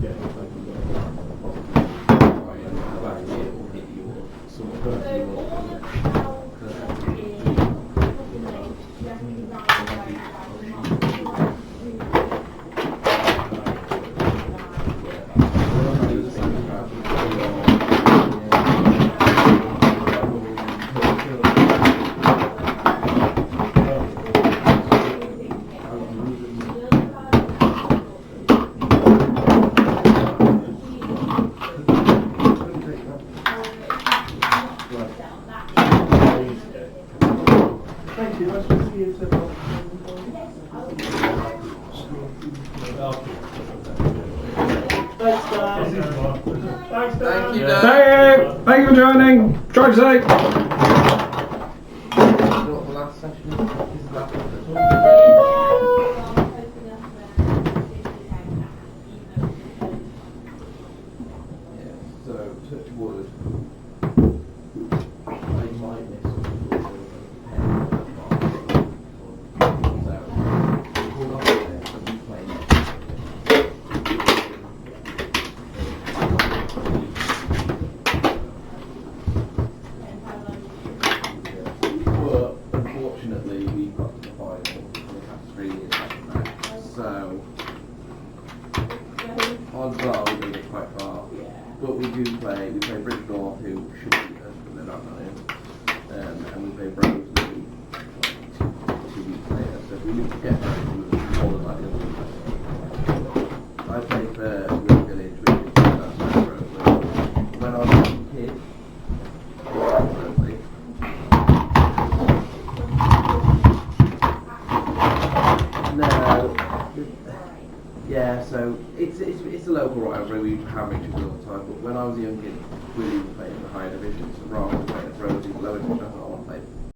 Thank you, Thank Dad. you! Thank you for joining! Drive safe! The last session is the last one. Yeah, so touch wood. I might miss but unfortunately we've got to the final for the past 3 years now. So odds are we're going to get quite far. But we play Bridge North, who should beat us, but they're not going to. And we play Bros maybe 2 weeks later. So if we need to get there, we're more than likely to win. I played for Wood Village, which is outside Roseley. When I was a kid, Roseley. No. Yeah, so it's a local rivalry. We have each other all the time. But when I was a young kid, we were playing in the higher divisions, so rather than playing at Roseley, the lower division,